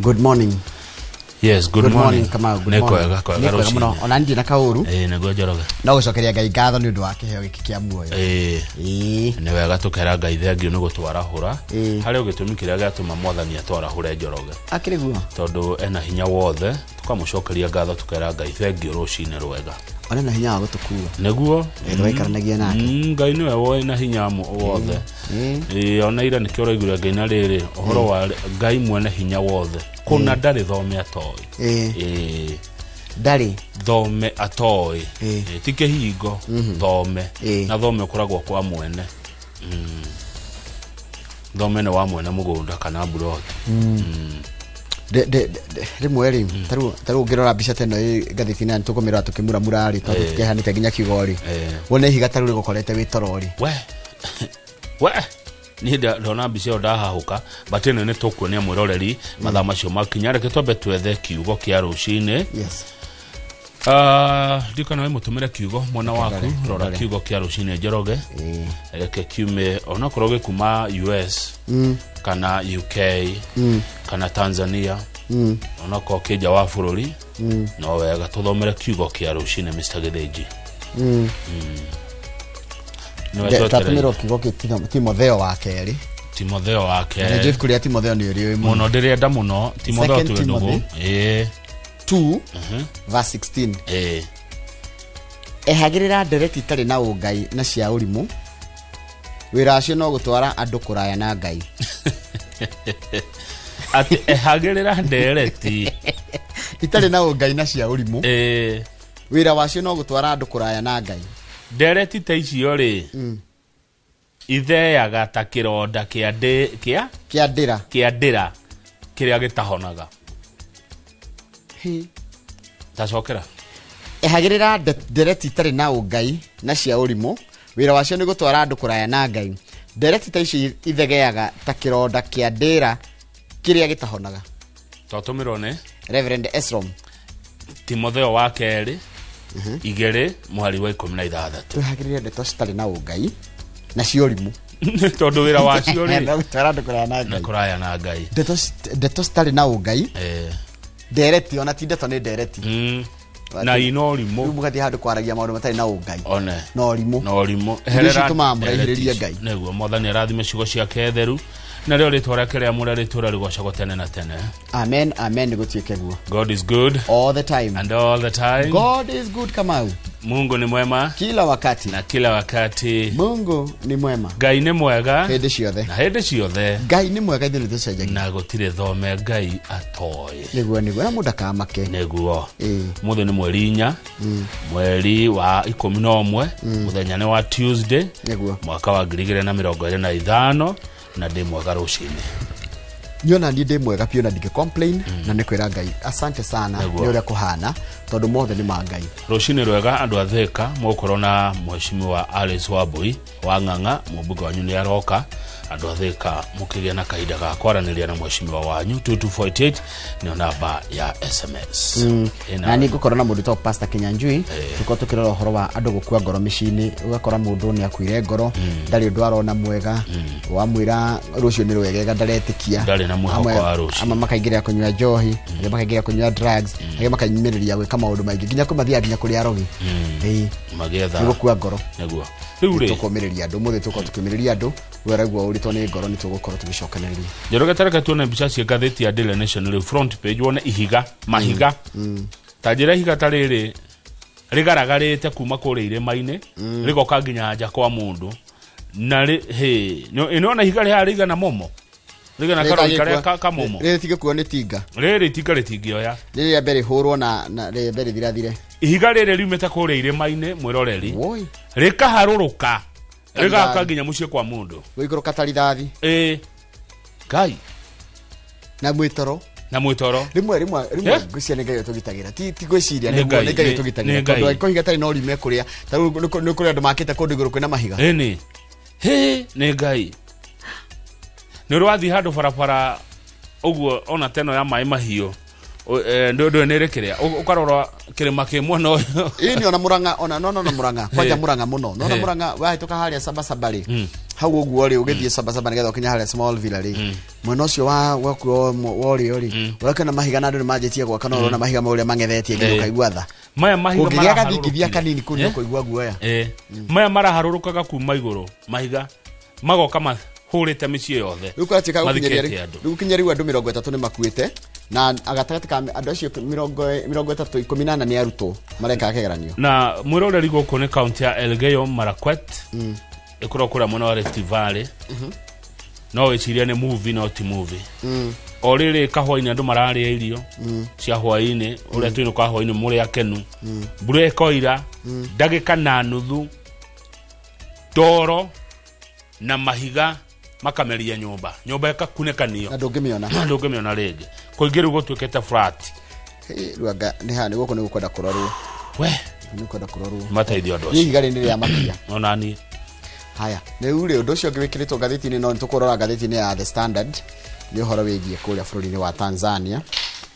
Good morning. Yes, good morning. Kama good morning. Neko muno ona ndi na kauru. Nego Njoroge. No gucokeria Ngai ngatho ni undu wake heo giki kia muoyo. Ni wega tukera Ngai thengiu ni gutwarahura. Hari ugitumi kiria gatuma mwathani atwarahure Njoroge. Akiri guo. Tondu ena hinya wothe, tukamucokeria ngatho tukera Ngai thengiu rucine rwega. Ona na hinya wa gutukua. Neguo. Twaikaragia nake. Ngai niwe wona hinya wothe. Ona ira nikio raigura Ngai na riri uhoro wa Ngai mwene hinya wothe. Kuna ndari thome atoi. Ndari thome atoi. Tike hingo thome. Na thome ukoragwo kwa mwene. Thome ne wa mwene mugunda kana buroti. Rimwe ri taru ngirora mbica teno gathithina ntukumira tukimura murari tondu tukehanite nginya kigori wone higa taru rigukorete witorori we ni ndona mbica ndahahuka batene ne tukuonia mwiroreri mathaa macio makinya reke twambe twethe kiugo kia rucine. Yes. Dikana we mutumire kiugo mwana waku rora kiugo kia rucine Njoroge. Reke kiume ona koroge kuma US kana UK kana Tanzania ona ko kija wa bururi no wega tuthomere kiugo kia rucine Mr. Gedeji. Tatumiro kiugo kia Timotheo wa keri. Timotheo wa keri. Ni Jeff kuria Timotheo ni uri muno ndirenda muno Timotheo tu ndugu 2 verse 16. Ehagirira ndereti itari na ungai na cia urimu wira acio no gutwara andu kuraya na Ngai. Ati ehagirira ndereti itari na ungai na cia urimu wira wacio no gutwara andu kuraya na Ngai. Ndereti ta icio ri itheaga ta kironda kia ndira kiria gitahonaga. Tacokera ehagirira ndereti itari na ungai na cia urimu wira wacio ni gutwara andu kuraya na Ngai. Ndereti ta ici ithegeaga ta kironda kia ndira kiria gitahonaga. Twatumiro ne Reverend Esrom. Timotheo wa keri igere muhari wa 16. Tuhagirira ndeto citari na ungai na cia urimu tondu wira wacio ri gutwara andu kuraya na Ngai. Na kuraya na Ngai. Ndeto citari na ungai ndereti ona ti ndeto ni ndereti na inorimu mugati handu kwaragia maundu matari na ungai one no rimu herera tumamurahiriria Ngai neguo mwathani arathime ciugo ciake theru na rĩo rĩtwa rĩake rĩa mũra rĩtũra rĩgocagwo tene na tene. Amen, amen. Nĩgũtuĩke guo. God is good all the time, and all the time. God is good. Kamau, Mungu ni mwema kila wakati, na kila wakati. Mungu ni mwema. Ngai ni mwega hĩndĩ ciothe, na hĩndĩ ciothe. Ngai ni mwega ithuĩ nĩtũcenjagia na gũtirĩ thome Ngai atoĩ. Nĩguo na mũndũ akamake. Nĩguo mũthĩ nĩ mweri 4 mweri wa 11 mũthenya nĩ wa Tuesday mwaka wa 2025 na ndĩ mwega rucine. Nyona ndi mwega pio na ndike complain na nikwira Ngai asante sana ni uria kuhana tondu mothe ni ma Ngai. Rucine rwega andu atheka mukoro na mheshimiwa Alice Wabui wa Ng'ang'a mubuga wanyu ni aroka andu atheka mukigia na kaida ga kwaraniria na mheshimiwa wanyu 2248 ni namba ya SMS. Na ni gukoro na mundu to Pastor Kinyanjui tuko tukirora horo wa andu gukua ngoro micini ugakora mundu ni akuire ngoro ndari undu arona mwega wa mwira rucio ni rwegega ndaretikia ndari na muhoko wa rucio ama makaingiria kunywa njohi makaingiria kunywa drugs makanyimiriria gwika maundu maingi nginya kumathia nginya kuri arogi magetha gukua ngoro neguo riu ri tukomiriria andu muthe tuko tukimiriria andu weragwo uritwo ni ngoro ni tugukoro tugicokaniriria. Njoroge tareka tuone mbica cia gatheti ya Daily Nation ri front page wone ihiga mahiga tajira higa tariri rigaragarite kuma kuri irima-ini rigoka nginya nja kwa mundu na inona higa ri hariga na momo riga na karo ikare ka momo riri tige kuo ni tinga riri tika ritingioya riri ya mbere hurwo na riri mbere thirathire ihiga riri riumete kuri irima-ini mwiroreri rikaharuruka rigaka nginya mucie kwa mundu wiguruka tarithathi Ngai na mwitoro rimwe ngwiciria ni Ngai tugitagira ti gwiciria ni Ngai tugitagira tondu aiko higa tari no rime kuria taru ni kuria andu makite kundu iguru kwina mahiga ni Ngai ni rwathi handu barabara uguo ona teno ya mai mahio ndo nerekerea ukarora kirima kimwe no ini ona Muranga ona no Muranga kwaja Muranga muno no Muranga wahituka haria Sabasabari hau uguo ri ugithie Sabasaba nigetha ukinya haria Smallville ri mwena ucio wa kuo wori wakana mahiga na andu majetie gwaka no urona mahiga mauria mangethetie nginya ukaigua tha maya mahiga mara gathingithia kanini kuni ukaigua guoya maya mara harurukaga kuma iguru mahiga magoka mahurite micii yothe ukatika gukinya riu andu 30 ni makuite na agatagati ka andu acio 38 ni arutwo mareka kegeranio na mwiroreri guku ni county ya Elgeyo Marakwet ikurokura muno wa Rift Valley no wiciria ni movie not movie oriri kahwaini andu mararia irio cia hwaini uria twino kwa hwaini muri akenu mbura ikoira ndagika na nuthu toro na mahiga makameria nyumba ikakunekanio ndungimiona rege kuingiru gutwikete flat ruanga ni hani guko ni gukwenda kurorwo we ni kwenda kurorwo mateithio ndo ni igari ni ria makia onani haya ni ule undu cio ngiwikiritwo gatheti-ini no nitukurora gatheti-ini ya The Standard ni horo wigie kuria bururi-ini wa Tanzania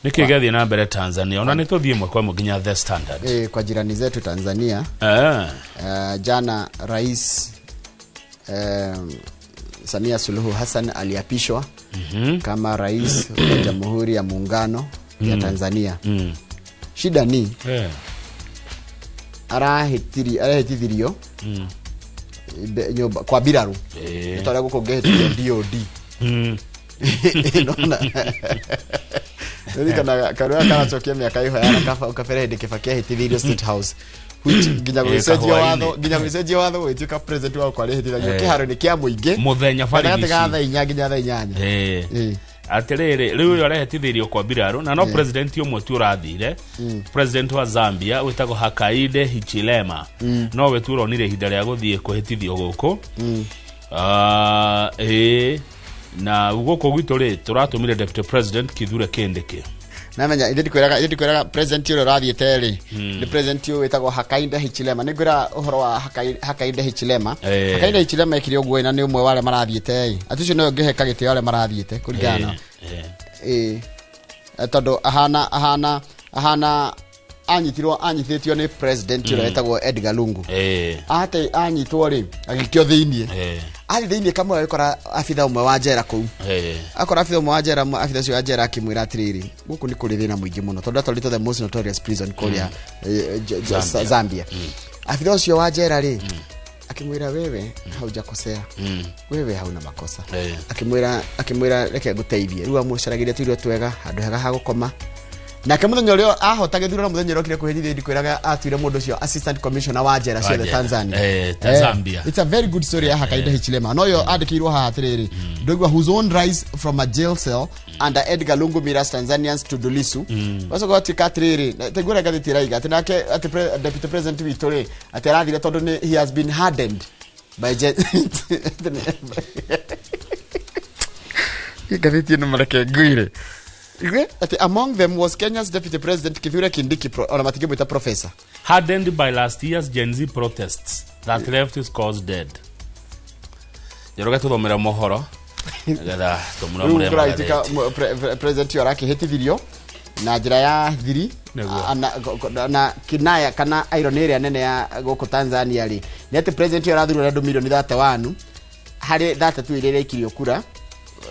nikigethi na mbere Tanzania ona ni tuthie mwe kwa muginya The Standard kwa jirani zetu Tanzania jana rais Samia Suluhu Hassan aliapishwa kama rais wa Jamhuri ya Muungano ya Tanzania. Shida ni arahitithirio nyumba kwa biraru tutara guko ngehitithio DOD nona kana kana chokia miaka iho yana kafa ukafere ndikifakia hitithirio State House ginya gwisejio watho gwituka president wa kwa rehitithagio kiharo ni kia muingi muthenya bari ici gatha inya ginya tha inyanya atiriri riu yo rehitithirio kwa biraru na no president umwe tu urathire president wa Zambia witago Hakainde Hichilema no we tu ronire hinda ria guthie kuhitithio guku na guko gwitu ri turatumire deputy president Kithure Kindiki namenya ndikwiraga president uro rathiete ri ni president uro witagwo Hakainde Hichilema nigura uhoro wa Hakainde Hichilema Hakainde Hichilema ikiri ogwo ina ni umwe wale marathiete atucio no ngeheka gite wale marathiete kurigana tondu ahana anyithitio ni president uro witagwo Edgar Lungu ate anyitwo ri agikio thiinie ali thiinie kamwe akora afitha umwe wa jera kuu akora afitha umwe wa jera afitha cio wa jera akimwira atiriri guku ni kuri thina muingi muno tondu atolito the most notorious prison Korea Zambia afitha cio wa jera ri akimwira wewe haujakosea wewe hauna makosa akimwira reke guteithie riu amucaragiria tuirio twega handu hega ha gukoma na kemuthenya rio ahotage thura muthenya rokire kuhithithia ndikwiraga atwire mundu cio assistant commissioner wa jera cia Tanzania Zambia it's a very good story ya Hakainde Hichilema no yo andikirwo ha atiriri ndogwa whose own rise from a jail cell under Edgar Lungu miras Tanzanians to Dulisu waso go tikatiriri tegura gathitira iga atinake ati deputy president Victoria atirathire tondu he has been hardened by gathiti no mareke nguire among them was Kenya's deputy president Kithure Kindiki ona matige mwita professor hardened by last year's Gen Z protests that left his cause dead jeroga tuthomera mohoro gatha tumura mure president yoraki hitithirio na njira ya thiri na kinaya kana ironiria nene ya goko Tanzania ri ni ati president yorathurwa andu milioni 31 hari 32 ile ikirio kura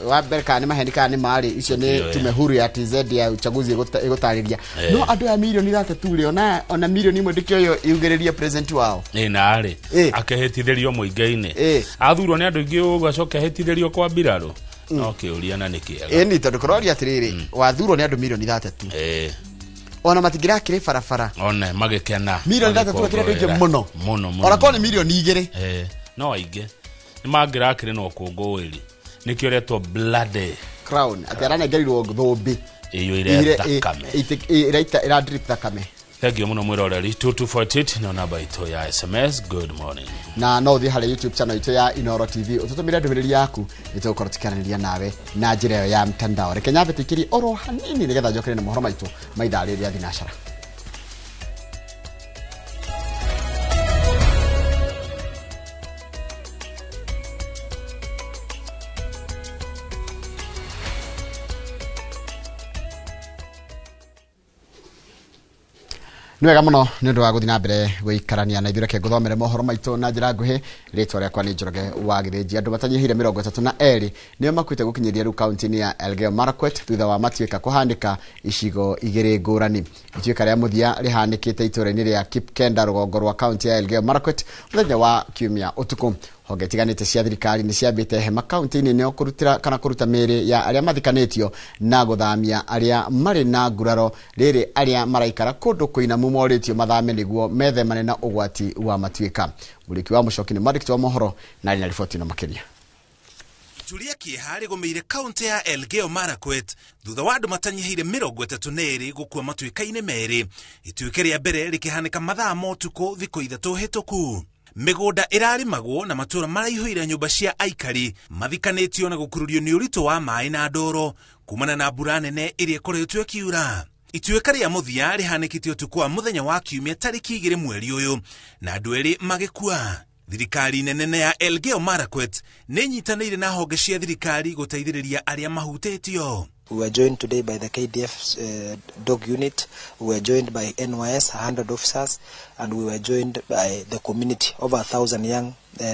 wa berka ni mahendika ni mari icio ni tume huru ya TZ ya uchaguzi igutariria no andu ya milioni 33 ona milioni imwe ndikio yo iugereria president wao na ari akehitithirio muingaine athurwo ni andu ingi ugacoka hitithirio kwa biraru no kiuria na nikiega ni tondu kuroria atiriri wathurwo ni andu milioni 33 ona matigira kire farafara ona magikena milioni 33 kire ndike muno ona ko ni milioni 2 no ainge ni magira kire no kungowiri nikio retwo bloody crown atirana ngerirwo thombi iyo ile takame ira drip takame thank you muno mwiroreri 2248 no namba ito ya SMS good morning na no thi hale YouTube channel ito ya Inoro TV ututumira ndumiriri yaku nitukoratikaniriria nawe na njira ya mtandao reke nyabe tikiri oro hanini nigetha njokere na mohoro maitu maithari ria thinashara wega muno nĩ ũndũ wa gũthiĩ na mbere gũikarania na ithuĩ reke ngũthomere mohoro maitũ na njĩra nguhĩ. Rĩtwa rĩakwa nĩ Njoroge wa Gĩthĩnji. Andũ matanyihĩire 32 nĩo makuĩte gũkinyĩria rĩu kaunti-inĩ ya Elgeyo Marakwet thutha wa matuĩka kũhanĩka icigo igĩrĩ ngũrani. Ituĩka rĩa mũthia rĩhanĩkĩte itũũra-inĩ rĩa Kipkenda rũgongo rwa kaunti ya Elgeyo Marakwet mũthenya wa kiumia ũtukũ. Honge tiganĩte cia thirikari nĩ ciambĩte hema kaunti-inĩ nĩo kũrutĩra kana kũruta mĩĩrĩ ya arĩa mathikanĩtio na gũthamia arĩa marĩ na nguraro rĩrĩ arĩa maraikara kũndũ kũinamu morĩtio mathame nĩguo methemane na ũgwati wa matuĩka. Mũriki wa Mũchoki nĩ mwandĩki wa mohoro na arĩ na riboti ĩno makĩria. Tulia kĩeha rĩgũmĩire kaunti ya Elgeyo Marakwet thutha wa andũ matanyihĩire 32 gũkua matuĩka-inĩ merĩ, ituĩka rĩa mbere rĩkĩhanĩka mathaa ma ũtukũ thikũ ithatũ hĩtũku. Mĩgũnda ĩrarĩmagwo na matũũra maraihũire nyũmba cia aikari mathikanĩtio na gũkururio nĩ ũritũ wa maĩ na ndoro kumana na mbura nene ĩrĩa ĩkoretwo ĩkiura. Ituĩka rĩa mũthia rĩhanĩkĩte ũtukũ wa mũthenya wa kiumia tarĩki 2 mweri ũyũ na andũ erĩ magĩkua. Thirikari nene ya Elgeyo Marakwet nĩ nyitanĩire na honge cia thirikari gũteithĩrĩria arĩa mahutĩtio. We were joined today by the KDF dog unit, we were joined by NYS, 100 officers, and we were joined by the community, over 1,000 young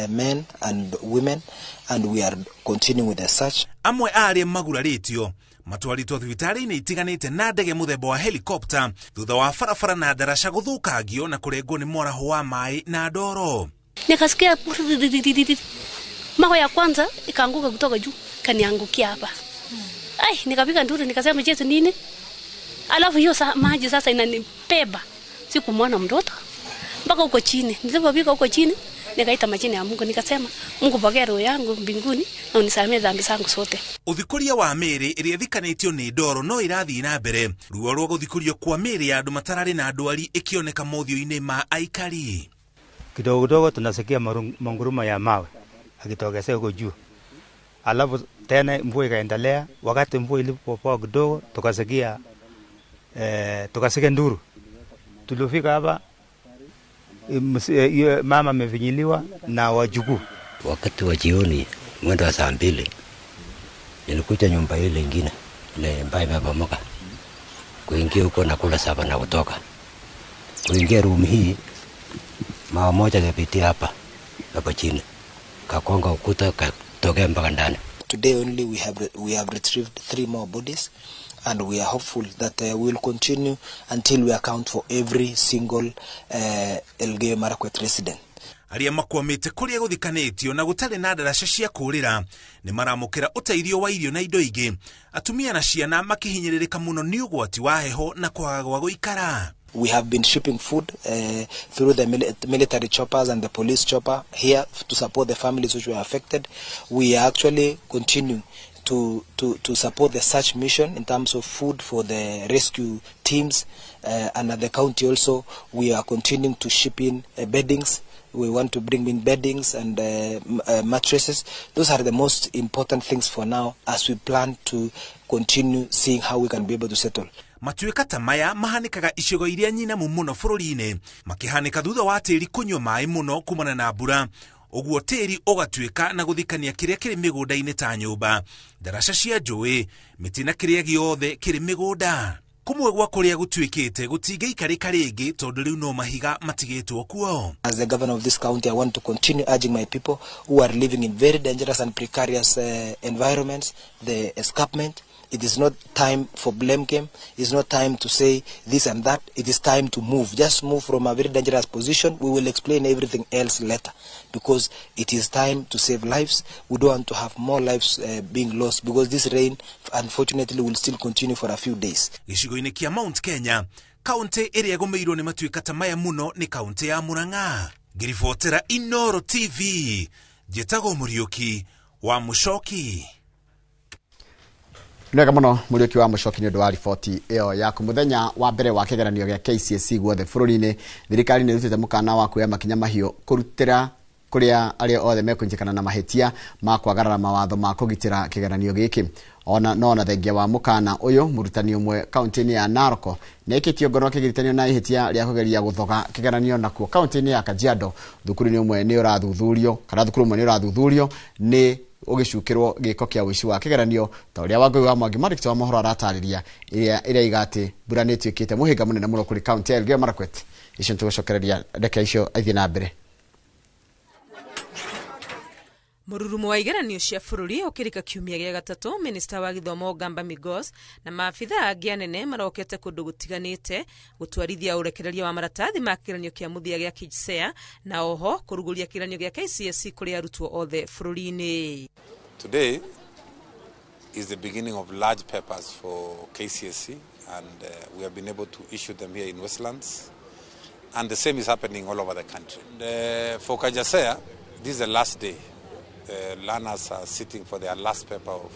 men and women, and we are continuing with the search. Amwe arĩa magurarĩtio matwaritwo thibitarĩ-inĩ itiganĩte na ndege mũthemba wa helicopter thutha wa barabara na ndaraca gũthũkangio na kũrengwo nĩ mwaraho wa maĩ na ndoro. Nikasikia mawe ya kwanza ikaanguka kutoka juu kaniangukia hapa. Ai, nikapiga nduru nikasema Yesu nini? Alafu hiyo maji sasa inanibeba. Sikumwona mtoto. Mpaka huko chini. Nilipofika huko chini nikaita majina ya Mungu nikasema Mungu pokea roho yangu mbinguni na unisamehe dhambi zangu zote. Uthikuria wa mĩĩrĩ ĩrĩa thikanĩtio nĩ ndoro no ĩrathiĩ na mbere. Ruo rwa gũthikurio kwa mĩĩrĩ ya andũ matararĩ na ndwari ĩkĩoneka mothio-inĩ ma aikari. Kidogo kidogo tunasikia manguruma ya mawe akitokea huko juu. Alafu tena mvua ikaendelea. Wakati mvua ilipopoa kidogo tukasikia nduru. Tulifika hapa mama amevinyiliwa na wajukuu. Wakati wa jioni mwendo wa saa 2 nilikuja nyumba ile nyingine ile ambayo imebomoka. Kuingia huko na kula saba na kutoka. Kuingia room hii mama moja kapitia hapa chini. Kakonga ukuta katokea mpaka ndani. Today only we have retrieved 3 more bodies, and we are hopeful that we will continue until we account for every single Elgeyo Marakwet resident. Arĩa makwamĩte kũrĩa gũthikanĩtio na gũtarĩ na ndaraca cia kũũrĩra nĩ maramũkĩra ũteithio wa irio na indo ingĩ. Atumia na ciana makĩhinyĩrĩrĩka mũno nĩ ũgwati wa heho na kwaga gwa gũikara. We have been shipping food through the military choppers and the police chopper here to support the families which were affected. We are actually continuing to support the search mission in terms of food for the rescue teams, and at the county also we are continuing to ship in beddings. We want to bring in beddings and mattresses. Those are the most important things for now as we plan to continue seeing how we can be able to settle. Matuĩka ta maya mahanĩkaga icigo iria nyinamu mũno bũrũri-inĩ makĩhanĩka thutha wa tĩri kũnyua maĩ mũno kumana na mbura. Ũguo tĩri ũgatuĩka na gũthikania kĩrĩa kĩrĩ mĩgũnda-inĩ ta nyũmba, ndaraca cia njũĩ, mĩtĩ na kĩrĩa gĩothe kĩrĩ mĩgũnda. Kumwe gwa kũrĩa gũtuĩkĩte gũtingĩikarĩka rĩngĩ tondũ rĩu no mahiga matigĩtwo kuo. As the governor of this county, I want to continue urging my people who are living in very dangerous and precarious environments, the escarpment. It is not time for blame game. It's not time to say this and that. It is time to move. Just move from a very dangerous position. We will explain everything else later, because it is time to save lives. We don't want to have more lives being lost, because this rain, unfortunately, will still continue for a few days. Gĩcigo-inĩ kĩa Mount Kenya, kaunti ĩrĩa ĩgũmĩirwo nĩ matuĩka ta maya mũno nĩ kaunti ya Murang'a. Ngĩribotera Inooro TV, njĩtagwo Mũriũki wa Mũchoki. Nĩwega mũno Mũriũki wa Mũchoki nĩ ũndũ wa riboti ĩyo yaku. Mũthenya wa mbere wa kĩgeranio gĩa KCSE guothe bũrũri-inĩ, thirikari nĩ ĩrutĩte mũkana wa kuoya makinya mahiũ kũrutĩra kũrĩa arĩa othe mekũnyitĩkana na mahĩtia ma kwagarara mawatho ma kũgitĩra kĩgeranio gĩkĩ. Ona thengia wa mũkana ũyũ, mũrutani ũmwe kaunti-inĩ ya Narok nĩekĩtio ngono kĩgiritanio na ihĩtia rĩa kũgeria gũthoga kĩgeranio nakuo kaunti-inĩ ya Kajiado. Thukuru ũmwe nĩ ũrathuthurio nĩ ugicukirwo giko kia wici wa kigeranio ta uria Wangui wa Mwangi Mark wa mohoro aratariria iria igati mbura ni tuikite muhinga munene muno kuri county ya Elgeyo Marakwet icio tugucokereria ndeke icio aithie na mbere. Mururumo wa igeranio cia bururi ukirika kiumia gya gatatu, Minister wa Githomo Gamba Migos na maabitha angi anene marokete kundu gutiganite gutwarithia urekereria wa maratathi ma kigeranio kia muthia gya KCSE na oho kuruguria kigeranio gya KCSE kuri arutwo othe bururi-ini. Today is the beginning of large papers for KCSE and we have been able to issue them here in Westlands, and the same is happening all over the country. For KCSE, this is the last day. Learners are sitting for their last paper of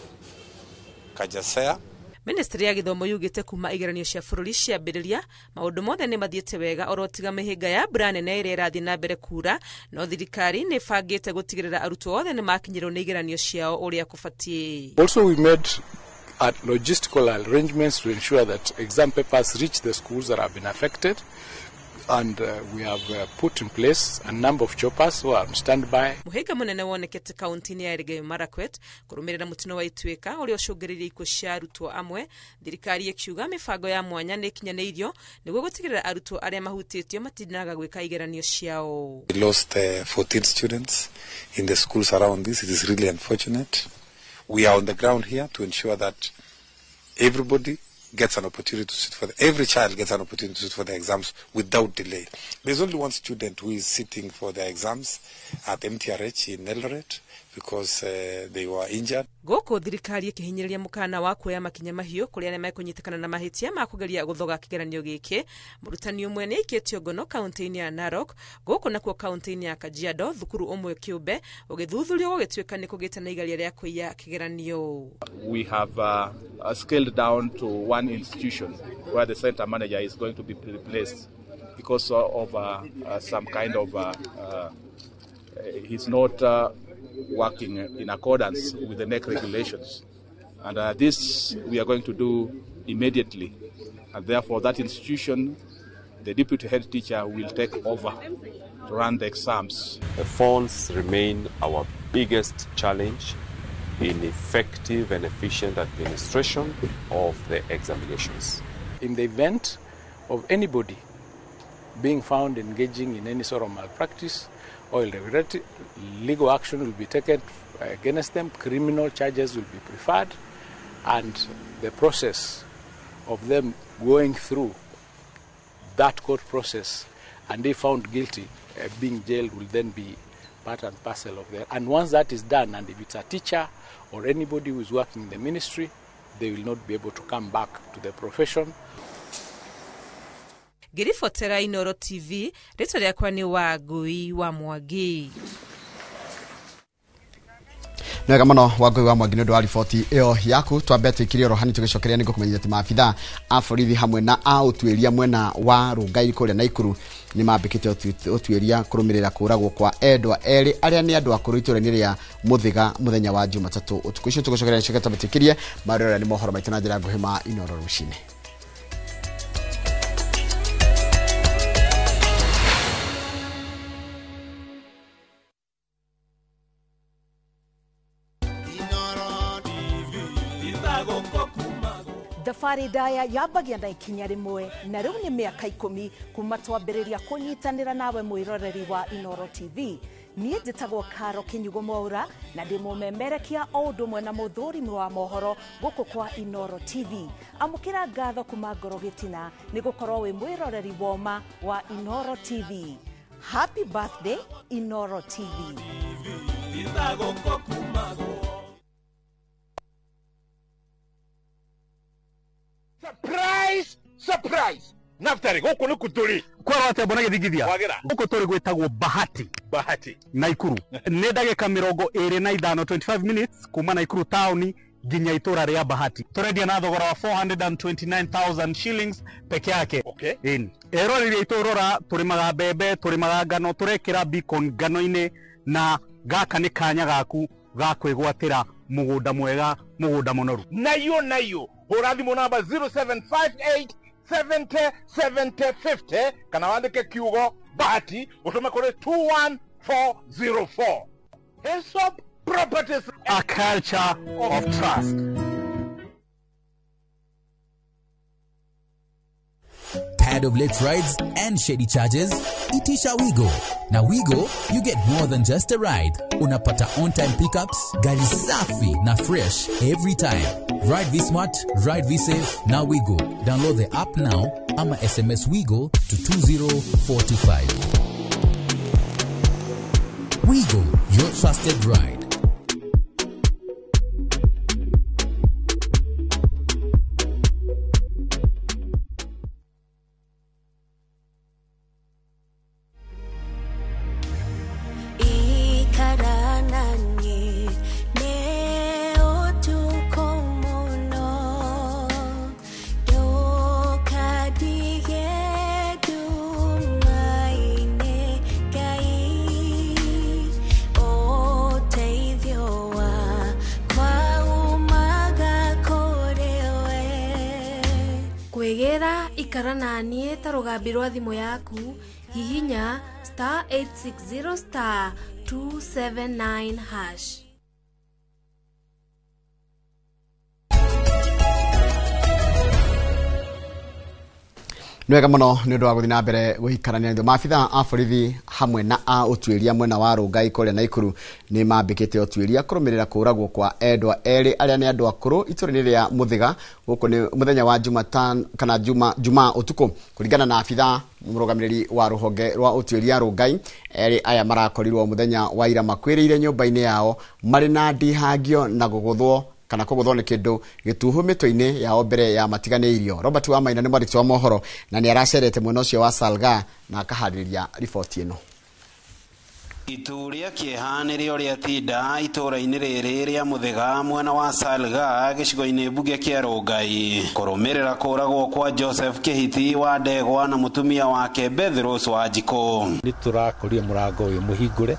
KCSE. Ministry ya Githomo yugite kuma igeranio cia bururi ciambiriria maundu mothe ni mathiete wega orotiga mihinga ya mbura nene ire irathi na mbere kura, no thirikari ni bangite gutigirira arutwo othe ni makinyirwo ni igeranio ciao uria kubatie. Also we made logistical arrangements to ensure that exam papers reach the schools that have been affected. And we have put in place a number of choppers who are on standby. Muhiga munene wonekete kaunti-ini ya Elgeyo Marakwet kurumirira mutino wa Ituika uria ucungiririe ikuo cia arutwo amwe, thirikari ikiuga mibango ya mwanya ni ikinyaniirio niguo gutigirira arutwo aria mahutitio matinaga gwika igeranio ciao. We lost 14 students in the schools around this. It is really unfortunate. We are on the ground here to ensure that everybody gets an opportunity to sit for every child gets an opportunity to sit for the exams without delay. There's only one student who is sitting for the exams at MTRH in Eldoret because they were injured. Goko thirikari ikihinyiriria mukana wa kuoya makinya mahiu kuri aria mekunyitikana na mahitia ma kugeria guthoga kigeranio giki. Murutani umwe ni iketio ngono kaunti-ini ya Narok, goko nakuo kaunti-ini ya Kajiado thukuru umwe kiumbe ugithuthurio gugituika ni kugite na igeria ria kuiya kigeranio. We have scaled down to one institution where the center manager is going to be replaced because of some kind of he's not working in accordance with the NEC regulations, and this we are going to do immediately, and therefore that institution, the deputy head teacher will take over to run the exams. The phones remain our biggest challenge in effective and efficient administration of the examinations. In the event of anybody being found engaging in any sort of malpractice or irregularity, legal action will be taken against them, criminal charges will be preferred, and the process of them going through that court process and they found guilty, being jailed will then be part and parcel of that. And once that is done, and if it's a teacher or anybody who is working in the ministry, they will not be able to come back to the profession. Girifotera Inoro TV, rito riakwa ni Wangui wa Mwangi. Nwega muno Wangui wa Mwangi nĩ ũndũ wa riboti ĩyo yaku. Twambe tũikirie rohani tũgicokeria nĩguo kũmenyithia atĩ maabitha a borithi hamwe na a ũtuĩria mwena wa Rungai kũrĩa Naikuru nĩ mambĩkĩte ũtuĩria kũrũmĩrĩra kũragwo kwa endwa erĩ arĩa nĩ andũ akũrũ itũũra-inĩ rĩa Mũthĩga mũthenya wa Jumatatũ. Ũtukũ ũcio tũgicokeria nĩcio tũmĩtĩkirie marĩa nĩ mohoro maitũ na njĩra nguhĩ ma Inoro rũcinĩ. Thabarĩ ndaya yambagia na ikinya rĩmwe na rĩu nĩ mĩaka 10 kuma twambĩrĩria kũnyitanĩra nawe mwĩroreri wa Inoro TV. Niĩ njĩtagwo Karo Kinyugo Mwaura na ndĩ mũmemerekia o ũndũ ũmwe na mũthũrimi wa mohoro gũkũ kwa Inoro TV. Amũkĩra ngatho kuma ngoro gĩtina nĩ gũkorwo wĩ mwĩroreri woma wa Inoro TV. Happy birthday Inoro TV. Surprise! Surprise! Naftari, gũkũ nĩ kuturi. Kwaro atĩa mbona gĩthigithia? Gũkũ tũrĩ gwĩtagwo Bahati. Bahati. Naikuru. Nĩ ndagĩka 25 25 minutes kuma Naikuru town nginya itũra rĩa Bahati. Tũrendia na thogora wa 429,000 shillings peke yake. Okay. Eroreri itũrora tũrĩmaga mbembe, tũrĩmaga ngano, tũrekĩra beacon ngano-inĩ na gaka nĩ kanya gaku ga kwĩgwatĩra mũgũnda mwega, mũgũnda mũnoru. Nayo. Hũra thimũ namba 0758 70 70 50 kana wandĩke kiugo Bahati ũtũme kũrĩ 21404. Hesop Pro. a culture of trust. Tired of late rides and shady charges? Itisha Wigo. Na Wigo, you get more than just a ride. Unapata on-time pickups, gari safi na fresh every time. Ride V-Smart, ride V-Safe, na Wigo. Download the app now, ama SMS Wigo to 2045. Wigo, your trusted ride. Ikarana nie tarugambirwa thimu yaku hihinya *860 *279#. Nwega muno ni undu wa guthina mbere guikarania ndo maabitha a borithi hamwe na a utuiria mwena wa Rungai kore Naikuru ni mambikite utuiria kurumirira kuragwo kwa endwa eri aria ni andu akuru iturani ria Muthiga guku ni muthenya wa Jumatano kana Juma utuku kuringana na abitha murugamiriri wa ruhonge rwa utuiria Rungai eri aya marakorirwo muthenya wa ira makwirire nyumba-ini yao mari na ndihangio na guguthwo kana kuguthwo ni kindu gituhumitwo-ini yao mbere ya matiganeirio. Robert wa Maina ni mwandiki wa mohoro na ni aracerete mwena ucio wa Salga na akahariria riboti ino. Ituria kieha rio ria tinda itura-ini riri ria Muthiga mwena wa Salga gicigo-ini bunge kia Rungai kurumirira kuragwo kwa Joseph Kihiti wa Ndegwa na mutumia wake Bethros Wanjiko. Niturakoria murango uyu muhingure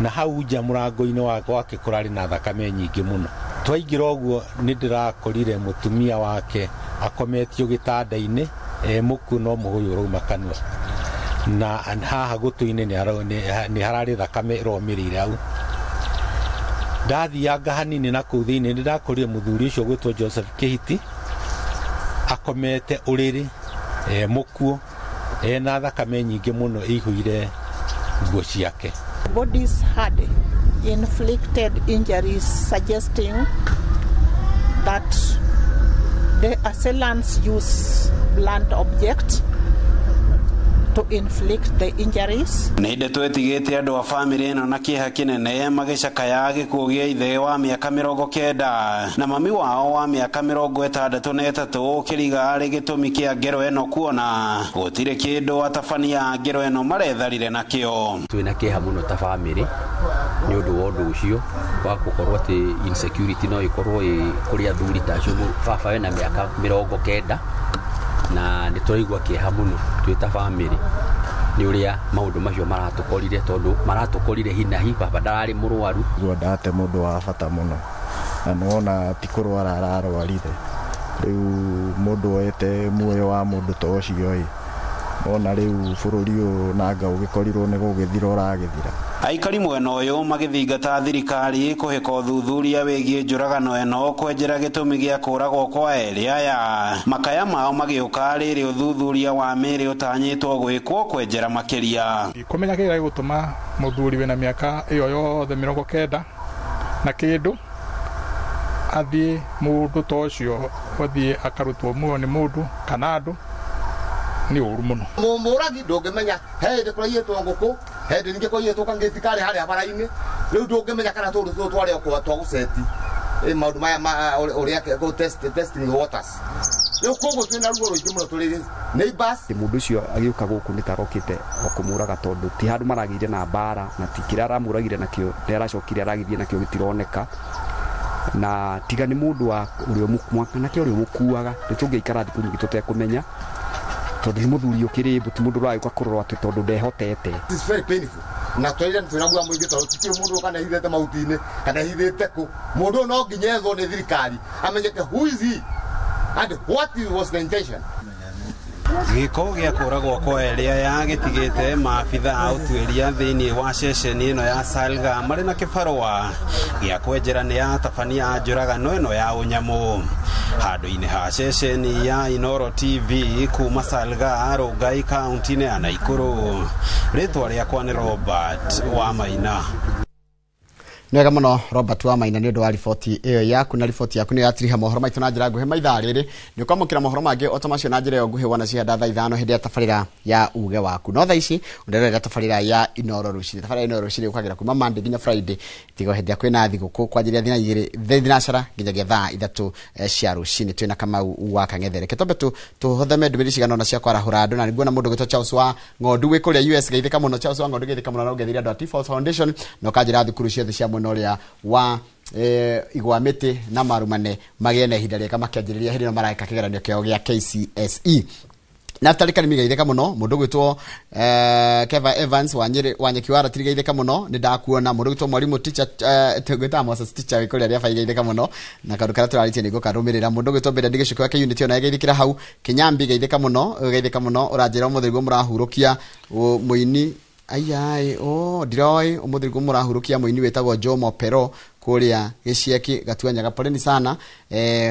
na hau nja murango-ini wake kurari na thakame nyingi muno. Twaingira uguo ni ndirakorire mutumia wake akometio gitanda-ini muku no muhuyu ruma kanua na haha gutu-ini ni harari thakame iromirire au. Ndathianga hanini na kuu thiini ndirakorire muthuri ucio gwitwo Joseph Kihiti akomete uriri mukuo na thakame nyingi muno ihuire nguo ciake. Bodies had inflicted injuries suggesting that the assailants use blunt object to inflict the injuries. Ninde twetigite andu a family eno na kieha kinene magicakaya gikuo gia ithe wa miaka 90 na mami wao wa miaka 63 kiriga ari gitumi kia ngero eno kuona gutire kindu atabania ngero eno maretharire nakio. Twina kieha muno ta family ni undu wondu ucio wa gukorwo ati insecurity no ikorwo kuri athuri ta acio baba wena miaka 90 na nituraigwa kieha muno twita family ni uria maundu macio maratukorire tondu maratukorire hinahi baba ndarari murwaru ndate mundu wa bata muno na nona ti kurwara ararwarire riu mundu wete muoyo wa mundu to ucio ona riu bururi u nanga ugikorirwo ni gugithira uragithira. Aikari mwena uyu magithingata thirikari kuheka uthuthuria wigie njuragano eno kwenjera gitumi gia kuragwo kwa eri aya makaya mao magiuka riri uthuthuria wa miri utanyitwo gwikwo kwenjera makiria. Kumenya kira gutuma muthuri wena miaka iyo yothe 90 na kindu athie mundu tocio wathie akarutwo muo ni mundu kana andu ni uru muno. Mumuragi ndungimenya hende kurayetwo nguku hende ninge koyetwo kangetikari hari abara-ini riu ndungimenya kana tundu twari okwa twaguseti maundu maya uria go testing waters riu koguo twina ruo ruingi muno turi neighbors. Mundu ucio agiuka guku nitarokite okumuraga tondu ti handu maragire na bara na tikira aramuragire nakio nderacokire aragithie nakio gitironeka na tiga ni mundu wa urio mwaka nakio urio mukuaga nitungiikara thiku nyingi tutekumenya tondu ni muthuri ukiri buti mundu rwa kurorwa ati tondu ndehotete. It is very painful na twira twiragua muingi tondu tikiri mundu kana hithete mautini kana hithete ku mundu no nginyethwo ni thirikari amenyeke who is he and what was the intention. giko gĩa kũragwo kwa ĩrĩa yagĩtigĩte maabitha ũtuĩria thĩinĩ wa ceceni ĩno ya Salga marĩ na kĩbarũa gĩa kwenjera nĩ yatabania njũragano ĩno ya ũnyamũ handũ-inĩ ha ceceni ya Inoro TV kuma Salga Rongai kaunti-inĩ ya Naikuru. Rĩtwa rĩakwa nĩ Robert Wamaina. Nega muno Robert Wamaina nĩ ũndũ wa riboti ĩyo yaku, na riboti yaku nĩ yatiriha mohoro maitũ na njĩra nguhĩ maithaa rĩrĩ. Nĩ ũkamũkĩra mohoro mangĩ o ta macio na njĩra ĩyo nguhĩ wona cihanda thaa 5 hĩndĩ ya tabarĩra ya uge waku. No thaa ici ũnderera tabarĩra ya Inoro rũcinĩ. Tabarĩra ya Inoro rũcinĩ ũkagĩra kuma Monday nginya Friday tigo hĩndĩ ya kwĩna thigũkũ kwanjĩrĩria thinacara nginyagia thaa 3 cia rũcinĩ. Twĩna Kamau wa Kang'ethere. Kĩtombe tũhotheme ndũmĩrĩri cigana na cia kwarahũra andũ, na nĩguo na mũndũ gwĩtwo Charles wa Ng'ondu gwĩ kũrĩa US geithĩka mũno. Charles wa Ng'ondu geithĩka mũno na ũgeithĩria andũ a T-Falls Foundation na ũkanjĩra thukuru ciothe cia mwena ũrĩa wa igwa mĩtĩ na marumane magĩe na ihinda rĩega makĩanjĩrĩria hĩndĩ ĩno mareka kĩgeranio kĩao gĩa KCSE. Na tarĩka nĩ geithĩka mũno mũndũ gwĩtwo Keva Evans wa Nyekiwara geithĩka mũno nĩ ndakuona. Mũndũ gwĩtwo mwarimũ teacher gwĩtwo Moses teacher wĩkũrĩa rĩa bai geithĩka mũno na kaũndũ karĩa tũrarĩtie nĩguo karũmĩrĩra. Mũndũ gwĩtwo Benda Ndigĩcũkwa ke unit ona geithĩkĩra hau Kinyambi geithĩka mũno ũranjĩra ũmũthĩ nĩguo mũrahurũkia mũini ayai ndiroi ũmũthĩ nĩguo mũrahurũkia mũini wĩtagwo Jomo Pero kũrĩa Gĩcieki Gatuanya. Poleni sana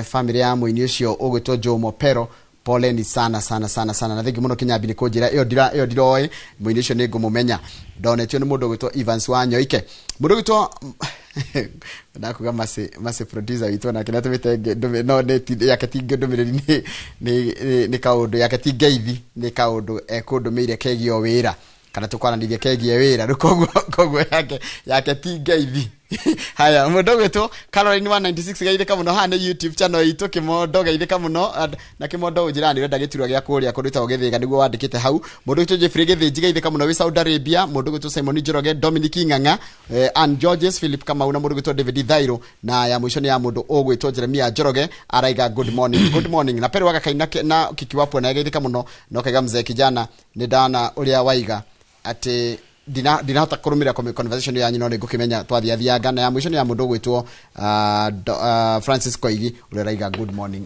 family ya mũini ũcio ũgwĩtwo Jomo Pero, poleni sana na thengi mũno Kinyambi nĩ kũnjĩra ĩyo ndiroi mũini ũcio nĩ ngũmũmenya. Ndonetio nĩ mũndũ gwĩtwo Evans wa Nyoike. Mũndũ gwĩtwo ndakuga mase producer witũ na kĩrĩa tũmĩte no nĩ yake tinge ndũmĩrĩri nĩ kaũndũ yake tingeithi nĩ kaũndũ ekũndũmĩire kegio wĩra kana tukwaranithia kegie wira rukoguo yake tingeithi. Haya mũndũ gwĩtwo Caroline 196 geithĩka mũno haha nĩ YouTube channel itũ Kĩmondo geithĩka mũno na Kĩmondo ũnjĩra nĩ wenda gĩturwa gĩa kũrĩa kũrĩtwo Gĩthĩga nĩguo wandĩkĩte hau. Mũndũ gwĩtwo Jeffrey Gĩthĩnji geithĩka mũno wĩ Saudi Arabia. Mũndũ gwĩtwo Simon Njoroge, Dominic Ng'ang'a, Ann Georges, Philip Kamau na mũndũ gwĩtwo David Thairo, na ya mũico nĩ ya mũndũ ũgwĩtwo Jeremia Njoroge araiga good morning na Peru Wagakaina na Kiki Wapo na geithĩka mũno no kaiga mzee kijana nĩ ndana ũrĩa waiga ati dinahota kurumira conversation ya nyino nego kimenya twathiathianga na ya mwisho ni ya mundu gwitwo Francis Koigi ureraiga good morning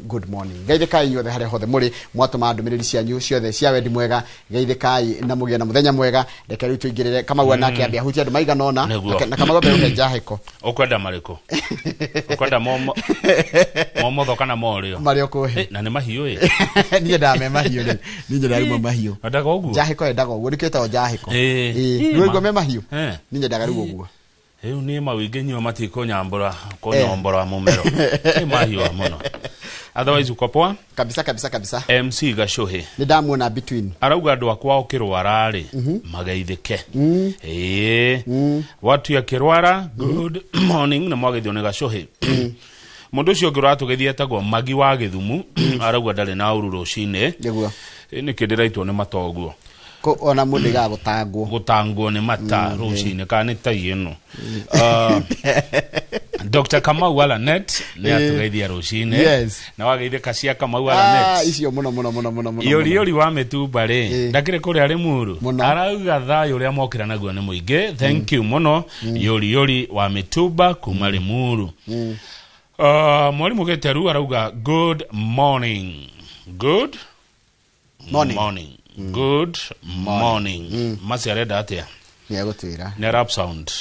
geithĩkai yothe harĩa hothe muri mwatũma ndũmĩrĩri cianyu ciothe cia wendi mwega geithĩkai na mũgĩe na mũthenya mwega reke rĩu tũingĩrĩre Kamau nake ambia hutia andũ maigana ona na Kamau be njahĩko ukwenda marĩkũ ukwenda momo kana morio mario kuhe na nĩ mahiũ niĩ ndame mahiũ niĩ ndarimo mahiũ ndaga ũguo njahĩko endaga ũguo ndikĩtwo njahĩko Rwego mema hiyo. Ninja daga rugo guo. Heu ni mawige nywa matiko nyambura ko nyombora mumero. Ni mahiyo muno. Otherwise uko poa? Kabisa. MC Gashohe. Ni ndamuona between. Arauga andu akwa okirwara ri magaithike. Watu ya kirwara good morning na mwagithio ni Gashohe. Mundu ucio ngiratu githia tagwo Magi wa Githumu arauga ndari na uru rucine. Niguo. Ni kindiraitwo ni matoguo. Ko ona mundu ga gutangwo ni mata rucine kana tai ino. Dr. Kamau wala net ni atugeithia rucine na wageithika cia Kamau wala net icio muno yori wa Mitumba ri ndakire kuri ari muru arauga thayo ria mokira naguo ni muingi thank you muno yori wa Mitumba kuma ri muru. Mwalimu Geteru arauga good morning good morning masi areda atia ya gutwira ne rap sound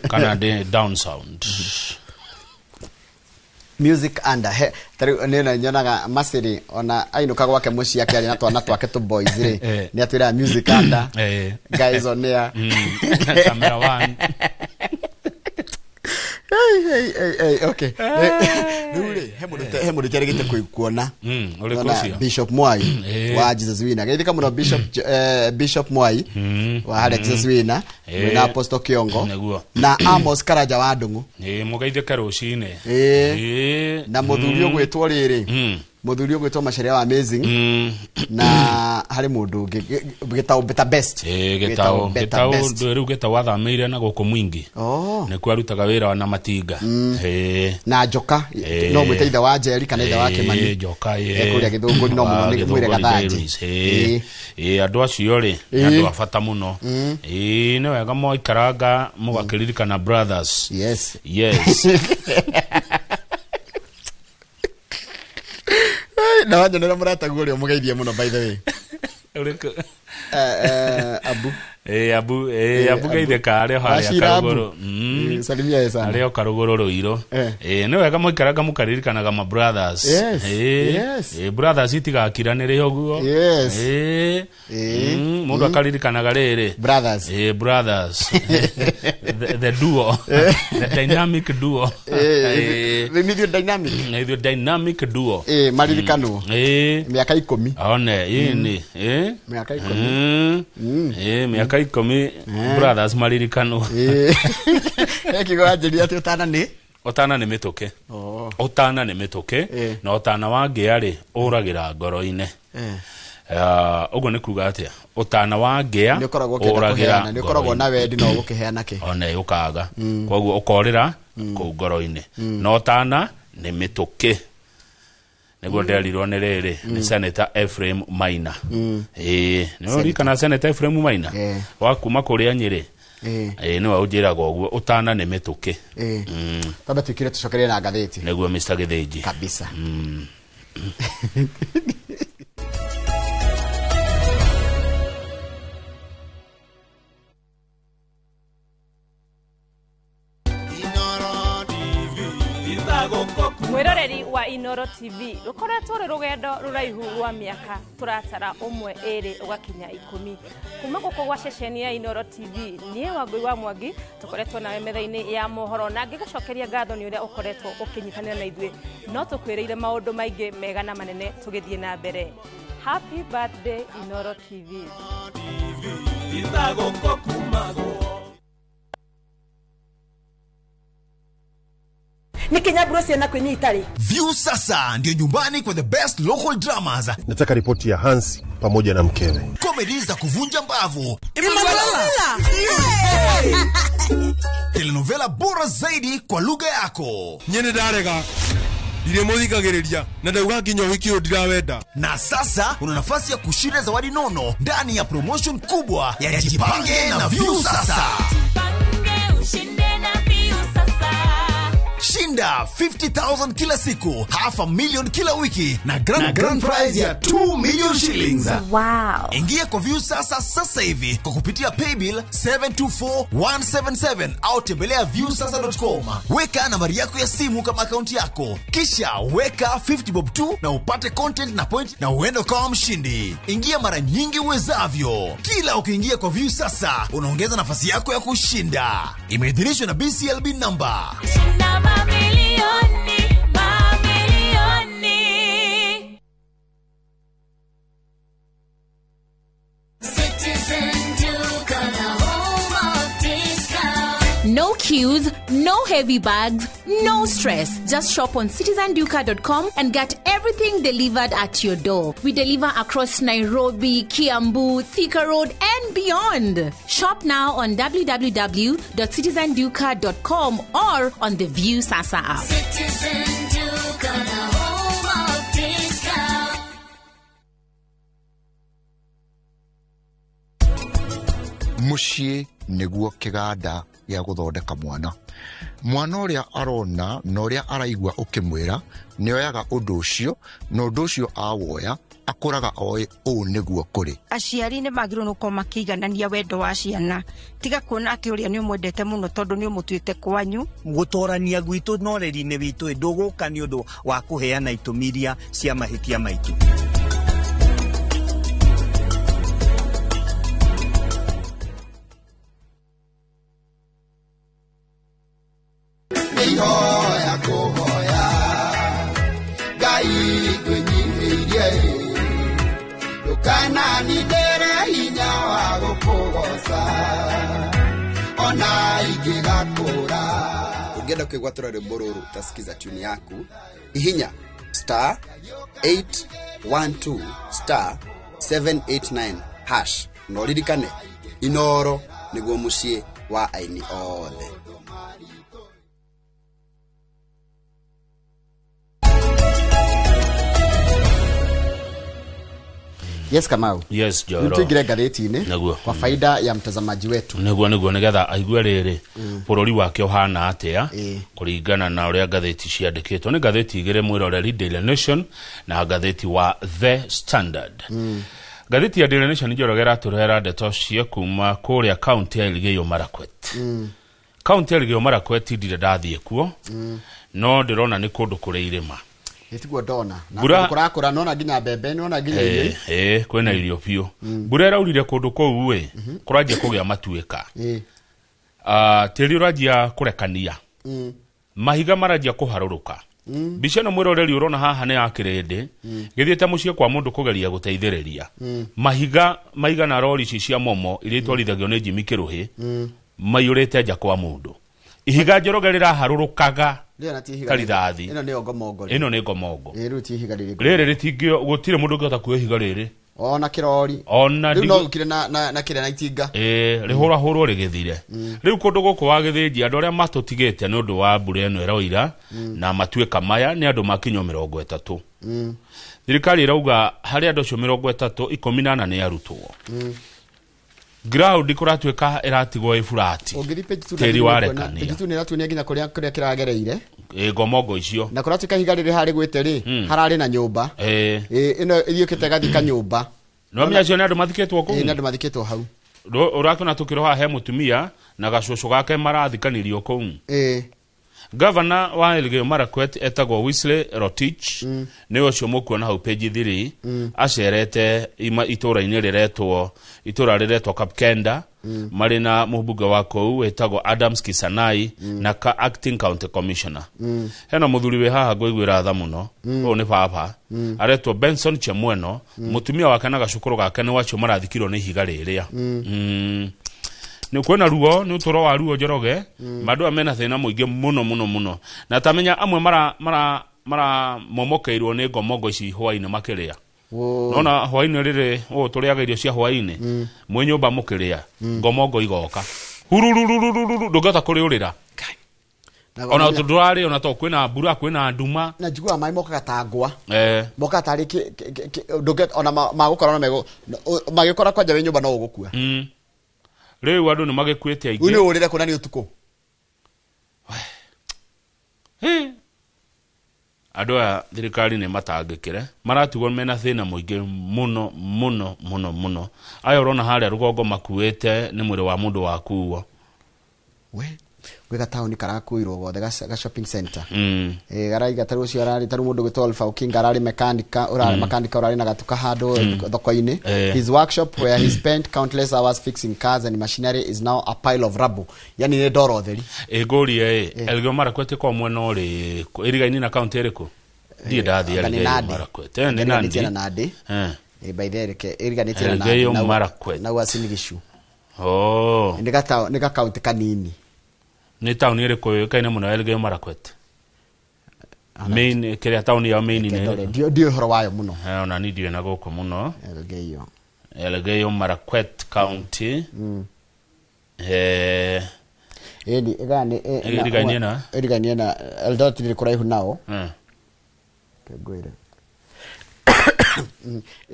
kana de down sound music under tari nena nyonaga masiri ona ainuka gwake muci yake ari na twana twake tu boys ri ni atwira music under guys on there camera one okay nuri hemudu terigite kuona Bishop Mwai wa Jesus Wina geithika muno Bishop Mwai wa hale Jesus Wina na Apostle Kiongo na Amos Karaja wa Ndungu mugeithika rucine na muthuri ogwetwo riri muthuri ogwetwo Macharia wa Amazing na hari mundu gitao better best gitao riu gitao wathamire na guku mwingi ne kwarutaga wira na matinga na joka no mwiteitha wa Njeri kana itha wa Kimani joka kuria githungu no muno ni mwire gathaji andu acio ri andu afata muno ni wega moikaranga mugakiririkana brothers yes Na wanjona murata gurio mugeithie muno by the way. Abu Abu geithe kare hali akarugoro salimia sana ale akarugoro roiro no wega muikaraga mukaririkanaga ma brothers brothers itigakiranire yoguo mundu akaririkanaga rere brothers brothers the duo the dynamic duo the dynamic duo maririkano miaka 10 one ini miaka 10 miaka 10 brothers maririkano kigo ajiri ati otana ni mituke otana ni mituke na otana wange ari uragira ngoro-ine ugo ni kuga atia otana wange ni koragwo kenda ni koragwo na wendi no gukiheana ki one ukaga koguo ukorira ku ngoro-ine no otana ni mituke nego nderirwo ni riri ni Senator Ephraim Maina no rikana Senator Ephraim Maina wa kuma kuria Nyeri ni wa ujiraga uguo utana ni mituke taba tukire tucokerie na ngatheti nego Mr. Githinji kabisa mwiroreri wa Inoro TV rukoretwo ri rugendo ruraihu rwa miaka turatara umwe eri ugakinya 10 kuma guko gwa ceceni ya Inoro TV nie Wangui wa Mwangi tukoretwo nawe metha-ini ya mohoro na ngigucokeria ngatho ni uria ukoretwo ukinyitanira na ithwe no tukwireire maundu maingi mega na manene tugithie na mbere. Happy birthday Inoro TV. Nikinyabrosi na kwenye itali. View sasa ndio nyumbani kwa the best local dramas. Nataka ripoti ya Hansi pamoja na mkewe. Comedy za kuvunja mbavu. Telenovela bora zaidi kwa lugha yako. Nyene darega. Dire muthikagiriria na ndauga nginya wiki ndirawenda. Na sasa una nafasi ya kushinda zawadi nono ndani ya promotion kubwa ya Jipange na View sasa. Jipange ushinde na View sasa. Shinda 50,000 kila siku, $500,000 kila wiki na grand prize ya 2 million shillings. Wow. Ingia kwa View sasa hivi kwa kupitia paybill 724177 au tembelea viewsasa.com. Weka nambari yako ya simu kama akaunti yako, kisha weka 50 bob tu na upate content na point na uende kama mshindi. Ingia mara nyingi uwezavyo. Kila ukiingia kwa View sasa unaongeza nafasi yako ya kushinda. Imeidhinishwa na BCLB number. Mamilioni. Citizen Duke, the home of discount. No queues, no heavy bags, no stress. Just shop on citizenduka.com and get everything delivered at your door. We deliver across Nairobi, Kiambu, Thika Road and beyond. Shop now on www.citizenduka.com or on the View Sasa app. Citizen Duke, the home of discount. Mushie niguo kiganda gya guthondeka mwana uria arona na uria araigua ukimwira nioyaga undu ucio na undu ucio awoya akuraga oe o niguo kuri aciari ne magiro no koma kiganania wendo wa ciana tiga kuona ati uria ni umwendete muno tondu ni umutuite kwanyu gutorania gwitu noreri-ini witu nduguka ni undu wa kuheana itumiria cia mahitia maitu. Hoya kuhoya gai kwenyihirie dukana nidere hinya wa gukugoca ona ingigakura. Ungenda kwigwatura rwimbo ruru tasikiza tune yaku ihinya *812*789# no ririkane Inoro niguo mucii wa aini othe. Yes, Kamau. Yes, Joro. Tuingire gatheti-ini Naguo. kwa faida ya mtazamaji wetu. Niguo nigetha aigue riri bururi wake uhana atia kuringana na uria gatheti ciandikitwo. Ni gatheti igire mwiroreri Daily Nation na gatheti wa The Standard. Gatheti ya Daily Nation njorogera turera ndeto cia kuma kuria county ya Elgeyo Marakwet. County ya Elgeyo Marakwet ndire ndathie kuo. No ndirona ni kundu kuri irima. Etiguo ndona na kurakura nona nginya mbembe nona nginya kwena irio pio. Mbura iraurire kundu kou we kuranjia kugia matuika. Tiri urajia kurekania. Mahiga marajia kuharuruka. Bica no mwiroreri urona haha ne akirende githiete mucie kwa mundu kugeria guteithiriria. Mahiga na rori cia momo iria twarithagio ni Jimmy Kiruhi mayurite nja kwa mundu. Ihiga njoroge riraharurukaga karithathi. Ino ni ngomongo. Ino ni ngomongo. Ruti ihiga riri ritingio gutire mundu ngota kuya ihiga riri. Ona kirori. Ona riu no ukire na kire na itinga. Rihura hurwo rigithire. Riu kundu guku wa githinji andu aria matutigite ni undu wa mbura eno iroira na matuika maya ni andu makinyo 30. Thirikari irauga hari andu cio 30 18 ni arutwo. Ground ikuratuika iratigwo ifurati. Teri warekania. Pejitu ni ratunia nginya kuria kiragereire. Ngomongo icio. Na kuratuika higa riri hari gwite ri harari na nyumba. Ino iriukite gathika nyumba. No miacio ni andu mathiketwo ku. Ni andu mathiketwo hau. Urakona tukiroha he mutumia na gacucu gake marathikanirio ku. Governor wa Elgeyo Marakwet etagwo Wesley Rotich ni ucio mukuona hau page 3 acerete itura-ini riretwo Kapkenda marina mubuga wako etagwo Adams Kisanai na acting county commissioner. Hena muthuri we haha ngwigwira tha muno o ni baba aretwo Benson Chemweno mutumia wake na gacukuru gake ni wacio marathikirwo ni higa riria. Ni kwena ruo ni utoro wa ruo njoroge mandu amena thina muingi muno na tamenya amwe mara momokeirwo ni ngomongo ici hwaini makiria. Nona hwaini riri turiaga irio cia hwaini mwe nyumba mukiria ngomongo igoka hurururururu ndugata kuriurira ona tudwari ona to kwena mbura kwena nduma na njigua mai moka gatangwa moka tari ndugata ona magukora na mego magikora kwanja we nyumba no ugukua. Riu andu ni magikwite aingi. Uni urire kuna ni utuko. Andu a thirikari ni matangikire maratugo mena thina muingi muno. Ayo urona haria rugongo makuite ni mwiri wa mundu wakuo. Gwega town karakuirwo gothe ga shopping center. Garaiga taru cio arari taru mundu gitwa Alpha King arari mekanika urari na gatuka hando thoko-ini. His workshop where he spent countless hours fixing cars and machinery is now a pile of rubble. Yani ni doro theri. Gorie Elgeyo Marakwet kwa mwena uri irigaini na county eriku. Die dathi Elgeyo Marakwet. Ni nandi. By there ke iriganite na Elgeyo Marakwet. Na wasinigishu. Ni ka county kanini. Ni town eriku kaina muno Elgeyo Marakwet. Main kire town ya main ni dio horo wayo muno. Ona ni dio na goko muno. Elgeyo Marakwet County. Irigani na Eldoret ni kuraihu nao.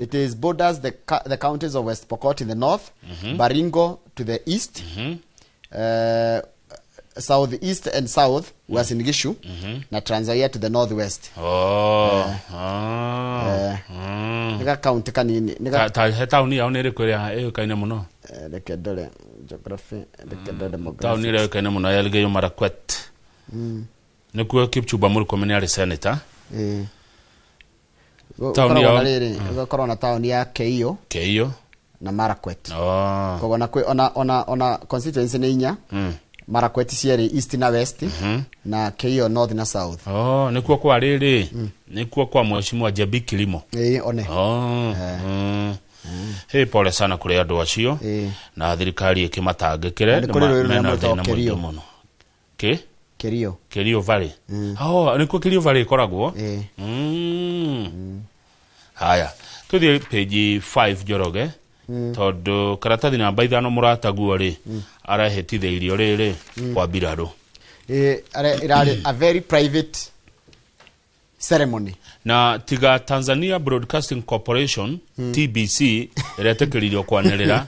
It is borders the counties of West Pokot in the north, Baringo to the east, southeast and south Uasin Gishu, na Trans Nzoia to the northwest. Nika county kanini nika town ya onere kwera kaina muno. Lekedole geography lekedole demography. Town ile kaina muno ya Elgeyo Marakwet. Nikuwa Kipchumba Murkomen ari senator. Town ya corona town ya Keio na Marakwet. Kogo na ona constituency ni inya. Marakwet cieri east na west na Keio north na south. Nikuwa kwa riri nikuwa kwa mheshimiwa Jabi Kilimo. One. Pole sana kuri andu acio na thirikari ikimatangikire mena thina muingi muno. Kerio Valley. Nikuwa Kerio Valley koragwo. Haya tuthie page 5 Njoroge. Todo karatathi namba 5 murataguo ri arahetitheirio riri kwa biraro. Irari a very private ceremony. Na tiga Tanzania Broadcasting Corporation TBC iretekeririo kwanirira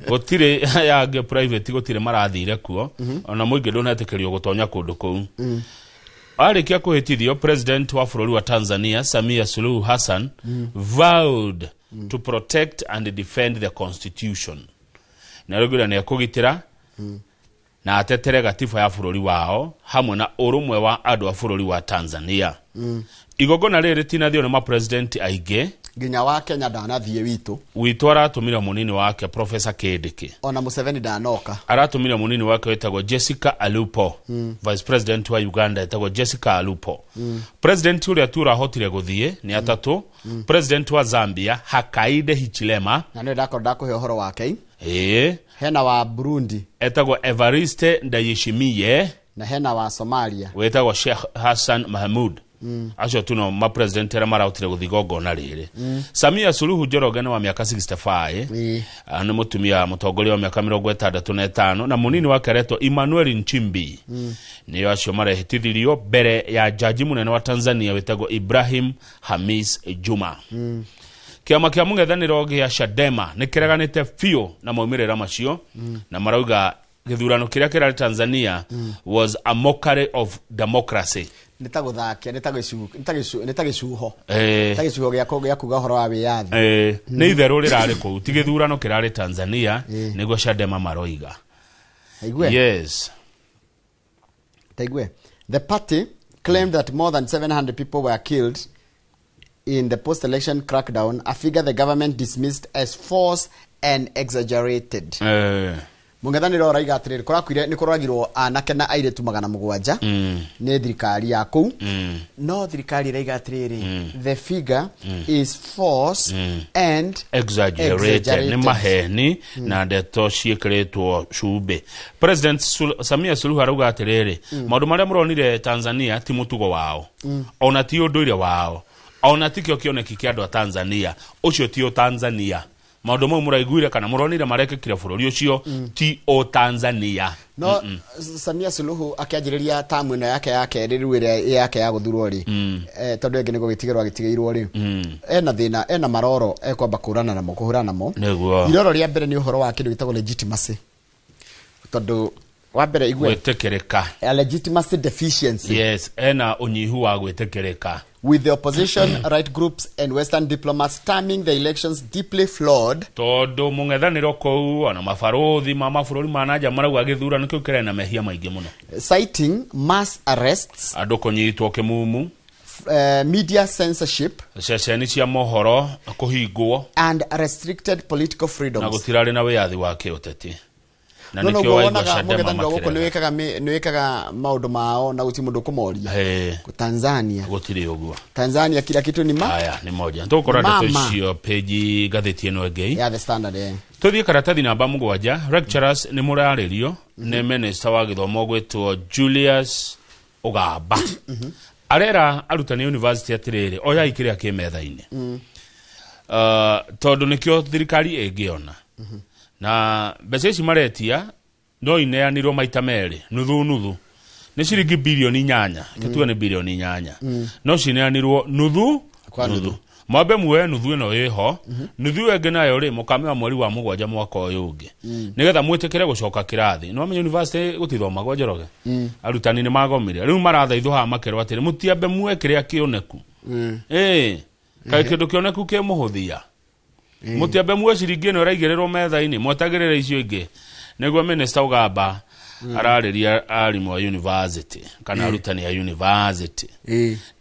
gutire yage private gutire marathire kuo ona muingi ndonetekerio gutonya kundu kou. Arikia kuhitithio president wa bururi wa Tanzania Samia Suluhu Hassan vowed to protect and defend the constitution. Na rugura ne kugitira na atetere gatiba ya bururi wao hamwe na urumwe wa andu a bururi wa Tanzania. Igogona riri tinathio na ma president aige nginya wa Kenya ndanathie witu aratumira munini wake Professor Kindiki. Ona Museveni ndanoka. Aratumira munini wake wetagwo Jessica Alupo. Vice President wa Uganda wetagwo Jessica Alupo. President uria tura hotire guthie ni atatu. President wa Zambia Hakainde Hichilema. Na ndio ndako he uhoro wake. Hena wa Burundi etagwo Evariste Ndayishimiye. Na hena wa Somalia wetagwo Sheikh Hassan Mahmud. Acho tuno ma president era marautire guthigongo na riri. Samia Suluhu Njoroge wa miaka 65 ana mutumia mutongoria wa miaka 65 na munini wake reto Emmanuel Nchimbi niyo acio marehitithirio mbere ya jaji munene wa Tanzania wetagwo Ibrahim Hamis Juma. Kiama kia mung'ethaniro gia Chadema nikireganite fio na maumirira macio na marauga githurano kiria kirari Tanzania was a mockery of democracy. Nitaguthakia nitagishuho gya kuga horo wa wiyathi ni itheru rirari ku tigithurano kirari Tanzania niguo Chadema maroiga. Yes. The party claimed that more than 700 people were killed in the post-election crackdown, a figure the government dismissed as false and exaggerated. Mungethaniro raiga atiriri kurakwire ni kuragirwo anake na airetu 700 ni thirikari ya kou no thirikari raiga atiriri the figure is false and exaggerated. Ni maheni na ndeto ciikretwo cube. President Samia Suluhu arauga atiriri maundu maria muronire Tanzania ti mutugo wao ona ti unduire wao ona tikio kioneki kia andu a Tanzania ucio ti o Tanzania. Maundu mau muraiguire kana muronire marekekire bururi ucio ti o Tanzania. No Samia Suluhu akianjiriria tamu ino yake riru iria yake ya guthurwo ri tondu enge nigo gitigirwo agitigeirwo ri ena thina ena maroro ekwamba kurana namo kuhurana namo iroro ria mbere ni uhoro wa kindu gitagwo legitimacy tondu wa mbere igwe gwetekereka legitimacy deficiency. Yes, ena unyihu wa gwetekereka, with the opposition right groups and western diplomats terming the elections deeply flawed. Todo mung'ethaniro kou ona mabarothi ma mabũrũri manaja marauga gĩthurano kĩu kĩrĩ na mehia maingĩ mũno, citing mass arrests, andũ kũnyitwo kĩmumu, media censorship, ceceni cia mohoro kũhingwo, and restricted political freedoms, na gũtirarĩ na wĩyathi wa kĩũteti. Na nikio waigua Chadema makĩrega niwekaga maundu mao na guti mundu kumoria ku Tanzania gutire uguo. Tanzania kila kitu ni haya ni moja ntukora ndeto cio page gatheti eno egei ya The Standard tuthie karatathi namba 7 lecturers ni muraririo ni minister wa githomo gwetwo Julius Ogamba arera arutani university atiriri oya ikiria kimetha-ini tondu nikio thirikari engiona na mbeca ici maretia no ineanirwo maita meri nuthu ni ciringi bilioni 8 gituwe ni bilioni 8 no cineanirwo nuthu mabe muwe nuthu ino iho nuthu enge nayo ri mukame wa mweri wa 7 mwaka uyu ungi nigetha mwitikire gucoka kirathi no amenye university gutithomagwo Njoroge arutani ni magomire riu marathaithwo ha makerwa atiri mutiambe muwe kiria kioneku kai kindu kioneku ke muhuthia mutiambe muwe ciringi ino raigererwo metha-ini mwetagirira icio ingi niguo minister Ogamba arariria arimu wa university kana arutani ya university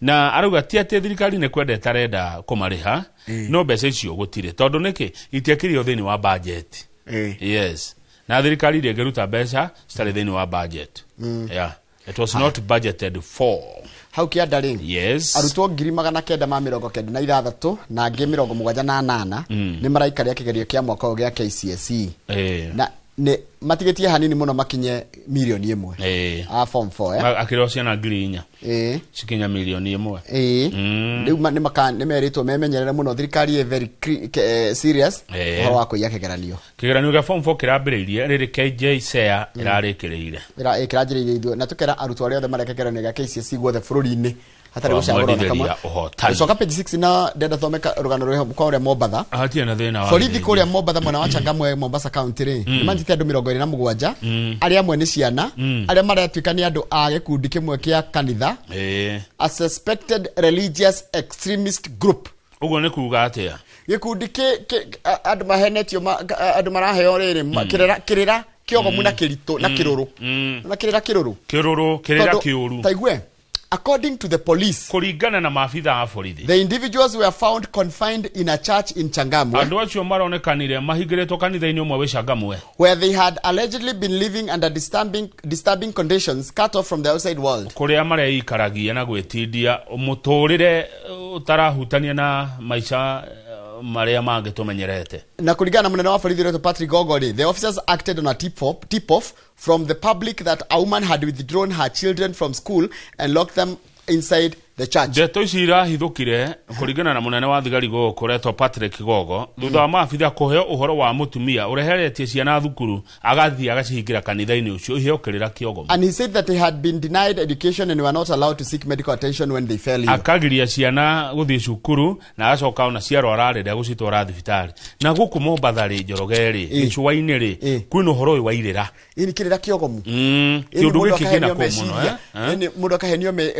na arauga ti ati thirikari ne kwenda tarenda kumariha no mbeca icio gutire tondu niki itiakirio thini wa budget yes na thirikari ri ngeruta mbeca citari thini wa budget yeah it was not budgeted for hau kiandari yes arutwo 996 na 78 ni maraikaria kigerio kia mwaka gya KCSE na ne matigetie hanini muno makinye milioni 1 form 4 akiro ciana ngiri 4 cikinya milioni 1 riu ni meritwo memenyerere muno thirikari very serious horo wako ya kigeranio ga form 4 kirambiriirie riri KJ SEA irarikireire kirajiriirie na tukera arutwo arĩa othe marekegeranio ga KCSE guothe bũrũri-inĩ hatari gucagũrwo na kama soka page 6 na ndenda thomeka rugano rwa kwa ure Mombatha hatia na thina wa borithi kuria Mombatha mwana wa Changamwe Mombasa County ri nimanyite andu 27 aria amwe ni ciana aria maratuika ni andu a gikundi kimwe kia kanitha a suspected religious extremist group ugo ne kuga atia gikundi andu mahenetio andu maraheo riri kirira kiogo muna kirito na kiruru na kirira kiuru taigwe. According to the police, kuringana na maafitha a borithi, the individuals were found confined in a church in Changamwe. Andu acio maronekanire mahingiritwo kanitha-ini umwe wi Changamwe, where they had allegedly been living under disturbing conditions cut off from the outside world. Kuria mareikaragia na gwitindia muturire utarahutania na maisha maria mange tumenyerete. Na kuringana munene wa borithi Dr. Patrick Gogori, the officers acted on a tip-off from the public that a woman had withdrawn her children from school and locked them inside the church. Ndeto ici irahithukire kuringana na munene wa thigari gukoretwo Patrick Gogo thutha wa maabitha kuheo uhoro wa mutumia ureheretie ciana thukuru agathii agacihingira kanitha-ini ucio iheo kirira kiogomo. And he said that they had been denied education and were not allowed to seek medical attention when they fell ill. Akagiria ciana guthii cukuru na acoka ona ciarwara rĩrĩa gucitwara thibitari. Na guku Mombatha ri Njorogeri gicua-ini ri kwina uhoro uyu wa irira. Ini kirira kiogomo. Kiundu giki kina kumuno Ini mundu kahenio me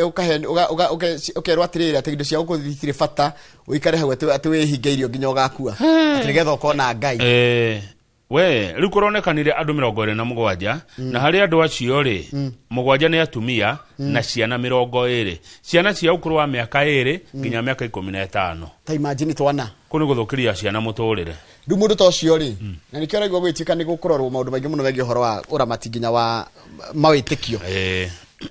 ukerwa atirira ati indo cia gukuthitire bata uikare hau ati wihingeirio nginya ugakua ati nigetha ukona Ngai we riu kuronekanire andu 27 na hari andu acio ri 7 ni atumia na ciana 20 ciana cia ukuru wa miaka 2 nginya miaka 15 ta imagine twana kuni guthukiria ciana muturire riu mundu to cio ri na nikio raigwa gwitika ni gukurorwo maundu maingi muno wegi horo wa uramati nginya wa mawitikio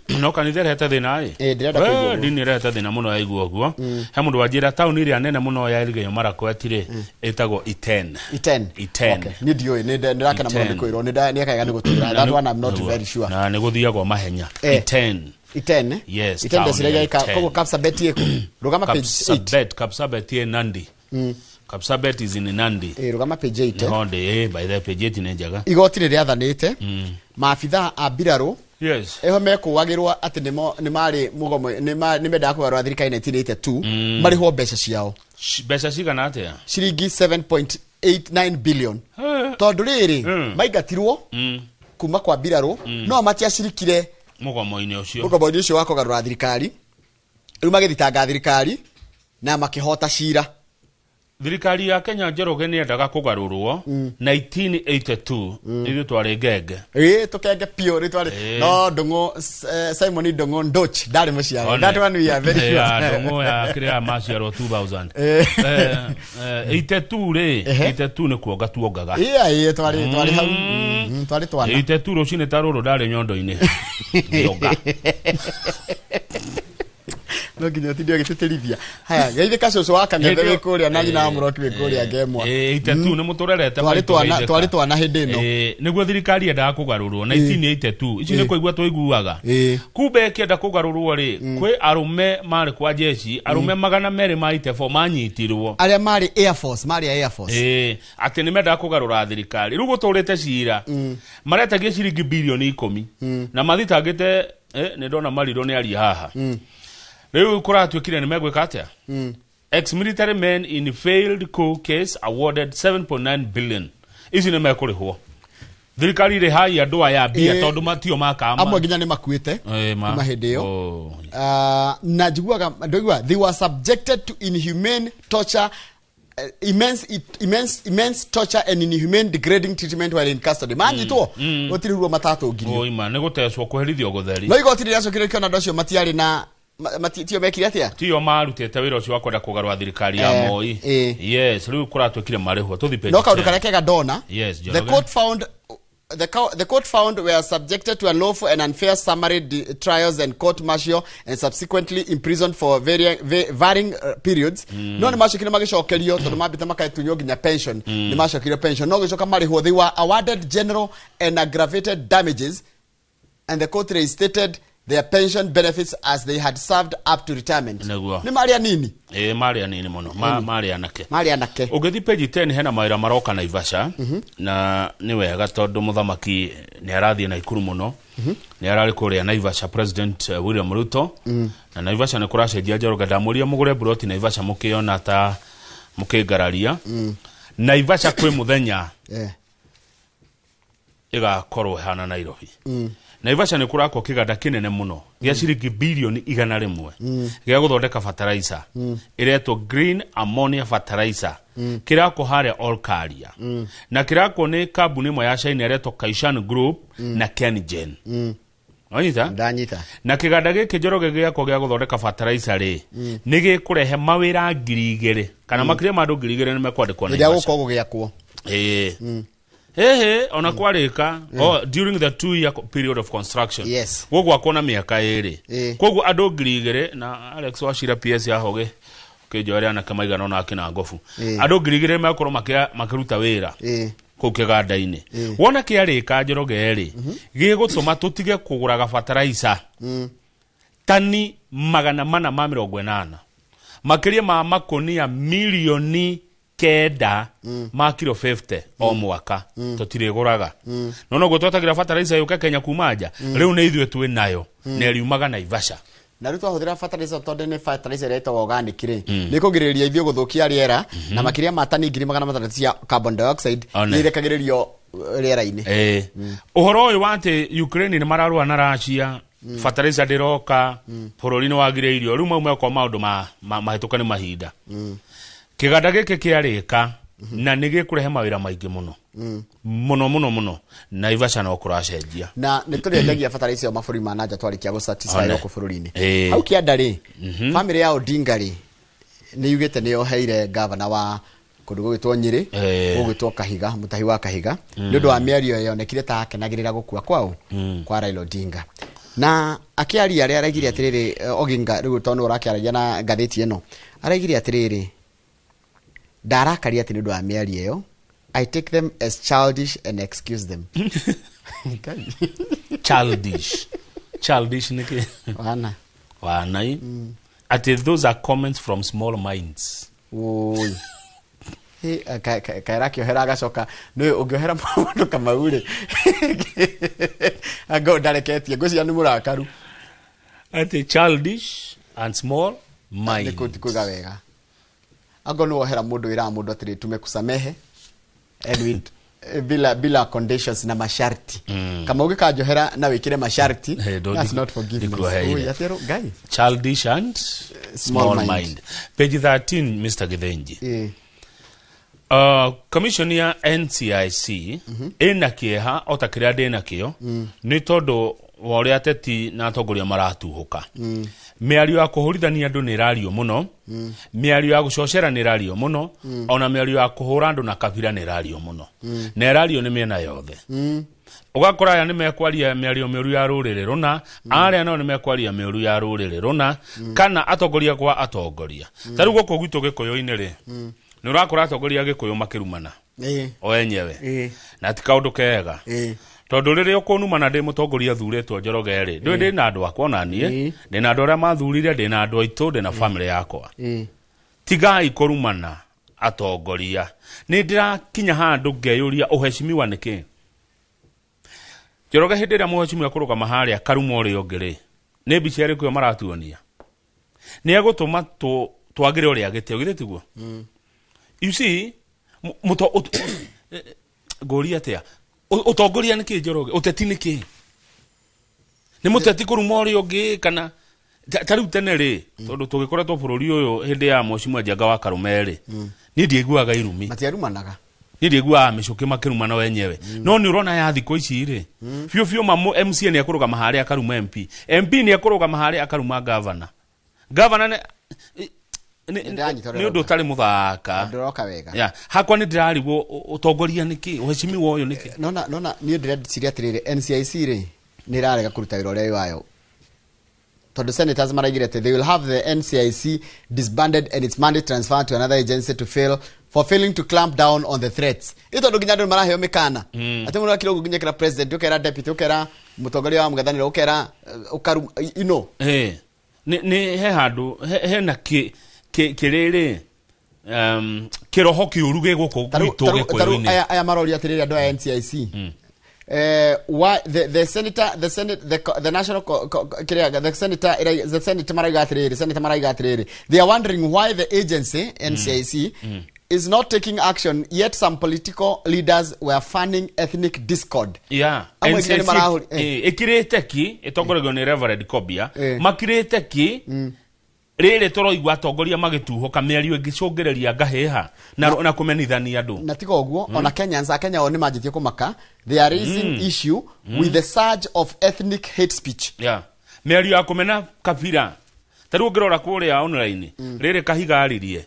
no kanitha reta thina ndirenda kuigua dini reta thina muno yaigua oguo he mundu wajira town iria nene muno ya irigeyo marako atire etagwo Iten okay ni dio ni ndirakena muno ndikoirwo ni akaga ni gutura that one I'm not very sure na ni guthiagwo mahenya Iten yes Iten desirega kogo Kapsabet yeko rugama page 8 Kapsabet ye Nandi Kapsabet is in Nandi rugama page 8 honde by the page 8 ne njaga igoti ri riathanite maabitha a Biraro yes eho mekuagirwa ati ni mari mugomo ni menda kugarwa thirikari 1982 mari ho mbeca ciao mbeca cigana atia ciringi 7.89 billion tondu riri maigatirwo kuma kwa Biraro no matiacirikire mugomo-ini ucio wa kugarura thirikari riu magithitanga thirikari na makihota cira. Thirikari ya Kenya Njoroge ni endaga kugarurwo 1982 ithu twari ngenge tukenge pio ri twari no Ndungu Simon Ndungu Ndoch ndari muciaro that one we are very sure Ndungu ya kiria maciaro 2000 82 ri 82 ni kuonga tuongaga twari hau twari twana 82 rucine taruru ndari nyondo-ini ndionga no nginya tindio gitutirithia haya geithe kacoco waka ngende kuria na nyina muroki kuria ngemwa 82 ni muturerete twari twana hindi no niguo thirikari endaga kugarurwo 1982 ici ni kuigua twaiguaga kumbe kienda kugarurwo ri kwi arume mari kwa jeshi arume 224 manyitirwo aria mari Air Force ati ni mendaga kugarura thirikari riu guturite cira maretagia ciringi bilioni 10 na mathitangite ni ndona mariro ni ari haha riu kuratuikire ni megwika atia ex-military men in failed coup case awarded 7.9 billion ici ni mekurihwo thirikari ri hai andu aya bia tondu matio makama amwe nginya ni makuite mahindi yo na jiguaga ndoigwa they were subjected to inhumane torture immense torture and inhumane degrading treatment while in custody manyitwo gutirirwo matatu ngiri ima ni gutecwo kuherithio gutheri no igoti rĩacokire kiona ndacio matiari na tio mekire atia tio marutete wira ucio wakwenda kugarwa thirikari ya Moi yes riu kuratuikire marihwo tuthi page no kaundu karekega dona yes the court found the court found were subjected to unlawful and unfair summary trials and court martial and subsequently imprisoned for varying periods. No ni mashokire magishokerio tondu mabita makaetunyo ginya pension. Ni mashokire pension. No gishoka mariho, they were awarded general and aggravated damages, and the court restated their pension benefits as they had served up to retirement. Ni maria nini? Maria nini mono. Maria nake. Maria nake. Ugethi page 10 hena mawira maroka na Ivasha. Na ni wega tondu muthamaki ni arathie na ikuru muno. Ni arari kuria na Ivasha President William Ruto. Na na Ivasha ni kuracenjia Njoroge ndamuria mugure broti na Ivasha mukiona ta mukingararia. Na Ivasha kwi muthenya. Igakorwo hana Nairobi. Naivasha ni kurako kiganda kinene muno gya ciringi bilioni 100 gya guthondeka fertilizer iretwo green ammonia fertilizer kirako haria Olkaria na kirako ni kambuni mo ya China iretwo Kaishan Group na Kengen. Onyita ndanyita na kiganda giki Njoroge gyako gya guthondeka fertilizer ri ni gikurehe mawira 2,000 kana makire mandu 2,000 ni mekwandikwo na Ivasha gya guko gyakwo ona kwarika during the 2-year period of construction. Yes. Wogu akona miaka 2. Kogu ado 2,000 na Alex Wachira PS ya hoge. Kejore ana kama igana na akina ngofu. Ado 2,000 makoro makiruta wira. Ko kiganda-ini. Wona kiarika Njoroge ri gigutuma tutige kuguraga fertilizer. Tani 480. Makiria ma makonia milioni keda ma kilo 50 o mwaka tutire guraga no gutwatagira fertilizer yuka Kenya kumaja riu ni ithwe twi nayo ne riumaga na Ivasha na ritu ahuthira fertilizer tonde ne fertilizer eta organic ri ni kugiriria ithwe guthukia riera na makiria matani 3,300 cia carbon dioxide irekagiririo riera-ini. Uhoro uyu wante Ukraine ni mararua na Russia fertilizer diroka bururi ni wagire irio riu mauma kwa maundu mahituka ni mahinda kiganda giki kiarika na nige kurehe mawira maingi muno muno na Ivasha no kuracenjia na niturendagia fertilizer maburi ma nanja twarikia gusatisfy yoko bururi-ini au kianda ri family ya Odinga ri ni yugite ni oheire governor wa kundu gwitwo Nyeri gwitwo Kahiga mutahi wa Kahiga nundu wa miario yonekire ta akenagirira gukua kwao kwa Raila Odinga na akiaria ari aragire atiriri Oginga riu tono rakiaragia na gatheti eno aragire atiriri darakaria ati nundu wa miario iyo I take them as childish and excuse them. Childish niki wana ati those are comments from small minds. Oi kairaki ohera gacoka no ungiohera mundu kama ure ago dareketie gocia ni murakaru ati childish and small minds nikuga wega ago no ohera mundu ira mundu atiri tumekusamehe and bila conditions na masharti kama ugikajohera na wikire masharti that's not forgiveness. Guys childish and small mind. Page 13 Mr. Githenji. Commission ya NCIC ina kieha otakiria ndina kio ni tondu woria teti na atongoria maratuhuka miario ya kuhurithania andu ni rario muno miario ya gucocera ni rario muno ona miario ya kuhura andu na kabira ni rario muno na rario ni miena yothe ugakora ya ni mekwaria miario miuru ya rurire runa aria no ni mekwaria miuru ya rurire runa kana atongoria kwa atongoria taru goko gwitu gikoyo-ini ri ni urakora atongoria gikoyo makirumana o enyewe na tikaundu kega tondu riri ukunumana ndi mutongoria thuretwo Njoroge ri ndi na andu akwa na nie ndi na andu aria mathurire ndi na andu aitu ndi na family yakwa tigai kurumana atongoria ni ndira kinya handu ngeyuria uheshimiwa niki Njoroge hindi ria muheshimiwa kuruga mahari akaruma uri ongiri ni bici ri kuyo maratuonia ni agutuma twagire uri agite ugitiguo you see goria tia utongoria niki Njoroge uteti niki ni muteti kuruma uri ongi kana tariu tene ri tondu tugikoretwo bururi uyu hindi ya Mheshimiwa Njenga wa Karume ri ni ndieguaga irumi matiarumanaga ni ndieguaga micuki makirumana wenyewe no ni urona ya thiko ici ri fio mamu MC ni akuruga mahari akaruma MP ni akuruga mahari akaruma governor ne nĩ ũndũ ũtarĩ mũthaka ndĩroka wega ya hakwa nĩ ndĩrarigwo ũtongoria nĩkĩ ũheshimiwa ũyũ nĩkĩ nona niĩ ndĩreciria atĩrĩrĩ NCIC rĩ nĩ ĩrarega kũruta wĩra ũrĩa wayo tondũ senators maraigire atĩ they will have the NCIC disbanded and its mandate transferred to another agency to fail for failing to clamp down on the threats ito nginya andũ maraheo mĩkana atĩ mũno kĩroko nginya kĩra president ũkera deputy ũkera mũtongoria wa mũngethanĩro ũkera ũkaru nĩ he handũ hena kĩrĩrĩ kĩroho kĩũru gĩgũkũ gwitũ gĩkũyũ-inĩ aya maroria atĩrĩrĩ andũ a NCIC why the senator the national the senator maraiga atĩrĩrĩ they are wondering why the agency NCIC is not taking action, yet some political leaders were fanning ethnic discord. Yeah. Ekirete ki, etongoragio ni Reverend Kobia, makirete ki, rĩrĩ tũroigua atongoria magĩtuhoka mĩario ĩngĩcũngĩrĩria ngaheha na kũmenithania andũ. Na tiga ũguo, ona Kenyans a Kenya nĩ manjĩtie kũmaka, they are raising issue with the surge of ethnic hate speech. Yeah. Mĩario ya kũmena kabira. Tarũ ngĩrora kũrĩa online rĩrĩ kahiga aririe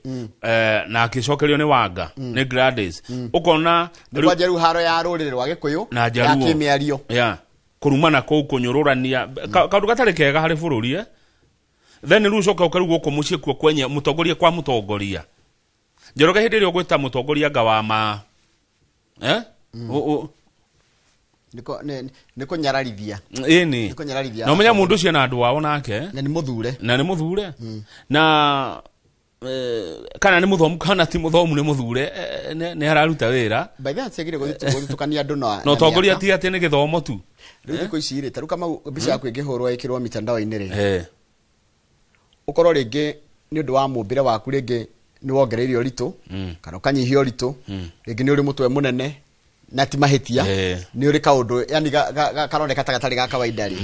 na akĩcokerio nĩ Wanga nĩ Gladys ukona nĩ njeru haro ya rũrĩrĩ rwa Gĩkũyũ ya kĩmĩario kũrumana kũu kũnyũrũrania kaũndũ gatarĩ kega harĩ bũrũri then rĩu coka ũkarugwo kũ mũciĩ kuo kwenye mũtongoria kwa mũtongoria Njoroge hĩndĩ ĩrĩa ũgwĩta mũtongoria ngawama niko nyararithia ni no menya mundu ucio na andu wao nake na ni muthure na kana ni muthomu kana ti muthomu ni muthure ni hararuta wira by the way segire gũtukania andu no tongoria ti ati ni githomo tu rĩu thikũ ici rĩ taruka mau mbica yaku ĩngĩhũrwo ĩkĩrwo mitandao-inĩ rĩ ukorwo rĩngĩ ni ũndũ wa mũmbĩre waku rĩngĩ ni wongereire ũritũ kana ũkanyihia ũritũ rĩngĩ ni ũrĩ mũtwe mũnene na ti mahitia ni uri kaundu yani karoneka tagatari ga kawaida ri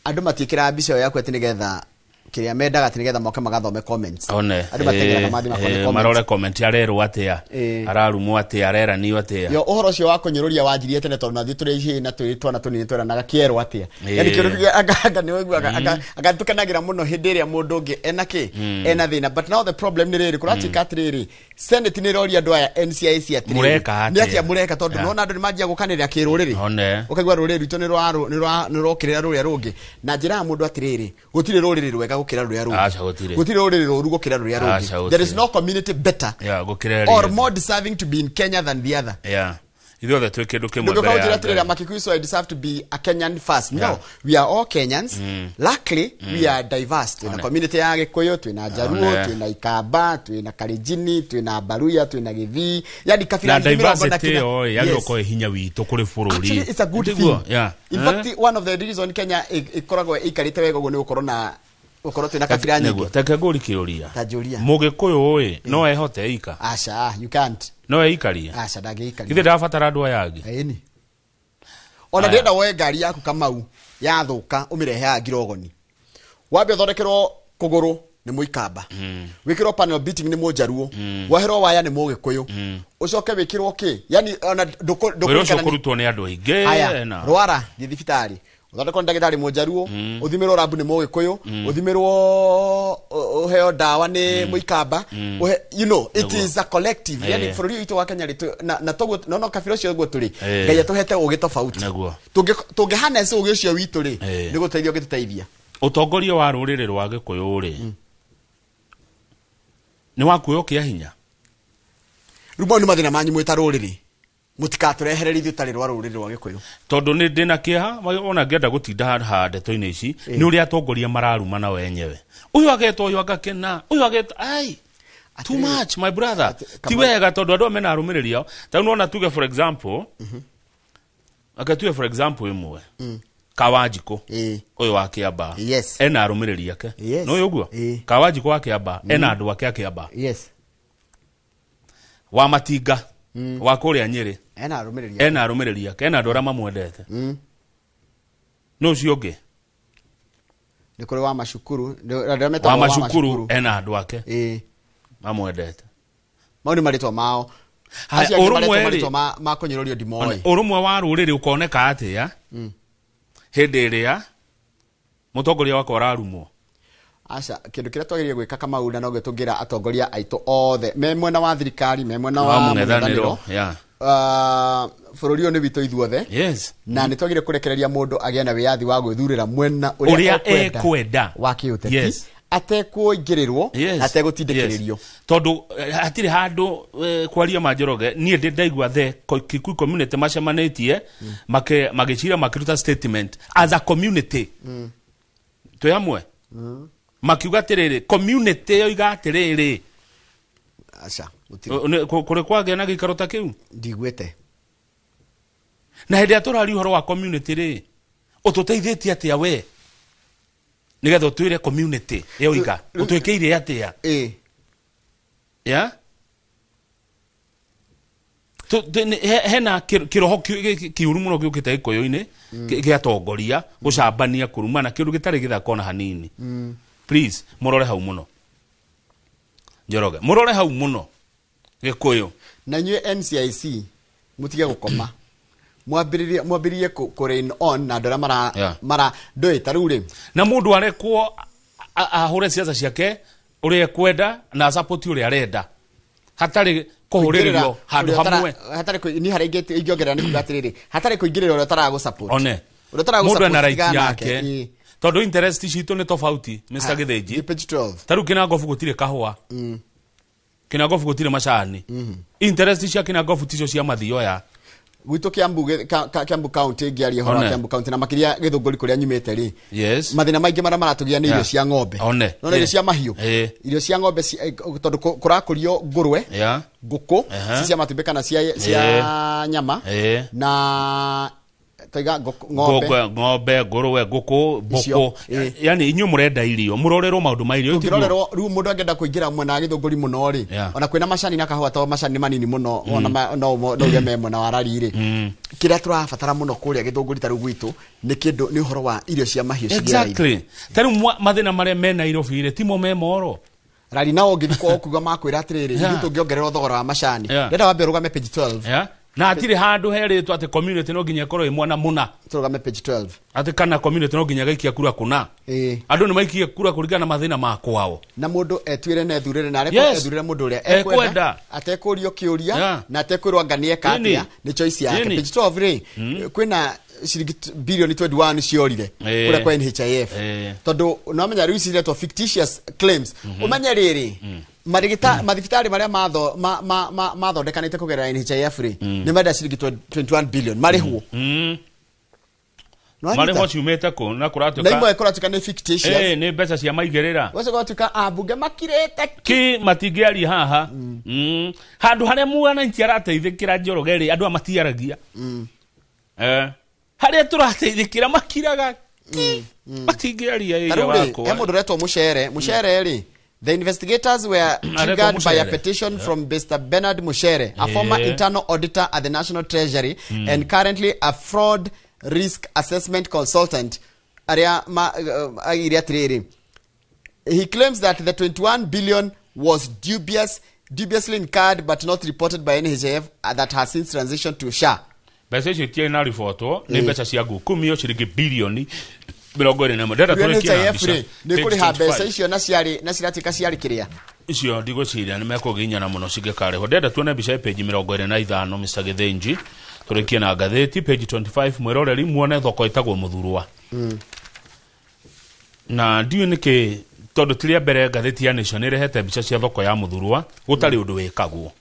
andu matiikira mbica yo yaku ati nigetha kiria mendaga ati nigetha moke magathome comments andu matengera kamadi makone marore comment arero atia ararumu atia arera ni atia yo uhoro cio wa kunyururia wanjirie tene tondu nathi turi ici na turi twana tunini twera naga kiero atia yani kiru aga ni wigua aga tukanagira muno hindi ria mundu ungi ena thina but now the problem ni riri kuratika atiriri senate ni roria andu aya NCIC atiriri ni atia mureka tondu nona andu ni manjia gukanirira kiruriri ukaigwa ruriri rwito ni rokirira ruria rungi na njira mundu atiriri gutire ruriri rwega gukira ruria rungi gutire ruriri ruru gukira ruria rungi there is no community better or more deserving to be in Kenya than the other Either the twekedo kemo mbele Makikuyu, so I deserve to be a Kenyan first. No, we are all Kenyans. Luckily, we are diverse. Tuna community ya Gikuyu, tuna Jaruo, tuna Ikaba, tuna Kalenjin, tuna Baluya, tuna Githii. Yani kafila diversity yalo ko hinya wito kuri fururi. Actually, it's a good thing. In fact, one of the reasons Kenya ikoragwo ikarite wego go ni ukorona tuna kafila nyingi. Takagori kioria. Tajuria. Mugikuyu oe no ehote ika. Asha, you can't. No eikaria. Asha dageikaria. Ithe ndabatara andu ayagi. Eni. Ona ndenda we ngari yaku Kamau yathuka umirehe Ngirogoni. Wambe thondekerwo kuguru ni Muikamba. Wikirwo panel beating ni Mujaruo. Wahero waya ni Mugikuyu. Ucoke wikirwo ki? Yani ona ndukurikanani. Kurutwo ni andu aingi na. Rwara thi thibitari. Uthondekwo ndagitari Mujaruo, uthimirwo rabu ni Mugikuyu, uthimirwo uheo dawa ni Muikamba. You know, it is a collective. Yani for you wa Kenya na togo no kafiro cio gwo turi. Ngai atuhete ugi tofauti. Tungehana ese ugi cio witu ri ni guteithia ugituteithia. Utongoria wa ruriri rwa Gikuyu ri ni wakuyo kia hinya. Rubo ni mathina manyu mwita ruriri. Mutikaturehereri thutari rwa ruriri rwa Gikuyu. Tondu ni ndina kiha ona ngenda gutinda haha ndeto-ini ici ni uri atongoria mararuma na wenyewe. Uyu ageto uyu agakena. Uyu ageto ai too much my brother. Ti wega tondu andu mena arumiriria. Ta unaona tuge for example. Akatuye for example imwe. Kawajiko uyu wa Kiamba ena arumiriria ke. No uguo Kawajiko wa Kiamba ena andu ake Kiamba. Wa Matinga wa kuria Nyeri ena arumiriria ena andu arama mwendete no cionge ni kuri wa Mashukuru wa Mashukuru ena andu ake mamwendete mauni maritwa mao urumwe ma kunyirorio ndimoi urumwe wa ruriri ukoneka atia hindi iria mutongoria wako ararumwo Aca kindu kiria twagiriye gwika kama una no getungira atongoria aitu othe me mwena wa thirikari me mwena wa munethaniro bururi uyu ni witu ithuothe na nitwagire kurekereria mundu agia na wiyathi wa gwithurira mwena uria ekwenda wa kiuteti atekuingirirwo ategutindikiririo tondu hatiri handu kwaria Manjoroge nie ndaigua the Kikuyu community macemanitie magicira makiruta statement as a community to yamwe makiuga atiriri community yo iga atiriri aca kure kwagĩa na gĩikaro ta kĩu ndigwĩte na hĩndĩ atũrari ũhoro wa community rĩ ũtũteithĩtie atĩa we nigetha ũtwĩre community yo iga ũtwĩkĩire atĩa ya hena kiroho kiuru muno giukite ikoyo-ini giatongoria gucambania kurumana kindu gitari githakona hanini please murore hau muno Njoroge murore hau muno gikuyu na nywe NCIC mutige gukoma mwambiririe kurein on na ndora mara ndoi taruri na mundu arekwo ahure siasa ciake uria kwenda na support uria arenda hatari kuhuririo handu hamwe hatari ni hari ingiongerera ni kugatiriri hatari kuingirira uria tarago support one mundu ana right yake tondu interest citu ni tofauti Mr. Githinji taru kina gofu gutire kahua kina gofu gutire macani interest cia kina gofu ticio cia mathioya gwitu Kiambu County ngiaria horo Kiambu County na makiria githunguri kuria nyumite ri mathina maingi mara maratugia ni irio cia ng'ombe no irio cia mahiu irio cia ng'ombe tondu kurakurio ngurwe nguku cia matumbĩ kana cia nyama na taiga ng'ombe ngurwe nguku mbũkũ yani inyuĩ murenda irio murorerwo maundu ma irio murorerwo riu mundu angenda kuingira mwena githunguri muno ri ona kwina macani na kahua to macani manini muno ona no geme mwena wa rari ri kiria turabatara muno kuria githunguri taru gwitu ni kindu ni uhoro wa irio cia mahiu exactly taru mathina maria mena Nairobi ri timo me moro rari nao ngithikwo okuga makwira atiriri gitu ngiongerera thogora wa macani ndenda wambe rugame page 12 na atiri handu heritwo ati community no nginya korwo imwana muna turugame page 12 ati kana community no nginya gaikia kura kuna andu ni maikie kura kuringana na mathina ma kwao na mundu etwire na ethurire na areko ethurire mundu uria ekwenda atekurio kiuria na atekwirwa nganie katia ni choice yake page 12 ri kwina ciringi bilioni 21 ciorire kura kwa NHIF tondu no menya riu ciretwo fictitious claims umenya riri mathibitari maria mathondekanite kugerera NHIF ri ni menda ciringi 21 billion marihwo marihwo ciumete ku na kuratuka na imwe kuratuka ni fictitious ni mbeca cia maigerera wese kuratuka abunge makirete ki matingiari haha handu haria mwana ntiarateithikira Njoroge ri andu amatiaragia haria turateithikira makiraga matingiaria ira wako mundu retwo Mushere ri the investigators were triggered by a petition from Mr. Bernard Mushere, a former internal auditor at the National Treasury and currently a fraud risk assessment consultant. He claims that the 21 billion was dubiously incurred but not reported by NHIF that has since transitioned to SHA. Bese chitie na rifoto ni besa cia ngukumi yo ciringi bilioni mirongo ine na ndenda turekia mbica ni kuri ha besa icio na ciratika ciari kiria icio ndigociria ni mekuginyana muno cingikare ndenda tuone mbica page 25 Mr. Githinji turekia na gatheti page 25 mwiroreri muone thoko itagwo Muthurwa na ndiu niki tondu tiria mbere gatheti ya Nation irehete mbica cia thoko ya Muthurwa gutari undu wikagwo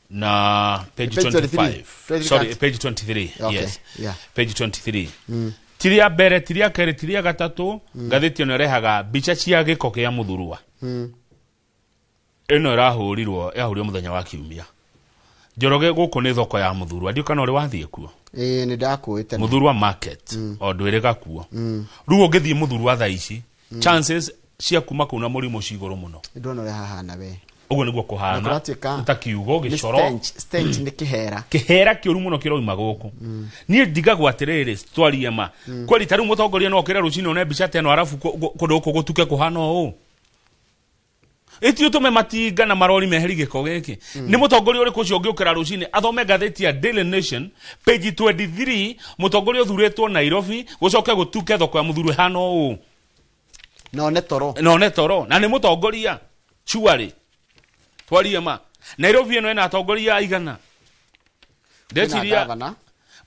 na page 25 sorry page 23 yes page 23 tiria mbere tiria kere tiria gatatu gatheti ono rehaga mbica cia giko kia Muthurwa eno yahurirwo muthenya wa Kiumia Njoroge guku ni thoko ya Muthurwa ndio kana uri wathie kuo ni ndakuite Muthurwa market ondwirega kuo ruo ngithie Muthurwa tha ici chances cia kuma kuna murimo cigoro muno ndona uri hahana we ugo niguo kuhana utakiugo gicoro stench ni kihera kiuru muno kiroima guku nie ndigagwo atiriri twarie ma kweli taru mutongoria no kira rucini one mbica teno arafu kundu gutuke kuhana o etio tume matinga na marori meheri giko giki ni mutongoria uri kucio ngiukira rucini athome gatheti ya Daily Nation page 23 mutongoria uthuretwo Nairobi gucoke gutuke thoko ya Muthurwa hano o no netoro na nĩ mũtongoria chuarĩ twarie ma Nairobi ĩno ĩna atongoria aigana ndeciria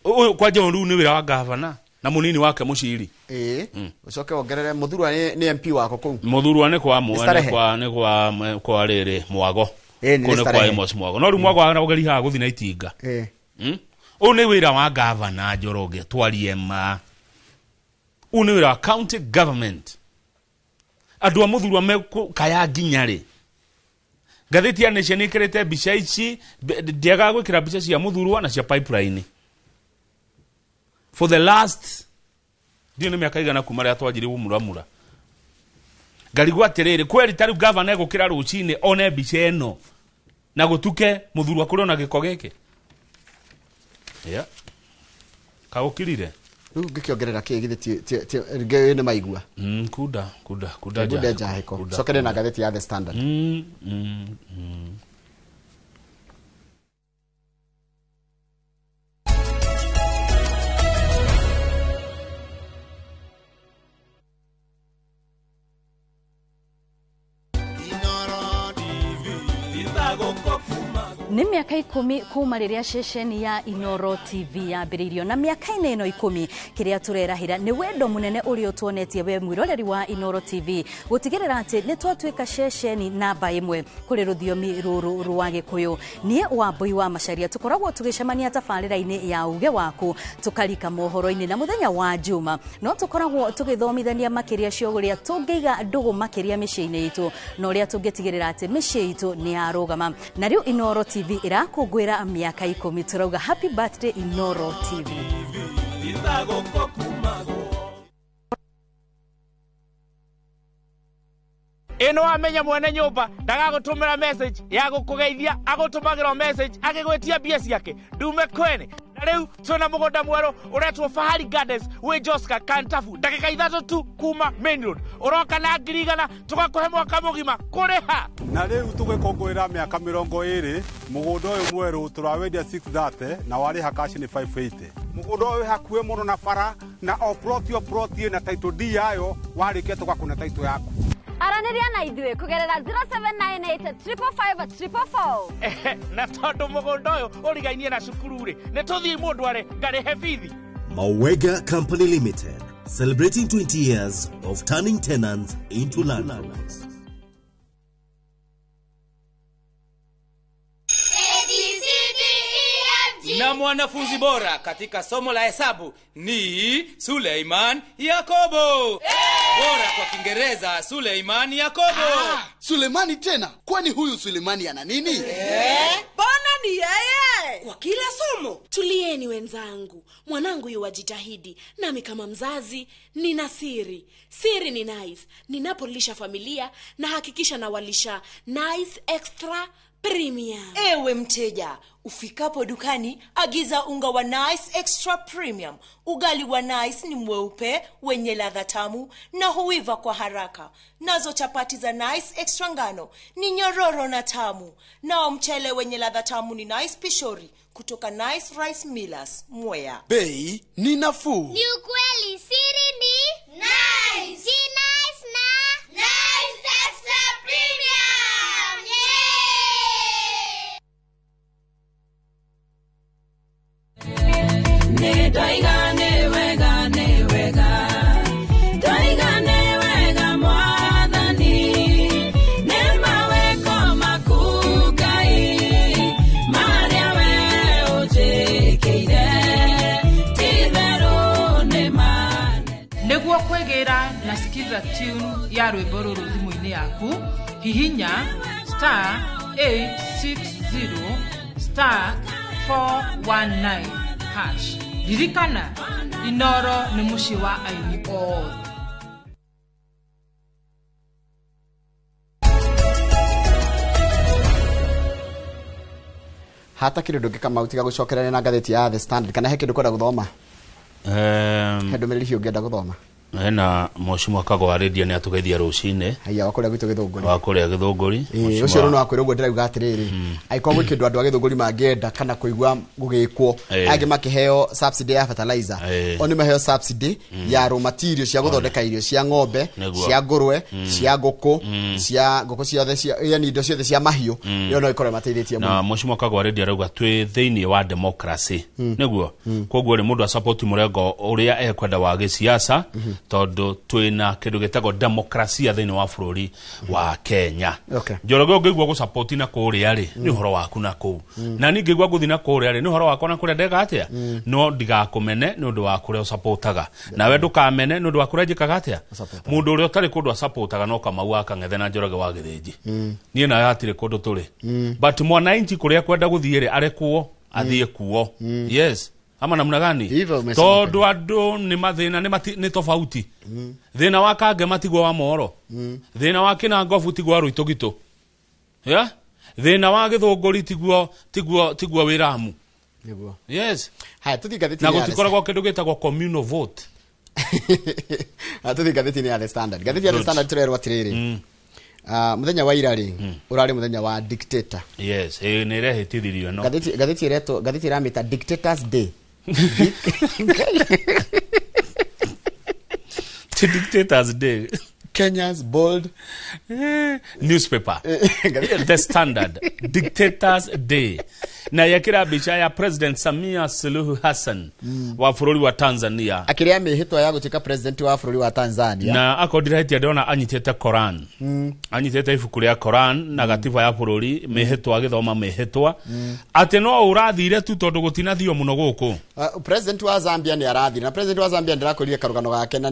ũyũ kwa John Ruu nĩ wĩra wa gavana na mũnini wake Muciri ucoke ongerere Muthurwa nĩ MP wako kũu Muthurwa nĩ kwa kwa rĩrĩ Mwago kũne kwa Amos Mwago no rĩu Mwago arageri ha gũthi na itinga ũyũ nĩ wĩra wa gavana Njoroge twarie ma ũyũ nĩ wĩra wa county government andũ a Muthurwa mekaya nginyarĩ ngathĩti ya Nation ĩkĩrĩte mbica ici ndiaga gwĩkĩra mbica cia Muthurwa na cia pipeline for the last ndio nĩ mĩaka igana kuma rĩa twanjire umuramura ngarigwa atĩrĩrĩ kweri tarĩu governor egũkĩra rũcinĩ one mbica ĩno na gũtuke Muthurwa kũrĩ ona gĩko gĩkĩ kagũkirire rĩu ngĩkĩongerera kĩ githĩ nĩ maigua kuda jahiko cokere na ngathĩti ya The Standard nĩ mĩaka 10 kuma rĩrĩa ceceni ya Inoro TV yambĩrĩirio na mĩaka-inĩ ĩno 10 kĩrĩa tũrerahĩra nĩ wendo mũnene ũrĩa tuonetie we mwĩroreri wa Inoro TV gũtigĩrĩra atĩ nĩ twatuĩka ceceni namba 1 kũrĩ rũthiomi rũrũ rwa Gĩkũyũ niĩ Wambui wa Macharia tũkoragwo tũgĩcemania tabarĩra-inĩ ya uge waku tũkarika mohoro-inĩ na mũthenya wa Juma no tũkoragwo tũgĩthomithania makĩria cio ũrĩa tũngĩiga ndũgũ makĩria mĩciĩ-inĩ itũ na ũrĩa tũngĩtigĩrĩra atĩ mĩciĩ itũ nĩ yarũgama na rĩu Inoro TV irakũngũĩra mĩaka 10 turauga happy birthday Inoro TV ino amenya mwene nyumba ndagagũtũmĩra message ya gũkũgeithia agũtũmagĩra message agĩgwĩtia mbia ciake ndume kwene na rĩu twĩna mũgũnda mwerũ ũretwo Fahari Gardens wĩ Joska Kantafu ndagĩka 3 tu kuma Main Road ũroka na 100 tũgakũhe mwaka mũgima kũrĩha na rĩu tũgĩkũngũĩra mĩaka 20 mũgũnda ũyũ mwerũ tũrawendia 630 na warĩha cash ni 580 mũgũnda ũyũ hakuhĩ mũno na bara na o plot na title deed yayo warĩkia tũgakũne title yaku aranĩria na ithuĩ kũgerera 07985544 na tondũ mũgũnda ũyũ ũrigainie na cukuru-rĩ nĩ tũthiĩ mũndware ngarĩhe bithi Mawega Company Limited celebrating 20 years of turning tenants into landlords. Na mwanafunzi bora katika somo la hesabu ni Suleiman Yakobo. Bora kwa Kiingereza Suleiman Yakobo. Suleimani tena? Kwani huyu Suleimani ana nini? Bwana ni yeye. Kwa kila somo. Tulieni wenzangu. Mwanangu yu wajitahidi. Nami kama mzazi nina siri. Siri ni nice. Ninapolisha familia na hakikisha na walisha nice extra premium. Ewe mteja, ufikapo dukani agiza unga wa Nice Extra Premium. Ugali wa Nice ni mweupe, wenye ladha tamu na huiva kwa haraka. Nazo chapati za Nice Extra ngano ni nyororo na tamu. Nao mchele wenye ladha tamu ni Nice Pishori kutoka Nice Rice Millers, Mwea. Bei ni nafuu. Ni ukweli, siri ni nice. Si nice na Nice Extra Premium. Doigane wega Doigane wega mwathani Nema weko makugai Maria we ujekeire Tithero nemane Nĩguo kwĩgĩra na sikiza tune ya rwĩmbo rũrũ thimũ-inĩ yaku hihinya *860*419# ririkana Inoro nĩ mũciĩ wa aini othe. hata kĩndũ kĩngĩ kama utiga gũcokerera na ngathĩti ya The Standard kana he kĩndũ kwenda gũthoma he ndũmĩrĩri hiũ ngĩenda gũthoma na Mheshimiwa Kagwa Radio ni atugeithia rucine haya wakoria gwitu githunguri wakoria githunguri ucio no akwira uguo ndirauga atiriri aiko gwi kindu andu agithunguri mangienda kana kuigwa gugikwo age makiheo subsidy ya fertilizer oni maheo subsidy ya raw material cia guthondeka irio cia ng'ombe cia ngurwe cia nguku cia nguku ciothe cia yani indo ciothe cia mahiu yo no ikore mateithĩtie na Mheshimiwa Kagwa Radio arauga twi thiini wa democracy niguo koguo ri mundu a support murengo uria ekwenda wa gisiasa tondu twina kindu gitagwo demokrasia thiini wa bururi wa Kenya. Njoroge ngigwa gu support na kuria ri ni horo waku na ku na ni ngigwa guthi na kuria ri ni horo wako na kuria ndega atia no ndigakumene ni undu wa kuria supportaga nawe ndukamene ni undu wa kuria njikaga atia mundu uria utari kundu supportaga no kamau akang'ethe na Njoroge wa githinji ni na yatire kundu turi but mwananchi kuria kwenda guthiire arekwo athie kuo yes ama namna gani tondu andu ni mathina ni tofauti thina wa Kange matigwo wa Moro thina wa Kinangofu tigwo Ruitugito ya thina wa Githunguri tigwo Wiramu yes haya tuthigathiti na gutikoragwo kindu gitagwo communal vote tuthigathiti ni The Standard gathiti ya The Standard turerwa atiriri muthenya wa ira ri urari muthenya wa dictator yes ni rehitithirio no gathiti ramita Dictators Day Dictators Day Kenya's bold newspaper The Standard Dictators Day na yakira bicha ya President Samia Suluhu Hassan wa bururi wa Tanzania akiria mihitwa ya gutika president wa bururi wa Tanzania na akodirahiti adona anyitete Quran anyitete ibuku ria Quran na gatiba ya bururi mihitwa agithoma mihitwa ate no urathire tu tondu gutinathio muno guku president wa Zambia ni arathire na president wa Zambia ndirakorire karugano gake na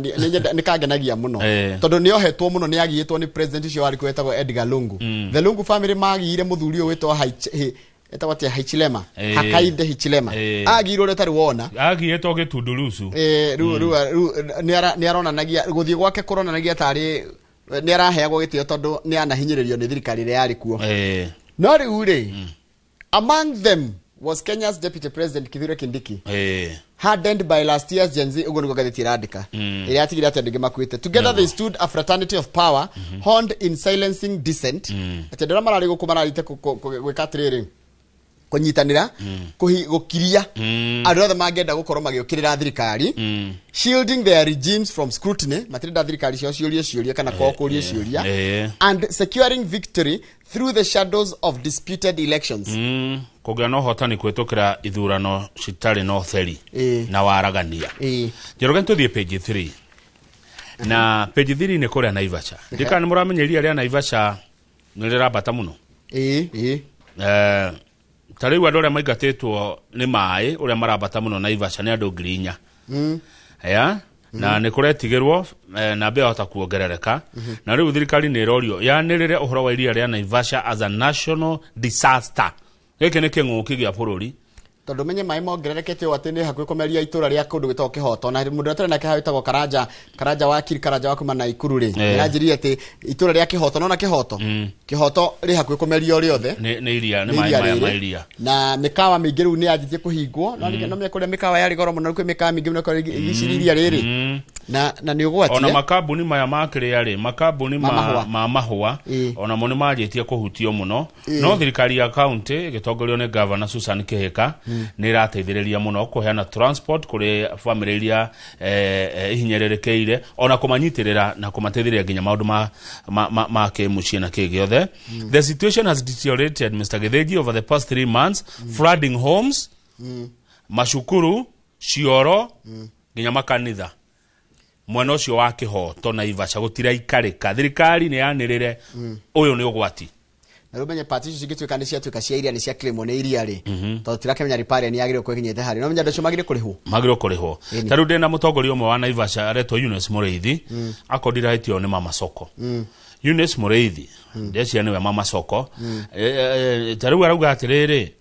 ni kangenagia muno tondu ni ohetwo muno ni agiyitwo ni president ucio wari kwetagwo Edgar Lungu the Lungu family magire muthuri uyu wetwa eta watia Hichilema Hakainde Hichilema agiro retari wona agiyetwo Gitundurusu ni arona nagia guthie gwake corona nagia tari ni araheagwo gitio tondu ni anahinyiririo ni thirikari ria yari kuo no riu ri among them was Kenya's Deputy President Kithure Kindiki hardened by last year's Gen Z ugo gatheti radika iri atigira ati ndege makwite together they stood a fraternity of power honed in silencing dissent ati ndora marari gukumararite gwikatiriri kunyitanira gukiria andu othe mangenda gukorwo magiukirira thirikari shielding their regimes from scrutiny matirida thirikari cio ciuria kana kokuria ciuria and securing victory through the shadows of disputed elections kugia no hotani kwetukira ithurano citari no theri na waragania Njoroge tuthie page 3 na page 3 ni kuria Naivasha ndika ni muramenyeria ria Naivasha nirabata muno tariu andu aria maingatetwo ni mai uria marabata muno Naivasha ni andu ngirinya ya na ni kuretigirwo na be hota kuongerereka na riu thirikari ni rorio yanirire uhoro wa iria ria Naivasha as a national disaster geke ni king'uki gia bururi tondu menye mai mongererekete ati ni hakuhi kumeria itura ria kundu gitwa Kihoto na mundu atari na kihawitagwo Karanja wa Kiri Karanja wa kuma na Ikuru ri nirajirie ati itura ria Kihoto no na Kihoto ri hakuhi kumeria ori othe ni iria ni mai iria na mikawa mingi riu ni ajitie kuhingwo no mekuria mikawa yari goro muno kwi mikawa mingi no kuri igiciriria riri na ni ugwati ona makambuni maya makiri yari makambuni ma mahua ona mo ni majitie kuhutio muno no thirikari ya county gitongorio ni governor Susan Kihika ni rateithiriria muno kuheana transport kuri family iria ihinyererekeire ona kumanyitirira na kumateithiria nginya maundu ma kimucie na kigiothe the situation has deteriorated Mr. Githinji over the past 3 months flooding homes mashukuru cioro nginya makanitha mwena ucio wa Kihoto Naivasha gutira ikarika thirikari ni yanirire uyu ni ugwati na rumenye partition cigituika ni ciatuika cia iria ni cia claim ne iria ri to tirakemenya ripari ni yagire kwekinyete hari no menya ndacio magire kurihwo taru ndena mutongoria umwe wa Naivasha areto Eunice Mureithi akodira hitio ni Mama Soko Eunice Mureithi ndeci ni we Mama Soko taru arauga atiriri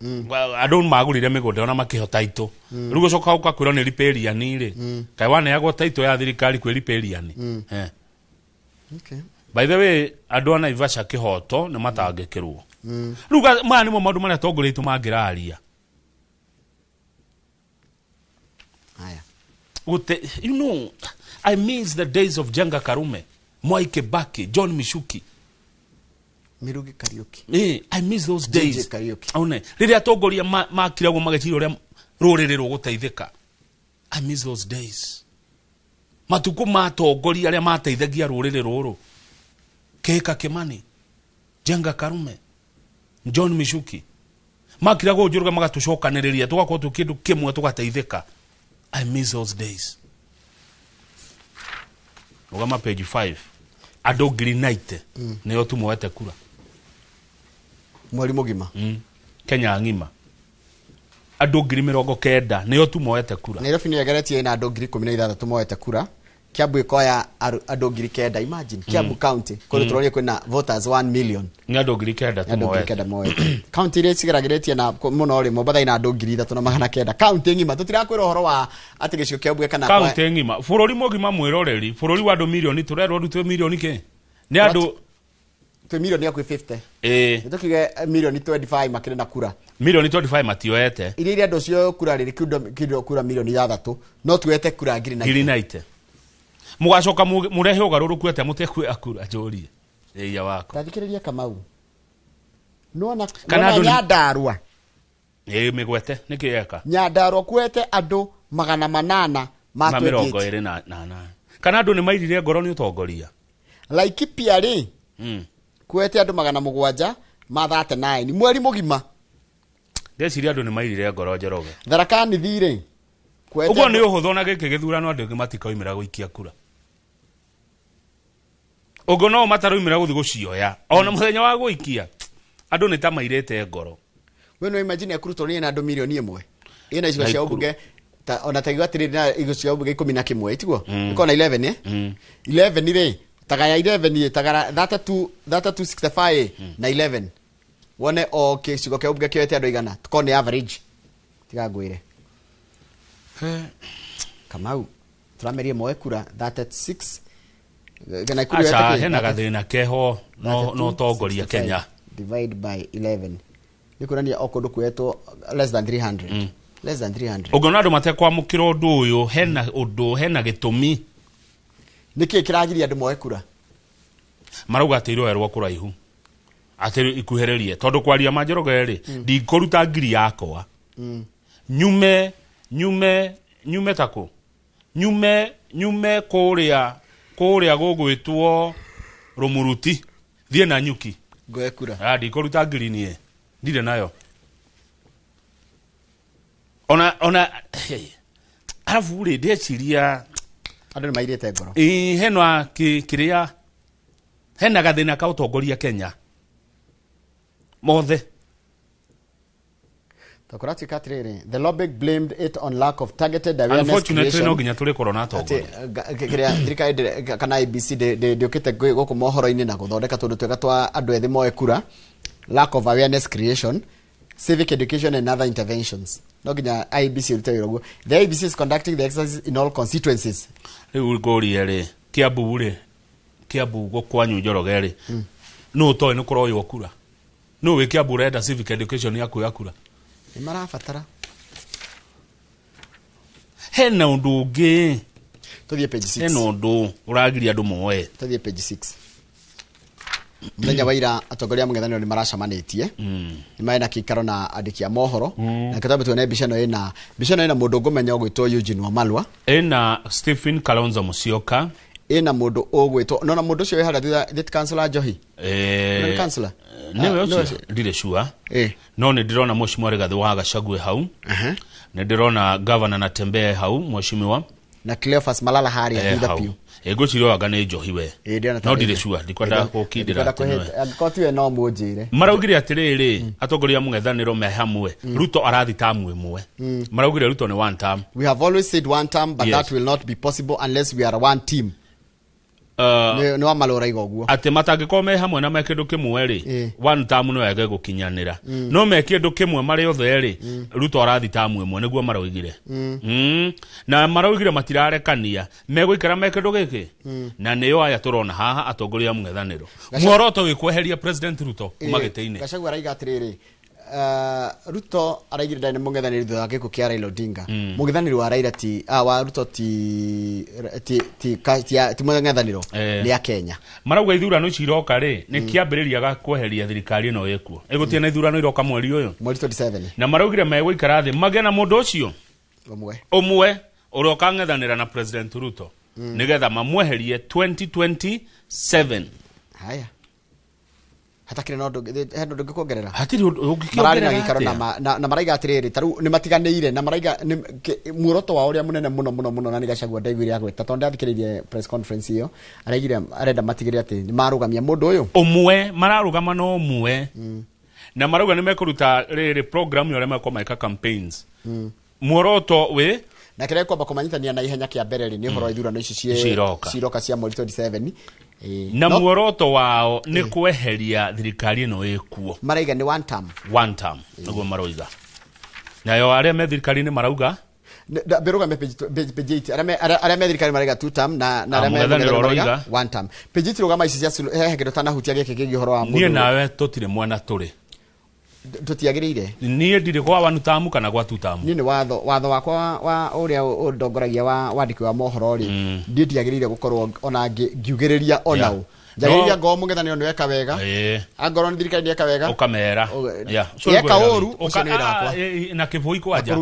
andu magurire migunda ona makihota itu rugo coka ukakwira ni ripariani ri kai wana yago taito ya thirikari kwi ripariani okay. By the way, andu ana Naivasha Kihoto ni matangikirwo. Ruga mani mo maundu maria tongoritu mangiraria. Haya. You know, I miss the days of Jenga Karume, Mwai Kibaki, John Mishuki. Mirugi Kariuki. I miss those days. Kariuki. Aune. Riria atongoria makiragwo magacira uria ruriri ruguteithika. I miss those days. Matuko ma atongoria aria mateithagia ruriri ruru. Keka Kimani, Jenga Karume, John Mishuki. Makiragwo njuruga magatucokaniriria tugakorwo tu kindu kimwe tugateithika. I miss those days. Ugama page 5. Ado green night. Neo tumwete kura. Mwari mugima. Kenya ngima. Ado green 90 neo tumwete kura. Nairobi ni yageretie na ado green 16 tumwete kura. Kiambu ikoya ado green 9. Imagine Kiambu county kuri turonie kwina voters 1 million. Ni ado green 9 county ile sigerageretie na muno ri mobada ina ado green 3 county ngima tutirakwira uhoro wa ati gicio Kiambu kana county ngima bururi mogima mwiroreri bururi wa ado million turero rutwe million ke ni ado 2 million ya kwi 50 nitukige million 25 makire na kura million 25 matioete ile ando cio kura riri kido kura million 3 no tuete kura green night mugacoka murehe ugaruruku ate mutekwe akura jorie ya wako tathikiriria Kamau nona Nyandarua migwete nikiyeka Nyandarua kwete andu 800 ma 28 kana andu ni mairire ngoro ni utongoria Laikipia ri kwete andu 700 ma 39 mweri mugima ndeciria andu ni mairire ngoro Njoroge Tharaka Nithi ri uguo ni uhutho na giki githurano andu ngi matikoimira guikia kura ugo no mataroimira guthi gucioya ona muthenya wa guikia andu ni ta mairete ngoro we no imagine akuruto ni na andu milioni 1 ina icigo cia ubunge ta ona tagiwa tiri na igo cia ubunge 11 itiguo iko na 11 11 ri tagaya 11 tagara 3265 na 11 wone o kicigo kia ubunge kiwete andu igana tukone average tigagwire Kamau turamerie moe kura 36 gana kura yake hena gathina keho no tongoria Kenya divide by 11 nikurania okondo kweto less than 300 ogona andu matekwa mukiro undu uyu hena gitumi niki kiragiria andu moe kura marauga atirwo erwo kuraihu atiri ikuhererie tondu kwaria Manjoroge ndikoruta ngiri yakwa nyume tako nyume kuria gugwitwo Rumuruti thie na nyuki ngoe kura ndikoruta ngiri nie ndire nayo ona arafu ri ndeciria andu ni mairite ngoro hena kiria hena gathina ka utongoria Kenya mothe Takurati katrere the lobby blamed it on lack of targeted awareness. Unfortunately no ginya tuli corona togo kiria thirikari kana IBC de okite goko mohoro-ini na guthondeka tundu twega twa andu ethi moe kura, lack of awareness creation, civic education and other interventions. No ginya IBC urite rogo. The IBC is conducting the exercise in all constituencies. Riu gori ere Kiambu gokwanyu Njoroge ri no toy no kuroyo kura no we Kiambu reda civic education yaku yakura imarafatara hena undu ungi tuthie page 6 hena undu uragiria andu moe tuthie page 6 Mthenya waira atongoria mung'ethaniro ni maracamanitie ni maena kikaro na andiki a mohoro na kitabu tuone bica no ina mundu ngumenya ogwitwo Eugene Wamalwa ena Stephen Kalonzo Musyoka ina mundu ogwitwo nona mundu ucio wehara thutha councillor Njohi ni councillor newe ucio ndire sure no ni ndirona Mheshimiwa Rigathi wa Gachagua hau ni ndirona governor Natembeya hau Mheshimiwa na Cleophas Malala haria thutha piu egociro agane Njohi we no ndire sure ndikwenda gukindira akotwe no mujire maraugire atiriri atongoria mung'ethaniro me hamwe Ruto arathi tamu imwe maraugire Ruto ni one term. We have always said one term, but that will not be possible unless we are one team. No amalora igoguo ate matangikome hamwe na mekindu kimwe ri one term no yage gukinyanira no mekindu kimwe mari othe ri Ruto arathi tamu imwe niguo maraugire na maraugire matirarekania meguikara mekindu giki na niyo aya turona haha atongoria mung'ethaniro muoroto wikweheria president Ruto umagite-ini Gachagua raiga atiriri Ruto araigire ndane mung'ethaniri thutha wa gikuo kia Raila Odinga. Mung'ethaniri wa Raila wa Ruto ti mung'ethaniro ni ya Kenya. Marauga ithurano ici iroka ri ni kiambiriria ga kweheria thirikari no ikuo. Igutie na ithurano iroka mweri uyu. Mweri 27. Na maraugire megũikara thi magena mundu ucio. Umwe uroka ng'ethanira na President Ruto. Nigetha mamweherie 2027. Haya. Hatakire no ndo ngikuongerera. Hatiri ungikiongerera. Na maraiga atiriri taru ni matiganĩire na maraiga muoroto wa uria munene muno na ni Gachagua David ya gweta tondu athikiririe press conference iyo araigire arenda matigire ati ni marugamia mundu uyu umwe mararugama no umwe na marauga ni mekuruta riri program yore meko maika campaigns muoroto we na kire kwamba kumanyitania na ihenya kia mbere ni horo ithurano ici ciroka cia mweri 27 na muoroto wao ni kweheria thirikari no ikuo. Maraiga ni one term niguo maroiga nayo aria me thirikari ni marauga beruga me page aria me thirikari maraiga two term na aria me maraiga one term page tirugama ici cia hegero tana hutia geke kingi horo wa mundu nie nawe totire mwana turi tutiagirire nie ndire kwa wanu tamu kana kwa tutamu ni watho wakwa wa uria ndongoragia wa wandiki wa mohoro ri nditiagirire gukorwo ona ngiugiriria ona Jagiriria ngo mung'ethaniro ni weka wega. Angoro ni thirikari ni weka wega. Ukamera. Yeka oru ukanira kwa. Na kiboi kwaja.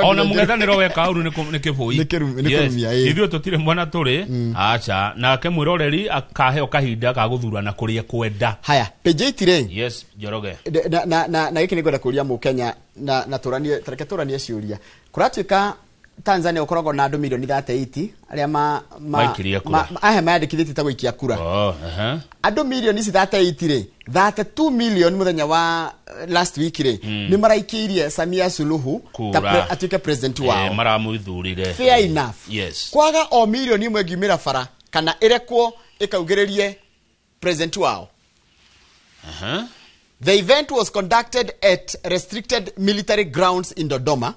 Ona mung'ethaniro weka oru ni kiboi. Ni kirumia. Ithio tutire mwana turi. Acha na ke mwiroreri akahe okahinda ka guthurana kuria kwenda. Haya, page 8 Yes, Njoroge. Na giki ni gwenda kuria mu Kenya na turanie ciuria. Kuratuika Tanzania ukoragwo na andu milioni 38 aria mayandikithĩtie ta gũikia kura. Andu milioni 38 ri 32 million muthenya wa last week ri ni maraikirie Samia Suluhu atuike president wao. Maramuithurire. Fair enough. Yes. Kwaga o milioni imwe ngiumira bara kana irekwo ikaugererie president wao. The event was conducted at restricted military grounds in Dodoma.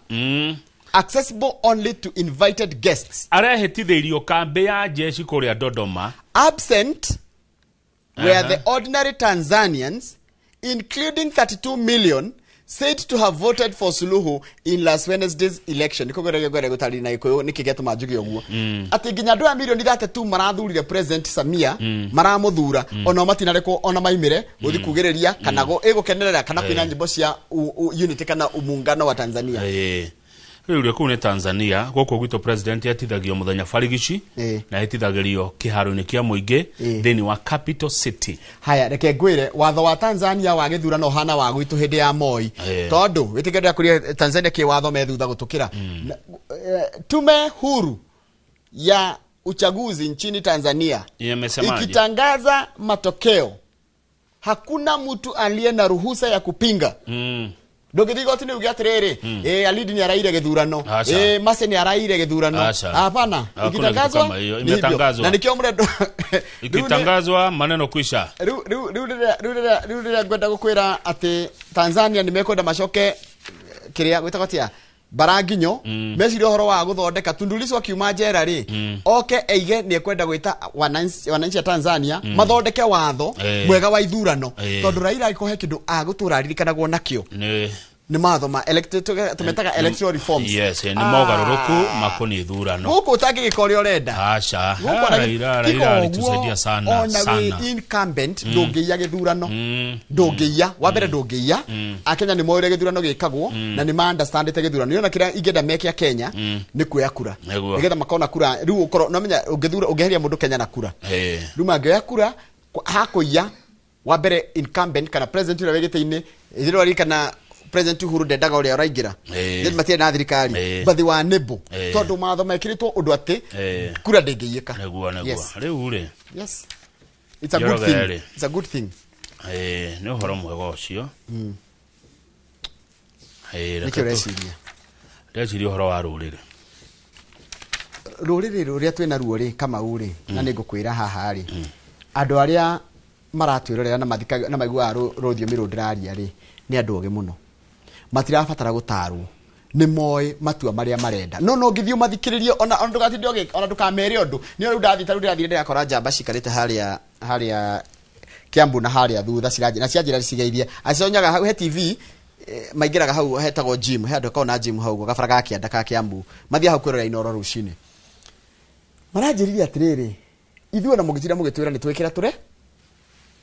Accessible only to invited guests. Arehitithirio kambi ya jeshi kuria Dodoma. Absent were the ordinary Tanzanians, including 32 million, said to have voted for Suluhu in last Wednesday's election. Nikogere gutari na ikoyo nikigeto majugi oguo. Ati ginya andu a milioni 32 marathurire president Samia maramuthura ona matinareko ona maimire uthi kugereria kana go egukenerera kana kwina nyimbo cia unity kana umungano wa Tanzania. Riu kuu ni Tanzania goko gwito president yatithagio muthenya barigici na yatithagirio kiharo-ini kia muingi thini wa capital city. Haya reke ngwire watho wa Tanzania wa githurano hana wa gwitu hindi ya Moi tondu witigenda kuria Tanzania ki watho methutha gutukira tume huru ya uchaguzi nchini Tanzania ikitangaza matokeo hakuna mtu aliye na ruhusa ya kupinga. Ndogithigo tini ugi atiriri alidi ni araire githurano Mase ni araire githurano hapana ikitangazwa na nikio mredo ikitangazwa maneno kwisha rudi gwenda gukwira ati Tanzania nimekwenda macoke kiria gwitagotia Baraginyo meciri horo wa guthondeka Tundulizo akiuma njera ri oke eige ni ekwenda gwita wananchi ya Tanzania mathondeke watho mwega wa ithurano tondu Raila ikohe kindu agutura ririkanagwo nakio ni matho ma tumetaga electoral reforms. Yes, ni mogaruruku makoni ithurano huko utaki gikori orenda acha Raila alitusaidia sana incumbent ndungiya githurano ndungiya wa mbere ndungiya akenya ni moire githurano gikagwo na ni understand te githurano yona kira igenda meke ya Kenya ni kuya kura nigetha makona kura riu ukoro no menya ungithura ungeheria mundu Kenya na kura riu mangeya kura hakuya wa mbere incumbent kana president ule wegete-ini ithiro ari kana President Uhuru ndendaga uria uraingira ni matie na thirikari bathi wa nebo tondu matho mekiritwo undu ati kura ndengiyika neguo riu ri yes it's a good thing it's a good thing ni uhoro mwega ucio reciria uhoro wa ruriri ruria twina ruo ri kama uri na ningukwira haha ri andu aria maratwirorera na mathikaga na maigua rothio miru ndiraria ri ni andu oge muno matirabatara gutarwo ni moy matua maria marenda no ngithio mathikiririo ona ndugatinde oge ona ndukamere undu ni ru ndathita ru ndathire ndakora njamba cikarite haria Kiambu na haria thutha ciraje na cianjira cigeirie acionyaga he TV maingiraga hau hetagwo gym he andå na gym hau gabara gakianda ka Kiambu mathia hau kwirora Inoro rucini maranjiriria atiriri ithuĩ na mũgĩtira mũgĩtwĩra nĩ twĩkĩra tũre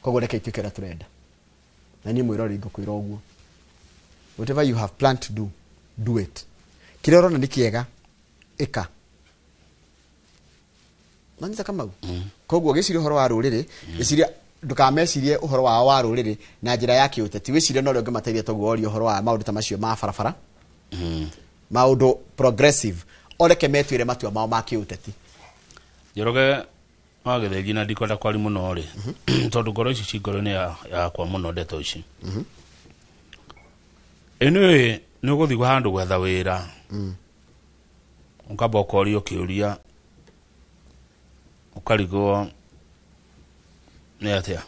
koguo reke itwĩkĩra tũrenda na niĩ mwĩrori ngũkwĩra ũguo whatever you have planned to do it kĩrĩa ũrona nĩ kĩega ĩka nanyita Kamau koguo gĩciria ũhoro wa rũrĩrĩ gĩciria ndukamecirie ũhoro wa rũrĩrĩ na njĩra ya kĩũteti wĩcirie no rĩo ngĩmateithia toguo orio ũhoro wa maũndũ ta macio ma barabara maũndũ progressive oreke metwĩre matua mao ma kĩũteti Njoroge agĩthĩnji na ndikwenda kwari mũno rĩ tondũ ngoro ici cingoro-inĩ yakwa mũno ndeto ici ĩnĩ nĩ ũgũthiĩ handũ gwetha wĩra ũkamba ũkorio kĩũria ũkarigwo nĩ atĩa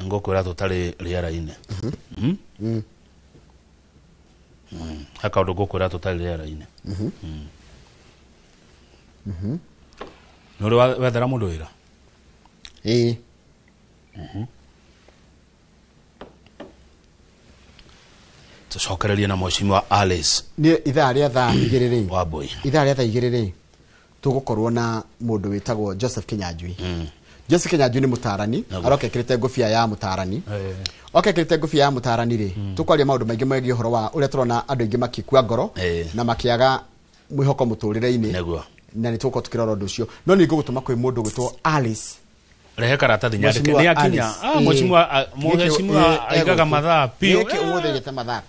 ngũkwĩra tũtarĩ rĩera-inĩ ha kaũndũ ngũkwĩra tũtarĩ rĩera-inĩ nĩ ũrĩ wethera mũndũ wĩra tũcokererie na Mheshimiwa Alice nĩ ithaa rĩa thaa 2 Wambui ithaa rĩa thaa 2 tũgũkorwo na mũndũ wĩtagwo Joseph Kinyanjui Joseph Kinyanjui nĩ mũtarani aroka ekĩrĩte ngũbia ya mũtarani ekĩrĩte ngũbia ya mũtarani rĩ tũkwaria maũndũ maingĩ megiĩ ũhoro wa ũrĩa tũrona andũ aingĩ makikua ngoro na makĩaga mwĩhoko mũtũrĩre-inĩ na nĩ tũgũkorwo tũkĩrora ũndũ ũcio no nĩ ngũgũtũma kwĩ mũndũ gwĩtwo Alice rehe karatathi nyandĩke nĩ akinya Mheshimiwa aigaga mathaa piũ ũmũthĩ gĩte mathaa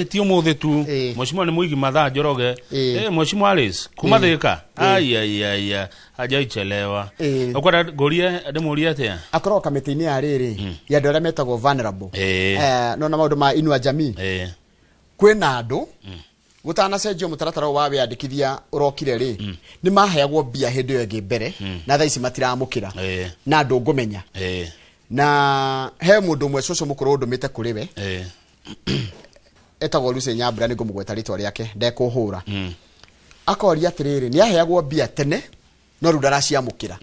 ti ũmũthĩ tu Mheshimiwa nĩ mũigi mathaa Njoroge Mheshimiwa Alice kuma Thika ai hajaichelewa ukwenda ngorie ndĩmũrie atĩa akorwo kamĩtĩ-inĩ ya rĩrĩ ya andũ arĩa metagwo vulnerable no na maũndũ ma Inua Jamii kwĩna andũ gũtanacenjio mũtaratara wa wĩandĩkithia ũrokire rĩ nĩ maheagwo mbia hĩndĩ ĩyo ĩngĩ mbere na thaa ici matiramũkĩra na andũ ngũmenya na he mũndũ ũmwe cũcũ mũkũrũ ndũmĩte kũrĩ we etagwo Lucy Nyambura nĩ ngũmũgweta rĩtwa rĩake ndekũhũra akoria atĩrĩrĩ nĩ aheagwo mbia tene no rĩu ndaraciamũkĩra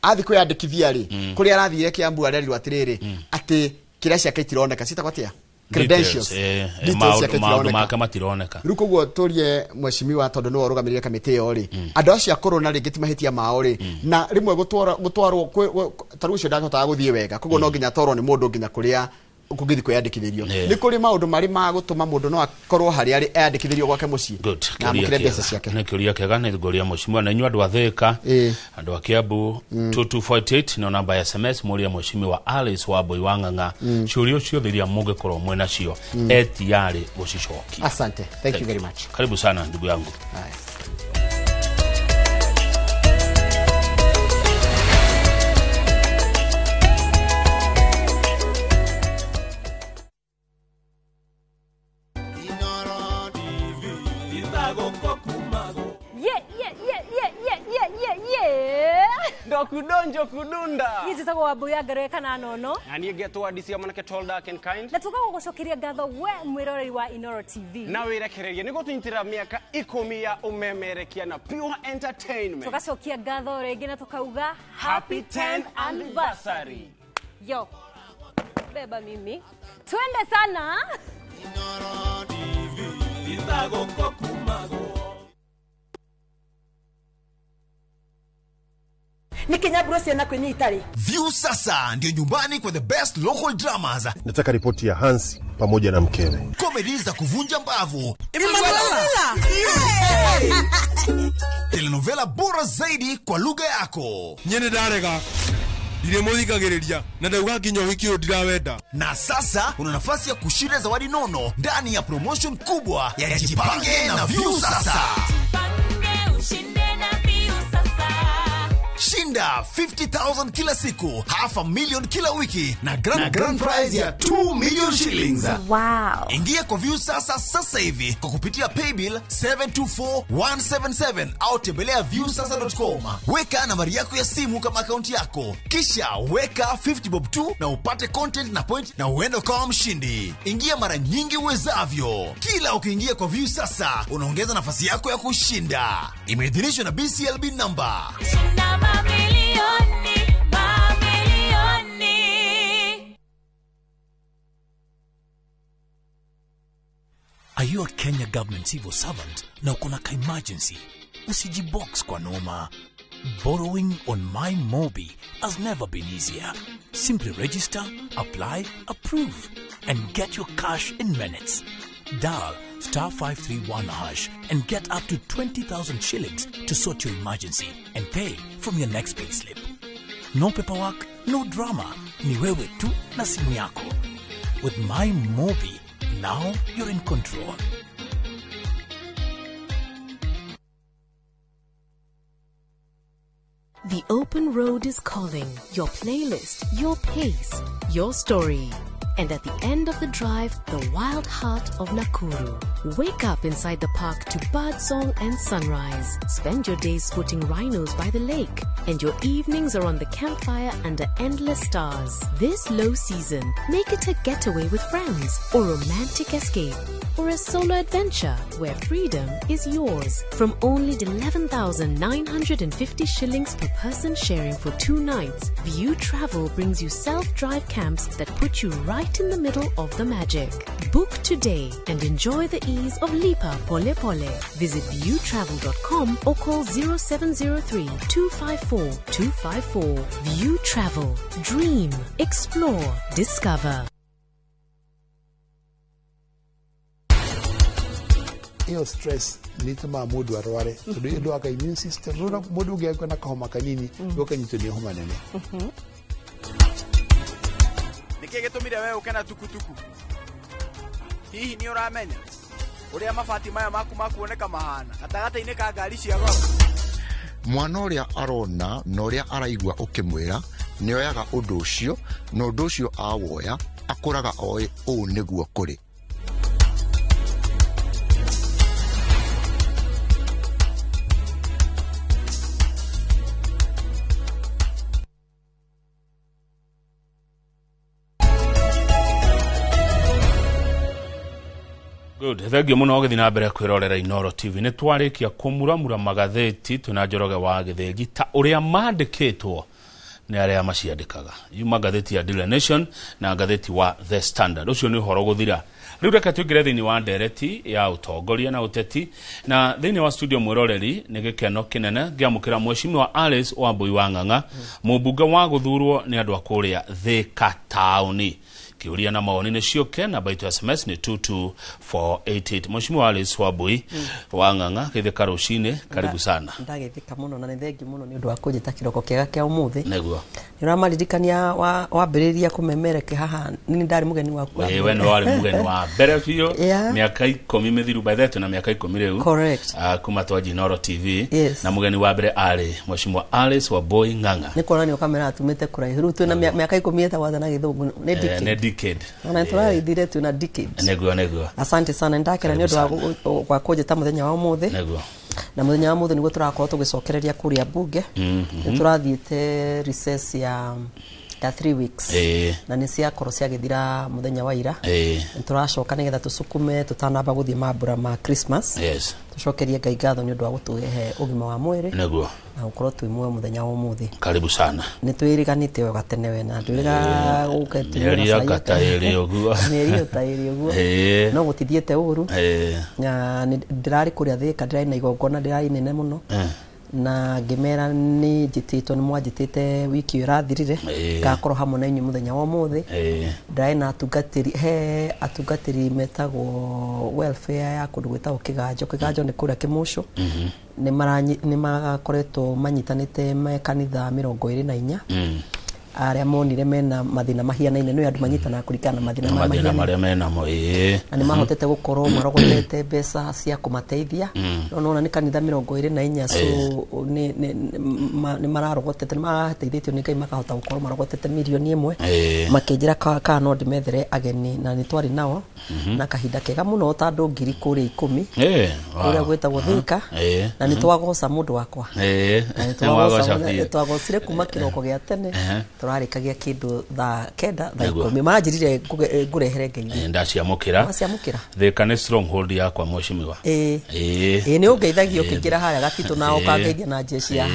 athi kwĩandĩkithia rĩ kũrĩa arathire Kiambu arerirwo atĩrĩrĩ atĩ kĩrĩa ciake itironeka citagwo atĩa credentials maũndũ make matironeka rĩu koguo tũrie Mheshimiwa tondũ nĩwe ũrũgamĩrĩire kamĩtĩ ĩyo rĩ andũ acio akũrũ rĩngĩ ti mahĩtia mao rĩ na rĩmwe gũtwarwo tarũ ũcio ndahotaga gũthiĩ wega koguo no nginya twarwo nĩ mũndũ nginya kũrĩa ukugĩthi kwĩandĩkithĩrio nĩ kũrĩ maũndũ marĩ ma gũtũma mũndũ no akorwo harĩa arĩ eandĩkithĩrio gwake mũciĩ na amũkĩre mbeca ciake nĩ kĩũria kĩega nĩ ngoria Mheshimiwa na inyuĩ andũ a Thika andũ a Kiambu 2248 no namba ya SMS mũria Mheshimiwa Alice Wambui wa Ng'ang'a ciũria ciothe iria mũngĩkorwo mwĩ nacio etiarĩ gũcicokia. Asante, thank you very much. Karibu sana ndugu yangu. Ndokudonjo kudunda Hizi tako wabuya gareka na nono na niĩ ngetwo Adisia Mwanake Tall Dark and Kind na tukagucokeria ngatho we mwĩroreri wa Inoro TV na wĩrekererie nĩ gũtunyitĩra mĩaka 10 ya umemerekia na Pure Entertainment tugacokia ngatho rĩngĩ na tukauga happy 10th anniversary. Yo beba mimi twende sana Inoro TV itagũkũ kumago Nikinyaburo siena kwenye itali. View sasa ndio nyumbani kwa the best local dramas. Nataka ripoti ya Hansi pamoja na mkewe. Comedy za kuvunja mbavu. Telenovela bora zaidi kwa lugha yako. Nyene darega. Dire muthikagiriria na ndauga nginya wiki ndirawenda. Na sasa una nafasi ya kushinda zawadi nono ndani ya promotion kubwa ya Jipange na View sasa. Shinda 50,000 kila siku, $500,000 kila wiki na grand prize ya 2 million shillings. Wow. Ingia kwa View sasa hivi kwa kupitia paybill 724177 au tembelea viewsasa.com. Weka nambari yako ya simu kama akaunti yako, kisha weka 50 bob tu na upate content na point na uende kama mshindi. Ingia mara nyingi uwezavyo. Kila ukiingia kwa View sasa unaongeza nafasi yako ya kushinda. Imeidhinishwa na BCLB number. Are you a Kenya government civil servant na uko na emergency? Usijibox kwa noma. Borrowing on MyMobi has never been easier. Simply register, apply, approve, and get your cash in minutes. Dial *531# and get up to 20,000 shillings to sort your emergency and pay from your next payslip. No paperwork, no drama. Ni wewe tu na simu yako. With MyMobi, now you're in control. The open road is calling. Your playlist, your pace, your story. And at the end of the drive, the wild heart of Nakuru. Wake up inside the park to birdsong and sunrise. Spend your days spotting rhinos by the lake. And your evenings are on the campfire under endless stars. This low season, make it a getaway with friends or romantic escape. Or a solo adventure where freedom is yours. From only 11,950 shillings per person sharing for 2 nights, View Travel brings you self-drive camps that put you right in the middle of the magic. Book today and enjoy the ease of Lipa Pole Pole. Visit viewtravel.com or call 0703-254-254. View Travel. Dream. Explore. Discover. Hiyo stress ni tuma mudu arware tudu ndo aka immune system rura mudu ge kwa kahoma kanini yoka nyitoni homa nene niki gitumire wewe ukena tukutuku hihi ni uramenya uria mabati maya maku makuoneka mahana gatagata-ini ka ngari cia goro mwana uria arona na uria araigua ukimwira ni oyaga undu ucio na undu ucio awoya akuraga oe uu niguo kuri. Good. Thegio muno githina na mbere kwirorera Inoro TV. Ni twarikia kumuramura magatheti tuna Njoroge wa Githegi ta uria mandikitwo ni aria maciandikaga. Yuma gatheti ya Daily Nation na gatheti wa The Standard. Ucio ni horo guthira. Riu reka twingire thini wa ndereti ya utongoria na uteti na thini wa studio mwiroreri ni gikeno kinene giamukira mheshimiwa Alice Wambui wa Ng'ang'a mubunge wa guthurwo ni andu akuria Thika Town. Kiuria na maoni ni cioke na baitu SMS ni 22488. Mheshimiwa Alice Wambui wa Ng'ang'a Githika rucine karibu sana. Ndagithika muno na ni thengi muno ni undu wa kujita kiroko kiega kia umuthi. Neguo. Niramalirikania wambiriria kumemereke haha ni ndari mugeni waku. Wewe ni wale mugeni wa mbere biyo miaka 10 mithiru by that na miaka 10 riu. Correct. Kuma twaji Inoro TV na mugeni wa mbere ari Mheshimiwa Alice Wambui Ng'ang'a. Ni kuona ni kamera atumite kuraihu tu na miaka 10 eta wathana githungu ne decade. Na turaithire tu na decades. Neguo. Asante sana ndakira ni undu wa kujita muthenya wa umuthi. Neguo. Na muthenya wa umuthi niguo turakorwo tugicokereria kuria bunge. Turathiite recess ya 3 weeks. Na ni cia koro cia githira muthenya wa ira. Turacoka nigetha tusukume tutanamba guthie mambura ma Christmas. Yes. Tucokerie Ngai ngatho ni undu wa gutuhe ugima wa mwiri. Neguo. Na ukorwo twi mwe muthenya wa umuthi. Karibu sana. Ni twiriganite wega tene we na twiriga guketu. Ni kata iri oguo. Ni ta iri oguo. No gutithiete uru. Na ndirari kuria Thika ndirai na igongona ndirai nene muno. Na ngimera ni njititwo ni mwanjitite wiki irathirire gakorwo hamwe na inyu muthenya wa umuthi ndirai na atungatiri metagwo welfare ya kundu gwitagwo kiganjo ni kuria Kimushu ni magakoretwo manyitanite me kanitha 24 aria monire mena mathina mahianaine no andu manyitana kurikana mathina maria mena mo na ni mahotete gukorwo marogotete mbeca cia kumateithia no ni kanitha 24 so ni mararogotete ni marateithitio ni Ngai makahota gukorwo marogotete milioni 1 makinjira ka no ndimethere ageni na ni twari nao na kahinda kega muno ta andu ngiri kuri 10 uria gwetagwo Thika na ni twagoca mundu wakwa twagocire kuma kiroko gia tene turarikagia kindu tha kenda tha 10 manjirire ngurehere ngeithi ndaciamukira thika ni stronghold yakwa mweshimiwa ni ungeithagio kingira haria gatito na ukangeithia na jeshi ya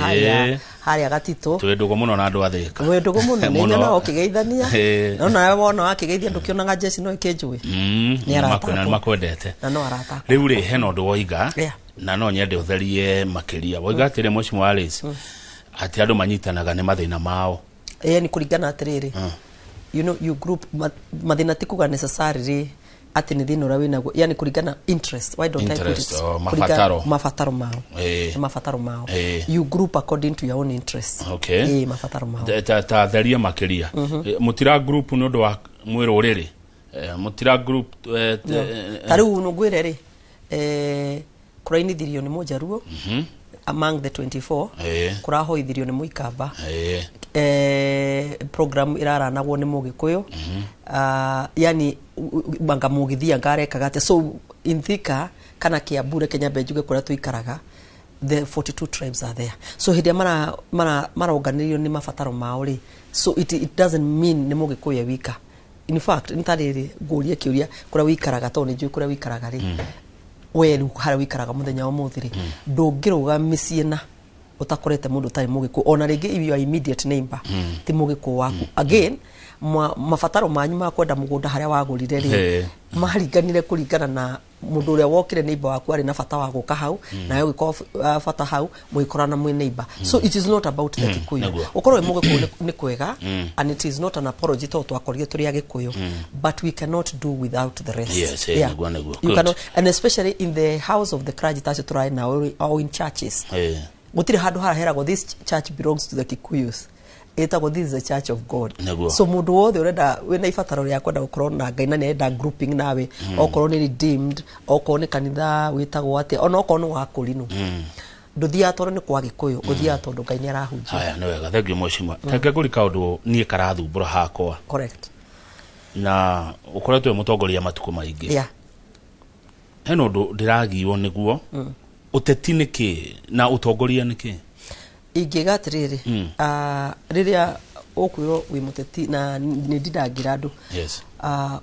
haria gatito twendugo muno na andu athika wendugo muno ni na ukigeithania no na wona wakigeithia ndukionaga jeshi no ikinjui ni arata na makwendete na no arata riu ri heno ndu woiga na no nyende utherie makiria woiga atire mweshimiwa Alice ati andu manyitanaga ni mathina mao ni kuringana atiriri you know you group mathina tikuga necessarily ati ni thina rawina yani kuringana interest why don't I put it mafataro mao you group according to your own interest mafataro mao ta theria makiria mutira group no ndo wa mwiro uriri mutira group taru nugwire ri kurainithirio ni mujaruo among the 24 kurahoithirio ni muikamba program iraranagwo ni mugikuyu yani banga mugithia ngareka gate so in Thika kana Kiambure Kenya Benjuge kuria tuikaraga the 42 tribes are there so hidia mara organirio ni mafataro mao ri so it doesn't mean ni mugikuyu wika in fact ntariri guria kiuria kuria wikaraga to ni njui kuria wikaraga ri weru hara wikaraga muthenya wa muthiri ndungiruga miciena utakorete mundu tari mugiku ona ringi if you are immediate neighbor ti mugiku waku again mafataro manyu ma kwenda mugunda haria wagurire ri maringanire kuringana na mundu uria wokire neighbor waku ari na fata wa guka hau na yo giko fata hau muikorana mwe neighbor so it is not about the Kikuyu ukorwe mugiku ni kwega and it is not an apology to twakorire turi agikuyu but we cannot do without the rest you cannot and especially in the house of the clergy that try now or in churches gutire handu haraherago this church belongs to the Kikuyus etagwo this is a church of God so mundu wothe urenda wena ifataro ya kwenda gukorwo na Ngai na nenda grouping nawe okorwo ni redeemed okorwo ni kanitha witagwo ate ona okorwo ni wakurinu nduthia tondu ni kwa Gikuyu uthia tondu Ngai ni arahunjia haya ni wega thank you mweshima tenge gurika undu nie karathumbura hakwa correct na ukoretwe mutongoria matuko maingi heno ndu ndiragiwo niguo uteti niki na utongoria niki ingigatiriri riria okwiro wi muteti na ni ndidangira andu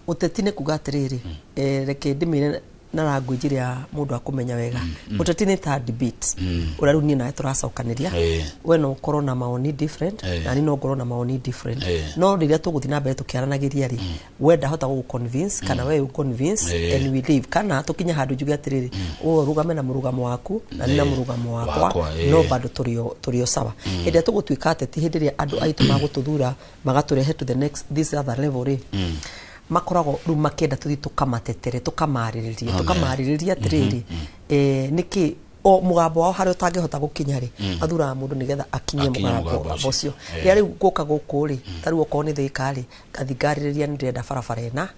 uteti ni kugatiriri reke ndimire na language ya mundu akumenya wega uteti ni ta debate urarunie na turacokaniria we no ukorwo na maoni different na ni no ngorwo na maoni different no riria tuguthina mbere tukiaranagiria ri wenda hota gu convince kana we convince and we live kana tukinya handu njuge atiriri rugame na murugamo waku na ni na murugamo wakwa no bado turio sawa hĩndĩ tugutwika ateti hĩndĩ ĩrĩa andu aitu magututhura magaturehe to the next this other level ri makorago ru makenda tuthi tukamatetere tukamaririria atiriri niki o mugambo wao hari utangihota gukinya ri athura mundu nigetha akinyie mugambo ucio ria guka guku ri taru okorwo ni thirikari gathingariria ni ndirenda barabara ena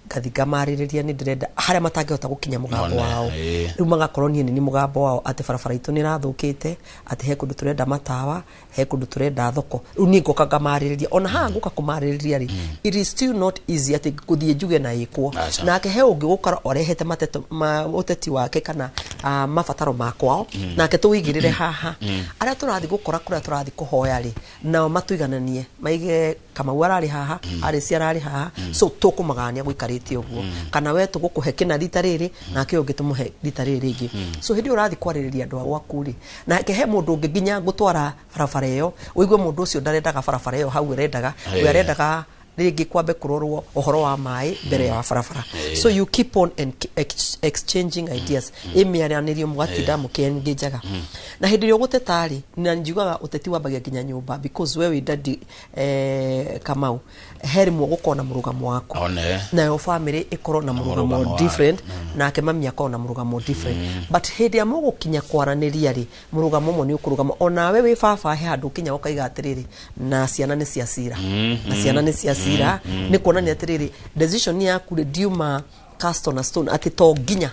gathingamaririria ni ndirenda haria matangihota gukinya mugambo wao riu magakorwo ni mugambo wao ati barabara itu ni rathukite ati he kundu turenda matawa he kundu turenda thoko riu ni ngoka ngamaririria ona ha nguka kumaririria ri it is still not easy ati kuthie njuge na ikwo nake he ungi gukora orehete mateto uteti wake kana mafataro makwao nake tuwigirire haha aria turathi gukora kuria turathi kuhoya ri nao matuigananie maige kama warari haha ari ciarari haha so tukumagania guikarite uguo kana we tugukuhe kina rita riri nake ungi tumuhe rita riri ringi so hindi urathi kwaririria andu agwaku ri nake he mundu ungi nginya gutwara barabara iyo uigue mundu ucio ndarendaga barabara iyo hau arendaga we arendaga ringi kwambe kurorwo uhoro wa mai mbere ya barabara so you keep on exchanging ideas imiaranirio mugatinda mukengejaga na hindi rio gutetari na njugaga uteti wambagia nginya nyumba because we ndadi Kamau herimu gukona murugamo wako na yo family ikorwo na murugamo different na akemamia ko na murugamo different but hindi ya mugukinya kwaraniria ri murugamo mo ni ukurugamo ona we wi baba he handu kinya ukaiga atiriri na ciana ni cia cira na ciana ni cia cira ni kuonania atiriri decision yaku ri diuma cast on a stone ati to ginya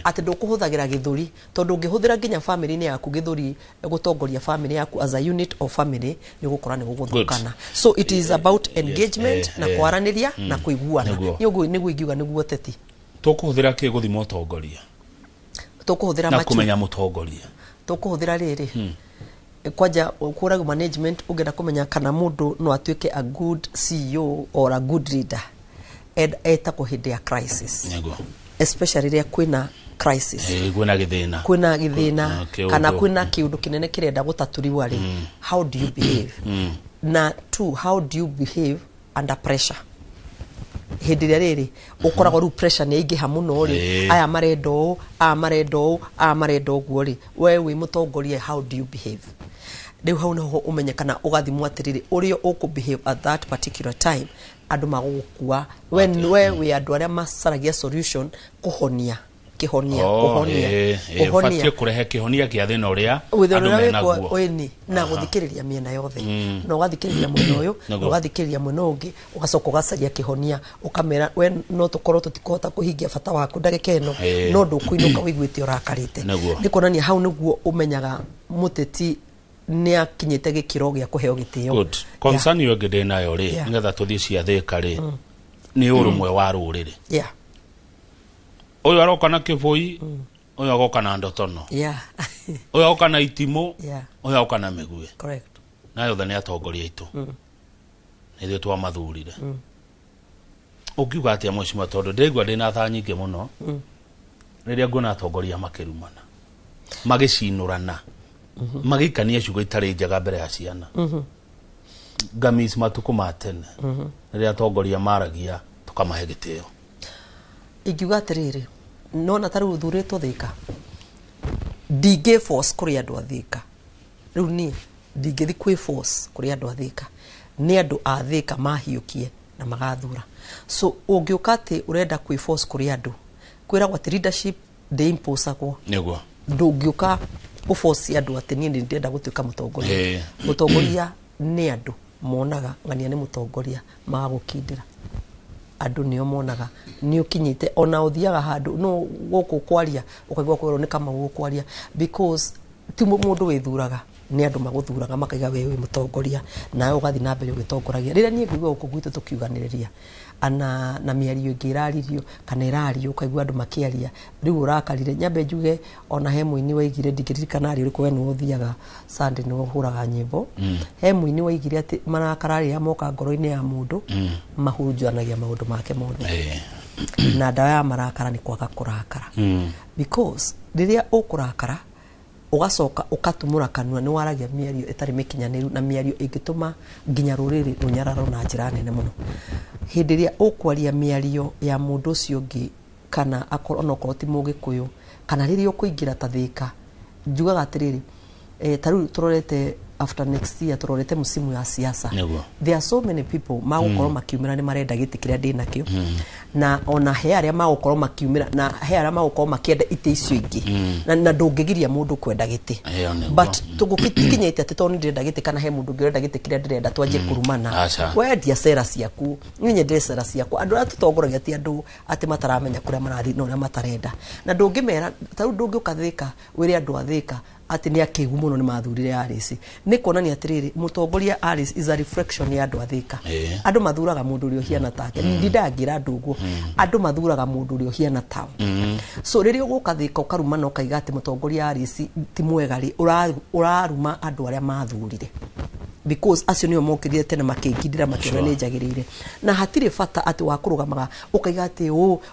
ati ndukuhuthagira githuri tondu ungihuthira ginya family ni yaku githuri gutongoria family yaku as a unit of family ni gukora ni guguthukana so it is about engagement na kwaraniria na kuiguana ni guigiuga ni guoteti tukuhuthira ki guthima utongoria tukuhuthira na kumenya mutongoria tukuhuthira riri kwaja kuraga management ugenda kumenya kana mundu no atuike a good CEO or a good leader eta ko hinde ya crisis nego especially ria kwina crisis kwina githina kana kwina kiundu kinene kirenda gutaturiwa ri how do you behave na two how do you behave under pressure hindi ria riri ukoragwo ru pressure ni ingiha muno ri aya marendo guo ri we wi mutongorie how do you behave riu hau naho umenyekana ugathimwo atiriri urio ukubehave at that particular time andu magukua when we andu aria masaragia solution kuhonia uhonia kurehe kihonia kia thina uria andu menaguo weni na guthikiriria miena yothe no ugathikiriria mwena uyu no ugathikiriria mwena ungi ugacoka ugacaria kihonia ukamera we no tukorwo tutikota kuhingia bata waku ndagika ino no ndukuinuka wiguite urakarite nikonania hau niguo umenyaga muteti ni akinyite gikiro gia kuheo gitio good concern yo gede nayo ri ngetha tuthie cia thika ri ni urumwe wa rurire oyo aroka na kiboi oyo agoka na ndotono oyo agoka na itimo oyo agoka na megue correct nayo thani atongoria itu nithio twa mathurire ukiuga atia mweshima tondu ndigwa ndina tha nyingi muno riria ngona atongoria makirumana magicinurana magikania ciugo itari njega mbere ya ciana gamis matuku matene riria atongoria maragia tukamahe gitio igiuga atiriri nona taru thuritwo thika dige force kuri andu athika riu ni dige kwi force kuri andu athika ni andu athika mahiukie na magathura so ungiukati urenda kwi force kuri andu kwira gwa leadership de impose ko niguo ndungiuka uforce andu ati ni ndenda gutuika mutongoria mutongoria ni andu monaga ngania ni mutongoria magukindira andu nio monaga ni ukinyite ona uthiaga handu no guku kwaria ukaigwa kwero ni kama gukwaria because ti mundu withuraga ni andu maguthuraga makaiga wewe mutongoria nawe ugathi na mbere ugitongoragia rira nie ngigwa guku gwitu tukiuganiriria ana na miario ngiraririo kana irario ukaigwa andu makiaria riu urakarire nyambe njuge ona hemu-ini waigire ndigirikana ari uriku we no uthiaga Sunday no huraga nyimbo hemu-ini waigire ati marakararia moka ngoro-ini ya mundu mahurujanagia maundu make mothe na dawa ya marakara ni kwaga kurakara because riria ukurakara ugacoka ukatumura kanua ni waragia miario itari mikinyaniru na miario ingituma nginya ruriri runyararo na njira nene muno hindi ria ukwaria miario ya mundu ucio ngi kana akorwo no koroti mugikuyu kana riria ukuingira tathika njugaga atiriri taru turorete after next year turorete musimu ya siasa there are so many people magukorwo makiumira ni marenda giti kiria ndina kio na ona he aria magukorwo makiumira na he aria magukorwo makienda ite icio ingi na ndungigiria mundu kwenda giti but tugukinyite ati to ni ndenda giti kana he mundu ngirenda giti kiria ndirenda twanje kurumana wendia sera ciaku ninye ndire sera ciaku andu atutongoragia ti andu ati mataramenya kuria marathi no na matarenda na ndungimera taru ndungiukathika wiri andu athika ati ni akigu muno ni mathurire Alice ni kuonania atiriri mutongoria Alice is a reflection ya andu athika andu mathuraga mundu urio hiana take ndidangira andu guo andu mathuraga mundu urio hiana tao so riria ugukathika ukaruma no kaiga ati mutongoria Alice ti mwega ri uraruma andu aria mathurire because acio nio mokirire tene makingindira makiona ni njagirire na hatire fata ati wakurugamaga ukaiga ati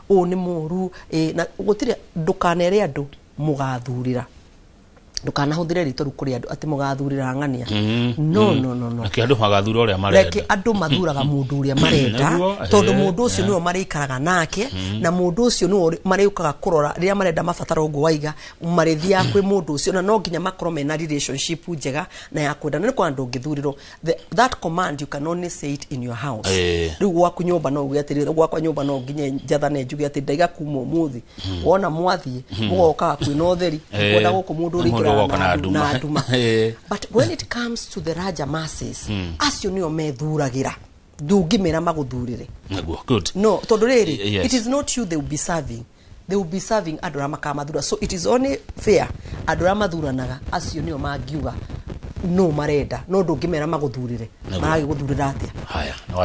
ni muru na gutire ndukanere andu mugathurira ndukana huthire rito kuri andu ati mugathurira ngania no ake andu magathura uria marenda ake andu mathuraga mundu uria marenda tondu mundu ucio niwe marikaraga nake na mundu ucio niwe mariukaga kurora riria marenda mabatara ugu waiga marithia kwi mundu ucio na no nginya makorwo mena relationship njega na ya kwendana ni kwa andu ngithurirwo that command you can only say it in your house riu gwaku nyumba no uge atiri gwakwa nyumba no nginya njathane njuge ati ndaiga kuma umuthi wona mwathie mugoka kwina utheri kwenda guku mundu urikira na aduma. But when it comes to the Raja masses acio nio methuragira ndungimera maguthurire good no tondu riri it is not you they will be serving adora makamathura so it is only fair adora mathuranaga acio nio mangiuga no marenda no ndungimera maguthurire maragi guthurira atia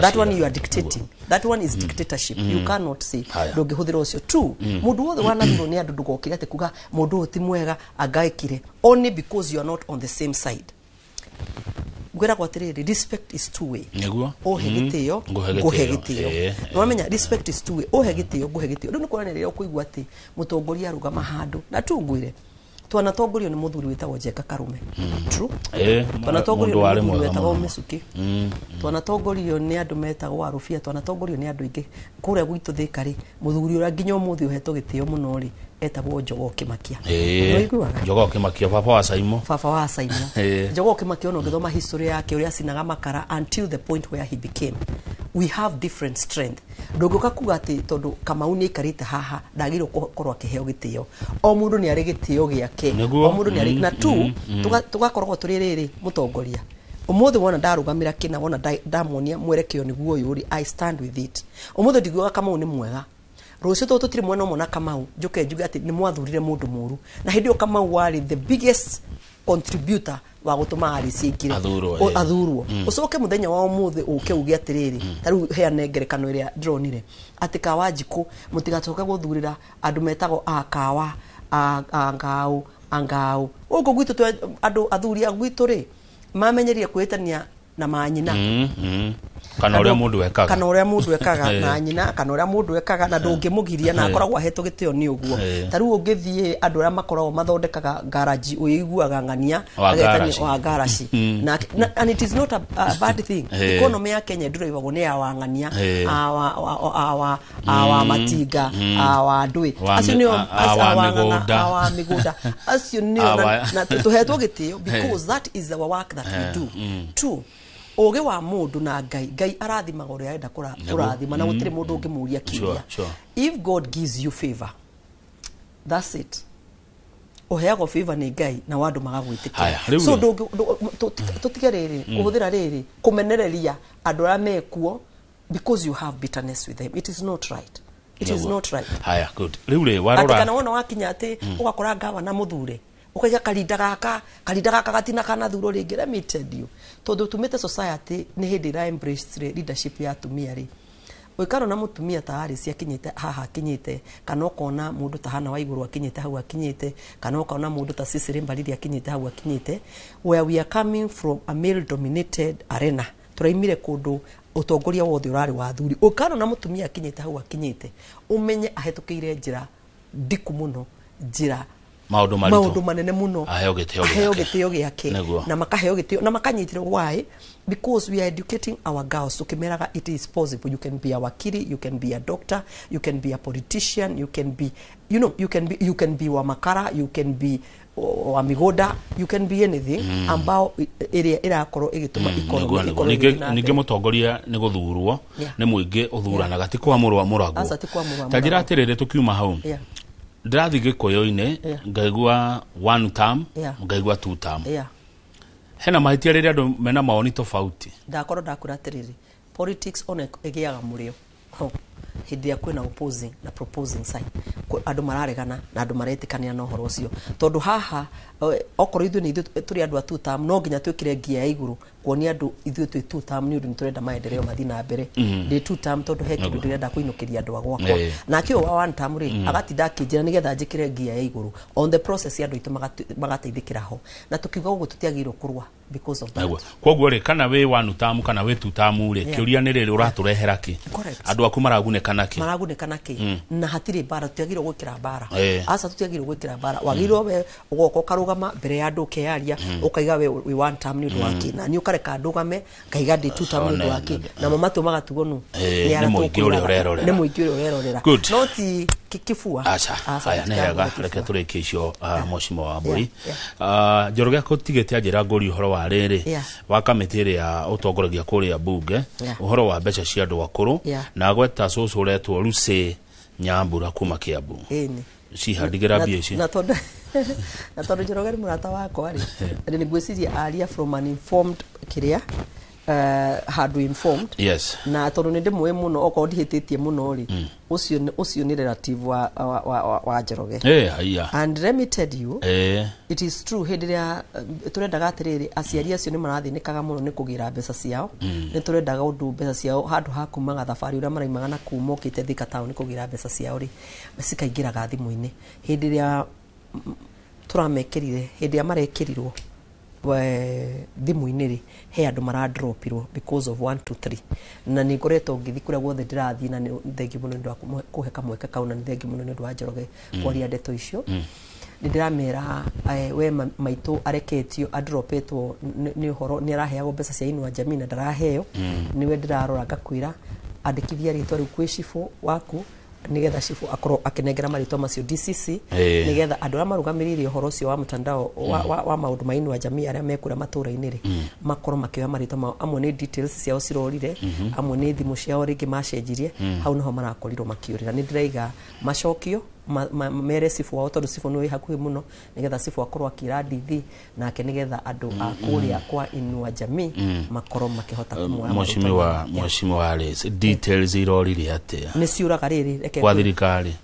that one you are dictating that one is dictatorship you cannot say ndungihuthira ucio true mundu wothe wanathurwo ni andu ndugokira te kuga mundu uti mwega agaikire only because you are not on the same side ngwira kwa tiriri respect is two way niguo ohe gitio nguhe gitio no menya respect is two way ohe gitio nguhe gitio riu nikora rero kuigwa ati mutongoria aruga mahandu na tungwire twanatongorio ni muthuri witagwo Njenga Karume true twanatongorio ni muthuri witagwo Misuki twanatongorio ni andu metagwo Arufia twanatongorio ni andu ingi kuria gwitu thikari muthuri ura nginya umuthi uhetwo gitio muno ri etagwo Njogo Kimakia Njogo Kimakia baba wa Saimo Njogo Kimakia no ngithoma history yake uria sinaga makara until the point where he became we have different strength ndogoka kuga ati tondu Kamau ni ikarite haha ndagirwo korwa kiheo gitio o mundu ni ari gitio giake o mundu ni ari na tu tugakorwo tuririri mutongoria umuthi wona ndarugamira kina wona ndamonia mwerekeo niguo yuri I stand with it umuthi ndiguga Kamau ni mwega rucio to tutiri mwena mona Kamau njuke njuge ati ni mwathurire mundu muru na hindi o Kamau wari the biggest contributor wa gutuma ari cikire athurwo ucoke muthenya wa umuthi uke uge atiriri taru heane ngerekano iria dronire ati Kawanjiku mutigatoka guthurira andu metagwo akawa angau ugo gwitu andu athuri agwitu ri mamenyeria kwitania na manyina kana uria mundu ekaga na nyina kana uria mundu ekaga na ndungimugiria na akoragwo ahetwo gitio ni uguo taru ungithie andu aria makoragwo mathondekaga garage uiguaga ngania agetania wa garage na and it is not a bad thing economy ya Kenya ndiraigagwo ni ya wangania awa matinga awa ndui acio ni awa migunda acio ni na tuhetwo gitio because that is our work that we do too oge wa mundu na ngai arathimaga uria enda kurathima na gutire mundu ungimuria kiria if God gives you favor that's it oheago favor ni ngai na wandu magagwitikira so tutige riri kuhuthira riri kumenereria andu ara mekuo because you have bitterness with them it is not right is not right haya good riu ri warora kana wona wakinya ati ugakora ngawa na muthure ukaiga kalinda gaka gatina kana thuro ringi let me tell you tondu tumite society ni hindi ra embrace leadership ya tumia ri wikaro na mutumia taari cia kinyite haha kinyite kana ukona mundu tahana wa iguru akinyite hau akinyite kana ukona mundu ta Cecily Mbariri akinyite hau akinyite where we are coming from a male dominated arena turaimire kundu utongoria wothe urari wa thuri ukaro na mutumia akinyite hau akinyite umenye ahetukire njira ndiku muno njira maundu manene muno aheo gitio giake na makaheo gitio na makanyitire why because we are educating our girls to kimeraga it is possible you can be a wakili you can be a doctor you can be a politician you can be you can be wa makara you can be wa migoda you can be anything ambao area irakorwo igituma economy ninge mutongoria ni guthurwo ni muingi uthuranaga ti kwa murwa murago tajira atirire tukiuma hau ndathi gikoyo-ine ngaigua one term ngaigua two term hena mahitia riria andu mena maoni tofauti ndakura tiriri politics one egiaga murio hindi ya kwina opposing na proposing side andu mararegana na andu maretikania na horo ucio tondu haha okoro ithu ni turi andu a two term no nginya twikire ngia iguru kuonia andu ithu twi two term ni undu turenda maendeleo mathina mbere ndi two term tondu he kindu ndirenda kuinukiria andu agwakwa na kio wa one term ri agatinda kinjira nigetha njikire ngia iguru on the process andu itu magateithikira ho na tukiuga ugu tutiagirwo kurwa because of that koguo ri kana we one term kana we two term ri kiuria ni riri uraturehera ki andu aku maragunekana ki na hatire bara tutiagirwo gwikira bara asa tutiagirwo gwikira bara wagirwo we ugoko karugama mbere ya andu kearia ukaiga we one term ni ndu waki na ni ukareka ndugame kaiga ndi two term ni ndu waki na mamatu magatugonu ni muingi uri urerorera noti kikifua aya nega reke tureke icio moshimo wa mburi Njoroge kutigete ajira ngori uhoro wa riri wa kamiti ya utongoragia kuria bunge uhoro wa mbeca cia andu akuru na gweta cucu retwo Lucy Nyambura kuma Kiambu cihandigira mbia ici na tondu Njoroge murata wakwa ri ni gwiciria aria from an informed kiria hard informed na tondu ni ndimwe muno oko ndihititie muno ri ucio ni relative wa Njoroge haya and let me tell you it is true hendiria turendaga atiriri aciari acio ni marathinikaga muno ni kugira mbeca ciao ni turendaga undu mbeca ciao handu ha kumaga thabari uria maraimaga na kuma okite Thika town ni kugira mbeca ciao ri cikaingiraga thimu-ini hendiria turamekirire hendiria marekirirwo thimu-inĩ rĩ he andũ maradropirwo because of 1 2 3 na nĩ ngoretwo ngĩthi kũrĩa guothe ndĩrathiĩ na nĩ thengiũ mũno nĩ ũndũ wa kũhe kamweke kau na nĩ thengiũ mũno nĩ ũndũ wa Njoroge kwaria ndeto icio nĩ ndĩramera we maitũ areketio adropetwo nĩ ũhoro nĩ araheagwo mbeca cia Inua Jamii na ndaraheo nĩwe ndĩrarora ngakwĩra andĩkithia rĩtwa rĩu kwĩ cibũ waku nigetha cifu akorwo akinengera marĩtwa macio DCC nigetha andũ arĩa marũgamĩrĩire ũhoro ũcio wa mtandao wa maũndũ ma Inua Jamii arĩa mekũra matũra-inĩ rĩ makorwo makĩoya marĩtwa mao amwe nĩ details ciao cirorire amwe nĩ thimũ ciao rĩngĩ macenjirie hau niho marakorirwo makĩũrĩra nĩ ndĩraiga macokio mere cifu wao tondũ cifu nĩ hakuhĩ mũno nigetha cifu akorwo akĩra ndithi nake nigetha andũ a kũrĩa kwa Inua Jamii makorwo makĩhota kũmwoya Mheshimiwa Alice details irorire atĩa nĩ ciũraga rĩrĩ reke kwa thirikari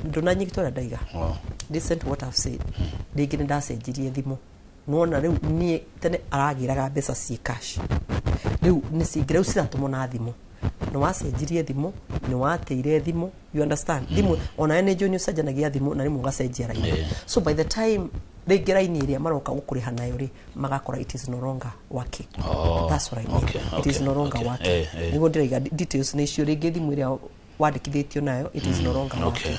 ndũnanyitwo ndaiga listen to what I've said rĩngĩ nĩ ndacenjirie thimũ nuona rĩu niĩ tene aragĩraga mbeca ci cash rĩu nĩ cingĩreu ciratũmwo na thimũ no wacenjirie thimũ nĩ wateire thimũ you understand thimũ ona nĩ nĩ ũcenjanagia thimũ na rĩmwe ũgacenjia raini so by the time rĩngĩ raini ĩrĩa maroka gũkũrĩha nayo rĩ magakora it is no longer working that's what I mean it is no longer working nĩguo ndĩraiga details nĩ icio rĩngĩ thimũ ĩrĩa wandĩkithĩtio nayo it is no longer working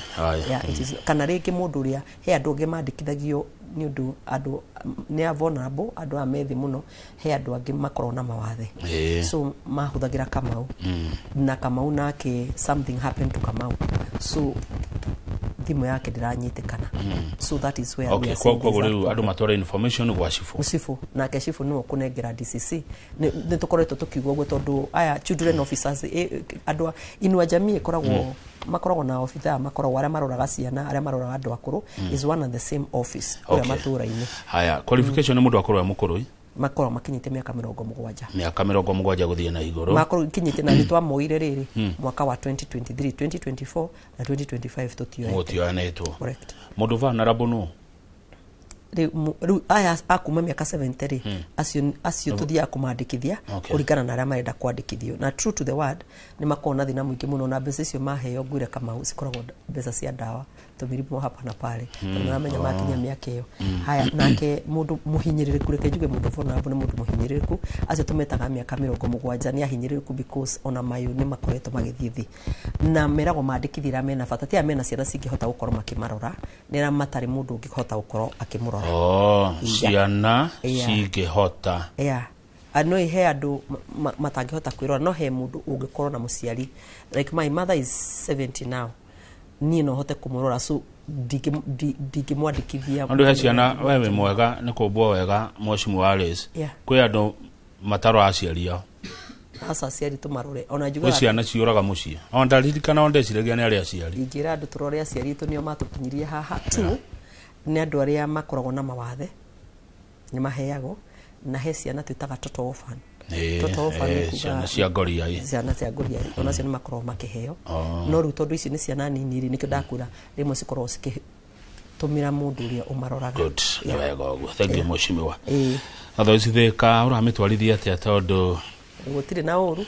yeah it is kana rĩngĩ mũndũ ũrĩa he andũ angĩ mandĩkithagio nĩ ũndũ andũ nĩ vulnerable andũ a methi mũno he andũ angĩ makorwo na mawathe so mahũthagĩra Kamau na Kamau nake something happened to Kamau so thimũ yake ndĩranyitĩkana so that is where we are kwa rĩu andũ matwara information gwa cifu nake cifu nĩwe kũnengera DCC nĩ tũkoretwo tũkiuga ũguo tondũ aya children officers andũ Inua Jamii ĩkoragwo makoragwo na officer makoragwo arĩa maroraga ciana arĩa maroraga andũ akũrũ is one and the same office kũrĩa matũra-inĩ haya qualification nĩ mũndũ akorwo mũkũrũ makorwo makinyite mĩaka 70 mĩaka 70 gũthiĩ na igũrũ makorwo kinyite na nĩtwa moire rĩrĩ mwaka wa 2023 2024 na 2025 tũtioyanĩtwo correct mũndũ vulnerable no rĩu aya akuma mĩaka 70 rĩ acio tuthiaga kũmandĩkithia kũringana na arĩa marenda kwandĩkithio na true to the word nĩ makorwo na thĩna mũingĩ mũno na mbeca icio maheo ngwĩre Kamau cikoragwo mbeca cia ndawa tũmĩrimũ hapa na pale tondũ nĩramenya makinya mĩaka ĩyo haya nake mũndũ mũhinyĩrĩrĩku reke njuge mũndũ vulnerable nĩ mũndũ mũhinyĩrĩrĩku acio tũmetaga mĩaka 70 nĩ ahinyĩrĩrĩku because ona mayũ nĩ makoretwo magĩthiĩ thĩ na meragwo mandĩkithia mena bata tia mena ciana cingĩhota gũkorwo makĩmarora nĩra matarĩ mũndũ ũngĩhota gũkorwo akĩmũrora ciana cingĩhota no he andũ matangĩhota kwĩrora no he mũndũ ũngĩkorwo na mũciari like my mother is 70 now niĩ no hote kũmũrora so ndingĩmwandĩkithia andũ he ciana wewe mwega nĩ kũmbwo wega Mheshimiwa Alice kwĩ andũ matarora aciari ao asa aciari tũmarore ona njuga kwĩ ciana ciũraga mũciĩ ona ndaririkana ndeciragia nĩ arĩa aciari ingĩra andũ tũrore aciari itũ nĩo matũkinyirie haha tu nĩ andũ arĩa makoragwo na mawathe nĩ maheagwo na he ciana twĩtaga toto orphan ciana cia ngoria ona cio nĩ makoragwo makĩheo no rĩu tondũ ici nĩ ciana nini rĩ nĩkĩo ndakwĩra rĩmwe cikoragwo cikĩtũmĩra mũndũ ũrĩa ũmaroraga wega ũguo thank you Mheshimiwa Athoici Thĩka ũramĩtwarithia atĩa tondũ gũtirĩ na ũru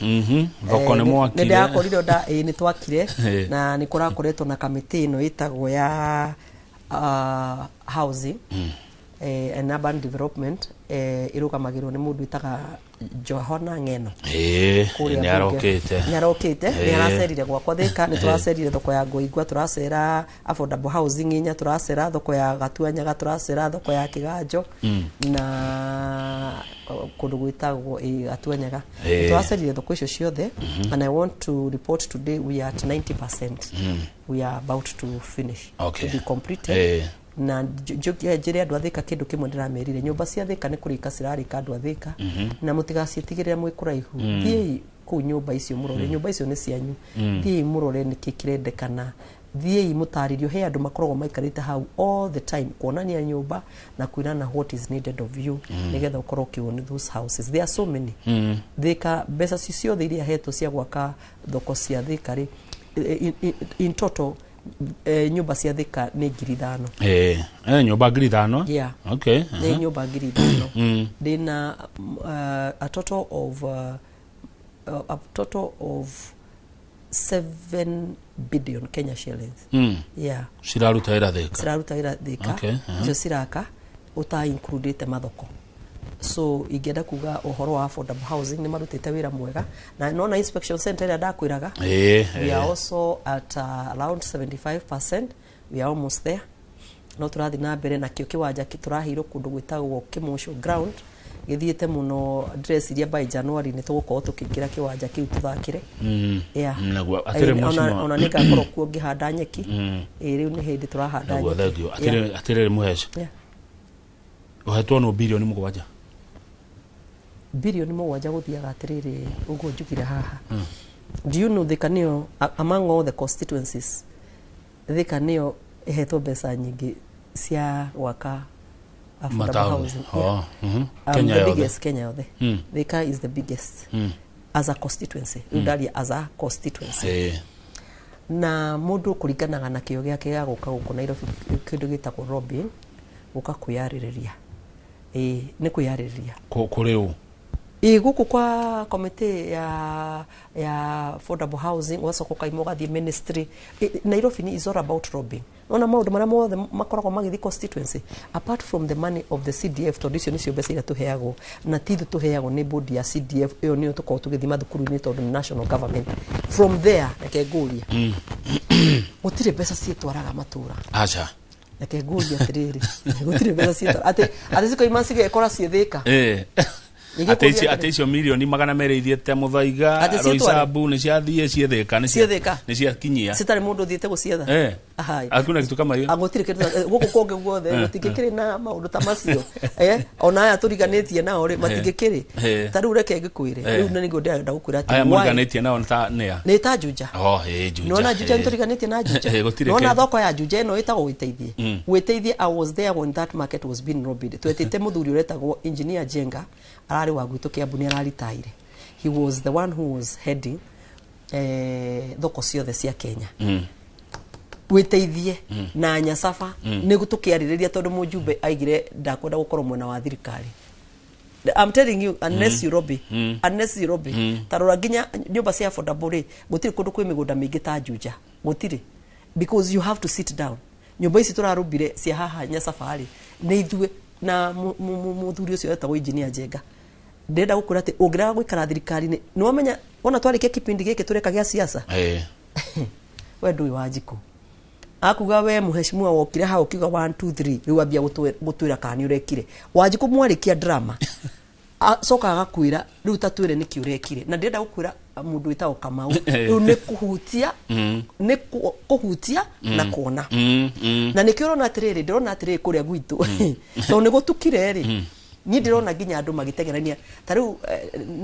thoko nĩ mwakire nĩ ndakorire nĩ twakire na nĩ kũrakoretwo na kamĩtĩ ĩno ĩtagwo ya housing and urban development irugamagirwo nĩ mũndũ itaga Johana Ng'eno nĩ arokĩte nĩ aracerire gwakwa Thĩka nĩ tũracerire thoko ya Ngũigua turacera affordable housing inya turacera thoko ya Gatuanyaga turacera thoko ya Kĩganjo na kũndũ gwĩtagwo Gatuanyaga turacerire thoko icio ciothe and I want to report today we are at 90% we are about to finish to be completed na njĩre andũ a Thĩka kĩndũ kĩmwe ndĩramerire nyũmba cia Thĩka nĩ kũrĩka cirarĩka andũ a Thĩka na mũtigaciĩtigĩrĩra mwĩ kũraihu thiĩi kũu nyũmba icio mũrore nyũmba icio nĩ cianyu thiĩi mũrore nĩkĩ kĩrendekana thiĩi mũtarĩrio he andũ makoragwo maikarĩte hau all the time kuonania nyũmba na kwĩrana what is needed of you nĩgetha ũkorwo ũkĩwoni those houses there are so many Thĩka mbeca ciothe iria hetwo cia gwaka thoko cia Thĩka rĩ in total nyumba cia Thĩka nĩ 5,000 nyumba 5,000 okay nĩ nyumba 5,000 ndina a total of 7 billion Kenya shillings ciraruta ira Thĩka icio ciraka uta includete mathoko so ingĩenda kuga ũhoro wa affordable housing nĩ marutĩte wĩra mwega na nona inspection center ĩrĩa ndakwĩraga we are also at around 75%. We are almost there. No turathi na mbere na kĩo kĩwanja tũrahĩirwo kũndũ gwĩtagwo Kĩmoco ground gĩthiĩte mũno dress iria by January nĩ tũgũkorwo tũkĩingĩra kĩwanja kĩu tũthakĩre. Naguo atere mũcimo ona nĩ ngakorwo kuo ngĩhanda nyeki. Rĩu nĩ hĩndĩ tũrahanda nyeki. Naguo atere mũhece. Ũhetwo no bilioni 7. Bilioni 7 gũthiaga atĩrĩrĩ ũguo njugire haha. Do you know Thika nĩyo among all the constituencies Thika nĩyo ihetwo mbeca nyingĩ cia gwaka affordable housing. Kenya the biggest Kenya yothe. Thika is the biggest as a constituency. Udalia as a constituency. Na mũndũ kũringanaga na kĩo gĩake gĩa gũka gũkũ Nairobi kĩndũ gĩtagwo Robin gũka kwĩyarĩrĩria. Nĩ kwĩyarĩrĩria. Kũrĩ ũ? Gũkũ kwa committee ya affordable housing wacoka kaimo gathie ministry. Nairobi is all about robbing. Ona maũndũ marĩa mothe makoragwo magĩthi constituency apart from the money of the CDF tondũ icio nĩcio mbeca iria tũheagwo na tithu tũheagwo nĩ bodi ya CDF ĩyo nĩyo tũkoragwo tũgĩthi mathukuru-inĩ tondũ nĩ national government. From there reke ngũria gũtirĩ mbeca ciĩtwaraga matũra. Acha reke ngũria atĩrĩrĩ gũtirĩ mbeca ciĩtwaraga atĩ cikoima cigekora ciĩ Thika. Ate icio milioni 200 ithiete Muthaiga Roysambu nĩ ciathiĩ cietheka nĩ ciakinyia citarĩ mũndũ thiĩte gũcietha. Hakuna kitu kama hiyo. Agũtirĩ kĩndũ gũkũ kũngĩ guothe gũtingĩkĩrĩ na maũndũ ta macio. Ona aya tũriganĩtie nao rĩ matingĩkĩrĩ. Ta rĩu reke ngĩkwĩre rĩu nĩ nĩguo ndĩrenda gũkwĩra atĩ aya mũriganĩtie nao nĩ ta Juja. Juja. Nona Juja tũriganĩtie na Juja. Nona thoko ya Juja ĩno ĩtagwo Wĩteithie. I was there when that market was being robbed. Twetĩte mũthuri ũretagwo Engineer Jenga ararĩ wa gwitũ Kiambu nĩ araritaire. He was the one who was heading thoko ciothe cia Kenya. Wĩteithie na Nyasafa nĩ gũtũkĩarĩrĩria tondũ mũjumbe aigire ndakwenda gũkorwo mwena wa thirikari. I'm telling you unless you rob tarora nginya nyũmba cia affordable rĩ gũtirĩ kũndũ kwĩ mĩgũnda mĩingĩ ta Juja gũtirĩ because you have to sit down. Nyũmba ici tũrarũmbire cia haha Nyasafa rĩ nĩ ithuĩ na mũthuri ũcio wetagwo Engineer Jenga. Ndenda gũkũra atĩ ũngĩraga gũikara thirikari-inĩ nĩ wamenya ona twarĩkia kĩpindi gĩkĩ tũreka gĩa siasa. We ndũĩ Wanjikũ akuga we mũheshimiwa wokire ha ukiuga 1 2 3 rĩu ambia gũtwĩra kana nĩ ũrekire. Wanjikũ mwarĩkia drama coka agakwĩra rĩu ta twĩre nĩkĩ ũrekire na ndenda gũkwĩra mũndũ wĩtagwo Kamau rĩu nĩ kũhutia na kuona na nĩkĩo ũrona atĩrĩrĩ ndĩrona atĩrĩrĩ kũrĩa gwitũ tondũ nĩ gũtukire rĩ niĩ ndĩrona nginya andũ magĩtengerania ta rĩu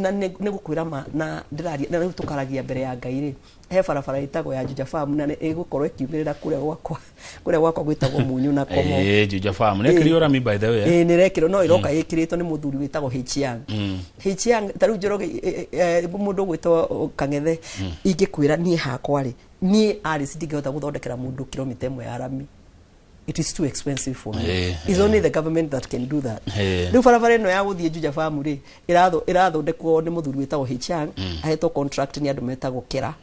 na nĩ gũkwĩra na ndĩraria na rĩu tũkaragia mbere ya Ngai rĩ he barabara ĩtagwo ya Juja Farm na ĩgũkorwo ĩkiumĩrĩra kũrĩa gwakwa gwĩtagwo Munyu na Komo. Juja Farm nĩkĩrĩ ũrami by the way. Nĩrekĩrwo no ĩroka ĩkĩrĩtwo nĩ mũthuri wĩtagwo Hichiang. Hichiang ta rĩu Njoroge mũndũ gwĩtwo Kang'ethe ingĩkwĩra niĩ hakwa rĩ niĩ arĩ ndingĩhota gũthondekera mũndũ kilomita 1 ya rami. It is too expensive for me. It's only the government that can do that. Rĩu barabara ĩno ya gũthiĩ Juja Farm rĩ ĩrathondekwo nĩ mũthuri wĩtagwo Hichiang ahetwo contract nĩ andũ metagwo Kera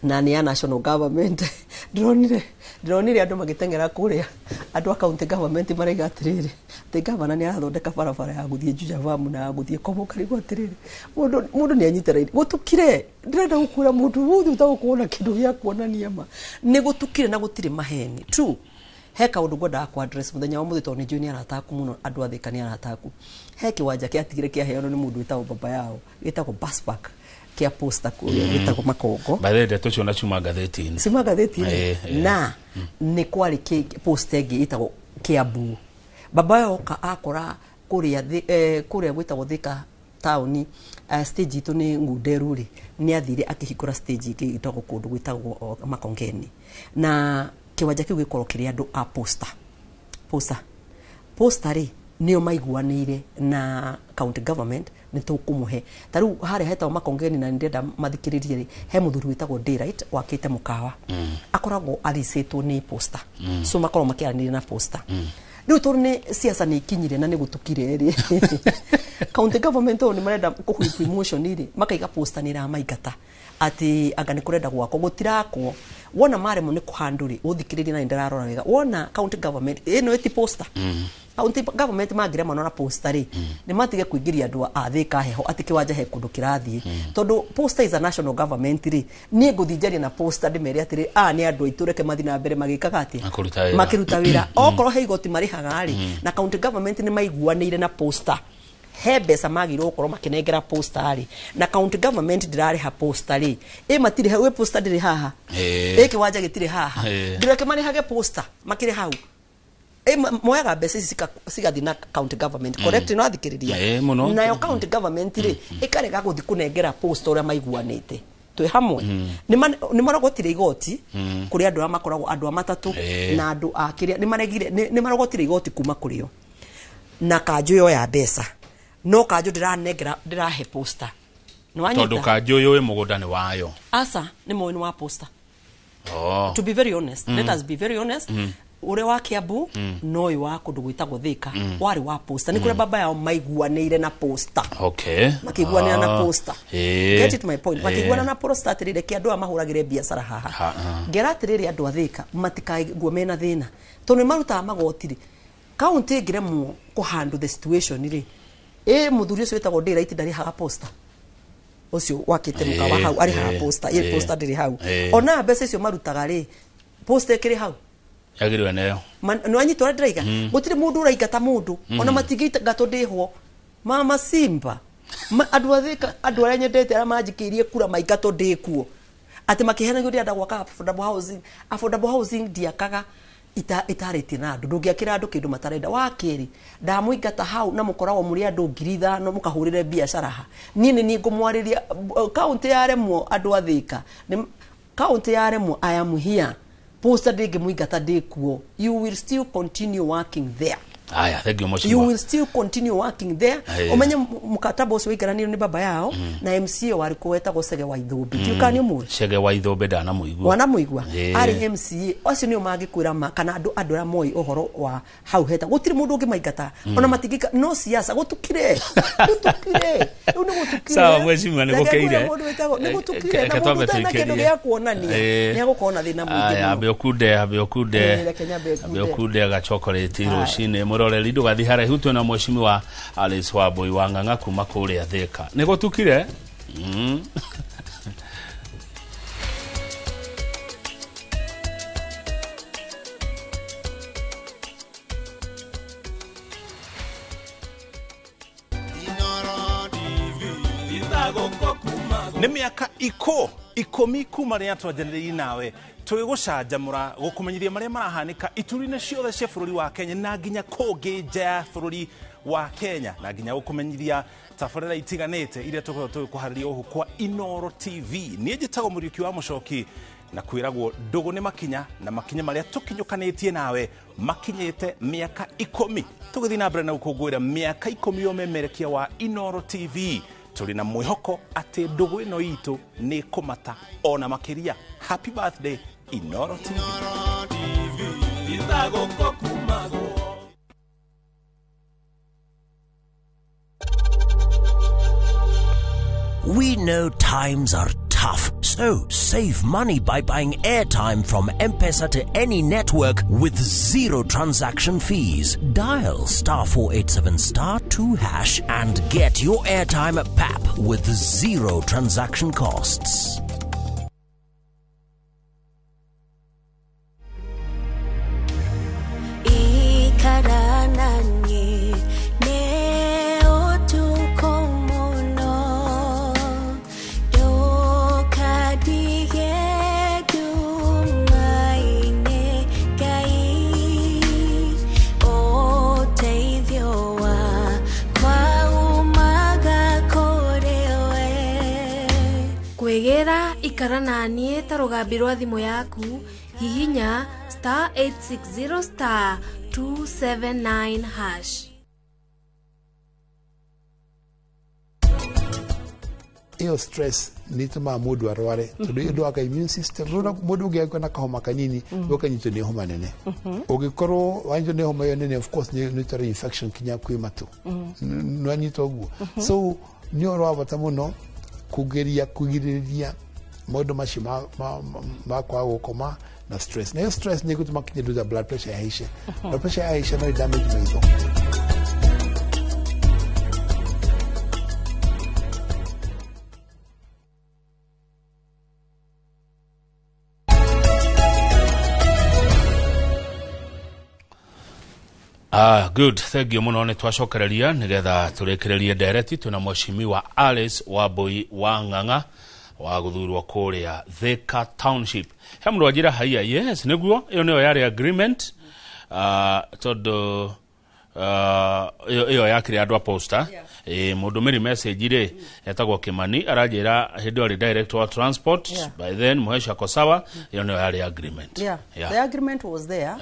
na nĩ ya national government. Ndĩronire andũ magĩteng'era kũrĩa andũ a county government maraiga atĩrĩrĩ atĩ gavana nĩ arathondeka barabara ya gũthiĩ Juja Farm na gũthiĩ Komo karigwo atĩrĩrĩ mũndũ nĩ anyitĩra gũtukire. Ndĩrenda gũkwĩra mũndũ wothe ũtagũkuona kĩndũ gĩa kuonania ma nĩ gũtukire na gũtirĩ maheni. True he kaũndũ ngwendaga ku address mũthenya wa mũthĩ tondũ nĩ njũĩ nĩ arataku mũno andũ a Thika nĩ arataku. He kĩwanja kĩatigire kĩaheanwo nĩ mũndũ wĩtagwo baba yao wĩtagwo Basback kia posta kũrĩa wĩtagwo Makongo. By the way ndeto cio na cuma gatheti-inĩ. Cuma gatheti-inĩ na nĩ kwarĩ posta ĩngĩ ĩtagwo Kiambu. Baba yao akora kũrĩa gwĩtagwo Thika town stage itũ nĩ Ngunderu rĩ nĩ athire akĩhingũra stage ĩngĩ ĩtagwo kũndũ gwĩtagwo Makongeni na kĩwanja kĩu gĩkorwo kĩrĩ andũ a posta rĩ nĩo maiguanĩire na county government nĩ tũkũmũhe. Ta rĩu harĩa hetagwo Makongeni na ndĩrenda mathikĩrĩrie rĩ he mũthuri wĩtagwo Daylight wakĩte mũkawa akoragwo aricĩtwo nĩ posta so makorwo makĩaranĩria na posta. Rĩu tondũ nĩ siasa nĩ ikinyire na nĩ gũtukire rĩ county government nĩ marenda kũhuipa promotion rĩ makaiga posta nĩ ramaingata ati anga nĩ kũrenda gwako gũtirakwo wona maremo nĩ kũhandũ rĩ ũthikĩrĩrie na ndararora wega wona county government ĩno ĩti posta county government magire mano na poster ri ni matige kuingiria andu a Thika heho ati kiwanja he kundu kirathie tondu poster is a national government ri ni nguthinjaria na poster ndimeri atiri ni andu aitureke mathina mbere magikaga ati makiruta wira okoro he igoti marihaga ri na county government ni maiguanire na poster he besa magiro okoro makinengera poster ri na county government ndirari ha poster ri matire we poster ndiri haha kiwanja gitire haha ndireke marihage poster makire hau moyaga besa sigathi na county government correct no athikiriria nayo county government ri ikarega guthi kunengera poster uria maiguanite twe hamwe ni marogotire igoti kuri andu a makoragwo andu a matatu na andu a kiria ni marogotire igoti kuma kurio na kanjo yo ya besa no kanjo ndirahe poster no anyita tondu kanjo yo mugunda ni wayo asa ni moyo wa poster to be very honest let us be very honest ure wa Kiambu no yu wa kundu gwitagwo Thika wari wa poster ni kure baba yao maiguaneire na poster makiguanira na poster get it my point makiguana na poster atirire ki andu amahuragire biashara haha ngera atirire andu a Thika matikaiguo mena thina tondu maruta magotiri county ngire mu ko handle the situation ri muthuri ucio wetagwo Daylight ndari haga poster ucio wakite mukawa hau ari haga poster poster ndiri hau ona mbeca icio marutaga ri poster ikiri hau yagirwe nayo no anyitwa ndiraiga gutire mundu uraigata mundu ona matigita gato ndiho mama Simba andu athika andu aria nyendete ara majikirie kura maigato ndikuo ati makihena ngudi anda gwaka affordable housing ndiakaga itareti na andu ndungiakira andu kindu matarenda wakiri ndamuingata hau na mukoragwo muri andu 5,000 mukahurire biashara ha ni ngumwariria county ya Remo andu athika county ya Remo I am here poster dege muigata dekuo you will still continue working there thank you much you will still continue working there omenye mukataba ucio wigaraniro ni baba yao na MCA wari kuweta gocege wa Ithumbi tikani mu Chege wa Ithumbi ndana muigua wana muigua ari MCA acio nio magikwira kana andu ara moi ohoro wa hau heta gutiri mundu ungi maigata ona matigika no siasa gutukire sawa mheshimiwa nigukeire nigutukire na mundu tena kindu gya kuonania ni agukona thina mwingi abeokude aga chocolate rucine muroreri ndugathi haraihu twena mheshimiwa Alice Wambui wa Ng'ang'a kuma kuria Thika nigutukire nä mä aka ikå kuma rä a twanjanä nawe tå gå canjamå gukumenyithia marĩa marahanĩka ituri-inĩ ciothe cia bũrũri wa Kenya na nginya kũngĩ nja ya bũrũri wa Kenya na nginya gukumenyithia tabarĩra itiganĩte iria tũkoragwo tũgĩkũharĩria ũhũ kwa Inoro TV niĩ njĩtagwo Mũriũki wa Mũcoki na kwĩragwo ndũgũ nĩ makinya na makinya marĩa tũkinyũkanĩtie nawe makinyĩte mĩaka 10 tũgĩthiĩ na mbere na gũkũngũĩra mĩaka 10 ya ũmemerekia wa Inoro TV tuli na mwihoko ati ndugu ino itu ni kumata ona makiria. Happy birthday Inoro TV. We know times are tough, so save money by buying airtime from M-Pesa to any network with zero transaction fees. Dial *487*2# and get your airtime PAP with zero transaction costs. Ikara nanie ta rugambi rwa thimu yaku hihinya *860*279#. Iyo stress nituma mundu arware tondu ndu aka immune system rona mundu ungekuwa na kahoma kanini ukanyitwo ni homa nene ugikorwo wanjwo ni homa yo nene of course ni tari infection kinya kwi matu nwanyitwo guo so ni orwa bata muno kugeria kugiriria modo mashi ma kwa gukoma na stress na hiyo stress ni gutuma kinyeduza blood pressure yaishe blood pressure yaishe no damage maitho. Good. Thank you muno. Nitwacokereria nigetha turekererie ndereti tuna mweshimiwa Alice Wambui wa Ng'ang'a wa guthurwo kuria Thika Township. He mundu ajira haia yes niguo iyo niyo yari agreement todo iyo yakire andu a poster mundu miri message ire etagwo Kimani arajira hindi ori director of transport by then muhesha kosawa iyo niyo yari agreement. The agreement was there.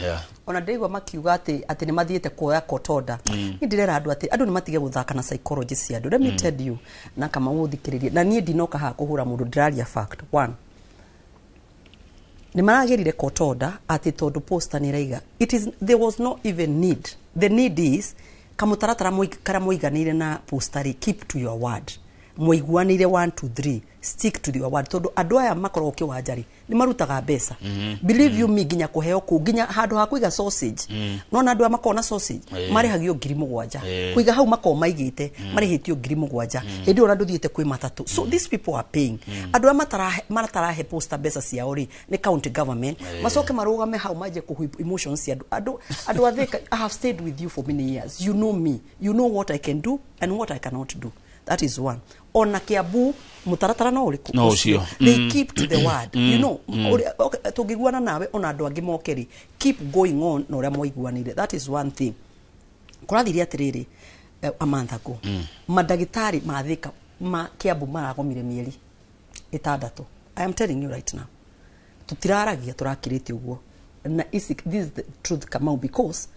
Ona ndegwa makiuga ati ni mathiete kuoya kotoda ndirera andu ni matige guthaka na psychology cia andu. Let me tell you na kama uthikiririe na nie ndinoka ha kuhura mundu ndiraria fact. One, ni maragerire kotoda ati tondu poster ni raiga there was no even need. The need is kamutaratara kara muiganire na postari keep to your word. Muiguanire 1 2 3 stick to your word. Tondu andu aya makorwo kiwanjari ni marutaga mbeca. Believe you me ginya kuheo ku ginya handu ha kuiga sausage. No na andu aya makona sausage marihagio 7,000. Kuiga hau mako maigite marihitio 7,000. Hindi ona nduthiete kwi matatu. So these people are paying. Andu aya maratarahe poster mbeca cia ori ni county government. Macoke marugame hau maje ku emotions cia andu atheka. I have stayed with you for many years. You know me. You know what I can do and what I cannot do. That is one. Ona Kiambu mutaratara no uriku. No cio. They keep to the word. You know, okay, tugiguana nawe ona andu angi mokeri. Keep going on no ria moiguanire. That is one thing. Kurathiria atiriri amantha ko. Madagitari mathika Kiambu maragomire mieri 6. I am telling you right now. Tutiraragia turakirite uguo. Na this is the truth come out because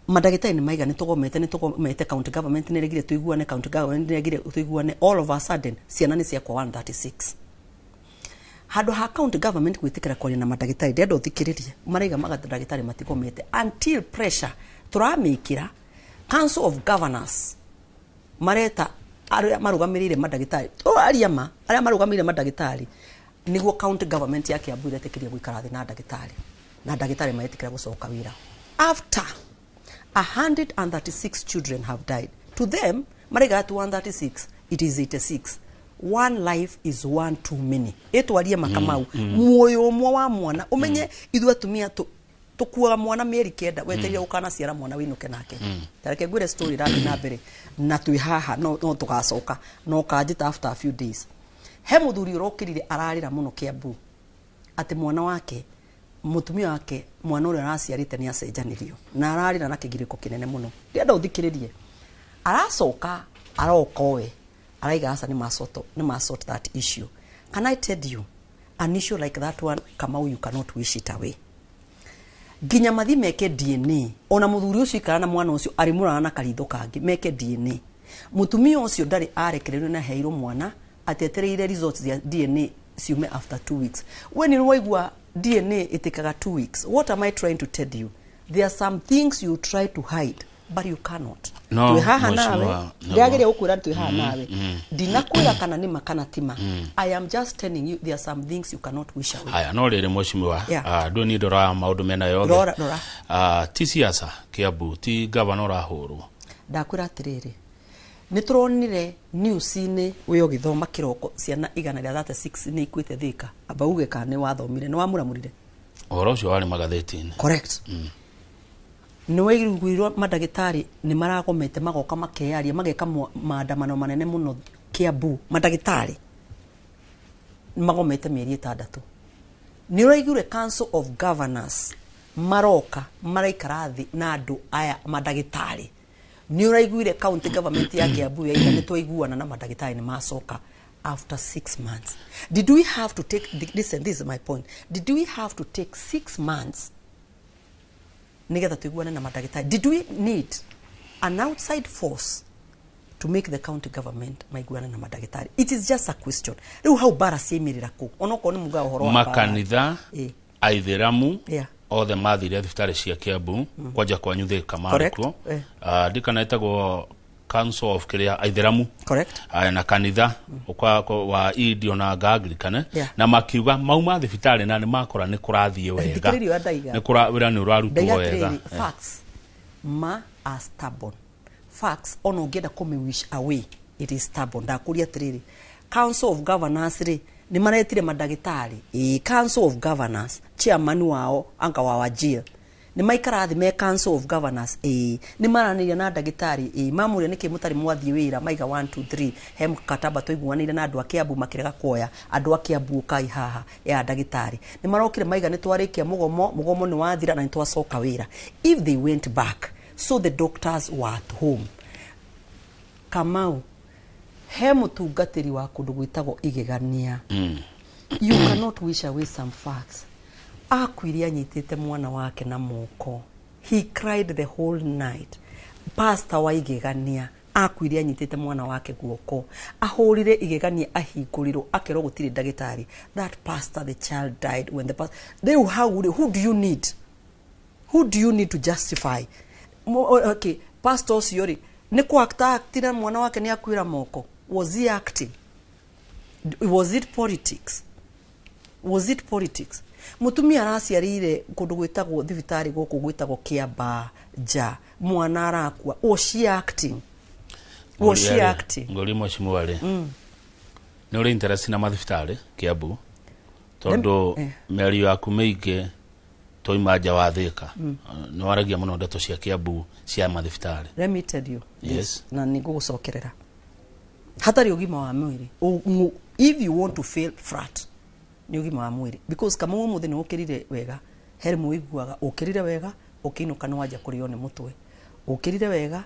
madagitari ni maiga ni tugomete county government ni regire tuiguane county government ni regire tuiguane all of a sudden ciana ni cia kwa 136 hado ha county government gwitikira kwa na madagitari ndio thikiririe maraiga magadagitari matigomete until pressure turamikira council of governors mareta aria marugamirire madagitari aria marugamirire madagitari niguo county government yake abure tekiria gwikara thi na dagitari maetikira gucoka wira after 136 children have died. To them, marega to 136, it is 86. One life is one too many. Eto walia makamau. Muoyo mwa mwana. Umenye idua tumia tukua mwana mieri kenda. Weteria ukana siara mwana winu kenake. Tareke gure story radi nabere. Na tuihaha no tukasoka. No kajita after a few days. He muthuri urokirire ararira muno Kiambu. Ati mwana wake mutumia wake mwana ule araciarite ni acenjanirio na arari na kigiriko kinene muno ndienda uthikiririe aracoka arokowe araiga asa ni masort that issue. Can I tell you an issue like that one kama you cannot wish it away. Ginya mathi meke DNA ona muthuri ucio ikara na mwana ucio ari murana na karitho kangi meke DNA mutumia ucio ndari arekererio na heiro mwana atetereire results ya DNA ciume after 2 weeks. When you waigua DNA itikaga 2 weeks. What am I trying to tell you? There are some things you try to hide, but you cannot. No, tuihaha nawe. Ndiagire ukwira tuihaha nawe. Dinakwira kana ni makana tima. I am just telling you there are some things you cannot wish away. Aya no rere mweshimiwa. Do ni dora maundu mena yothe. Dora. Ti siasa Kiambu ti governor ahuru. Ndakwira atiriri. Nituronire news-ini uyo githoma kiroko ciana 136 ni ikwite Thika abauge kana wathomire ni wamuramurire oro cio wari magatheti-ini. Correct. Ni waiguirwo madagitari ni maragomete magoka makearia mageka maandamano manene muno Kiambu madagitari magomete mieri 6. Ni waiguire council of governors maroka maraikarathi na andu aya madagitari ni uraiguire county government ya Kiambu ya ina nitwaiguana na madagitari ni masoka after 6 months. Did we have to take this is my point. Did we have to take 6 months nigetha tuiguana na madagitari? Did we need an outside force to make the county government maiguana na madagitari? It is just a question. Riu how bara ciemirira ku onoko ni muga uhoro makanitha aitheramu othe mathire thibitari cia Kiambu kwaja kwa nyuthe kamariko ndikana etagwo Council of Kiria Aitheramu. Correct. Na kanitha wa Idio na Anglikana na makiuga mauma thibitari na makora ni kurathie wega. Ni kurawira ni urarutuo wega. Facts ma are stubborn. Facts ono ngenda wish away it is stubborn. Ndakuria tiriri Council of Governors ni maretire madagitari Council of Governors chairman wao anga wa Wajir ni maikara thi me Council of Governors ni maraniria na dagitari mamure niki mutari mwathi wira maiga 1 2 3 hem kataba toiguanire na andu akiabu makirega kuoya andu akiabu kai haha ya dagitari ni marokire maiga ni twarikia mugomo ni wathira na nitwacoka wira. If they went back so the doctors were at home Kamau he mutungatiri wa kundu gwitagwo igegania you cannot wish away some facts. Akwiria anyitite mwana wake na moko. He cried the whole night. Pastor wa igegania akwiria anyitite mwana wake guoko. Ahorire igegania ahinguriro akero gutire dagitari. That pastor, the child died when the pastor. Who do you need? Who do you need to justify? Okay, pastor Siori ni acting mwana wake ni akwira moko. Was he acting? Was it politics? Was it politics? Mutumia araciarire kundu gwitagwo thibitari goku gwitagwo Kiamba ja mwana arakua. Was she acting? Was she acting? Ngoli mheshimiwa wale. Ni uri interest na mathibitari Kiambu. Tondo meri yaku meige toimaja wa Thika. Ni waragia muno ndeto cia Kiambu cia mathibitari. Let me tell you. Yes. Na nigugucokerera. Hatari ugima wa mwiri. If you want to fail frat ni ugima wa mwiri because kama umuthi ni ukirire wega heri muiguaga ukirire wega ukinuka ni wanja kurio ni mutwe ukirire wega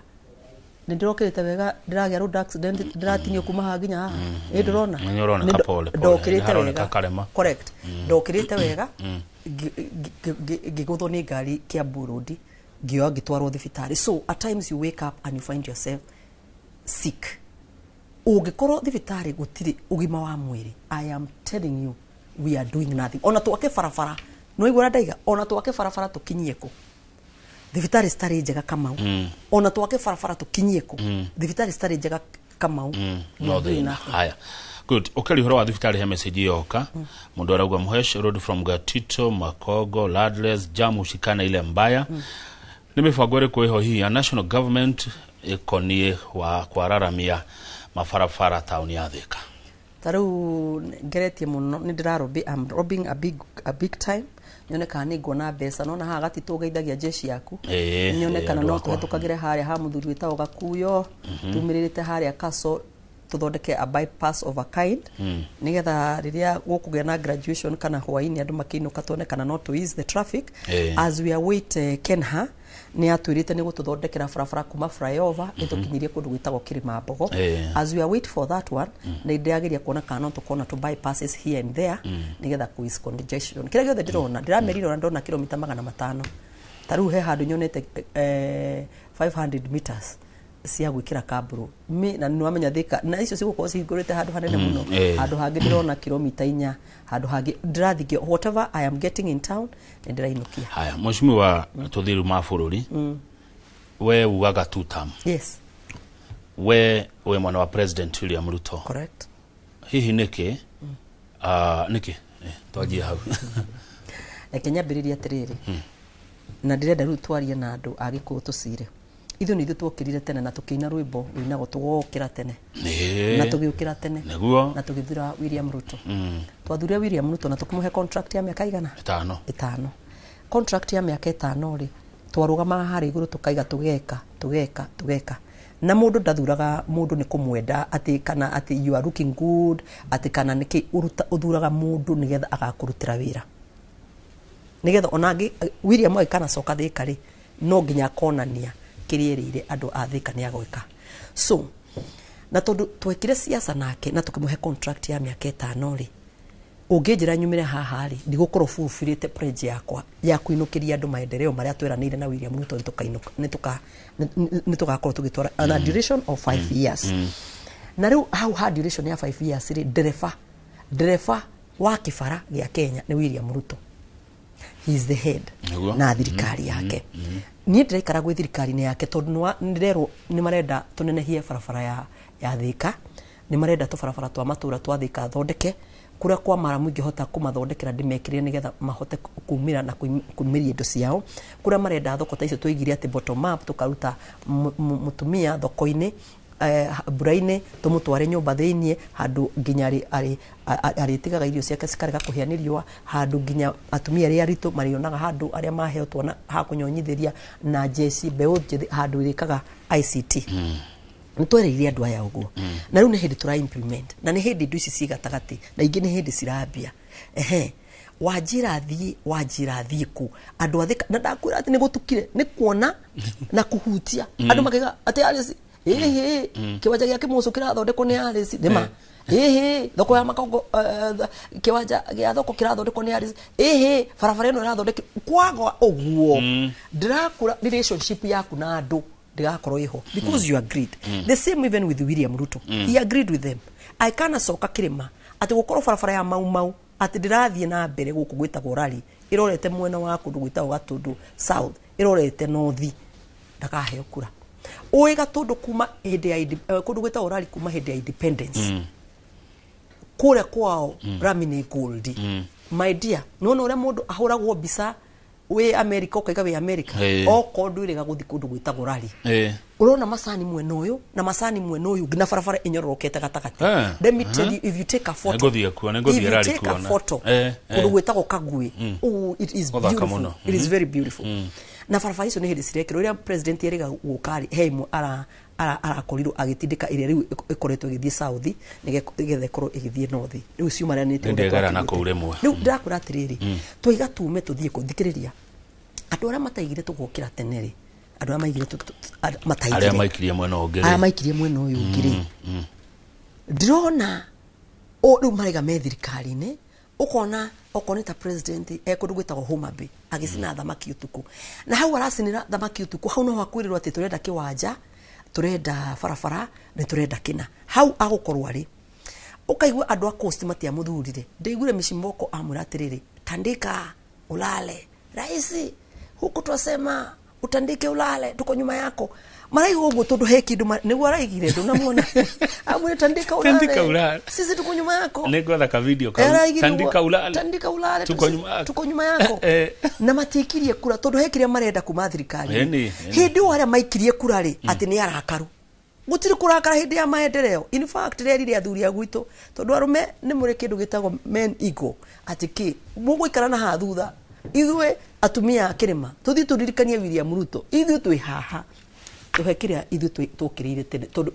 ni ndirokirite wega ndiragia road accident ndiratinio kuma haginya haha ndirona nyorona kapole ndokirite wega correct ndokirite wega gigutho ni ngari Kiambu Road ngio ngitwarwo thibitari. So at times you wake up and you find yourself sick. Ugikorwo thibitari gutiri ugima wa mwiri. I am telling you we are doing nothing. Ona twake farafara no igura ndaiga ona twake farafara tukinyieko thibitari stari njega Kamau ona twake farafara tukinyieko thibitari stari njega Kamau no thina. Haya good. Okeli horo wa thibitari he message yoka mundu aragwa Muhesh Road from Gatito Makogo Ladles Jamu shikana ile mbaya nimefagore kweho hii ya national government ikonie wa kwararamia mafarafara town ya Thika. Taru ngeretie muno ni ndirarobi I'm robbing a big time nyone kana ngona besa nona ha gati tugeithagia jeshi yaku nyone kana no tuhetukagire haria ha muthuri witao Gakuyo tumiririte haria Kaso tuthondeke a bypass of a kind nigetha riria gukugia na graduation kana hwaini andu makinuka tuone kana no to ease the traffic as we await Kenha ni atwirite ni gututhondekera barabara kuma flyover itukinyirie kundu gwitagwo Kirimambogo. As we await for that one ni ndiageria kuona kana tukona to bypasses here and there nigetha ku ease congestion. Kira giothe ndirona ndiramerira ndona kilomita 500 taru he handu nyonete 500 meters cia gwikira kaburu na nwamenya Thika na icio cigukorwo cihingurite handu hanene muno handu hangi ndirona kilomita 4 handu hangi ndirathigio whatever I am getting in town ndirainukia. Haya mheshimiwa tuthiru mabũrũri we ugaga 2 term. Yes. We mwana wa President William Ruto. Correct. Hihi niki niki twajia hau Kenya biriria tiriri na ndirenda riu twarie na andu agikuo tucire ithu ni twokirire tene na tukiina rwimbo winago tugokira tene na tugiukira tene na tugithura William Ruto twathura William Ruto na tukimuhe contract ya miaka igana 5 contract ya miaka 5 ri twarugama hari iguru tukaiga tugeka na mundu ndathuraga mundu ni kumwenda ati kana ati you are looking good ati kana niki uthuraga mundu nigetha agakurutira wira nigetha onagi William aikana coka Thika ri no nginya konania kirierire andu a Thika ni agwika. So na tondu twekire siasa nake na tukimuhe contract ya miaka 5 ri unginjira nyumire haha ri ndigukoro fulfillite pledge yakwa ya kuinukiria andu maendeleo maria tweranire na William Ruto nitugakorwo tugitwara a duration of 5 years. Na riu how hard duration ya 5 years ri dereva wa kifara ya Kenya ni William Ruto. he is the head na thirikari yake niĩ ndĩraikara gwĩ thirikari-inĩ yake tondũ nĩrerwo nĩ marenda tũnenehie barabara ya Thika, nĩ marenda tũbarabara twa matũra twa Thika thondeke kuria kwa mara mũingĩ hota kũmathondekera ndĩmekĩrĩre nĩgetha mahote kumĩra na kumĩria indo ciao, kuria marenda thoko ta icio tũigire atĩ bottom up tũkaruta mũtumia thoko-inĩ mbura-inĩ tũmũtware nyũmba thĩiniĩ handũ nginya arĩtigaga irio ciake cikarega kũhĩa nĩ riũa, handũ nginya atumia arĩa aritũ marĩonaga handũ arĩa maheo twana ha kũnyonyithĩria na jeci mbeũ njĩthĩ handũ ĩrĩkaga ICT. Nĩ twereire andũ aya ũguo na rĩu nĩ hĩndĩ tũra implement na nĩ hĩndĩ indo ici ci gatagatĩ na ingĩ nĩ hĩndĩ cirambia wanjĩra thiĩ ku andũ athika na ndakwĩra atĩ nĩ gũtukire nĩ kuona na kũhutia andũ makaiga atĩ Alice kiwanja gĩake mũco kĩrathondekwo nĩ Alice nĩma thoko ya makongo kiwanja gĩa thoko kĩrathondekwo nĩ Alice barabara ĩno ĩrathondekwo kwaga ũguo ndirakũra relationship yaku na andũ ndigakorwo iho because you agreed the same even with William Ruto he agreed with them. I kana soka kirima ati gukorwo barabara ya mau ati ndirathiĩ na mbere gũkũ gwĩtagwo rally irorete mwena wa kũndũ gwĩtagwo Gatundu South irorete north ndakaheo kura ũĩ Gatundu kuma hĩndĩ ya kũndũ gwĩtagwo rally kuma hĩndĩ ya independence kũrĩa kwao Ramini Gold my dear nona ũrĩa mũndũ ahũragwo mbica we America ukaiga we America oko ndwirega guthi kundu gwitagwo rally urona masani mwena uyu na masani mwena uyu ngina barabara inyororokete gatagati let me tell you if you take a photo ngothi rally kuona kundu gwitagwo Kagui it is beautiful it is very beautiful na barabara icio nĩ hĩndĩ cirekĩrwo rĩrĩa president yerega gũkari hemu arakorirwo agĩtindĩka ĩrĩa rĩu ĩkoretwo ĩgĩthiĩ south nĩgetha ĩkorwo ĩgĩthiĩ north rĩu ciumaranĩte ndegara na kũu rĩmwe rĩu ndakũra atĩrĩrĩ tũiga tume tũthiĩ kũthikĩrĩria andũ arĩa mataigire tũgokĩra tene rĩ andũ arĩa maigire mataigire arĩa maikirie mwena ũngĩ arĩa maikirie mwena ũyũ ũngĩ rĩ ndĩrona rĩu marega me thirikari-inĩ ukona okoneta president kũndũ gwĩtagwo Homa Bay agĩcina thamaki ũtukũ na hau aracinĩra thamaki ũtukũ hau no hakwĩrĩrwo atĩ tũrenda kĩwanja turenda barabara nĩ turenda kina hau agũkorwo arĩ ukaigua andũ a coast matia muthurire ndeigure Mishimoko amũra atĩrĩrĩ tandika ulale raisi huku twasema utandike ulale tuko nyuma yako maraigo ũguo tondu he kindu nĩguo araigire ndũnamuona amwĩra tandika ulale sisi tuko nyuma yako nĩngwetha ka video tandika ulale tuko nyuma yako na matikirie kura tondu he kĩrĩa marenda kuma thirikari hĩndĩ o arĩa maikirie kura rĩ atĩ nĩ arakaru gutiri kurakara hĩndĩ ya maendeleo in fact rerire athuri agwitũ tondu arume nĩ mũrĩ kĩndũ gĩtagwo men ego atĩ kĩ mũgũikara na ha thutha ithuĩ atumia akĩrĩma tũthiĩ tũririkanie William Ruto ithuĩ twĩ haha tuhekĩrĩa ithuĩ tũkĩrĩire tene tondu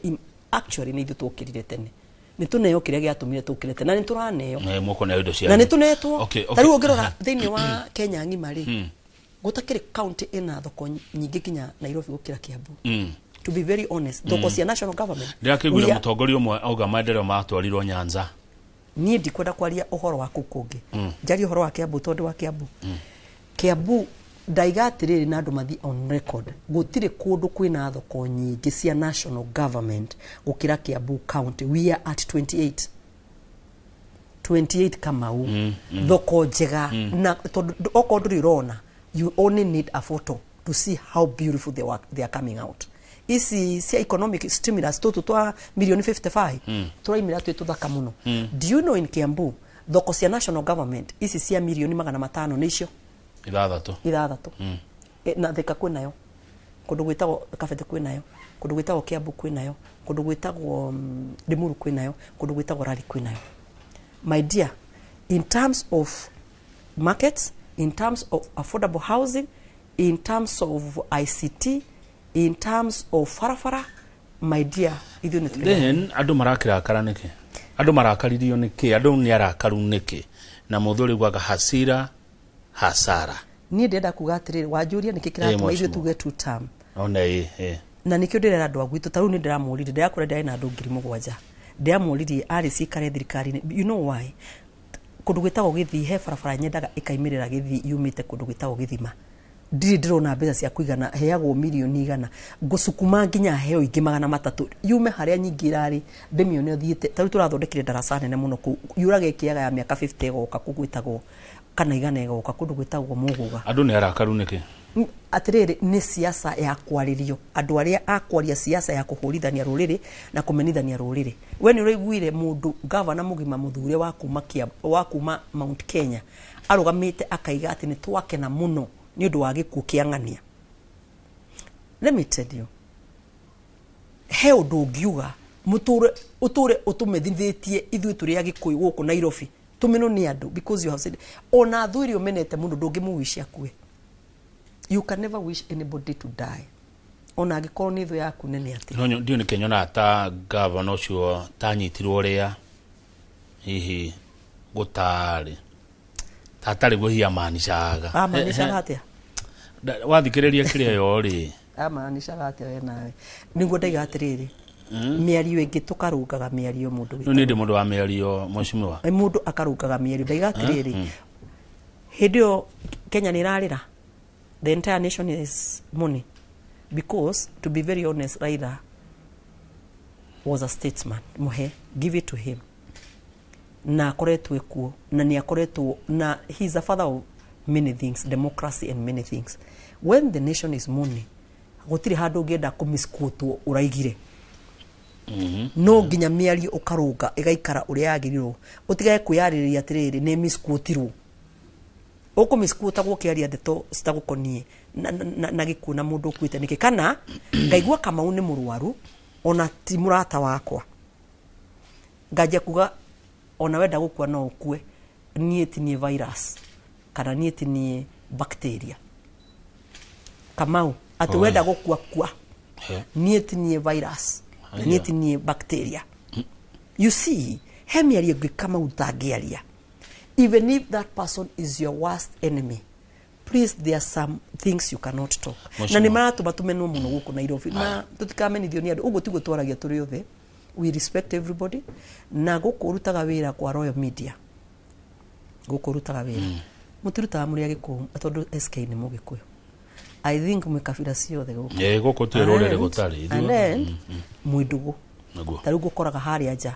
actually nĩ ithuĩ tũkĩrĩire tene nĩ tũneo kĩrĩa gĩatũmire tũkĩrĩre tene na nĩ tũraneo mũko na indo cia na nĩ tũnetwo tarĩu ũngĩrora thĩinĩ wa Kenya ng'ima rĩ gũtakĩrĩ county ĩna thoko nyingĩ nginya Nairobi gũkĩra Kiambu to be very honest thoko cia national government ndĩrakĩiguire mũtongoria ũmwe auga maendeleo matwarirwo Nyanza niĩ ndikwenda kwaria ũhoro wa kũu kũngĩ njarie ũhoro wa Kiambu tondũ wa Kiambu Kiambu ndaiga atĩrĩrĩ na andũ mathi on record gũtirĩ kũndũ kwĩna thoko nyingĩ cia national government gũkĩra Kiambu county we are at 28 Kamau thoko njega na tondũ okorwo ndũrĩ ũrona you only need a photo to see how beautiful they are coming out isi cia economic stimulus tũtũ twa milioni 55 tũraimĩra twĩ tũthaka mũno do you know in Kiambu thoko cia national government isi cia milioni 500 nĩ icio ithathatũ na Thika kwĩnayo kũndũ gwĩtagwo Kabete kwĩnayo kũndũ gwĩtagwo Kiambu kwĩnayo kũndũ gwĩtagwo Limuru kwĩnayo kũndũ gwĩtagwo Rari kwĩnayo my dear in terms of markets in terms of affordable housing in terms of ICT in terms of farafara my dear ithuĩ nĩ then andũ marakĩrakara nĩkĩ andũ marakaririo nĩkĩ andũ nĩ arakaru nĩkĩ na mũthuri gwaga hasara niĩ ndenda kuga atĩrĩrĩ wanjũria nĩkĩ kĩratũma ithuĩ tuge two term na nĩkĩo ndĩrera andũ agwitũ tarĩu nĩ ndĩramũrire ndĩrakũra ndĩrarĩ na andũ 7,000 ndĩramũririe arĩ cikare thirikari-inĩ you know why kũndũ gwĩtagwo Gĩthii he barabara nyendaga ĩkaimĩrĩra Gĩthii yumĩte kũndũ gwĩtagwo Gĩthima ndirĩ ndĩrona mbeca cia kũigana heagwo milioni 100 ngũcukuma nginya heo ingĩ 300 yume harĩa nyingĩ irarĩ ndĩmĩone thiĩte tarĩu tũrathondekire darasa nene mũno kũu yuraga ĩkĩaga ya mĩaka 50 goka kũgwĩtagwo kana igana igoka kundu gwitagwo muguga andu ni arakaru niki atiriri ni siasa ya kwaririo andu aria akwaria siasa ya kuhurithania ruriri na kumenithania ruriri we ni uriguire mundu governor mugima muthure wa kuma Mount Kenya arugamite akaiga ati ni twakena muno ni undu wa gikuo kiang'ania. Let me tell you, he undu ngiuga uture utumethithetie ithui turi ya gikuyu guku Nairobi tumeno ni andu because you have said ona thuri umenete mundu ndungimuwisha kue. You can never wish anybody to die. Ona agikorwo ni thu yaku nene ati no ndio ni kenyona ta governor ucio tanyitirwo ria hihi gutari tatari guhia manishaga amanishaga atia wathikiriria kiria yo ri amanishaga atia we nawe niguo ndaiga atiriri miario ingi tukarungaga miario mundu no ni mundu wa miario mweshimiwa mundu akarungaga miario ndaiga atiriri hindio Kenya ni rarira. The entire nation is mourning because, to be very honest, Raila was a statesman. Muhe, give it to him. Na akoretwe kuo, na ni akoretwo, na he's a father of many things, democracy and many things. When the nation is mourning, gutiri handu ngenda kumiskutwo uraigire. No nginya miario ukarunga igaikara uria yagirirwo. Utigae kwiyaririria atiriri ni miskutirwo. Oko miskuta gwokiaria ndeto citagukonie na gikuna mundu kwite niki kana ngaigua kama une murwaru ona ti murata wakwa ngaje kuga ona wenda gukua no ukue nieti ni virus kana nieti ni bacteria kamau ati wenda gukua kwa nieti ni virus nieti ni bacteria. You see hemiaria kama utagiaria. Even if that person is your worst enemy, please, there are some things you cannot talk. Na ni maratuma tumenu muno guku Nairobi na tutikamenithio ni andu ugu tigo twaragia turi othe. We respect everybody na guku rutaga wira kwa Royal Media. Guku rutaga wira mutirutaga muri agiku tondu SK ni mugikuyo. I think mwikabira ciothe guku guku twirorere gutari and then mwidugu taru gukoraga hari aja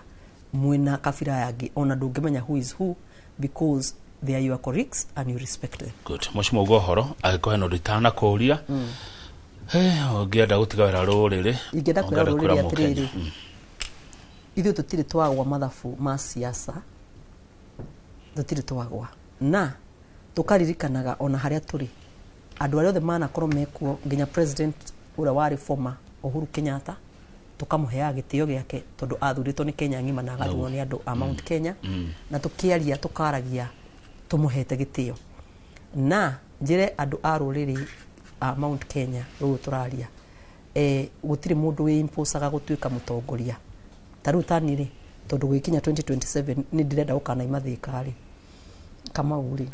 mwina kabira yangi ona ndungimenya who is who because they are your colleagues and you respect them. Good. Mweshimo gohoro agikohe no ritana kuria ogienda gutigawira ruriri igenda kwira ruriri atiriri ithu tutiri twagwa mathabu ma siasa tutiri twagwa na tukaririkanaga ona haria turi andu aria othe mana korwo mekuo nginya president ura wa reforma Uhuru Kenyatta tukamuhea gitio giake tondu athuritwo ni Kenya ngima na agathurwo ni andu a Mount Kenya na tukiaria tukaragia tumuhete gitio na njire andu a ruriri a Mount Kenya ru turaria gutiri mundu wi imposaga gutuika mutongoria taru tanire tondu gwikinya 2027 ni ndirenda ukana imathikari kama uri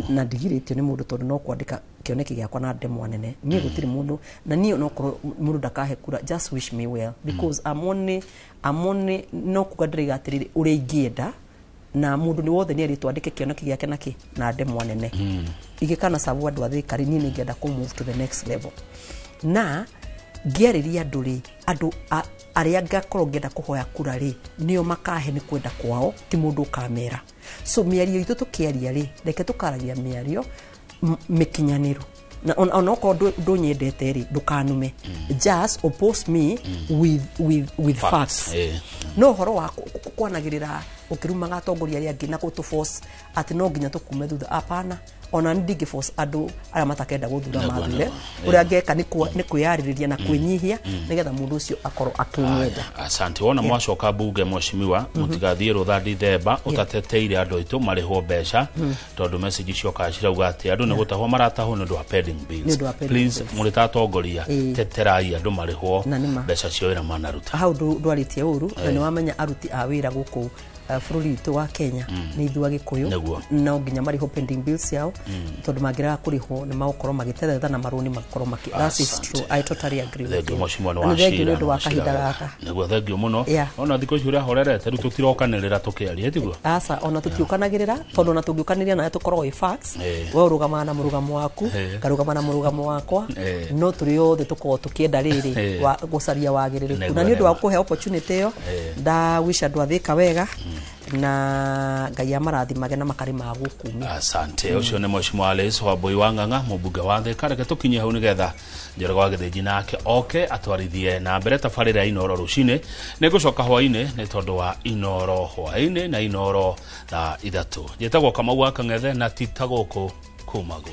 na ndigiritio ni mundu tondu no kwandika kioneki giakwa na demo nene nie gutiri mundu na nie no mundu ndakahe kura just wish me well because I'm only no kugadiriga atiriri uri ingienda na mundu ni wothe ni ari twandike kioneki giake naki na demo nene igikana sabu andu athikari nie ningienda ku move to the next level na ngiariria nduri andu aria ngakorwo ngenda kuhoya kura ri nio makahe ni kwenda kwao ti mundu kamera so miario itu tukiaria ri reke tukaragia miario mikinyaniru na onoko ndonyendete ri ndukanume just oppose me with facts no horo wa kwanagirira ukirumaga atongoria aria angi na gutu force ati no nginya tukume thutha apana ona ndingi force andu aria matakenda guthura mathire uria ngeka ni kwiyaririria na kwinyihia nigetha mundu ucio akorwo akinyenda. Asante. Wona mwacoka bunge mweshimiwa mutigathie rutha Dithemba utateteire andu itu mariho mbeca tondu message cio kacirauga ati andu ni gutahwo marataho ndu wa pending bills. Please muritatongoria teterai andu mariho mbeca cio ira manaruta hau ndwaritie uru na ni wamenya aruti a wira guku bururi witu wa Kenya ni ithua gikuyu no nginya mariho pending bills yao tondu magiraga kuriho ni magukorwo magiteretha na maruni makorwo maki. That is true. I totally agree with you. Ni ndu wa kahinda gaka neguo thengio muno ona thiko icio ria horerete ru tutirokanirira tukiaria tiguo asa ona tutiukanagirira tondu ona tungiukaniriria na tukorwo i facts we urugama na murugamo waku karugama na murugamo wakwa no turi othe tukorwo tukienda riri wa gucaria wagiriru na ni ndu wa kuhe opportunity yo nda wisha ndu athika wega na Ngai amarathimage na makarima gukumi. Asante. Ucio ni Mheshimiwa Alice Wambui Wang'ang'a mumbunge wa Thika. Reke tukinye hau nigetha Njoroge wa Githĩnji nake oke atwarithie na mbere tabarĩra ya Inoro rucini. Nĩngũcoka hwaĩ-inĩ nĩ tondũ wa Inoro hwaĩ-inĩ na Inoro thaa 3. Njĩtagwo Kamau wa Kang'ethe na tita gũkũ kumagwo.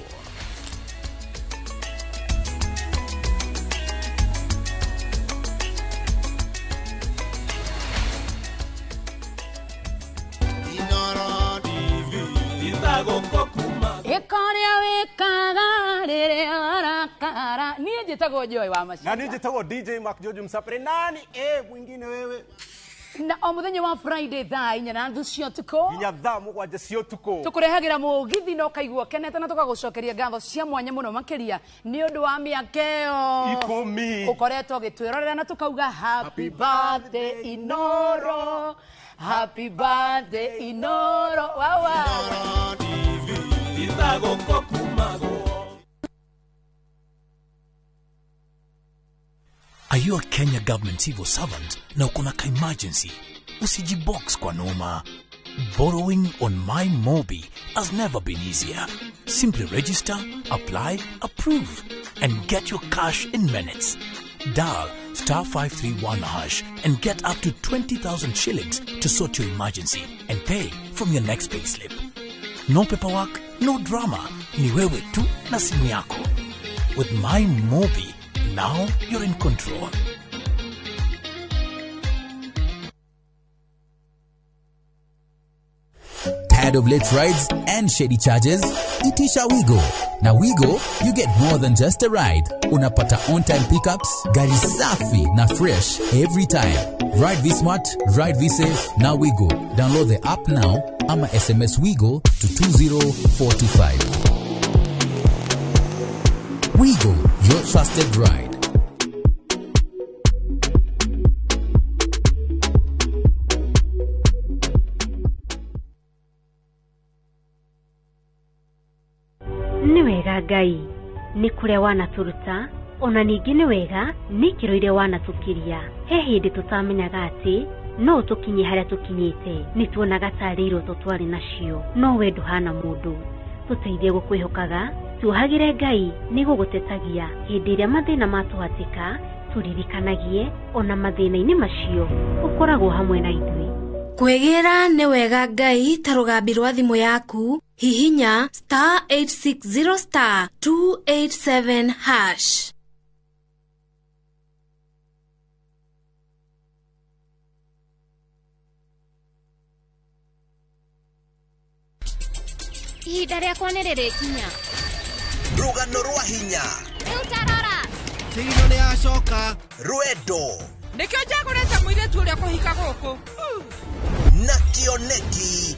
Ekaria wekaga rere arakara. Niye njitagwo Joy wa Macinga. Na niye njitagwo DJ Mark Jojo Msapre. Nani mwingine wewe? Na o muthenya wa Friday thaa 4 na nuthu cia tuko. Nginya thaa 7 cia tuko. Tukurehagira mugithi no kaigua kenete na tukagucokeria ngatho cia mwanya muno makiria ni undu wa miakeo 10 ukoretwo gitwirorera na tukauga happy birthday Inoro. Happy birthday Inoro. Wawa. Are you a Kenya government civil servant na uko na emergency? Usijibox kwa noma. Borrowing on MyMobi has never been easier. Simply register, apply, approve, and get your cash in minutes. Dial *531# and get up to 20,000 shillings to sort your emergency and pay from your next payslip. No paperwork, no drama. Ni wewe tu na simu yako. With MyMobi, now you're in control. Tired of late rides and shady charges? Itisha Wigo. Na Wigo, you get more than just a ride. Unapata on-time pickups, gari safi na fresh every time. Ride V-Smart, ride V-Safe, na Wigo. Download the app now, ama SMS Wigo to 20425. Wigo, your trusted ride. Ni wega Ngai ni kuria wanaturuta ona ningi ni wega ni kiro iria wanatukiria he hindi tutamenyaga ati no tukinye haria tukinyite ni tuonaga tari iroto twari nacio no we nduhana mundu tuteithie gukwihokaga tuohagire Ngai ni gugutetagia hindi iria mathina matuhatika turirikanagie ona mathina-ini macio ukoragwo hamwe na ithui. Kwegera ni wega Ngai ta rugambi rwa thimu yaku hihinya *860 *287#. Ihinda rĩakwa nĩ rĩrĩkinya. Rũgano rwa hinya. Rĩu tarora. Tigino nĩ acoka. Rwendo. Nikio njagũrĩte mũirĩtu ũrĩa kũhika gũkũ. Na kĩoneki.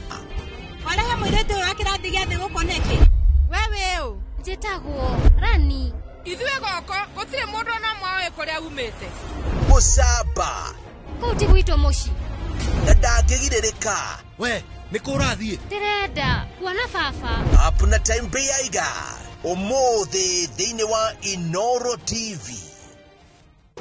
Warehe mũirĩtu ũyũ wa kĩrathi gĩa thĩ gũkũ nĩkĩ? Wewe ũ. Njĩtagwo Rani. Ithuĩ gũkũ gũtirĩ mũndũ ona mwawe kũrĩa umĩte. Mũcamba. Kũu ti gwitũ mũciĩ. Na ndangĩgirĩrĩka. We, nĩ kũ ũrathiĩ? Ndĩrenda kuona baba. Apu na time bay aiga. Ũmũthĩ thĩinĩ wa Inoro TV.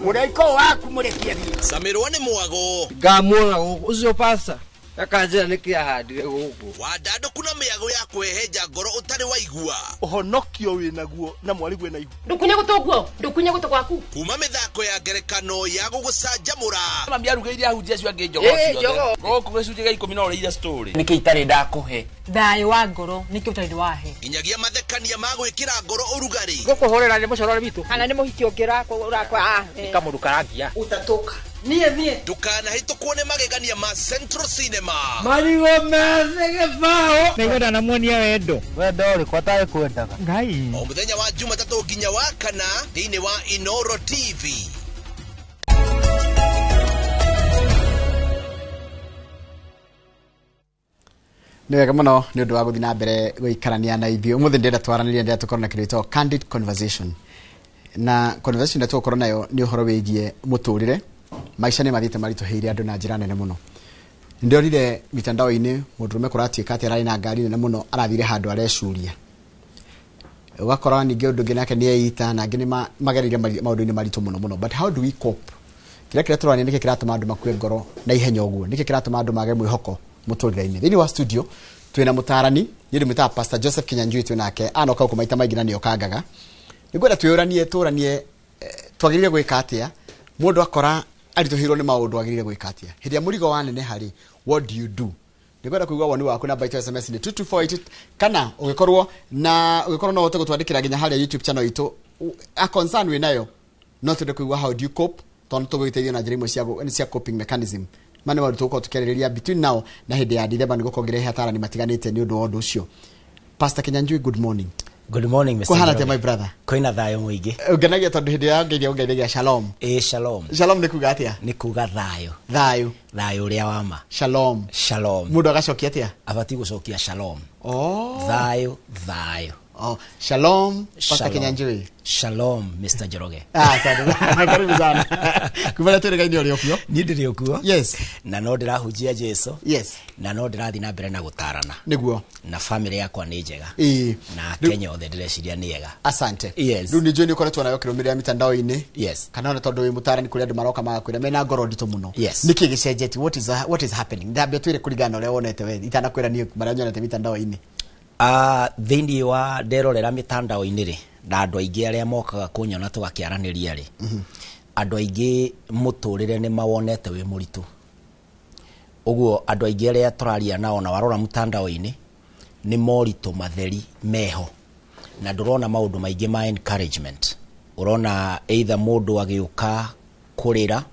Mũraiko waku mũrekia. Samirwo nĩ mwago. Ngamwona ũcio pasta. Akanjira nikiahandire guku. Wadandũku na mĩago ya kwehenja ngoro ũtarĩ waigua. Ũhonokio wĩnaguo na mwarigu wĩna ihu. Ndukunye gũtũguo, ndukunye gũtũ gwaku. Kuma mĩthako ya ngerekano ya gũgũcanjamũra. Mami arugĩire ahunjia cio angĩ njogo ciothe. Gũkũ gĩcunjĩ gĩa 10 no ũrĩire story. Nĩkĩ itarĩ ndakũhe. Thayũ wa ngoro nĩkĩ ũtarĩ wahe. Inyagia mathekania ma gwĩkĩra ngoro ũrugarĩ. Gũkũhũrĩra nĩ mũcorore witũ. Kana nĩ mũhiki ũngĩra ũrakwa. Kamũndũ karangia. Utatoka. Niĩ. Ndũkanahĩtũkwo nĩ magegania ma Central Cinema. Marigo mese gĩbaũ. Nĩgũra na muonia wendo. Wendo ũrĩkũ atarĩ kwendaga. Ngai. O mũthenya wa Jumatatũ nginya wa Kana thĩinĩ wa Inoro TV. Nĩ wega mũno nĩ ũndũ wa gũthiĩ na mbere gũikarania na ithuĩ. Ũmũthĩ ndĩrenda twaranĩrie ndĩrenda tũkorwo na kĩndũ gĩtagwo candid conversation. Na conversation ĩrĩa tũgũkorwo nayo nĩ ũhoro wĩgiĩ mũtũrĩre. Maisha nĩ mathiĩte maritũhĩire andũ na njĩra nene mũno. Ndĩronire mitandao-inĩ mũndũrũme kũratuĩka atĩ ararĩ na ngari nene mũno arathire handũ arecuria. Ũgakora ningĩ ũndũ ũngĩ nake nĩ eita na angĩ nĩ magereire maũndũ-inĩ maritũ mũno mũno. But how do we cope? Kĩrĩa tũrania nĩkĩ kĩratũma andũ makue ngoro na ihenya ũguo? Nĩkĩ kĩratũma andũ mage mwĩhoko muturire-ini thini wa studio twina mutarani yiri mita Pastor Joseph Kinyanjui twinake anoka kumaita maingi na nio kangaga nigwenda twiranie twagirire gwika atia mundu akora arituhirwo ni maundu agirire gwika atia hiria murigo wanene hari what do you do nigwenda kuigwa woni waku na baito SMS ni 2248 kana ugikorwo no ute gutwandikira ginya hari YouTube channel itu a concern we nayo no tude kuigwa how do you cope tondu tugwiteithia na njira imwe cia coping mechanism mane wa tuko tukerereria between now na hindi ya December niguko ngire hatarani matiganite ni undu wondu ucio. Pastor Kinyanjui, good morning. Good morning, Mr. Kuhanate my brother. Koina thayo muingi. Ugenagia tondu hindi ya ngeithia shalom. Shalom. Shalom ni kuga atia? Ni kuga thayo. Thayo ria wama. Shalom. Mundu agacokia atia? Abati gucokia shalom. Thayo. Shalom, Pastor Kinyanjui. Shalom, Mr. Joroge. Karibu sana. Kubala twirega ini uri okuo? Ni ndiri okuo. Yes. Na no ndirahunjia Jesu. Yes. Na no ndirathi na mbere na gutarana. Niguo. Na family yakwa ni njega. Na Kenya othe ndireciria ni ega. Asante. Yes. Riu ni njui ni ukoretwo nayo kirumiria mitandao-ini. Yes. Kana ona tondu wi mutarani kuri andu maroka magakwira mena ngoro ndito muno. Yes. Niki gicenjeti what is happening? Ndambia twire kurigana uria wonete we itanakwira ni mara nyonete mitandao-ini. Thindi wa nderorera mitandao-ini ri na andu aingi aria mokaga kunyona tugakiaraniria ri andu aingi muturire ni mawonete wi muritu uguo andu aingi aria turaria nao na warora mitandao-ini ni moritu matheri meho na ndurona maundu maingi ma encouragement urona either mundu agiuka kurira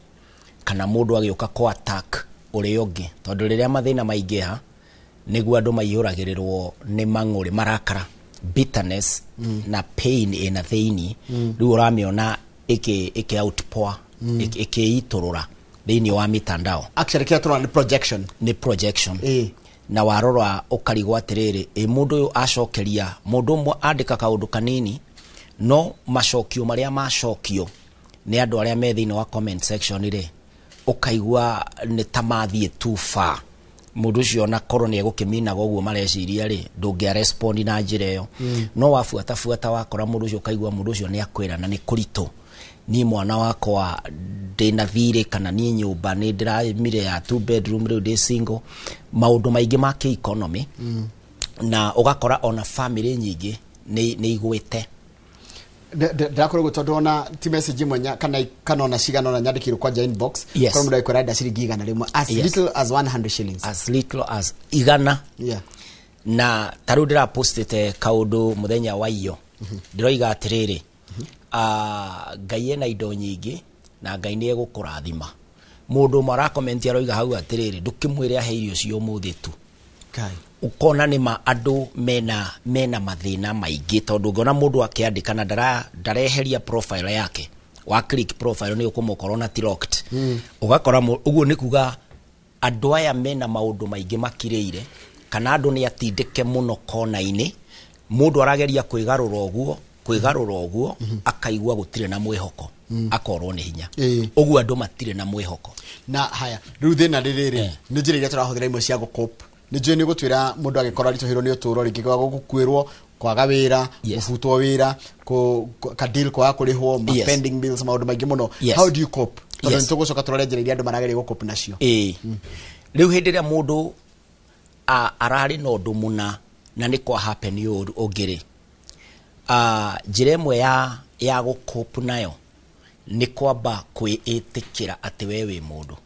kana mundu agiuka ko attack uri ungi tondu riria mathina maingiha niguo andu maiyuragirirwo ni mang'uri marakara bitterness na pain ina thiini riu uramiona iki outpour ikiiturura thiini wa mitandao actually kia turona ni projection na warora ukarigwa atiriri mundu uyu acokeria mundu umwe andika kaundu kanini no macokio maria macokio ni andu aria me thiini wa comment section ri ukaigwa ni tamathie too far mundu cio na koroni egukimina goguo mareciria ri ndungia respond na njira iyo no wafuata wakora mundu cio kaigwa mundu cio ni akwira na ni kurito ni mwana wakwa ndina thire kana ni nyumba ni ndiramire ya 2 bedroom riu ndi single maundu maingi ma economy na ugakora ona family nyingi ni igwite ndakora gutondu ona ti message imwe kana ona cigana ona nyandikirwo kwa inbox kwa mundu aikora nda ciringi igana rimwe as little as 100 shillings as little as igana na taru ndira postete kaundu muthenya wa iyo ndiroiga atiriri Ngai ena indo nyingi na Ngai ni egukurathima mundu mara comment aroiga hau atiriri ndukimwire ahe irio cio muthi tu ukona ni ma andu mena mathina maingi tondu ngona mundu akiandika na ndareheria profile yake wa click profile ni ukumukoro na locked ugakora uguo ni kuga andu aya mena maundu maingi makiriire kana andu ni atindike muno kona-ini mundu arageria kwigarura uguo akaigwa gutire na mwihoko akorwo ni hinya uguo andu matire na mwihoko na haya riu thina ririri ni njira iria turahuthira imwe cia gukopa ni njui ni gutwira mundu agikora rituhirwo ni uturo ringi kwa gukwirwo kwaga wira gufutwo wira ka deal kwa kurihwo pending bills maundu maingi muno how do you cope tondu nitugucoka turore njira iria andu marageria gukopa nacio riu hindi ria mundu arari na undu muna na ni kwa happen ugiri njira imwe ya gukopa nayo ni kwamba kwiitikira ati we wi mundu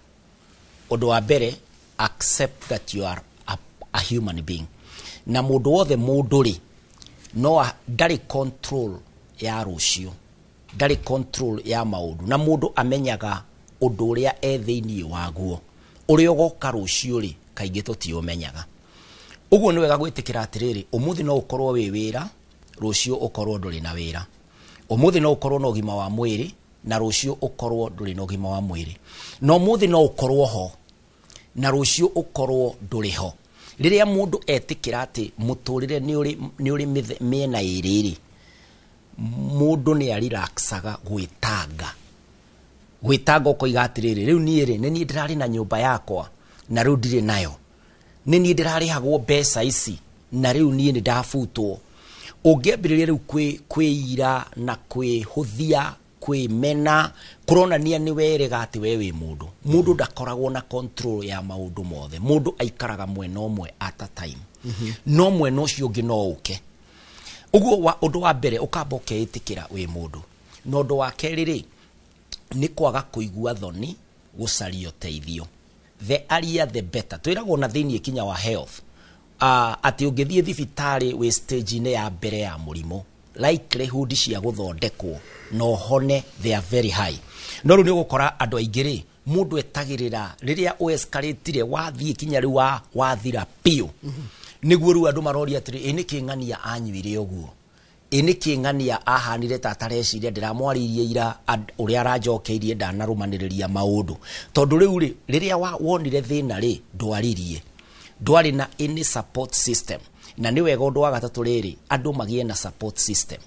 undu wa mbere accept that you are a human being na mundu wothe mundu ri no ndari control ya rucio ndari control ya maundu na mundu amenyaga undu uria thiini waguo uria ugoka rucio ri kaingi tutiumenyaga uguo ni wega gwitikira atiriri umuthi no ukorwo wi wira rucio ukorwo nduri na wira umuthi no ukorwo na ugima wa mwiri na rucio ukorwo nduri na ugima wa mwiri no umuthi no ukorwo ho na rucio ukorwo nduri ho riria mundu etikira ati muturire ni uri miena iriri mundu ni relaxaga gwitanga ukoiga atiriri riu ni ndirari na nyumba yakwa na riu ndiri nayo ni ndirarihagwo mbeca ici na riu ni ndafutwo ungiambiriria riu kwira na kwihuthia kwimena kuronania ni werega ati we wi mundu mundu ndakoragwo na control ya maundu mothe mundu aikaraga mwena omwe at a time no mwena ucio ungi no uke uguo wa undu wa mbere ukamba ukeitikira wi mundu no undu wa keri ri ni kwaga kuigua thoni gucaria uteithio the earlier the better twiragwo na thiini ikinya wa health ati ungithie thibitari wi stage ine ya mbere ya murimo likelihood cia guthondekwo no hone they are very high no ru ni gukora andu aingiri mundu etagirira riria uescalatire wathie kinya ri wathira pio niguo ru andu maroria atiri ni king'ania anyuire uguo ni king'ania ahanire tatareciria ndiramwaririe ira uria arajokeirie ndanarumaniriria maundu tondu riu ri riria wonire thina ri ndwaririe ndwari na any support system na ni wega undu wa gatatu riri andu magie na support system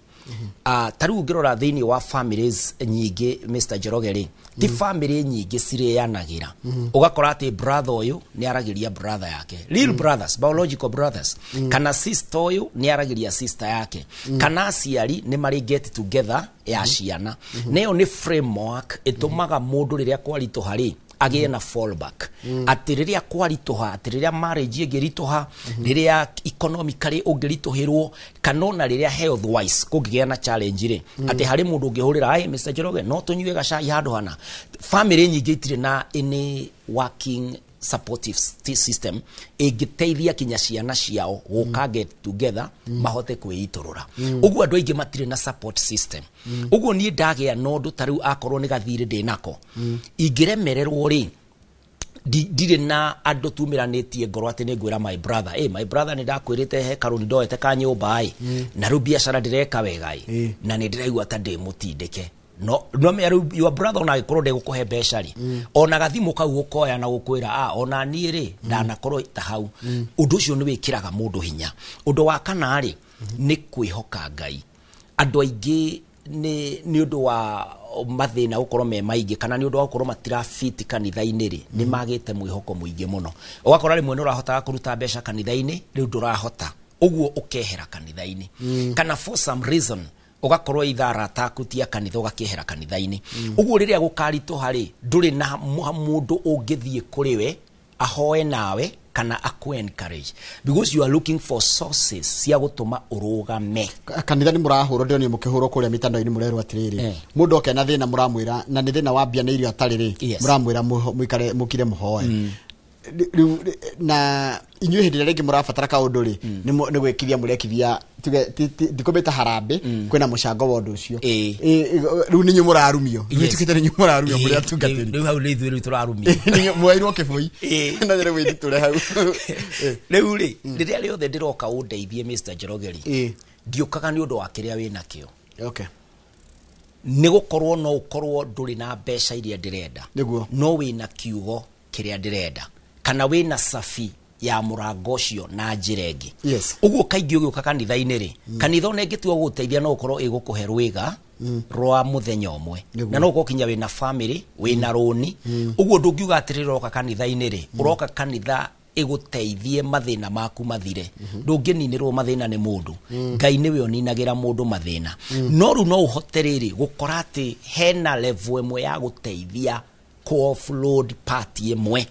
tariu ngirora thiini wa families nyingi Mr. Njoroge ti family nyingi cireanagira ugakora ati brother uyu ni aragiria brother yake real brothers biological brothers kana sister uyu ni aragiria sister yake kana aciari ni mari get together ya ciana neyo ni framework itumaga mundu riria kwarito hari agie na fallback ati riria kwaritoha ati riria marriage igiritoha riria economically ungiritohirwo kanona riria health wise kungigia na challenge ri ati hari mundu ungihurira ai Mr. Njoroge no tunyue gacai handu hana family nyingi itire na any working supportive system igiteithia kinya ciana ciao guka get together mahote kwiiturura uguo andu aingi matire na support system uguo ni ndagia nondu tariu akorwo ni gathire ndinako ingiremererwo ri ndire na andu tumiranitie ngoro ati ni ngwira my brother ni ndakwirite he karuni ndoete ka nyumba ai na ru biacara ndireka wega ai na ni ndiraigua ta ndimutindike no me your brother na ikorwo de gukuhe becari ona gathimu kau gukoya na gukwira ona nie ri ndanakorwo ta hau undu ucio ni wikiraga mundu hinya undu wa kana ri ni kwihoka Ngai andu aingi ni undu wa mathina ukorwo me maingi kana ni undu wa ukorwo matira fit kanitha-ini ri ni magite mwihoko muingi muno ugakora rimwe ni urahota kuruta mbeca kanitha-ini riu ndurahota uguo ukehera kanitha-ini kana for some reason ugakorwo ithara takutia kanitha ugakihera kanitha-ini uguo riria gukarito hari nduri na mundu ungithie kuriwe ahoe nawe kana aku encourage because you are looking for sources cia gutuma urugame kanitha ni murahuro ndio ni mukihuro kuria mitando-ini murerwa atiriri mundu oke na thina muramwira na ni thina wambia na irio atariri muramwira muikare mukire muhoe na inyuĩ hĩndĩ ĩrĩa rĩngĩ mũrabatara kaũndũ rĩ nĩ gwĩkithia mũrekithia ndikomĩta harambe kwĩna mũcango wa ũndũ ũcio rĩu nĩ inyuĩ mũrarumio nĩtũkĩte nĩ inyuĩ mũrarumio mũrĩ atungatĩri rĩu hau nĩ ithuĩ rĩu tũrarumio mwairwo kĩbũi na njĩra gwĩthitũre hau rĩu rĩ rĩrĩa rĩothe ndĩroka ũndeithie Mr. Njoroge rĩ ndiũkaga nĩ ũndũ wa kĩrĩa wĩna kĩo nĩ gũkorwo no ũkorwo ndũrĩ na mbeca iria ndĩrenda no wĩna kiugo kĩrĩa ndĩrenda kana wina safi ya murango ucio na njira ingi uguo kaingi ugiuka kanitha-ini ri kanitha ona ingitua guteithia no ukorwo igukuhe rwiga rwa muthenya umwe na no ukokinya wina family wina roni uguo ndungiuga atirira uroka kanitha-ini ri uroka kanitha iguteithie mathina maku mathire ndungininirwo mathina ni mundu Ngai niwe oninagira mundu mathina no ru no uhote riri gukora ati hena level imwe ya guteithia ko offload party imwe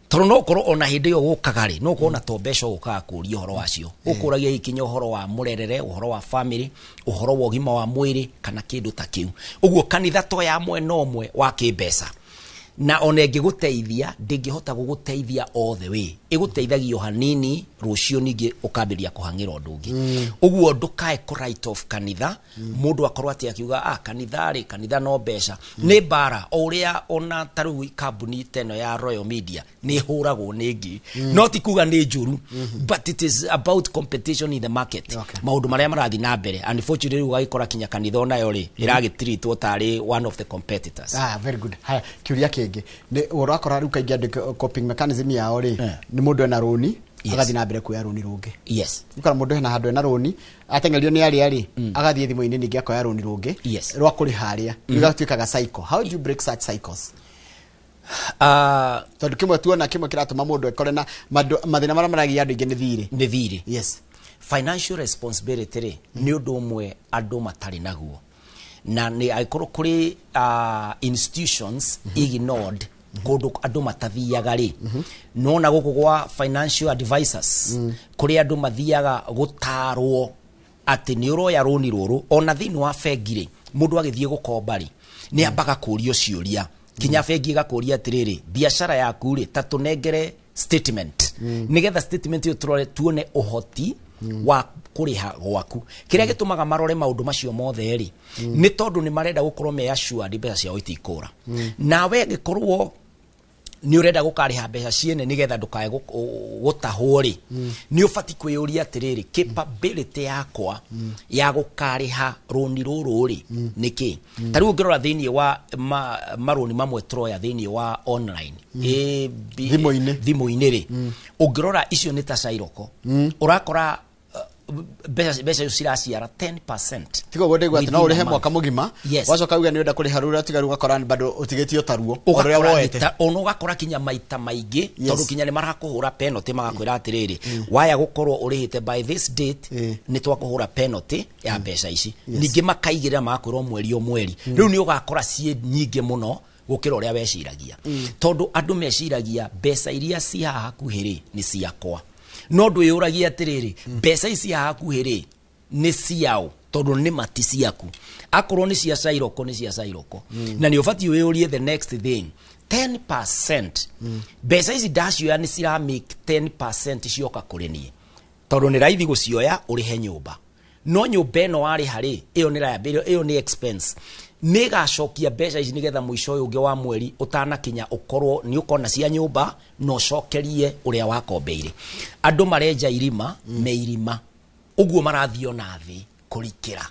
toro no korwo ona hindi yo gukagari no korwo na tombesho gukaga kuria horo wacio ukuragia ikinya horo wa murerere uhoro wa family uhoro wa ugima wa mwiri kana kindu ta kiu uguo kanitha to ya mwena omwe wa kimbesa na ona ngiguteithia ndingihota guguteithia all the way iguteithagio hanini rucio ningi ukambiria kuhangira undu ungi uguo ndukae ku right of kanitha mundu akorwo ati akiuga kanitha no mbeca ni bara uria ona taru kambuni teno ya Royal Media ni huragwo ningi not kuga ni njuru but it is about competition in the market maundu maria marathi na mbere unfortunately ugagikora kinya kanitha ona yo ri iragitreatwo tari one of the competitors very good haya kiuria kingi ni urakora ru kaingi and coping mechanism yao ri ni mundu ena roni agathi na mbere kuya roni rungi ukara mundu ena handu ena roni atengerio ni ari agathi thimu-ini ningi akoya roni rungi rwa kuri haria igatuikaga cycle how do you break such cycles tondu kimwe tuona kimwe kiratuma mundu ekore na mathina mara maragia andu ingi ni thiri financial responsibility ri ni undu umwe andu matari naguo na nĩ agĩkorwo kũrĩ institutions ignored kũndũ andũ matathiaga rĩ nona gũkũ gwa financial advisors kũrĩ andũ mathiaga gũtarwo atĩ nĩ ũroya rũni rũrũ ona thĩinĩ wa bengi rĩ mũndũ agĩthiĩ gũkomba rĩ nĩ ambaga kũũrio ciũria kinya bengi ĩgakũũria atĩrĩrĩ biacara yaku rĩ ta tũnengere statement nigetha statement ĩyo tuone ũhoti wa kũrĩha gwaku kĩrĩa gĩtũmaga marore maũndũ macio mothe rĩ nĩ tondũ nĩ marenda gũkorwo me assured mbeca ciao itikũra nawe gĩkorwo nĩ ũrenda gũkarĩha mbeca ciene nigetha ndũkae gũtahwo rĩ nĩ ũbati kwĩyũria atĩrĩrĩ capability yakwa ya gũkarĩha rũni rũrũ rĩ nĩkĩ ta rĩu ũngĩrora thĩinĩ wa marũni mamwe tũroya thĩinĩ wa online thimũ-inĩ rĩ ũngĩrora icio nĩ ta cairoko ũrakora mbeca ciraciara 10%. Tigo wode gwa no ũrĩhe mwaka mũgima wacoka uga nĩ wenda kũrĩha rũrĩa tiga rũgakora bado ũtigĩtio taruo ũrĩa woete ono ũgakora kinya maita maingĩ tondũ kinya nĩ marakũhũra penalty magakwĩra atĩrĩrĩ waya gũkorwo ũrĩhĩte by this date nĩ twakũhũra penalty ya mbeca ici ningĩ makaigĩrĩra magakwĩrwo mweri o mweri rĩu nĩ ũgakora ciĩ nyingĩ mũno gũkĩra ũrĩa weciragia tondũ andũ meciragia mbeca iria ci haha hakuhĩ rĩ nĩ ciakwa no ndwĩyũragia atĩrĩrĩ mbeca ici haha hakuhĩ rĩ nĩ ciao tondũ nĩ mati ciaku akorwo nĩ cia cairoko nĩ cia cairoko na nĩ ũbatiĩ wĩyũrie the next thing 10% mbeca ici ndacioya nĩ cira make 10% cioka kũrĩ niĩ tondũ nĩ raithi gũcioya ũrĩhe nyũmba no nyũmba ĩno warĩha rĩ ĩyo nĩ liability ĩyo nĩ expense nĩ gacokia mbeca ici nigetha mũico ũyũ ũngĩ wa mweri ũtanakinya ũkorwo nĩ ũkona cia nyũmba no cokerie ũrĩa wakombeire andũ marenja irima me irima ũguo marathiĩ na thĩ kũrikĩra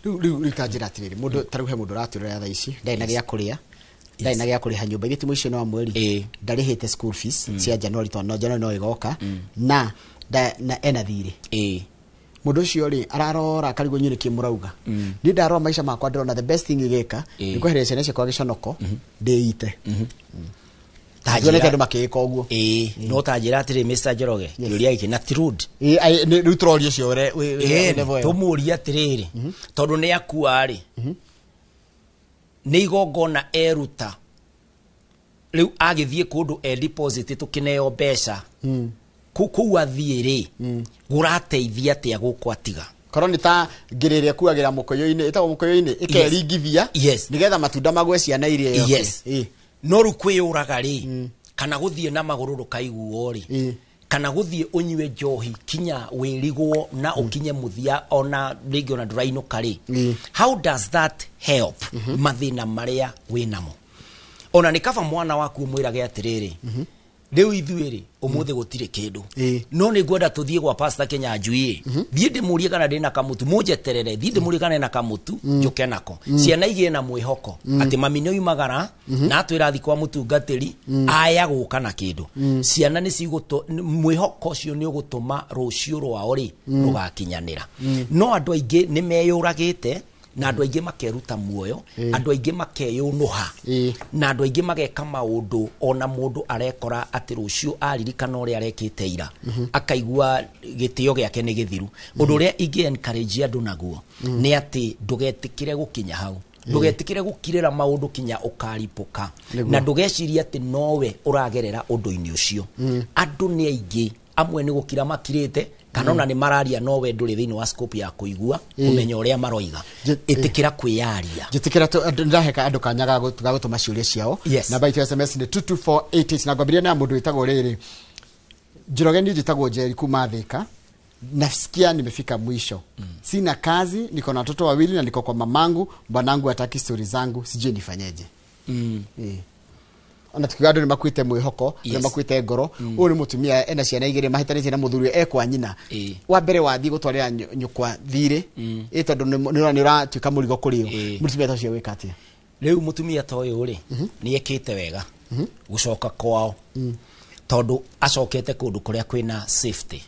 rĩu ikanjĩra atĩrĩrĩ mũndũ tarĩu he mũndũ ũratũrĩra thaa ici ndarĩ na gĩa kũrĩa ndarĩ na gĩa kũrĩha nyũmba igĩti mũico no wa mweri ndarĩhĩte school fees cia January tondũ January no ĩgoka na ena thirĩ mũndũ ũcio rĩ ararora karigwo nyine kĩmũrauga nĩ ndarora maica makwa ndĩrona the best thing igĩka nĩ kweheria ciana ciakwa gĩconoko ndĩite tajira andũ makĩĩka ũguo no tajira atĩrĩ Mr. Njoroge yũria gĩkĩ na Trude rĩu tũroria ũcio we tũmũria atĩrĩrĩ tondũ nĩ akua rĩ nĩ igongona eruta rĩu agĩthiĩ kũndũ deposit tũkĩneo mbeca kũu athiĩ rĩ gũrateithia atĩa gũkũ atiga korwo nĩ ta ngĩrĩrĩa kuagĩra mũkũyũ-inĩ ĩtagwo mũkũyũ-inĩ ĩkeringithia nĩgetha matunda magwe ciana iria yoke no rĩu kwĩyũraga rĩ kana gũthiĩ na magũrũ ndũkaiguo rĩ kana gũthiĩ ũnyue njohi kinya wĩrigwo na ũkinye mũthia ona rĩngĩ ona ndũrainũka rĩ how does that help mathĩna marĩa wĩnamo ona nĩ kaba mwana waku ũmwĩrage atĩrĩrĩ rĩu ithuĩ rĩ ũmũthĩ gũtirĩ kĩndũ no nĩ ngwenda tũthiĩ gwa Pastor Kĩnyanjui thiĩ ndĩmũrie kana ndĩ na kamutu mũnjeterere thiĩ ndĩmũrie kana na kamutu njũke nako ciana igĩe na mwĩhoko atĩ mami nĩ oimagara na atwĩra thiĩ kwa mũtungatĩri aya gũka na kĩndũ ciana nĩ mwĩhoko ũcio nĩ ũgũtũma rũciũ rwao rĩ rũgakinyanĩra no andũ aingĩ nĩ meyũragĩte na andũ aingĩ makeruta muoyo andũ aingĩ makeyũnũha na andũ aingĩ mageka maũndũ ona mũndũ arekora atĩ rũciũ aririkana ũrĩa arekĩte ira akaigua gĩtĩo gĩake nĩ gĩthiru ũndũ ũrĩa ingĩ encourage andũ naguo nĩ atĩ ndũgetĩkĩre gũkinya hau ndũgetĩkĩre gũkirĩra maũndũ kinya ũkaripũka na ndũgecirie atĩ nowe ũragerera ũndũ-inĩ ũcio andũ nĩ aingĩ amwe nĩ gũkira makirĩte kana ona nĩ mararia no we ndũrĩ thĩinĩ wa scope ya kũigua ũmenyo ũrĩa maroiga ĩtĩkĩra kwĩyaria njĩtĩkĩra ndĩraheka andũ kanya ga gũtũma ciũria ciao namba itu SMS nĩ 22488 na ngwambĩrĩria na mũndũ wĩtagwo rĩrĩ Njoroge niĩ njĩtagwo Jerry kuma Thika nasikia nimefika mwisho sina kazi niko na watoto wawili na niko kwa mamangu bwanangu hataki story zangu sijui nifanyeje ona tukigado ni makwite mwihoko ni makwite ngoro uri mutumia ena ciana igire mahitanite na muthuri ekwa nyina wa mbere wathi gutwarira nyukwa thire tondu ni uratuika murigo kurio mutumia tacio wikatia riu mutumia ta uyu ri ni ekite wega gucoka kwao tondu acokete kundu kuria kwina safety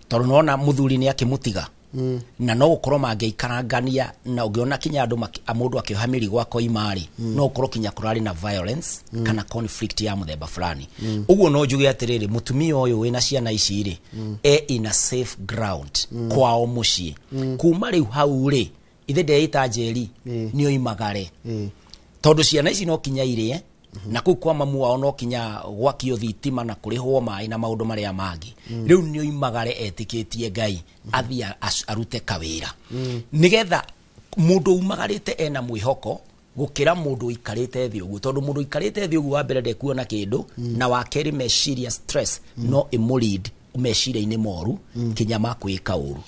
tondu nona muthuri ni akimutiga na no ukorwo mangeikarangania na ungiona kinya andu mundu akiohamiri gwako imari no ukorwo kinya kurari na violence kana conflict ya muthemba fulani uguo no njuge atiriri mutumia uyu wina ciana ici ri in a safe ground kwao mucii kuma riu hau ri ithe ndeita njeri nĩ oimagare tondũ ciana ici no kinya irie na kuu kwa mamu wao no kinya gwakio thitima na kũrĩhwo maĩ na maũndũ marĩa mangĩ rĩu nĩ oimagare etĩkĩtie Ngai athie arute kawĩra nĩgetha mũndũ umagarĩte ena mwĩhoko gũkĩra mũndũ ikarĩte thĩ ũguo tondũ mũndũ ikarĩte thĩ ũguo wa mbere ndekuona kĩndũ na wa kerĩ meciria stress no imũlead meciria-inĩ moru kinya makwĩka ũru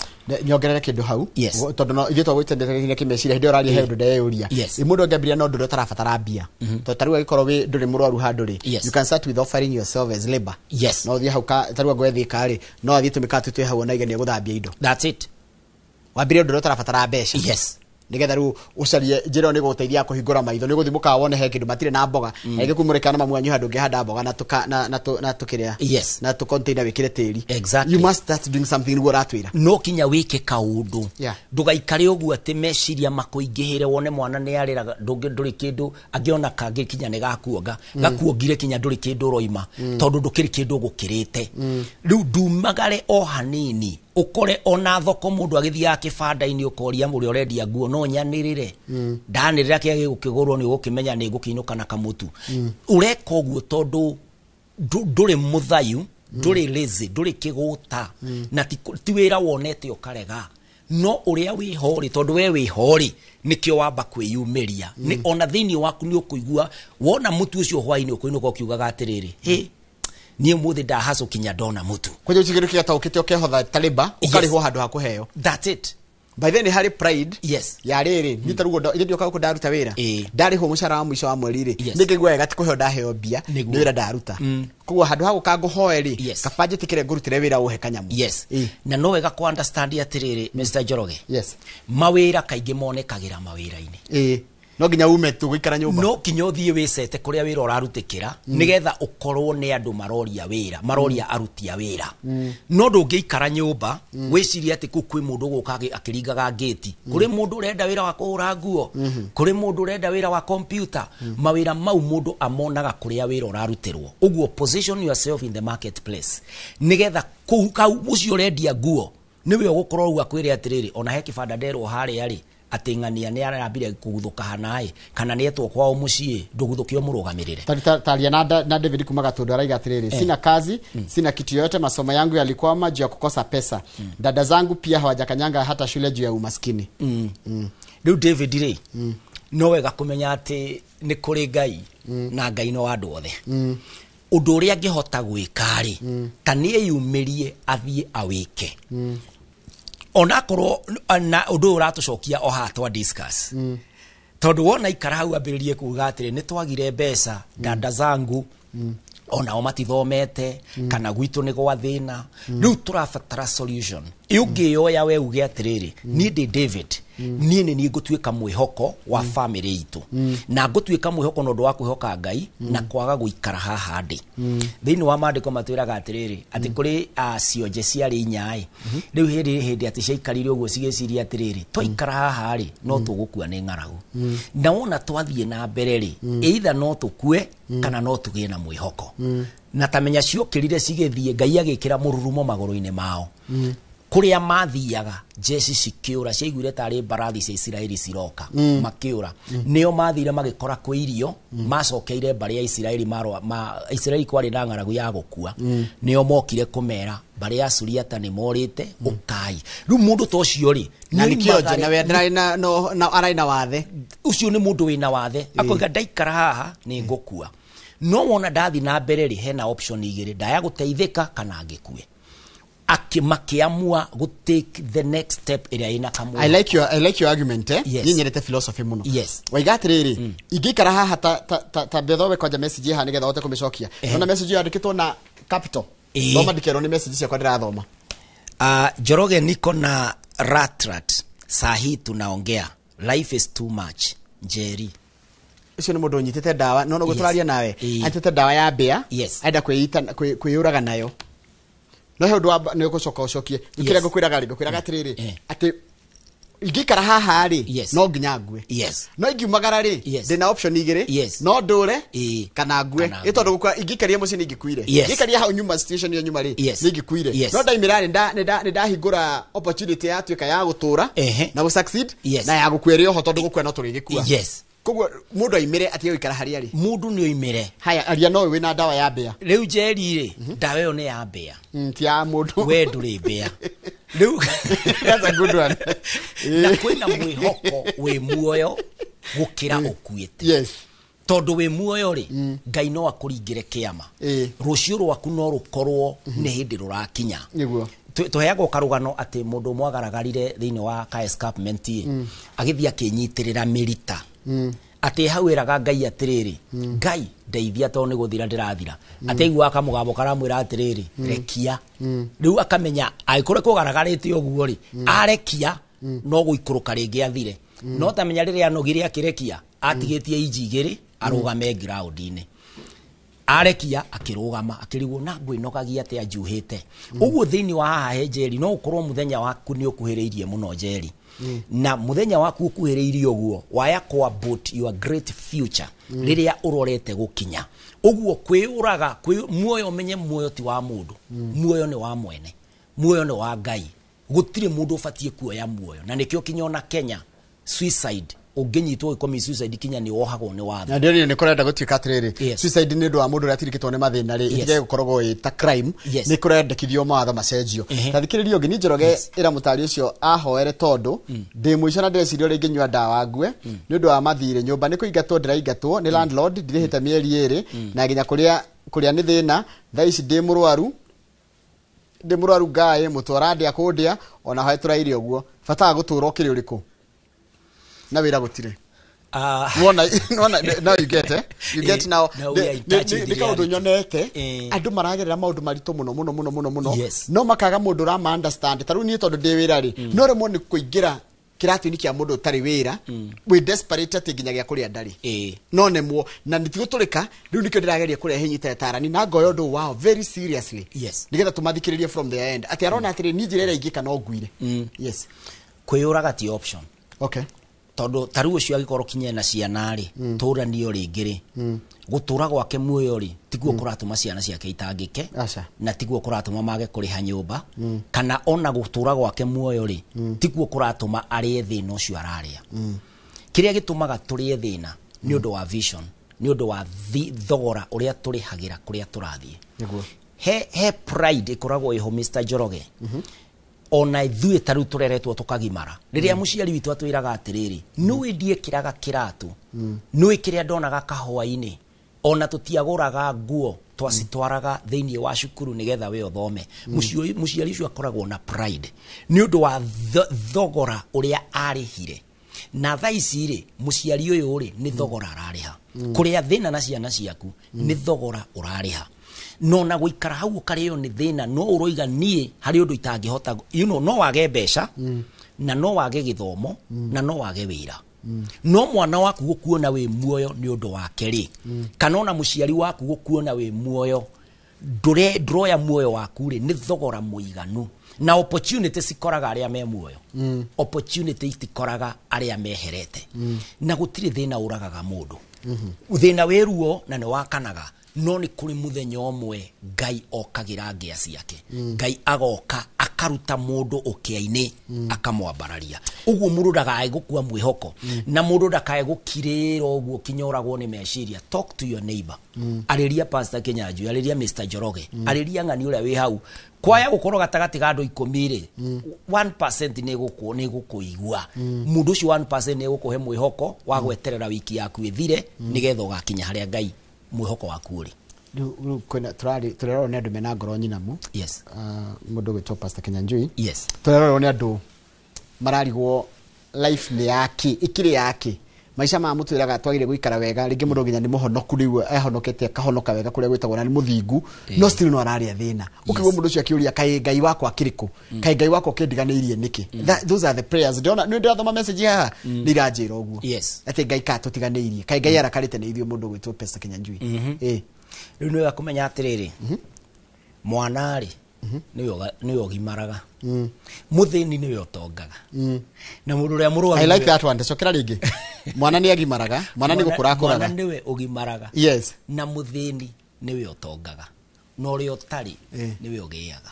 nyongerere kĩndũ hau tondũ no ithuĩ twagwĩtendereire kĩmeciria hĩndĩ ũraria he ũndũ ndeyũria mũndũ angĩambĩrĩria no ndũrĩa ũtarabatara mbia tondũ tarĩu angĩkorwo wĩ ndũrĩ mũrwaru handũ-rĩ you can start with offering yourself as labor no thiĩ hau tarĩu angwethĩka-rĩ no athiĩ tũmĩka twĩ hau ona igania gũthambia indo that's it wambĩrĩria ũndũ ũrĩa ũtarabatara mbeca nigetha riu ucarie njĩra nĩ gũteithia kũhingũra maitho nĩ gũthiĩ mũkawa wone he kĩndũ matirĩ na mboga na kumũrĩka na mamu anyu handũ ngĩhanda mboga na tũkĩrĩa na tũ-container wĩkĩre tĩri you must start doing something nĩguo ũratwĩra no kinya wĩke kaũndũ ndũgaikare ũguo atĩ meciria makũingĩhĩre wone mwana nĩ arĩraga ndũrĩ kĩndũ angĩona kangĩ kinya nĩ gakuonga gakuongire kinya ndũrĩ kĩndũ ũroima tondũ ndũkĩrĩ kĩndũ gũkĩrĩte rĩu ndumagare o hanini ukore ona thoko mundu agithiaga kibanda-ini ukoria muri urendia nguo no nyanirire ndanirira kia gukigurwo ni gukimenya ni ngukiinuka na kamutu ureka uguo tondu nduri muthayu nduri lazy nduri kiguta na ti wira wonete ukarega no uria wihori tondu we wihori nikio wamba kwiyumiria ni ona thini waku ni ukuigua wona mutu ucio hwaini ukuinuka ukiugaga atiriri niĩ mũthĩ ndahaco kinya ndona mũtu kwenye ũtigĩrĩ kĩgata ũkĩte ũkehotha taliba ũkarĩhwo handũ ha kũheo that's it by then harĩ pride ya rĩrĩ nĩ tarugo ĩrĩ ndioka gũkũ ndaruta wĩra ndarĩhwo mũcara wa mũico wa mweri rĩ nĩngĩigua wega ti kũheo ndaheo mbia nĩ wĩra ndaruta koguo handũ ha gũka ngũhoe rĩ kaba njĩtĩkĩre ngũrutĩre wĩra ũhe kanyamu na no wega kũ understand atĩrĩrĩ Mr. Njoroge mawĩra kaingĩ monekagĩra mawĩra-inĩ no nginya ume tu gũikara nyũmba no kinya ũthiĩ wĩcete kũrĩa wĩra ũrarutĩkĩra nĩgetha ũkorwo nĩ andũ maroria wĩra maroria aruti a wĩra no ndũngĩikara nyũmba wĩcirie atĩ kũ kwĩ mũndũ gũka akĩringaga gate kũrĩ mũndũ ũrenda wĩra wa kũhũra nguo kũrĩ mũndũ ũrenda wĩra wa computer mawĩra mau mũndũ amonaga kũrĩa wĩra ũrarutĩrwo ũguo position yourself in the marketplace nĩgetha kau ũcio ũrendia nguo nĩwe ũgũkorwo ũgua kwĩre atĩrĩrĩ ona he kĩbanda nderwo harĩa rĩ atengania nĩ arambire kũguthũka hanaĩ kana nĩ etwo kwao mũciĩ ndũguthũkio mũrũgamĩrĩre taria na David kuma Gatundu araiga atĩrĩrĩ sina kazi sina kitu yote masomo yangu yalikwama juu ya kukosa pesa dada zangu pia hawajakanyanga hata shule juu ya umaskini rĩu David rĩ no wega kũmenya atĩ nĩ kũrĩ Ngai na Ngai no andũ othe ũndũ ũrĩa angĩhota gwĩka rĩ ta nĩ eyumĩrie athiĩ awĩke onakorwo na undu uratucokia o hatwa discuss tondu wona ikara hau ambiririe kuga atiri ni twagire mbeca dada zangu ona o matithomete kana gwitu ni gwa thina riu turabatara solution yungiyoya we uge atiriri ni David niĩ nĩ ngũtuĩka mwĩhoko wa family itu na ngũtuĩka mwĩhoko no ndũ wa kwĩhoka Ngai na kwaga gũikara haha ndĩ thĩinĩ wa maandĩko matwĩraga atĩrĩrĩ atĩ kũrĩ cionje ciarĩ inya rĩu hĩndĩ atĩ ciaikarire ũguo cigĩciria atĩrĩrĩ twaikara haha rĩ no tũgũkua nĩ ng'aragu na wona twathiĩ na mbere rĩ either no tũkue kana no tũgĩe na mwĩhoko na tamenya ciokĩrire cigĩthiĩ Ngai agĩkĩra mũrurumo magũrũ-inĩ mao kuria mathiaga jeshi cikiura ciaiguire tarĩ mbarathi cia Isiraeli ciroka makiura nĩo mathire magĩkora kwĩ irio macokeire mbari ya Isiraeli Isiraeli kwarĩ na ng'aragu ya gũkua nĩo mokire kũmera mbari ya Suriata nĩ morĩte ũkai rĩu mũndũ ta ũcio rĩ na nikĩonje na we ndarĩ na arai na wathe ũcio nĩ mũndũ wĩna wathe akoiga ndaikara haha nĩ ngũkua no wona ndathi na mbere rĩ hena option igĩrĩ ndaya gũteithĩka kana ngĩkue makiamua go take the next step ĩrĩa ina kamwe I like your argument ni nyerete philosophy muno waiga atiriri ingĩikara haha ta bethowe kwanja message haha nĩgetha ote kũmĩcokia ona message yandĩkĩtwo na capital thoma ndikerwo ni message ciakwa ndĩrathoma Njoroge niko na rat sahi tunaongea life is too much Jerry ucio nĩ mũndũ nyitĩte dawa no gũtũraria nawe anyitĩte dawa ya mbĩa aenda kwĩyũraga nayo no he ũndũ nĩ gũcoka ũcokie ikĩra ngũkwĩraga rĩ ngũkwĩraga atĩrĩrĩ atĩ ingikara haha ri Yes. no nginya ngue Yes. no ingiumagara ri Yes. ndina option igiri Yes. no ndure Ĩĩ. kana ngue Kana itondo gukwa ingikaria muci ningikuire Yes. ingikaria hau nyuma station yo nyuma ri Yes. ningikuire Yes. no ndaimira ri ndahingura opportunity ya tuika ya gutura na gu succeed Yes. na ya gukwere ho tondu gukwe no turigikua Yes. koguo mundu aimire ati yoikara hari ari mundu ni oimire haya aria no wina ndawa ya mbea riu Njeri ri ndawa yo ni ya mbea ti ya mundu we nduri mbea riu that's a good one na kwina mwihoko we muoyo gukira ukuite yes tondu we muoyo ri Ngai no akuringire kiama rucio rwaku no rukorwo ni hindi rurakinya niguo tuheagwo karugano ati mundu mwagaragarire thiini wa ka escarpment agithia kinyitirira mirita ati hau iraga Ngai atiriri Ngai ndeithia to ni guthira ndirathira ati igua akamugambo karamwira atiriri rekia riu akamenya aikore kugaragarite oguo ri arekia no guikuruka ringi athire no tamenya riria anogire akirekia atigitie injigiri arugame ground-ini arekia akirugama akirigwo na ngwinogagia ati anjuhite uguo thiini wa haha Njeri no ukorwo muthenya waku ni ukuhiriirie muno Njeri na muthenya waku ukuhiriirie uguo waya kwa about your great future riria urorete gukinya uguo kwiuraga muoyo menye muoyo ti wa mundu muoyo ni wa mwene muoyo ni wa Ngai gutire mundu ufatie kuoya muoyo na nikio kinyona Kenya suicide unginyitwo ikomi suicide kinya ni wohagwo ni watho na ndio ni kurenda gutuika atiriri suicide ni ndo wa mundu ratirikitwo ni mathina ri itige gukoragwo ita crime ni kurendekithio mawatho macenjio tathikiririo ngi ni Njoroge ira mutari ucio ahoere tondu ndi muico na ndecirio ringi nyua ndawa ngue ni ndo wa mathire nyumba ni kuingatwo ndiraingatwo ni landlord ndirihite mieri iri na ginya kuria ni thina thaici ndi murwaru Ngai mutwara ndia kundia ona hae turaire uguo fata gutura ukiri uriku na wira gutire wona now you get you get now nika undu nyonete andu maragerera maundu marito muno no makaga mundu ra ma understand taru ni tondu ndi wira ri no remo ni kuingira kiratu-ini kia mundu utari wira we desperate ati nginyagia kuria ndari no nemwo na nitiguturika riu nikio ndirageria kuria hinyite tarani na ngoyo ndu wow very seriously nigetha tumathikiririe from the end ati arona ati ni njira ira ingika no nguire yes kwiyuraga ti option okay tondu taru ucio agikoro kinye na ciana ri turanio ringi ri gutura gwake muoyo ri tiguo kuratuma ciana ciake itangike na tiguo kuratuma mage kuriha nyumba kana ona gutura gwake muoyo ri tiguo kuratuma arie thina ucio araria kiria gitumaga turie thina ni undu wa vision ni undu wa thogora uria turihagira kuria turathie he pride ikoragwo iho Mr. Njoroge ona ithuĩ taru tureretwo tukagimara riria muciari witu atwiraga atiriri nui ndie kiraga kiratu nui kiria ndonaga kahwa-ini ona tutiaguraga nguo twacitwaraga thiini wa cukuru nigetha we uthome muciari ucio akoragwo na pride ni undu wa thogora uria arihire na thaici ri muciari uyu ri ni thogora arariha kuria thina na ciana ciaku ni thogora urariha no na guikara hau ukario ni thina no uroiga nie hari undu itangihota no wage mbeca na no wage githomo na no wage wira no mwana waku gukuona we muoyo ni undu wake ri kana ona muciari waku gukuona we muoyo ndroya muoyo waku ri ni thogora muiganu na opportunity sikoraga aria me muoyo opportunity itikoraga aria meherete na gutire thina uragaga mundu thina weruo na ni wakanaga no ni kuri muthenya omwe Ngai okagira ngia ciake Ngai agoka akaruta mundu ukia-ini akamwambararia uguo mundu ndagae gukua mwihoko na mundu ndakae gukirira uguo kinyoragwo ni meciria talk to your neighbor ariria Pastor Kinyanjui ariria Mr. Njoroge ariria ng'ani uria wi hau kwaya gukorwo gatagati ga andu 10 ri 1% ni gukuigua mundu ucio 1% ni gukuhe mwihoko wa gweterera wiki yaku ithire nigetha ugakinya haria Ngai mwihoko waku ri kwena turarwo ni andu mena ngoro nyinamu mundu gwitwo Pastor Kinyanjui turarwo ni andu mararigwo life ni yaki ikiri yaki maisha ma mutwiraga twagire guikara wega ringi mundu nginya ni muhonoku riu ehonokete akahonoka wega kuria gwitagwo na ni muthingu no still no araria thina ukigwo mundu ucio akiuria kai Ngai wako akiriku kai Ngai wako kindiganirie niki those are the prayers ndona ni ndathoma message haha ni ranjira uguo ati Ngai ka tutiganirie kai Ngai arakarite ni ithio mundu gwitwo Pastor Kinyanjui riu ni wakumenya atiriri mwana ri niwe ogimaraga muthini niwe otongaga na mundu ria murwaru I like that one ndecokera ringi mwana ni agimaraga mwana ni gukura akuraga mwana niwe ogimaraga yes na muthini niwe otongaga no ri otari niwe ogiaga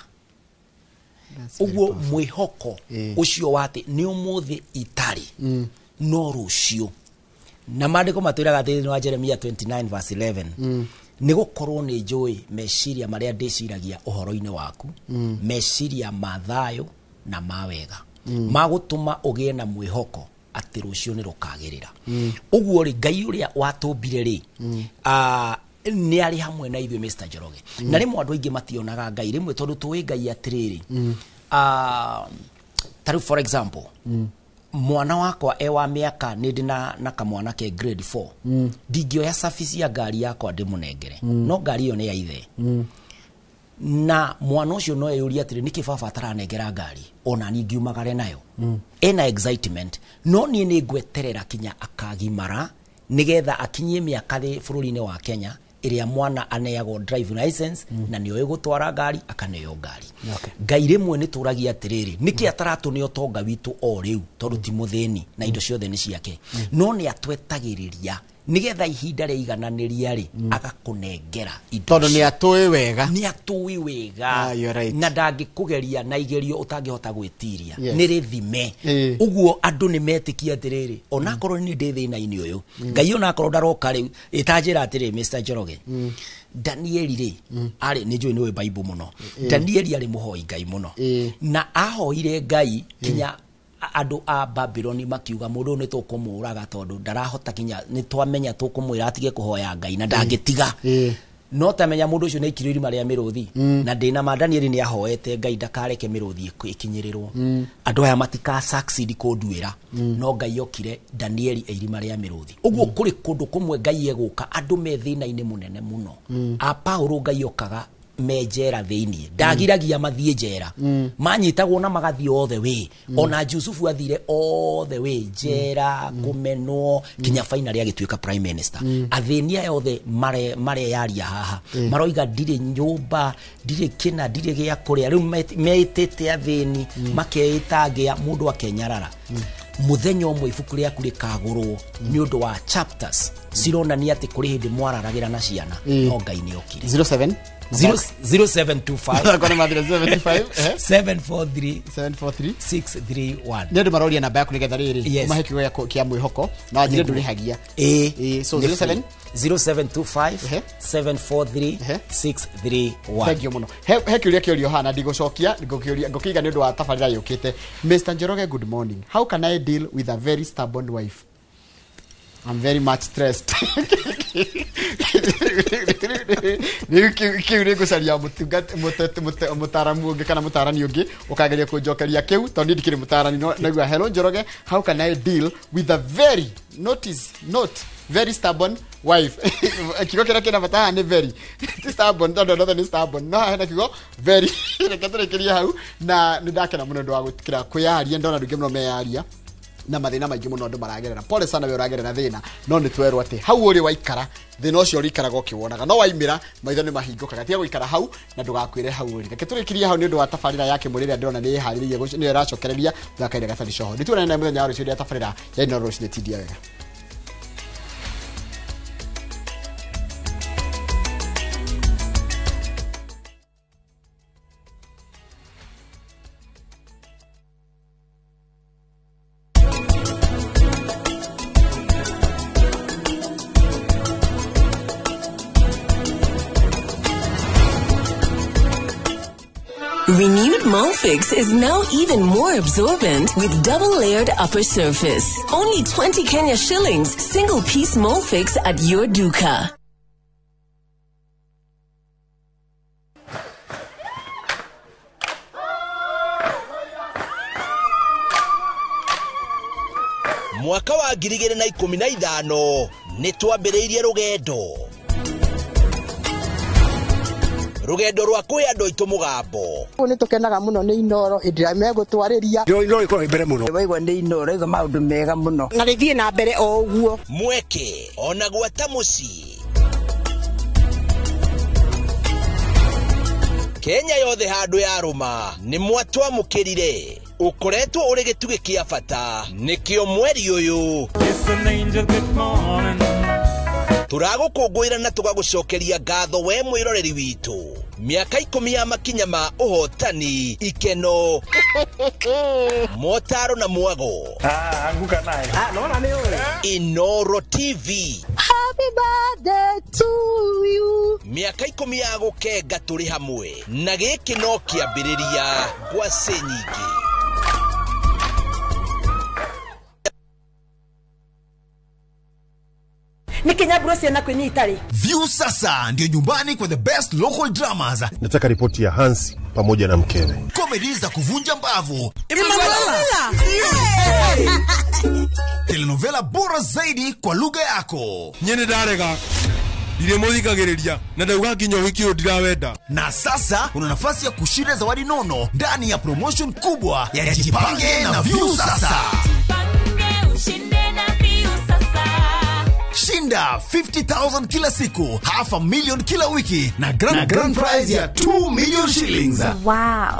uguo mwihoko ucio wate ni umuthi itari no rucio na mandiko matwiraga thini wa Jeremia 29:11 ni gukorwo ni njui meciria maria ndiciragia uhoro-ini waku meciria mathayo na mawega magutuma ugie na mwihoko ati rucio ni rukagirira uguo ri Ngai uria watumbire ri ni ari hamwe na ithuĩ Mr. Njoroge na rimwe andu aingi mationaga Ngai rimwe tondu tuwi Ngai atiriri taru for example mwana wakwa wa miaka ni ndina na kamwana ke grade 4 ndingioya service ya ngari yakwa ndimunengere no ngari yo ni ya ithe na mwana ucio no eyuria atiri niki baba ataranengera ngari ona ningiumagare nayo ena excitement no ni ngweterera kinya akagimara nigetha akinyie miaka ri bururi-ini wa Kenya iria mwana aneagwo driving license na ni oyo gutwara ngari akaneyo ngari Ngai rimwe ni turagia atiriri niki ataratu ni otonga witu o riu tondu ti muthini na indo ciothe ni ciake no ni atwetagiriria nigetha ihinda riigananiria ri agakunengera tondu ni atui wega na ndangikugeria na igerio utangihota gwitiria ni rithime uguo andu ni metikia atiriri ona korwo ni ndi thina-ini uyu Ngai ona korwo ndaroka riu itanjira atiri Mr. Njoroge Danieli ri ari ni njui ni we Bible muno Danieli ari muhoi Ngai muno na ahoire Ngai kinya andu a Babyloni makiuga mundu ni tukumuraga tondu ndarahota kinya ni twamenya tukumwira atige kuhoya Ngai na ndangitiga no tamenya mundu ucio ni ikiriri maria miruthi na ndina ma Danieli ni ahoete Ngai ndakareke miruthi ikinyirirwo andu aya matika succeed kunduira no Ngai okire Danieli eiri maria miruthi uguo kuri kundu kumwe Ngai eguka andu me thina-ini munene muno a Paulo Ngai okaga mejera thiini ndagiragia mathie jera manyitagwo na magathie othe we ona Jusufu athire othe we jera kumenwo kinya finally agituika prime minister athenia yothe mare yaria haha maroiga ndire nyumba ndire kina ndire gia kuria riu metete atheni makeitangia mundu akenyarara muthenya omwe ibuku riaku rikagurwo ni undu wa chapters cironania ati kuri hindi mwararagira na ciana no Ngai ni okire 0725 Kwa namba 0725 743 631 ndio maroria namba yaku nigetha riri umahe kigoya kia mwihoko na ajire ndurihagia so 0725 743 631 thank you muno he kiuria kiurio hana ndigocokia ngokiga ni undu wa tabarira yukite Mr. Njoroge good morning how can I deal with a very stubborn wife I'm very much stressed Nikiure gucaria mutaramu ungi kana mutarani ungi ukageria kunjokeria kiu tondu ndikiri mutarani no nagua hello Njoroge how can I deal with a very very stubborn wife kigo kira kina bata ni very stubborn tondu ni stubborn no hena kigo very rekatrekeria hau na ndakena muno ndo wa gutikira kuyaria ndona nduge muno meyaria na mathina maingi muno andu maragerera pole sana we uragerera thina no ni twerwo ati hau uri waikara thina ucio urikaraga ukiwonaga no waimira maitho ni mahingukaga tiga guikara hau na ndugakwire hau uri reke turikirie hau ni undu wa tabarira yake murire ndona ni haririye ni iracokereria thakaire gatari coho ni tuona na muthenya wa rucio ya tabarira ya ino rucio tidia wega Renewed Molfix is now even more absorbent with double-layered upper surface. Only 20 Kenya shillings, single-piece Molfix at your duka. Mwaka wa 2015 nitwambiriirie rugendo. Rugendo rwa kwi andu aitu mugambo ni tukenaga muno ni Inoro indira megutwariria Inoro ikoro mbere muno waigwa ni Inoro iga maundu mega muno na rithie na mbere o uguo mweke ona gwata muci Kenya yothe handu ya ruma ni mwatwa mukirire ukoretwo uri gituge kia bata nikio mweri uyu turagukungwira na tugagucokeria ngatho we mwiroreri witu miaka 10 ya makinya ma uhotani ikeno motaro na mwago anguka naye naona ni wewe Inoro TV. Happy birthday to you. Miaka 10 ya gukenga turi hamwe na giki no kiambiriria kwa senyingi. Nikinya Bruce na kwenye itali. View sasa ndio nyumbani kwa the best local dramas. Nataka ripoti ya Hansi pamoja na mkewe. Comedy za kuvunja mbavu. Telenovela bora zaidi kwa lugha yako. Nyene darega. Ile muzika gereria na ndauga kinyo wiki ndirawenda. Na sasa una nafasi ya kushinda zawadi nono ndani ya promotion kubwa ya Jipange na View sasa. Shinda 50,000 kila siku, $500,000 kila wiki na grand prize ya 2 million shillings. Wow.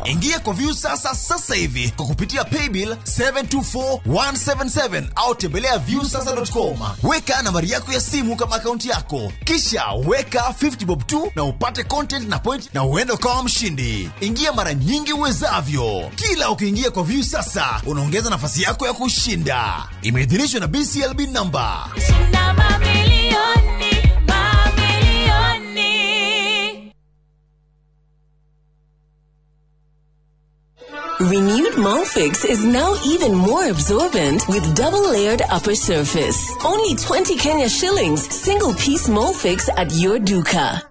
Ingia kwa View sasa hivi kwa kupitia paybill 724177 au tembelea viewsasa.com. Weka nambari yako ya simu kama akaunti yako, kisha weka 50 bob tu na upate content na point na uende kama mshindi. Ingia mara nyingi uwezavyo. Kila ukiingia kwa View sasa unaongeza nafasi yako ya kushinda. Imeidhinishwa na BCLB number. Renewed Molfix is now even more absorbent with double-layered upper surface. Only 20 Kenya shillings, single-piece Molfix at your duka.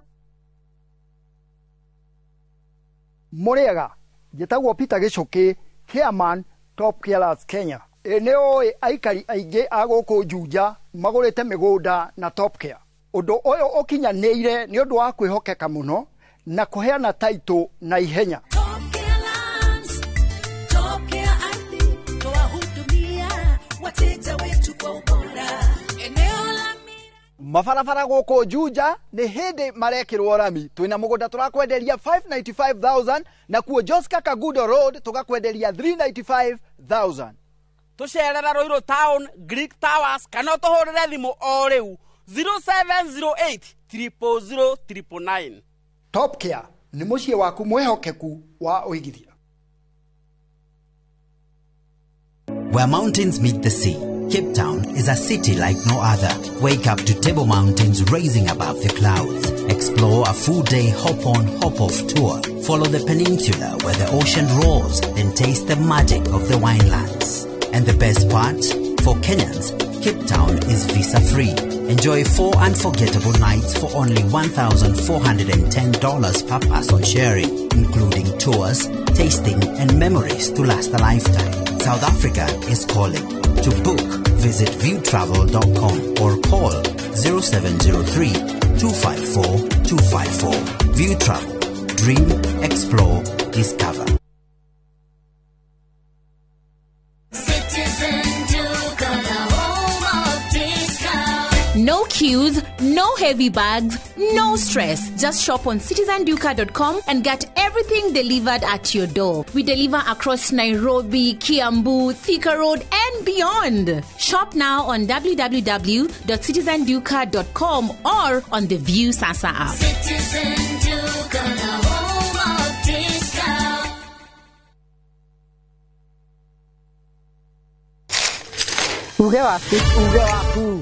Moriaga, jetagwo Peter Gichoki, Chairman, Top Carers Kenya. Eneo aikari aige agoku Juja, magorete migunda na Top Care. Undu oyo okinyaneire ni undu wa kwihokeka muno na kuheana title na ihenya. Mafarafara goko Juja ni hindi marekirwo rami. Twina mugunda turakwenderia 595,000 na kuo Joska Kagudo Road tugakwenderia 395,000. Tucerera Roiro Town, Greek Towers, kana tuhurire thimu o riu 0708 000 999. Top Care ni mucie waku mwehokeku wa uigithia. Where mountains meet the sea, Cape Town is a city like no other. Wake up to Table Mountains rising above the clouds. Explore a full-day hop-on, hop-off tour. Follow the peninsula where the ocean roars and taste the magic of the winelands. And the best part, for Kenyans, Cape Town is visa-free. Enjoy 4 unforgettable nights for only $1,410 per person sharing, including tours, tasting, and memories to last a lifetime. South Africa is calling. To book, visit viewtravel.com or call 0703-254-254. View Travel. Dream, explore, discover. No queues, no heavy bags, no stress. Just shop on citizenduka.com and get everything delivered at your door. We deliver across Nairobi, Kiambu, Thika Road and beyond. Shop now on www.citizenduka.com or on the View Sasa app. Citizen Duka, the home of discount. Uge waku.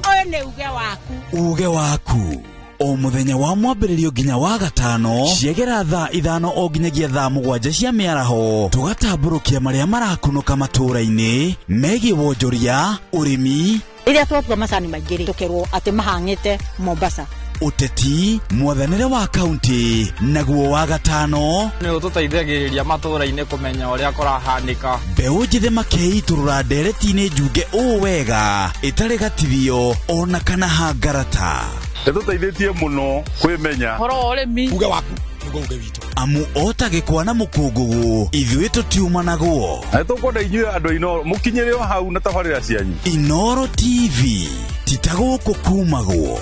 One uge waku. Uge waku. O muthenya wa mwambĩrĩrio nginya wa gatano ciegera thaa 5 o nginyagia thaa 7 cia mĩaraho tugatambũrũkia marĩa marakunũka matũũra-inĩ megiĩ wonjoria ũrĩmi Iria twatua macani maingĩ tukerwo atĩ mahang'ĩte Mombasa uteti mwathanĩre wa kaunti naguo wa gatano nĩ ũtũteithagĩrĩria matũũra-inĩ kũmenya ũrĩa kũrahanĩka mbeũ njĩthĩ makeitũrũra ndereti-inĩ njunge ũũ wega ĩtarĩ gatithio ona kana hangarata Nĩtũteithĩtie mũno kwĩmenya horo ũrĩmi uge waku nĩguo uge witũ amu otagĩkwa na mũkũngũgũ ithuĩ tũtiumanagwo tũkwenda inyuĩ andũ Inoro mũkinyĩre o hau na tabarĩra cianyu Inoro TV titagũkũ kumagwo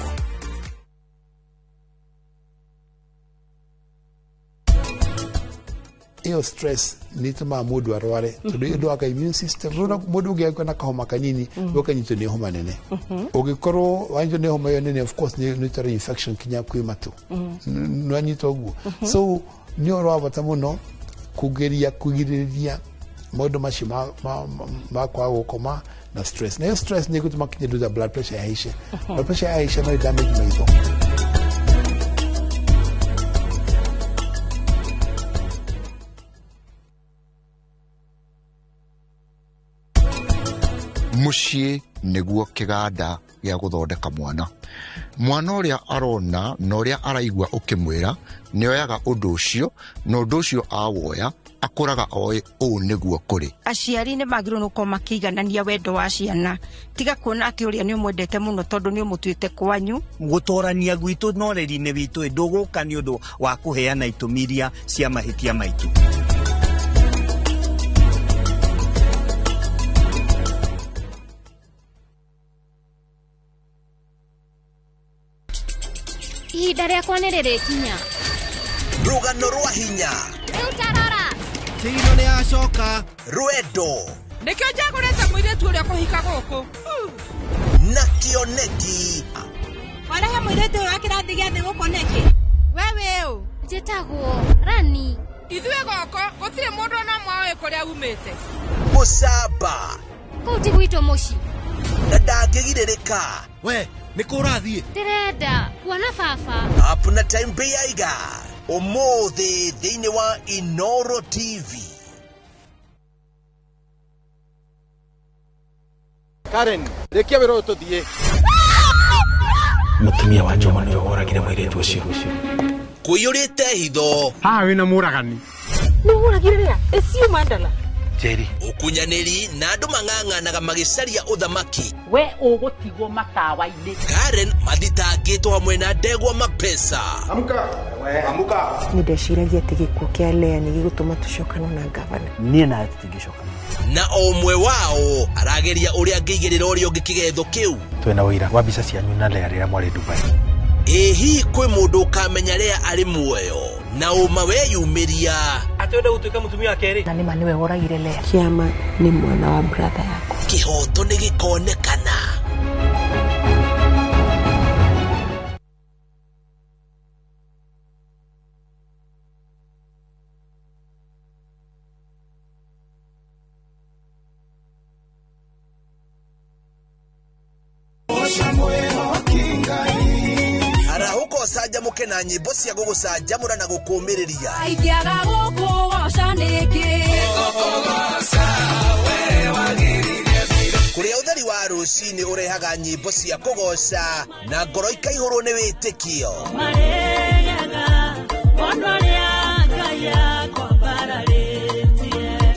hiyo stress ni tuma mudu arware tondu ndu aka immune system rona mudu ngeko na kahoma kanini ukanyito ni homa nene ugikorwo wanjo ni homa yo nene of course ni tari infection kinya kwimatu nwanyito guo so ni oro bata muno kugeria kugiriria modo mashi ma kwa gukoma na stress na stress ni gutuma kinya do blood pressure yaisha blood pressure yaisha no damage maizo muciĩ nĩguo kĩganda gĩa gũthondeka mwana ũrĩa arona na ũrĩa araigua ũkĩmwĩra nĩoyaga ũndũ ũcio na ũndũ ũcio awoya akũraga oĩ ũũ nĩguo kũrĩ. Aciari nĩ magĩrĩirwo gũkorwo makĩiganania wendo wa ciana tiga kuona atĩ ũrĩa nĩ ũmwendete mũno tondũ nĩ ũmũtuĩte kwanyu. Gũtorania gwitũ noreri-inĩ witũ ndũgũka nĩ ũndũ wa kũheana itũmi iria cia mahĩtia maitũ. Ihinda rĩakwa nĩ rĩrĩkinya. Rũgano rwa hinya. Rĩu tarora. Tigino nĩ acoka. Rwendo. Nĩkĩo njagũrĩte mũirĩtu ũrĩa kũhika gũkũ. Na kĩoneki. Warehe mũirĩtu ũyũ wa kĩrathi gĩa thĩ gũkũ nĩkĩ? Wewe ũ. Njĩtagwo Rani. Ithuĩ gũkũ gũtirĩ mũndũ ona mwaĩ kũrĩa umĩte. Mũcamba. Kũu ti gwitũ mũciĩ. Na ndangĩgirĩrĩka. We, nĩ kũrathiĩ? Ndĩrenda kuona baba. Apuna time bei aiga. Ũmũthĩ thĩinĩ wa Inoro TV. Karen, rekia wĩra ũyũ tũthiĩ. Mũtumia wa Joma nĩwe woragire mũirĩtu ũcio. Kũiyũrĩte hitho. Haha wĩna mũragani. Nĩ ũragire rĩa? Ĩcio Mandala. Jerry. Ũkunyanĩri na andũ mang'ang'anaga magĩcaria ũthamaki. We ũgũtigwo matawa-inĩ. Karen mathitangĩtwo hamwe na Ndegwa Mapesa. Amka. We, amka. Nĩ ndeciragia atĩ gĩkuũ kĩa Lea nĩ gĩgũtũma tũcokane na gavana. Niĩ nawe tũtingĩcokana. Na o ũmwe wao arageria ũrĩa angĩigĩrĩra ũrĩa ũngĩ kĩgetho kĩu. Twĩna ũira wa mbica cianyu na Lea rĩrĩa mwarĩ Dubai. Hihi kwĩ mũndũ ũkamenya Lea arĩ muoyo na ũma weyumĩria. Atwenda gũtuĩka mũtumia wa kerĩ. Na nĩma nĩwe woragire Lea. Kĩama nĩ mwana wa brother yako. Kĩhoto nĩ gĩkonekana. Arahuko sanjamuke na nyimbo cia gũgũcanjamũra na gũkũmĩrĩria. Aingĩaga gũkũ gocanĩngĩ. Kũrĩa ũtheri wa rũcinĩ ũrehaga nyimbo cia kũgoca na ngoro ikaihũrwo nĩ wĩtĩkio.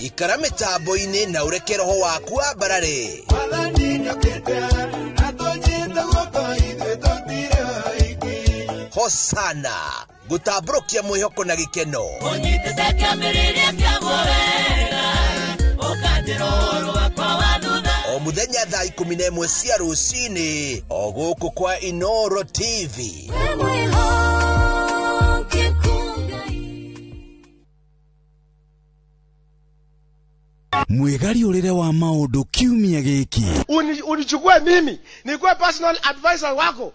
Ikara mĩtambo-inĩ na ũreke roho waku ambarare. Hosana gũtambũrũkia mwĩhoko na gĩkeno. Ũnyitĩte kĩambĩrĩria kĩaguo wega, ũkanjĩra ũhoro wakwa wa thutha. O mũthenya thaa 11 cia rũcinĩ o gũkũ kwa Inoro TV. Mwĩgariũrĩre wa maũndũ kiumia gĩkĩ. Unichukue mimi nikuwe personal advisor wako.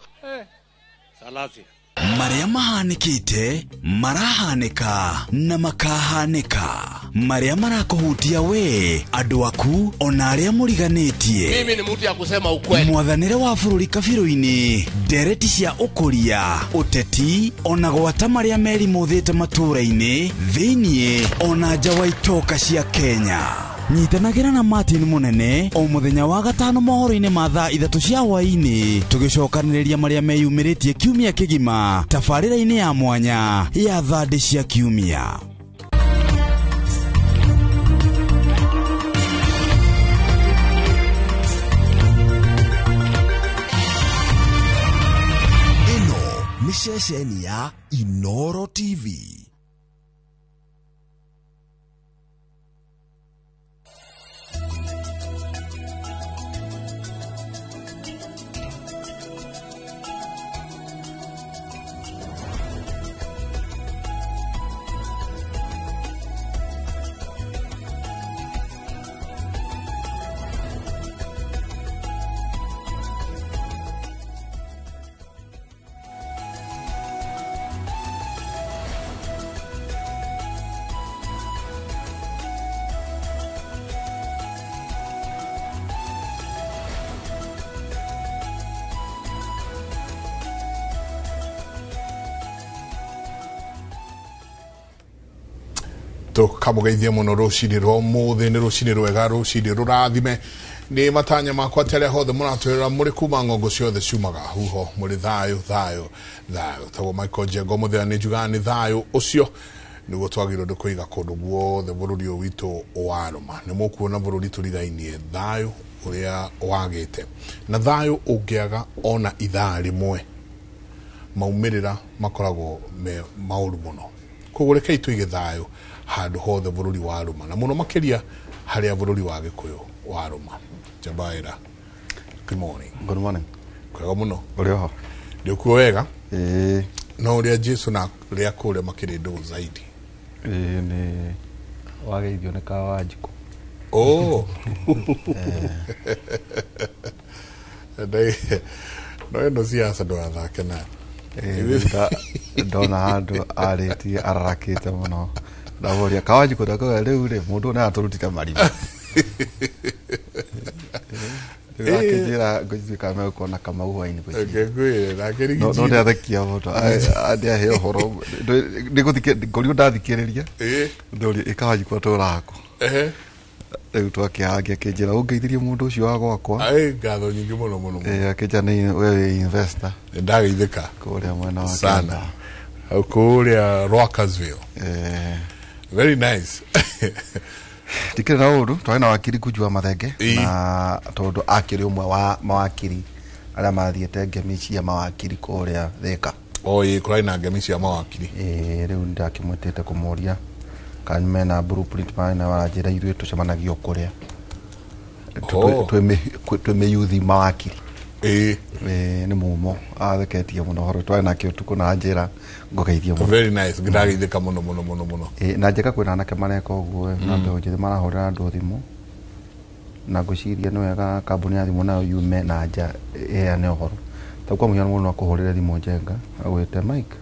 Salasi. Marĩa mahanĩkĩte marahanĩka na makahanĩka. Marĩa marakũhutia we andũ aku ona arĩa mũriganĩtie. Mimi ni mtu ya kusema ukweli. Mwathanĩre wa bũrũri kabirũ-inĩ ndereti cia ũkũria ũteti ona gwata marĩa merimũthĩte matũũra-inĩ thĩiniĩ ona nja wa itoka cia Kenya. Nyitanagĩra na Martin Mũnene o mũthenya wa gatano mohoro-inĩ ma thaa 3 cia hwaĩ-inĩ tũgĩcokanĩrĩria marĩa meyumĩrĩtie kiumia kĩgima tabarĩra-inĩ ya mwanya ya thandĩ cia kiumia. Ĩno nĩ ceceni ya Inoro TV. tukamugeithia muno rucini rwa muthi ni rucini rwega rucini rurathime ni matanya makwa tele hothe muratwira muri kuma ngongo ciothe ciumaga huho muri thayo tawo Michael Jengo muthia ni njuga ni thayo ucio niguo twagirwo ndikuiga kundu guothe bururi witu waruma ni mukuona bururi turigainie thayo uria wagite na thayo ungiaga ona ithaa rimwe maumirira makoragwo me mauru muno kugureke tuige thayo handu hothe bururi waruma na muno makiria haria bururi wa Gikuyu waruma. Jabaira, good morning. Good morning. Kwega muno uri ho ndi kuwega no uria Jesu na ria kule makiri ndo zaidi ni wageithio ni Kawajiko. No eno siasa ndo athake na ndona handu ariti ararakite muno ndaboria Kawajiko ndako riu ri mundu na aturutite marima akijira guzika me kona kama uhaini kwa no ndathekia moto adia he horo ndiguthike ngoriu ndathikiriria ndori Ikawajiko turako riu twakihagia kijira ungeithirie mundu ucio wa gwakwa ngatho nyingi muno akija ni wewe investor ndageithika kuria mwena wa sana kuria Rockersville very nice tikire na uru twaina wakiri kujua mathenge na tondu akiri umwe wa mawakiri aria mathiete ngemi cia mawakiri kuria Thika kuraina ngemi cia mawakiri riu ndakimwetete kumuria kan mena blueprint mana waranjira ithuĩ tucemanagio kuria twĩ yuthi mawakiri ni mumo atheketie muno horo twaina kĩ utuku na njira ngogeithia muno very nice ndageithika muno na njeka kwĩna anake mareka ũguo na mbeũ njĩthĩ marahũrĩra andũ thimũ na ngũciria nĩ wega kambuni ya thimũ nayo yume na nja ĩheane ũhoro ta kwa mũhiano mũndũ no akũhũrĩre thimũ Njenga agwĩte Mike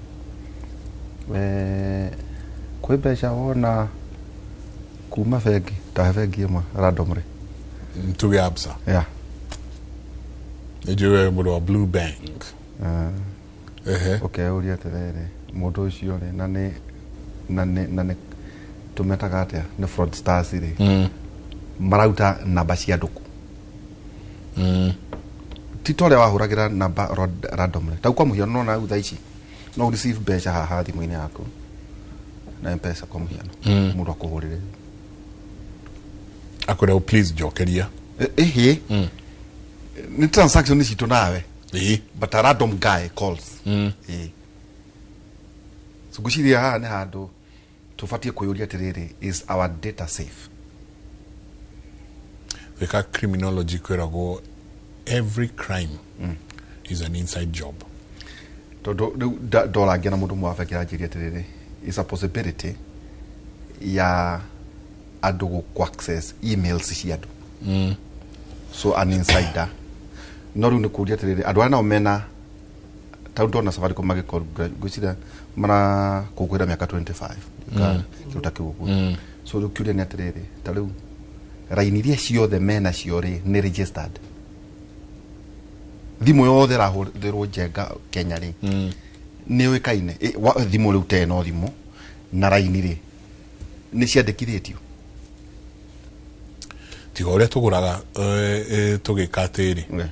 kwĩ mbeca wona kuma bengi ta bengi ĩmwe randomly tuge Absa nĩnjũĩ mũndũ wa Blue Bank ũkeuria atĩrĩrĩ mũndũ ũcio rĩ na nĩ tũmetaga atĩa nĩ fraudsters rĩ marauta namba cia andũ ti ta ũrĩa wahũragĩra namba randomly ta kwa mũhiano nona thutha ici no receive mbeca haha thimũ-inĩ yaku na M-Pesa kwa mũhiano mũndũ akũhũrĩre akwĩra please njokeria ni transaction citũ nawe but a random guy calls so ngũciria haha nĩ handũ tũbatiĩ kwĩyũria atĩrĩrĩ is our data safe weka criminology kwĩragwo every crime is an inside job tondu ndorangia na mundu mwabe kiranjiria atĩrĩrĩ is a possibility ya andũ gũ access emails cia andũ so an insider no rĩu nĩ kũria atĩrĩrĩ andũ arĩa nao mena tau ndona Safaricom ngwĩciria mara kũngũĩra mĩaka 25 kĩruta kĩu ũguo so rĩu kĩũria nĩ atĩrĩrĩ ta rĩu raini iria ciothe mena cio rĩ nĩ registered thimũ yothe rahũthĩrwo Njenga Kenya rĩ nĩ ũĩkaine thimũ rĩu ta ĩno thimũ na raini rĩ nĩ ciandĩkithĩtio tiga ũrĩa tũgũraga tũgĩka atĩrĩ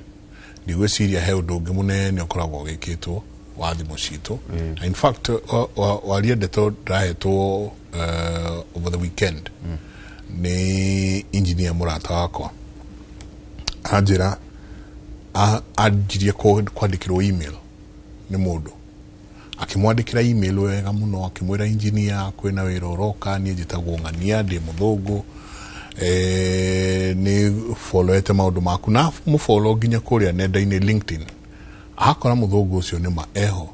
ndigwĩciria he ũndũ ũngĩ mũnene ũkoragwo wĩkĩtwo wa thimũ citũ in fact waria ndeto ndahetwo over the weekend nĩ engineer mũrata wakwa anjĩra anjirie kwandĩkĩrwo email nĩ mũndũ akĩmwandĩkĩra email wega mũno akĩmwĩra engineer kwĩna wĩra ũroka niĩ njĩtagwo Ng'ania ndĩ mũthũngũ ni followete maundu maku na mũfollow nginya kũrĩa nenda-inĩ LinkedIn akora mũthũngũ ũcio nĩ ma eho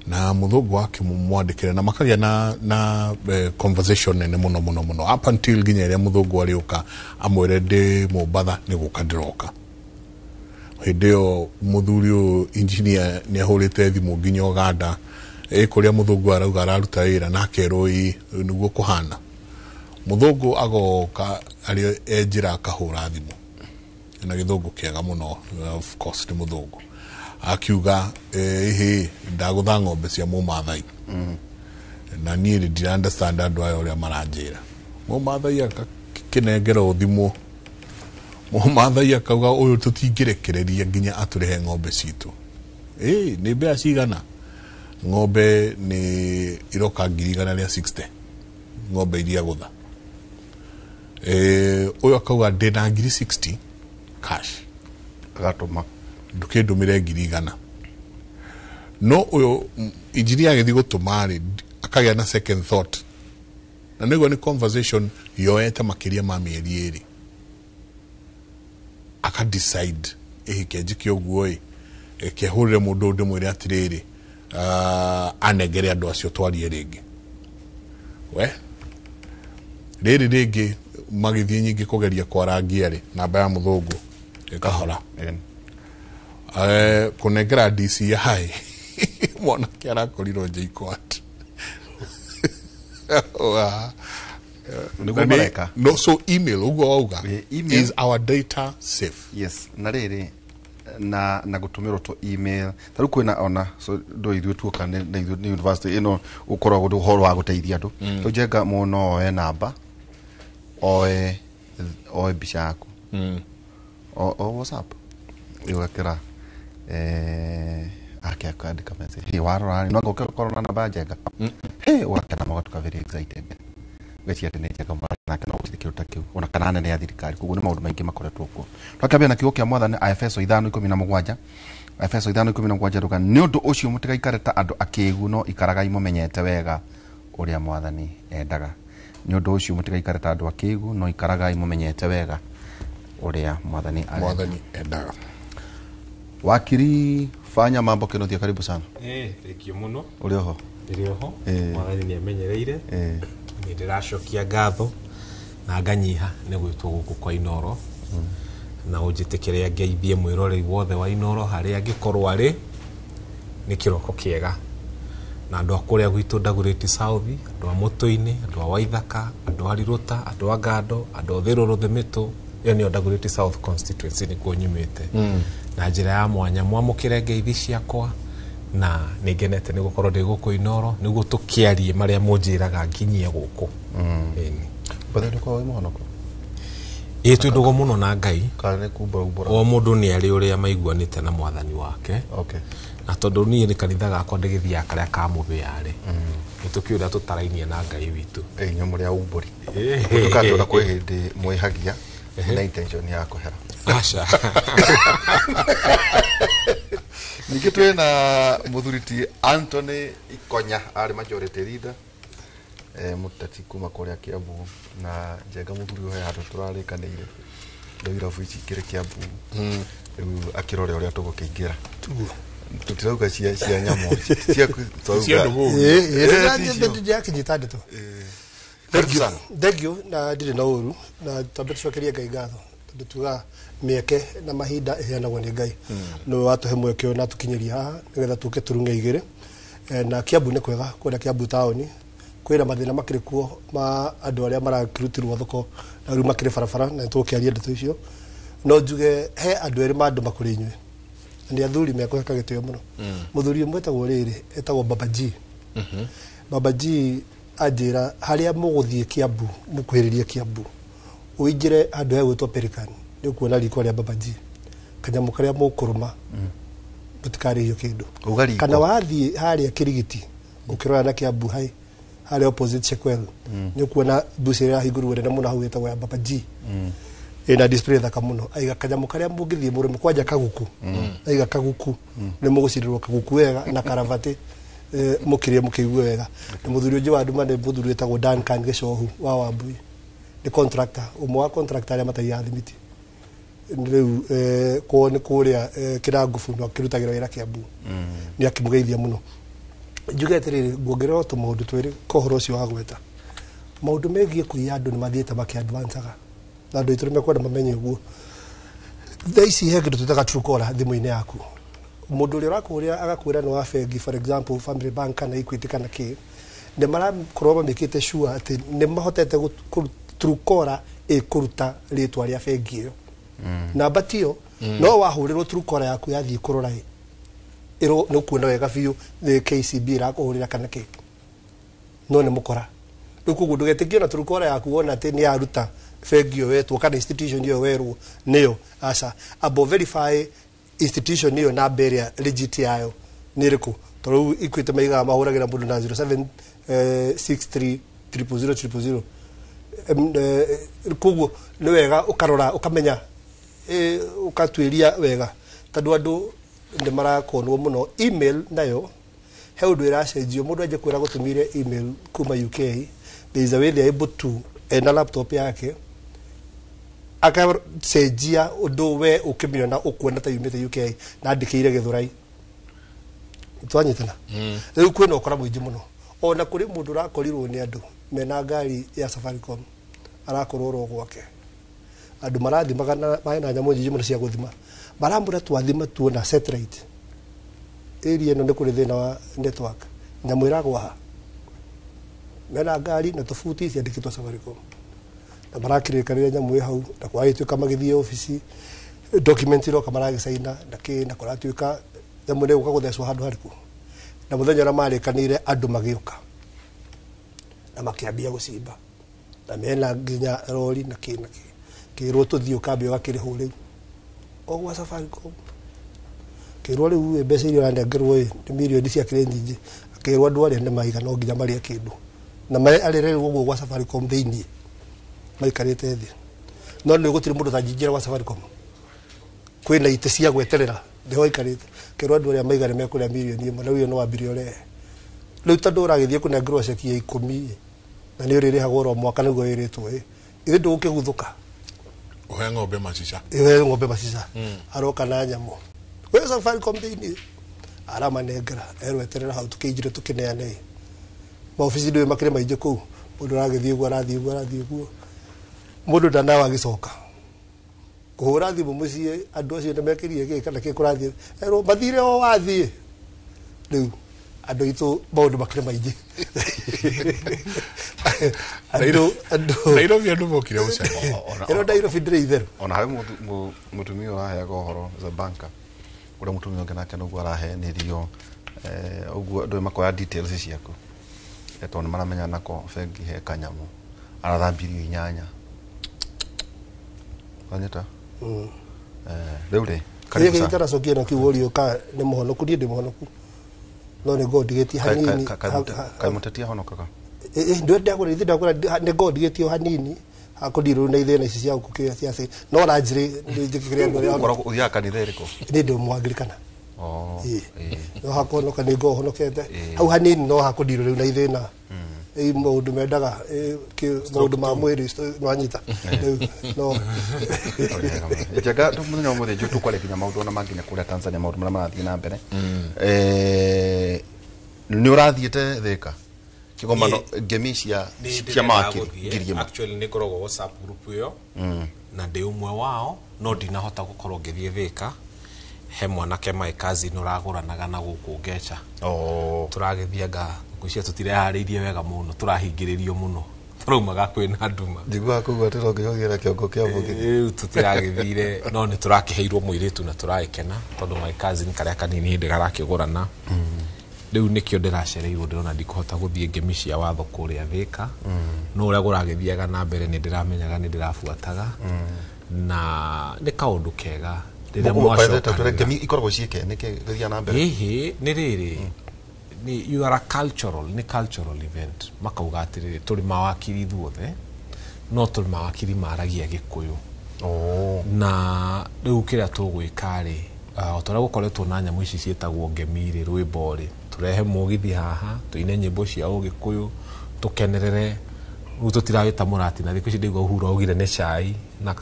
na mũthũngũ wake mwandĩkĩra na makagĩa na conversation nene mũno up until nginya rĩrĩa mũthũngũ arĩũka amwĩre ndĩ Mombatha nĩ gũka ndĩroka hĩndĩ ĩyo mũthuri ũyũ engineer nĩ ahũrĩte thimũ nginya Uganda kũrĩa mũthũngũ arauga araruta wĩra na akerwo nĩguo kũhana mũthũngũ agoka arĩ enjira akahũra thimũ na gĩthũngũ kĩega mũno of course nĩ mũthũngũ akiuga ndagũtha ng'ombe cia Mũmathai na niĩ ndira understand andũ aya ũrĩa maranjĩra mũmathai akinengera ũthimwo mũmathai akauga ũyũ tũtingĩrekereria nginya atũrehe ng'ombe citũ nĩ mbea cigana ng'ombe nĩ iroka 160 ng'ombe iria gũtha ũyũ akauga ndĩna 60 cash agatũma ndũkĩndũmĩre 100 no ũyũ injini agĩthiĩ gũtũma rĩ akagĩa na second thought na nĩguo nĩ conversation yoete makĩria ma mĩeri 2 aka decide kenjike ũguo kehũrĩre mũndũ ũndũ mwĩre atĩrĩrĩ anengere andũ acio twarie rĩngĩ rĩrĩ rĩngĩ magĩthiĩ nyingĩ kũgeria kwarangia rĩ namba ya mũthũngũ ĩkahora kũnengera DCI mwanake arakorirwo JKUAT no so email ugo wauga is our data safe yes na rĩrĩ na gũtũmĩrwo to email tarũ kwĩna ona so ndo ithuĩ tuoka na ithuĩ ni university ino ũkoragwo ũhoro wa gũteithia andũ tũjenga mũno oe namba oe mbica yaku o WhatsApp igwakĩra akandĩka message warora no ngũkorwo na namba njega wakena magatuka very excited gati atĩ nĩ njega mwana kana gũtirikĩrwo ta kĩu ona kana nene ya thirikari koguo nĩ maũndũ maingĩ makoretwo kuo twakambia na kiugo kĩa mwathani Efeso 5:17 Efeso 5:17 ruga nĩ ũndũ ũcio mũtigaikare ta andũ akĩĩgu no ikaragai mũmenyete wega ũrĩa mwathani endaga nĩ ũndũ ũcio mũtigaikare ta andũ akĩĩgu no ikaragai mũmenyete wega ũrĩa mwathani endaga wakiri fanya mambo Kenothia karibu sana thank muno uri oho mwathani ni amenyereire ni ndiracokia ngatho na nganyiha ni gwitwo guku kwa Inoro na unjitikire ngeithie mwiroreri wothe wa Inoro haria angikorwo ari ni kiroko kiega na andu akuria gwitu Dagoretti South andu a Mutoini andu a Waithaka andu a Rirota andu a Gando andu a Thiruru Thimito iyo ni Dagoretti South constituency ni kunyumite na njira ya mwanya mwamukire ngeithi ciakwa na ningenete ni gukorwo ndi guku Inoro niguo tukiarie maria munjiraga nginyie guku bathendo kwa wi muhonoko twindugo muno na Ngai kana kumbura o mundu ni ari uria maiguanite na mwathani wake na tondu ni ni kanitha gakwa ndigithia karia ka mubiyari nitukiura tutarainie na Ngai witu nyamuri ya umburi tukatona kwa hindi mwihagia na intention ya kuhera asha nikitwe na muthuriti Anthony Ikonya ari majority leader mutati kuma kuria Kiambu na njenga muthuri uhe handu turarikanire ndoira fuici kire Kiambu akirore uria tugukiingira tutirauga cia nyamo cia ndugu ndio kijitade to thegio na ndire na uru na tambe tucokerie Ngai ngatho tondu tuga mieke na mahinda iheanagwo ni Ngai no watuhe mweke na tukinyeria haha nigetha tuke turunge igire na Kiambu ni kwega kwenda Kiambu taoni kwira mathina makiri kuo ma andu aria marakirutirwo thoko na riu makiri barabara na tukiaria ndeto icio no njuge he andu eri mandu makuri inywe ndi athuri meko hakagitio muno muthuri mwetagwo riri etagwo Babaji Babaji ajira haria muguthie Kiambu mukwiririe Kiambu uinjire andu ya gwitwo Pelican ni kuona riko ria Babaji kanyamu karia mukuruma butikari hiyo kindu kana wathie haria Kirigiti ukirora na Kiambu hai haria opposite Shekwel ni kuona busi ya higuru na muno hau etagwo ya Babaji ina display thaka muno aiga kanyamu karia mungithie murimo kwanja kaguku aiga kaguku ni mugucirirwo kaguku wega na karavati mukirie mukiigwe wega ni muthuri uji wa nduma ni muthuri etagwo Duncan Geshohu wa Wambui ni contractor umwe wa contractor ya matai ya thimiti riu ko ni kuria kirangufu no kirutagira wira Kiambu ni akimugeithia muno njuge atiriri nguongerera to maundu twiri kohoro cio wa gweta maundu megie kuiya andu ni mathiete maki advanceaga na andu ituri mekwenda mamenye uguo thaici he kindu tutaga Truecaller thimu-ini yaku mundu uri urakuria agakwira no wa bengi for example Family Bank kana Equity kana ki ne mara kuroba mikite sure ati ne mahotete Truecaller ikuruta ritwa ria bengi iyo na batio no wahurirwo Truecaller yaku yathie kurora iro no kuona wega biu the KCB ra kuhurira kana ki no nä må kora rä u koguo ndå getä na tå rukora yaku wona atä nä yaruta bengi ä yo wetwo kana institution ä yo werwo nä yo aca abo verify institution ä yo na ĩrĩa legit yayo nä rä kå tondå rä u Equity maigaga mahå ragä ra må ndå na 0763000000 koguo nä wega å karora å kamenya å katuä ria wega tondå andå nä marakonwo må no email nayo he å ndå ä racenjio må ndå anjä kwä ra gå tå mä ire email kuma UK there is a way they are able to ena laptop yake akacenjia å ndå we å kä mä ona å kuona ta yumä te UK na andä kä ire gä thå rai twanyitana rä u kwä na å kora må ingä må no ona kå rä må ndå rakorirwo nä andå mena ngari ya Safaricom arakorwo gwake andå marathimaga na nyamå nyingä må no cia gå thima maramå ra twathima tuona satellite area ĩno nĩ kũrĩ thĩna wa network nyamũ ĩragwa ha mena ngari na tofauti ciandĩkĩtwo Safaricom na marakĩrĩkanĩria nyamũ ĩ hau na kwagĩtuĩka magĩthiĩ obici document iroka maragĩcaina na kĩ na kũratuĩka nyamũ nĩ gũka gũthecwo handũ harĩkũ na mũthenya ũrĩa marĩkanĩire andũ magĩũka na makĩambia gũcimba na mena nginya rori na kĩ kĩrwo tũthiĩ ũkambia ũgakĩrĩhwo rĩu o gwa Safaricom kĩrwo rĩu mbeca iria ũranengerwo nĩ mirioni cia kĩrĩ nyingĩ akĩrwo andũ arĩa nĩ maiga no nginya marĩe kĩndũ na arĩrerwo ũguo gwa Safaricom thĩinĩ maikarĩte thĩ no nĩ gũtirĩ mũndũ tangĩingĩra gwa Safaricom kwĩna itĩ cia gweterera nĩho aikarĩte kĩrwo andũ arĩa maiga nĩ mekũrĩa mirioni ĩmwe na rĩu no wambire ũrehe rĩu tondũ ũragĩthiĩ kũnengerwo ceki ya 10 na nĩ ũrĩrĩhagwo oro mwaka nĩguo wĩrĩtwo ĩ ndũgũkĩguthũka ũhe ng'ombe macica aroka na nyamũ we Safaricom thĩinĩ aramanengera erweterera hau tũkĩinjire tũkĩneane maobici ndĩwe makĩrĩ maingĩ kũu mũndũ aragĩthiĩ ũguo arathiĩ ũguo mũndũ ndanawa agĩcoka kũhũra thimũ mũciĩ andũ acio nĩ mekĩrire gĩ kana kĩ kũrathiĩ erwo mathire o wathiĩ rĩu andũ aitũ maũndũ makĩrĩ maingĩ Nairobi andũ mokire gũcera Nairobi ndĩrĩ itherũ ona harĩ mũtumia ũraheaga ũhoro za banka ũrĩa mũtumia ũngĩ nake noguo araheanĩrio ũguo andũ makoya details ciaku tondũ nĩ maramenya nako bengi he kanyamũ arathambirio 8 kanyeta rĩu rĩ karibu sana itaracokia na kiurio ka nĩ mũhonoku ndĩ mũhonoku no nĩ God gĩtie hanini kaimũtetia honokaga ndagũra nĩ God gĩtio hanini akodirwo na ithena ici cia gũkũkĩa ciaci no ranjĩrĩ njĩkĩrĩa andũ arĩa ũkoragwo ũthiaga kanitha ĩrĩkũ nĩ ndĩ mũanglikana no hakonoka nĩ ngo honokete hau hanini no hakodirwo rĩu na ithena maũndũ mendaga maũndũ ma mwĩrĩ nwanyita no njaga mũthenya ũmũthĩ njũ tũkwarĩkinya maũndũ ona manginya kũrĩa Tanzania maũndũ marĩa marathiĩ na mbere nĩ ũrathiĩte Thĩka kĩgomano ngemi cia mawakiri actually nĩ ngoragwo WhatsApp group ĩyo na ndĩ ũmwe wao no ndinahota gũkorwo ngĩthiĩ Thĩka he mwanake mae kazi nũragũranaga na gũkũ Ngeca tũragĩthianga ngũcia tũtireharĩirie wega mũno tũrahingĩrĩrio mũno tũraumaga kwĩna nduma njiguaga kũgwatĩra ũngĩhogera kĩongo kĩa mũgĩ rĩu tũtiragĩthire no nĩ tũrakĩheirwo mũirĩtu na tũragĩkena tondũ mae kazi nĩ karĩa kanini hĩndĩ garakĩgũrana rĩu nĩkĩo ndĩracereirwo ndĩrona ndikũhota gũthiĩ ngemi cia watho kũrĩa Thĩka no ũrĩa gũragĩthiaga na mbere nĩ ndĩramenyaga nĩ ndĩrabuataga na nĩ kaũndũ kega rĩrĩa mwacoka ikoragwo ciĩke nĩkĩ gĩthiaga na mbere nĩ rĩrĩ you are a cultural event makauga atĩrĩrĩ tũrĩ mawakiri ithuothe no tũrĩ mawakiri maragia Gĩkũyũ na rĩu kĩrĩa tũgwĩka-rĩ o tũrĩa gũkoretwo na nyamũ ici ciĩtagwo ngemi-rĩ rwĩmbo-rĩ tũrehe mũgithi haha tũine nyĩmbo cia Ũgĩkũyũ tũkenerere rĩu tũtiragĩta mũrati na thikũ ici ndĩigua Uhuru augire nĩ cai na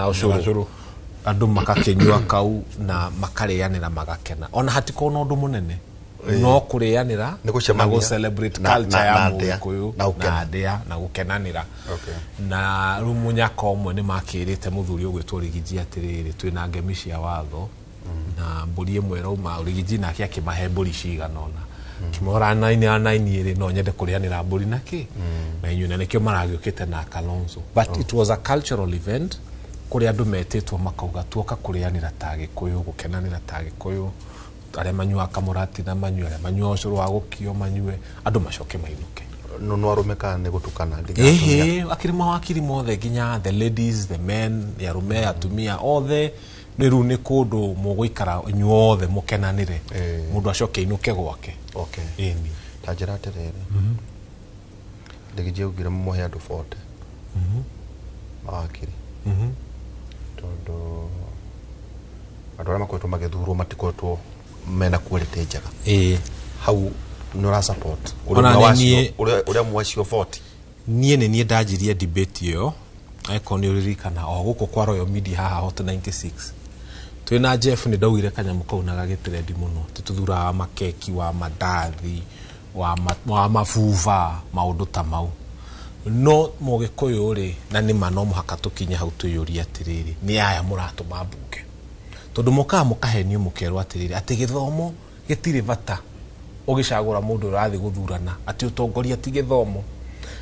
ũcũrũ andũ makakĩnyua kau na makarĩanĩra magakena ona hatiko na ũndũ mũnene no kũrĩanĩra na gũ-celebrate culture ya Mũgĩkũyũ na ndĩa na gũkenanĩra na rĩu mũnyaka ũmwe nĩ makĩrĩte mũthuri ũgwĩtwo Rigiji atĩrĩrĩ twĩna ngemi cia watho na mbũri ĩmwe rauma Rigiji nake akĩmahe mbũri cigana ona kĩmora 9 no nyende kũrĩanĩra mbũri na kĩ na inyuĩ na nĩkĩo maragĩũkĩte na Kalonzo but it was a cultural event kũrĩa andũ metĩtwo makauga tuoka kũrĩanĩra ta Gĩkũyũ gũkenanĩra ta Gĩkũyũ arĩa manyuaga kamũrati na manyue arĩa manyua ũcũrũ wa gũkio manyue andũ macoke mainũke no arumeka ne gutukana akiri mawakiri mothe nginya the ladies the men yarume atumia othe ni ru ni kundu muguikara inyuothe mukenanire mundu acoke inuke gwake eni tajira terere ndegije ugira muhe andu 40 mawakiri tondu andu aria makoretwo magithurwo matikoretwo mena quality njega hau nora support uria mwacio 40 nie ndajirie debate yo aiko ni uririkana o guko kwa Royal Media haha hot 96 twina Jeff ni ndawire kanyamu kau na gagitrendi muno tututhura makeki wa mandathi wa mafuva maundu ta mau no mugikuyu ri na ni mano muhaka tukinya hau tuyuria atiriri ni aya muratuma mbunge tondu mukahenio mukerwa atiriri ati githomo gitire bata ugicagura mundu urathi guthurana ati utongoria ti githomo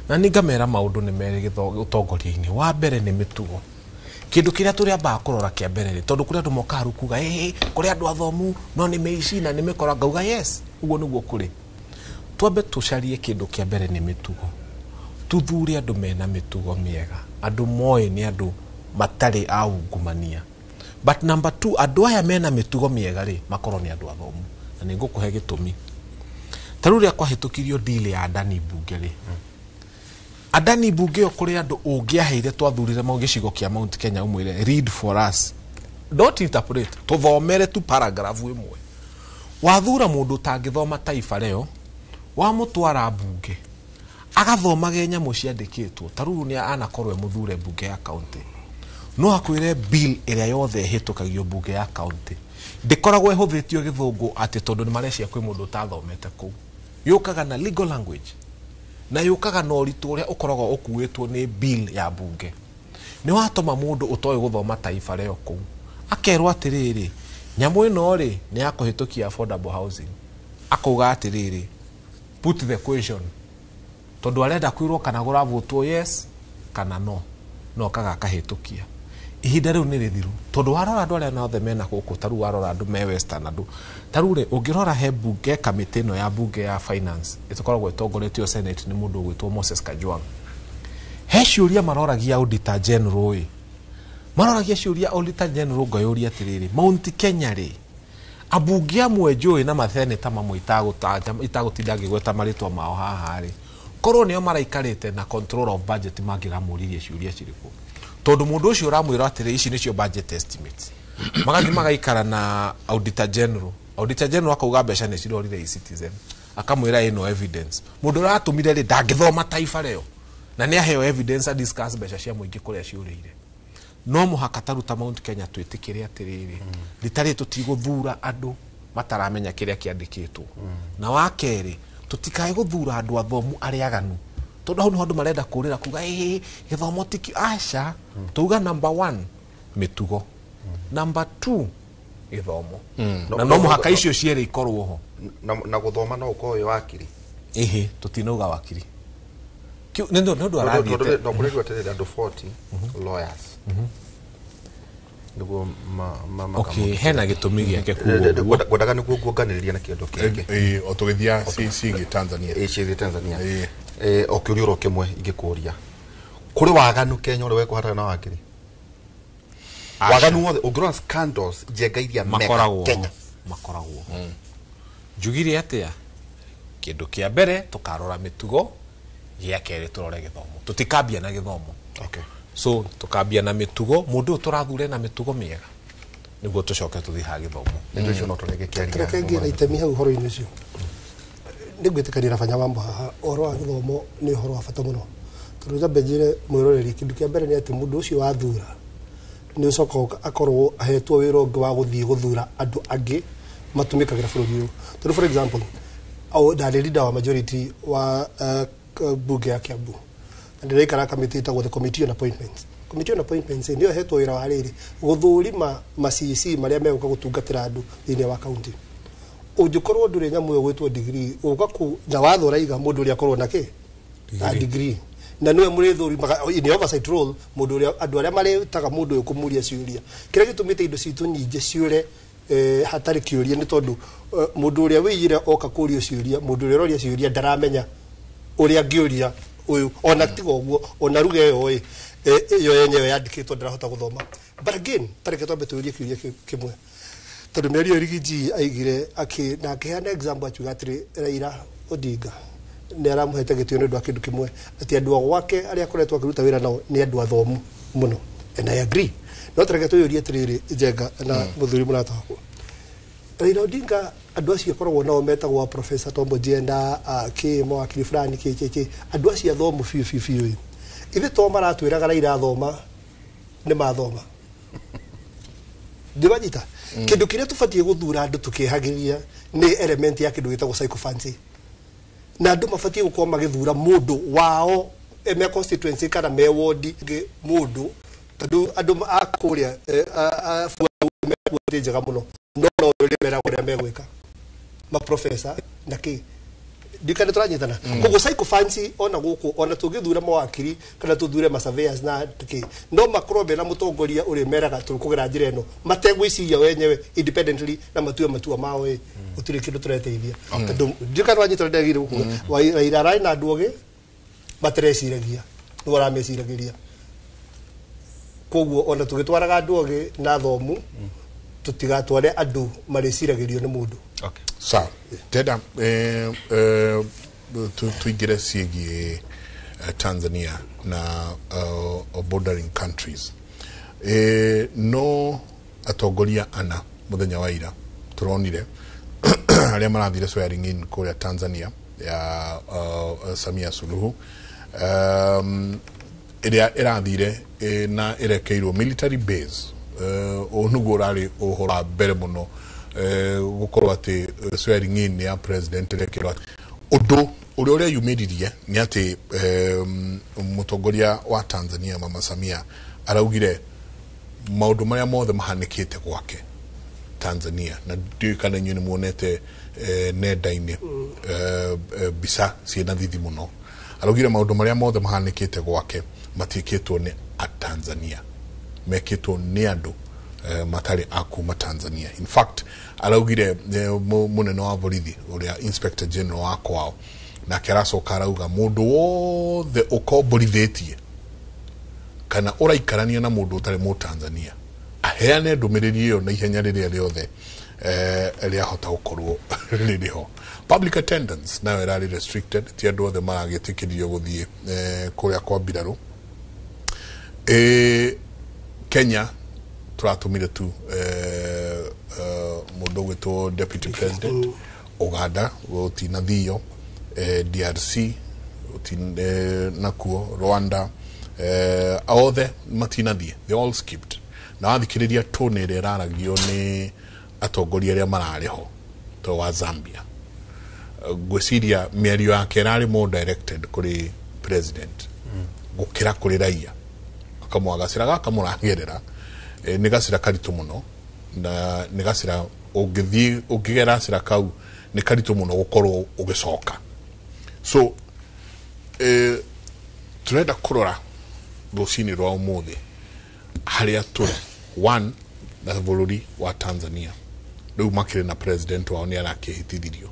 na ningamera maundu ni mere utongoria-ini wa mbere ni mitugo kindu kiria turi amba kurora kia mbere tondu kuria andu mokaru kuga kuria andu athomu no ni meici na ni mikora ngauga yes uguo niguo kuri twambe tucarie kindu kia mbere ni mitugo tuthure andu mena mitugo miega andu moe ni andu matari a ungumania but number 2 andu aya mena mitugo miega ri makoro ni andu athomu na ningukuhe gitumi taruria kwa hitukirio deal ya Adani Bunge ri Adani Bunge okuri andu ungiaheire twathurire mau gicigo kia Mount Kenya umwire read for us don't interpret tuthomere tu paragraph imwe wathura mundu tangithoma taifa leo wa mutwara bunge agathomage nyamu ciandikitwo taruru ni anakorwe muthure bunge ya county no akwire bill iria yothe hitukagio bunge ya county ndikoragwo ehuthitio githungu ati tondu ni marecia kwi mundu tathomete ku yukaga na legal language na yukaga no ritu uria ukoragwo ukuitwo ni bill ya bunge ni watoma mundu utoe guthoma taifa leo ku akerwa atiriri nyamu ino ri ni yakuhitukia affordable housing akuga atiriri put the question tondu arenda kwirwo kana guravutwo yes kana no kaga kahitukia ihinda riu ni rithiru tondu warora andu aria naothe mena guku taru warora andu me western andu tarure ungirora he bunge kamiti no ya bunge ya finance itukoragwo itongoretio senate ni mundu gwitwo Moses Kajwang he ciuria maroragia auditor general maroragia ciuria auditor general ngoyuria atiriri Mount Kenya ri abunge amwe njui na matheneta mamwe itagutinda ngigweta maritwa mao haha ri korwo nio maraikarite na control of budget mangiramuririe ciuria ciriko tondu mundu ucio uramwira atiri ici nicio budget estimates magathi magaikara na auditor general akauga mbeca ni cirorire e-Citizen akamwira ino evidence mundu uratumire ri ndangithoma taifa leo na ni aheo evidence a discuss mbeca cia muingi kuria ciurire no muhaka taruta Mount Kenya twitikire atiriri ritari tutiguthura andu mataramenya kiria kiandikitwo na wakeri tutikae guthura andu athomu ariaganu tondu hau ni handu marenda kurira kuga githomo tiki aca tuga number 1 mitugo number 2 githomo na no muhaka icio ciere ikorwo ho na guthoma no ukoyo wakiri tutinauga wakiri nendo arathite no kuregwa atiriri andu 40 lawyers niguo okay hena gitumi giake kuguo gwendaga niguo guonganiriria na kindu kingi o tugithia cingi Tanzania cingi Tanzania okiuria ro kimwe ingikuria kuri waganu Kenya uri wekuhatana na wakiri waganu wothe ungirona scandals jengairia mega Kenya makoragwo njugire atia kindu kia mbere tukarora mitugo gia keri turore githomo tutikambia na githomo so tukambia na mitugo mundu turathure na mitugo miega niguo tucoke tuthi ha githomo ndio icio no turege kiaria ngira itemi hau horo-ini ucio ndigwitikania na banya mambo haha oro wa githomo ni horo wa bata muno tondu jambe njire mwiroreri kindu kia mbere ni ati mundu ucio wathura ni ucoka akorwo ahetwo wira ungi wa guthii guthura andu angi matumikagira bururi uyu tondu for example au ndari leader wa majority wa bunge ya Kiambu ndirikara kamiti itagwo the committee on appointments ndio hetwo wira wa riri guthurima ma-CC maria meguka gutungatira andu thiini wa county ungikorwo nduri nyamu yo gwitwo degree uka ku na wathora iga mundu uria korwo nake na degree na niwe murithuri in oversight role mundu uria andu aria maretaga mundu uyu kumuria ciuria kire gitumite indo citu nyingi ciure hatari kiuria ni tondu mundu uria wiyire oka kuria ciuria mundu uria roria ciuria ndaramenya uri angioria uyu ona tigo guo ona ruga yo yo yenyewe yandikitwo ndarahota guthoma but again tareke twambe tuurie kiuria kimwe tondu Mary Rigiji aigire na akiheana example achuga atiri Raila Odinga ni aramuhete gitio ni ndu akindu kimwe ati andu gwake aria akoretwo akiruta wira nao ni andu athomu muno and I agree no tareke tuurie atiriri Njenga na muthuri murata wakwa Raila Odinga andu acio korwo nao metagwo Professor Tombo Jenda kimo akiri fulani keke andu acio athomu fiu ithe to maratwiraga Raila athoma ni mathoma ndibanyita kindu kiria tufatie guthura andu tukihagiria ni element ya kindu gitagwo psychophancy na andu mafatie gukoma magithura mundu wao me constituency kana me ward mundu tondu andu akuria njega muno no uri mera kuria megwika ma professor na ki dikane turanyitana kugo psychophancy ona guku ona tugithura mawakiri kana tuthure ma surveyors na tuki no makrobe na mutongoria uri meraga tukugira njira eno mategwiciria wenyewe independently na matua mao utire kindu tureteithia tondu dikane turanyitana ndagire guku Raila rai na andu matereciragia no arameciragiria koguo ona tugitwaraga andu oge na thomu tutigatware andu mareciragirio ni mundu okay sawa teda tuigire ciĩgiĩ Tanzania na bordering countries no atongoria ana muthenya wa ira turonire aria marathire swearing in kuria Tanzania ya Samia Suluhu iria irathire na irekeirwo military base onugo rari ohora mbere muno gukorwo ati swearing in ya president irekerwo undu uria yumiririe ni ati mutongoria wa Tanzania Mama Samia araugire maundu maria mothe mahanikite gwake Tanzania na ndio kana nyune muonete nenda-ini bisa ciena thithi muno araugire maundu maria mothe mahanikite gwake matikitwo ni a Tanzania mekitwo ni andu matari akuma Tanzania. In fact araugire munene wa borithi uria inspector general wa kwao na keracoka arauga mundu wothe ukomborithitie kana uraikarania na mundu utari mu Tanzania aheane ndumiriri iyo na ihenya riria riothe elia hota gukorwo ririho. Public attendance nayo irari restricted ti andu othe maragitikirio guthie kuria kwa mbiraru. Kenya turatumire tu mundu gwitwo deputy president Uganda gutina thio DRC nakuo Rwanda othe matina thie they all skipped na wathikiriria tunire raragio ni atongoria aria marariho to wa Zambia gwiciria miario yake rari more directed kuri president gukira kuri raia akamwagacira gakamuragerera ni gacira karitu muno na ni gacira ungigera cira kau ni karitu muno gukorwo ugicoka so turenda kurora rucini rwa umuthi haria turi one na bururi wa Tanzania riu makire na president wao ni arakihitithirio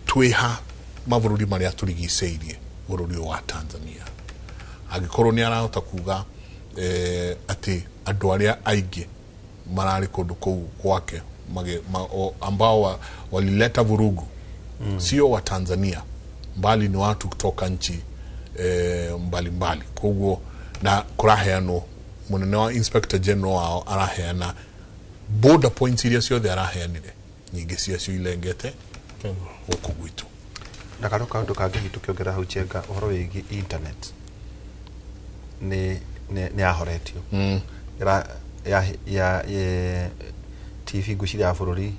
twiha mabururi maria turigiceirie bururi wa Tanzania agikorwo ni arahota kuga ati andu aria aingi marari kundu kou kwake ambao walileta vurugu sio wa Tanzania mbali ni watu kutoka nchi mbali koguo na kuraheano munene wa inspector general wao araheana border points iria ciothe araheanire nyingi ciacio ilengete huku gwitu ndakaroka undu kangi tukiongera hau Njenga uhoro wigi internet ni ahoretio ya TV gucira ya bururi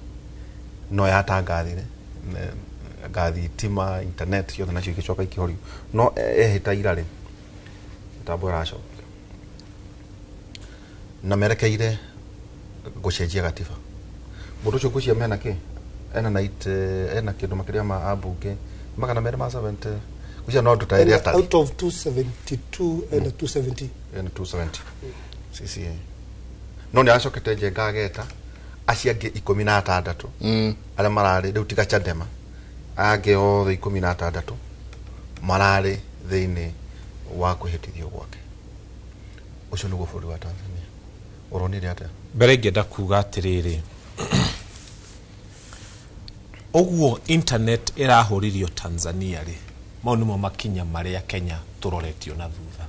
no yatangathire tima internet yothe nacio igicoka ikihorio no ehita irari tambo racoka na merekeire gucenjia gatiba mundu ucio gucia mena ki ena night ena kindu makiria ma abunge magana mere ma 70 gucia no nduta area tari out of 272 and 270 and 270 CCA no ni acokete Njenga ageta aciange 16 aria marari riu tiga Chadema age othe 16 mararĩ thĩinĩ wa kwĩhĩtithio gwake. Ũcio nĩguo bũrũri wa Tanzania. Ũronire atĩa? Mbere ngĩenda kuga atĩrĩrĩ, ũguo internet ĩrahũririo Tanzania rĩ, mau nĩmo makinya marĩa Kenya tũroretio na thutha.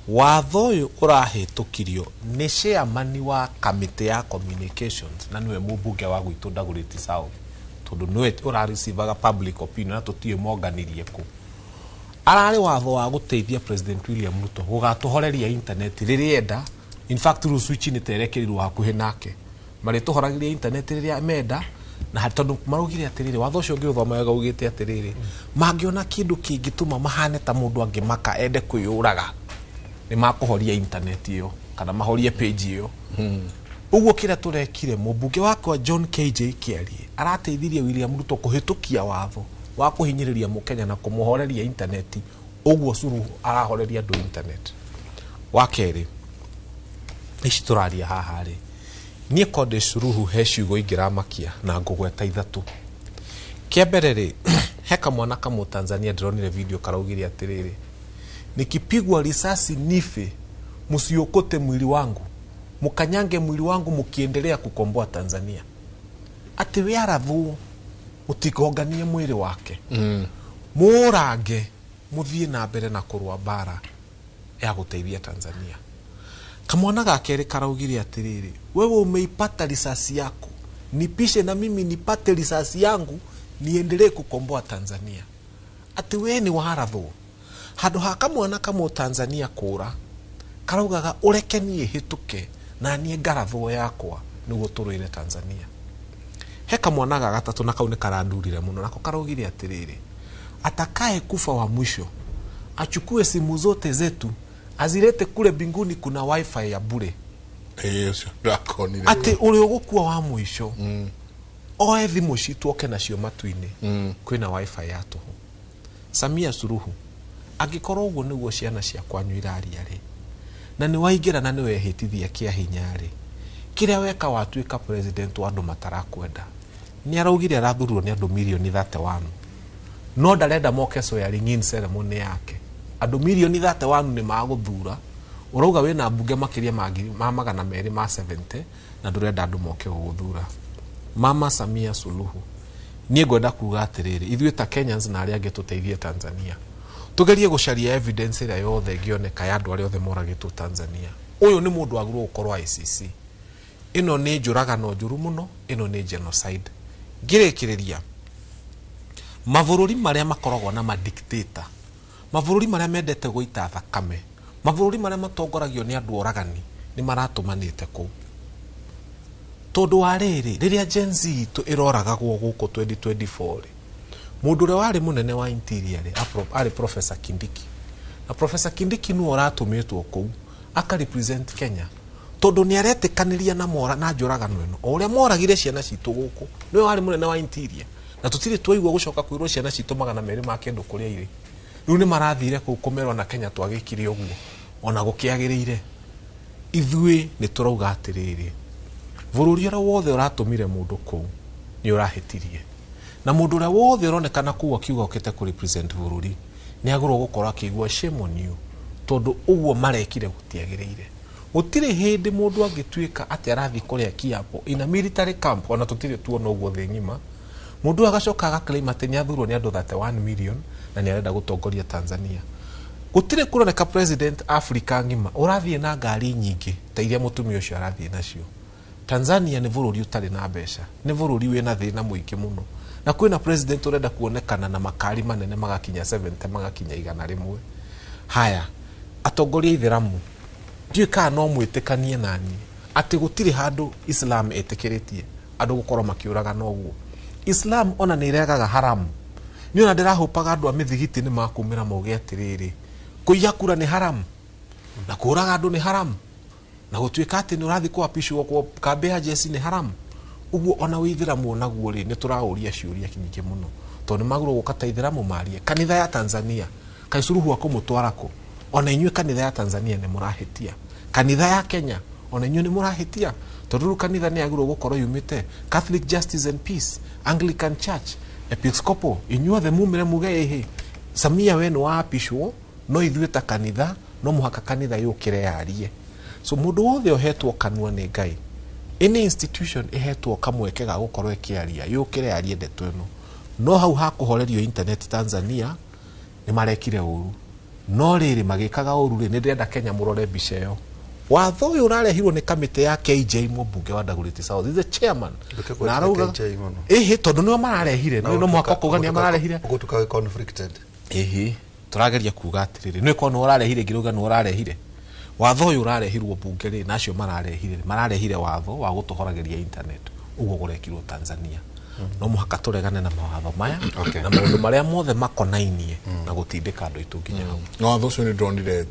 Watho ũyũ ũrahĩtũkirio nĩ chairman wa committee ya communications na nĩwe mũmbunge wa gwitũ Dagoretti South, tondũ nĩwe ũrareceivaga public opinion na tũtiĩ monganirie kũ. Ararĩ watho wa gũteithia President William Ruto gũgatũhoreria internet rĩrĩa enda. In fact rũ switch nĩ terekerirwo hakuhĩ nake marĩtũhoragiria internet rĩrĩa menda, na tondũ marugire atĩrĩrĩ watho ũcio ũngĩũthoma wega ugĩte atĩrĩrĩ mangĩona kĩndũ kĩngĩtũma mahane ta mũndũ angĩmaka ende kwĩyũraga nĩ makũhoria internet ĩyo kana mahorie page ĩyo. Ũguo kĩrĩa tũrekire mũmbunge wakwa John KJ Kĩarie arateithirie William Ruto kũhĩtũkia watho wa kũhinyĩrĩria mũkenya na kũmũhoreria internet. Ũguo Suluhu arahoreria andũ internet. Wa kerĩ ici tũraria haha rĩ, niĩ Konde Suluhu he ciugo ingĩramakia na ngũgweta ithatũ. Kĩa mbere rĩ, he kamwana kamwe Tanzania ndĩronire video karaugire atĩrĩrĩ, nikipigwa risasi nife msiokote mwili wangu, mukanyange mwili wangu mukiendelea kukomboa Tanzania. Ati we arathu mutikonganie mwili wake, murange muthie na mbere na kurwa bara ya guteithia Tanzania. Kamwana gakere karaugire atĩrĩrĩ, wewe umeipata risasi yako, nipishe na mimi nipate risasi yangu niendelee kukomboa Tanzania. Ati we ni warathu handu ha kamwana kamwe Tanzania kũra karaugaga ureke niĩ hĩtũke na niĩ ngaratho yakwa nĩguo tũrũire Tanzania. He kamwana ga gatatũ na kau nĩ karandurire mũno nako karaugire atĩrĩrĩ, atakaye kufa wa mwisho achukue simu zote zetu azilete kule binguni, kuna wifi ya bure. Ati uri ũgũkua wa mwisho oe thimũ citu oke nacio matu-inĩ kwĩna wifi ya tũhũ. Samia Suluhu angĩkorwo ũguo nĩguo ciana cia kwanyu iraria rĩ, na nĩ waingĩra na nĩ wehĩtithia kĩa hinya rĩ, kĩrĩa weka watuĩka president wa andũ matarakwenda. Nĩ araugire arathurwo nĩ andũ milioni 31, no ndarenda moke swearing in ceremony yake. Andũ milioni 31 nĩ magũthura, urauga wĩna mbunge makĩria ma 270 na ndũrenda andũ moke gũthura. Mama Samia Suluhu, niĩ ngwenda kuga atĩrĩrĩ, ithuĩ ta Kenyans na arĩa angĩ tũteithie Tanzania tugerie gũcaria evidence ĩrĩa yothe ĩngĩoneka ya andũ arĩa othe moragĩtwo Tanzania. Ũyũ nĩ mũndũ agĩrĩirwo gũkorwo ICC. Ĩno nĩ njũragano njũru mũno, ĩno nĩ genocide. Ngĩrĩkĩrĩria, mabũrũri marĩa makoragwo na madictator, mabũrũri marĩa mendete gũita thakame, mabũrũri marĩa matongoragio nĩ andũ oragani nĩ maratũmanĩte kũu. Tondũ wa rĩrĩ, rĩrĩa Gen Z itũ ĩroragagwo gũkũ 2024 mũndũ ũrĩa warĩ mũnene wa interior arĩ Professor Kindiki, na Professor Kindiki nĩwe ũratũmĩtwo kũu akarepresent Kenya, tondũ nĩ aretĩkanĩria na mora na njũragano ĩno o ũrĩa moragire ciana citũ gũkũ. Nĩwe warĩ mũnene wa interior na tũtirĩ twaigua gũcoka kwĩrwo ciana citũ 200 ma kĩndũ kũrĩa irĩ. Rĩu nĩ marathire kũu kũmerwo na Kenya twagĩkire ũguo ona gũkĩagĩrĩire. Ithuĩ nĩ tũrauga atĩrĩrĩ, bũrũri ũrĩa wothe ũratũmire mũndũ kũu nĩ ũrahĩtirie, na mũndũ ũrĩa wothe ũronekana kũu akiuga ũkĩte kũ represent bũrũri nĩ agũrwo gũkorwo akĩigua shame on you, tondũ ũguo marekire gũtiagĩrĩire. Gũtirĩ hĩndĩ mũndũ angĩtuĩka atĩ arathi kũrĩa kiapo in a military camp, ona tũtirĩ tuona ũguo thĩ ng'ima, mũndũ agacoka agaclaim atĩ nĩ athurwo nĩ andũ 31 million na nĩ arenda gũtongoria Tanzania. Gũtirĩ kũroneka president Africa ng'ima ũrathiĩ na ngari nyingĩ ta iria mũtumia ũcio arathiĩ nacio. Tanzania nĩ bũrũri ũtarĩ na mbeca, nĩ bũrũri wĩna thĩna mũingĩ mũno, na kwĩna president ũrenda kuonekana na makari manene magakinya 70 magakinya 100. Haya, atongoria Ithĩramu ndiũĩ kana no mwĩtĩkanie nani atĩ gũtirĩ handũ Islam ĩtĩkĩrĩtie andũ gũkorwo makĩũragana ũguo. Islam ona nĩ iregaga haram. Niĩ ona ndĩrahũpaga andũ a mĩthigiti nĩ makumĩra mauge atĩrĩrĩ, kũiya kura nĩ haram na kũraga andũ nĩ haram, na gũtuĩka atĩ nĩ ũrathiĩ kũapishwo kwa kambe ya jeshi nĩ haram. Ũguo ona Wĩithĩramu onaguo rĩ nĩ tũraũria ciũria nyingĩ mũno, tondũ magũrwo gũka ta Ithĩramu marie kanitha ya Tanzania Kaĩ Suluhu akũmũtwara kũ? Ona inyuĩ kanitha ya Tanzania nĩ mũrahĩtia, kanitha ya Kenya ona inyuĩ nĩ mũrahĩtia, tondũ kanitha nĩ agĩrĩirwo gũkorwo yumĩte Catholic Justice and Peace, Anglican Church, Episcopal, inyuothe mumire muge ehe Samia we no apishwo no ithuĩ ta kanitha no muhaka kanitha yũkĩre yarie. So mũndũ wothe ohetwo kanua nĩ Ngai, any institution ihetwo kamweke ga gũkorwo ĩkĩaria yũkĩre yarie ndeto ĩno. No hau hakuhorerio internet Tanzania nĩ marekire ũru, no rĩrĩ magĩkaga ũru rĩ nĩ ndĩrenda Kenya mũrore mbica ĩyo. Watho ũyũ ũrarehirwo nĩ kamĩtĩ ya KJ mũmbunge wa Dagoretti South, is the chairman. Na arauga tondũ nĩo mararehire no mwaka kũgania mararehire gũtuka conflicted. Tũrageria kuga atĩrĩrĩ nĩ kono ũrarehire ngĩruga nĩ ũrarehire watho ũyũ ũrarehirwo bunge rĩ nacio mararehire watho wa gũtũhorageria internet ũguo gũrekirwo Tanzania. No mũhaka tũregane na mawatho maya na maũndũ marĩa mothe makonainie na gũtindĩka andũ aitũ nginya hau. No watho ũcio nĩ ndonire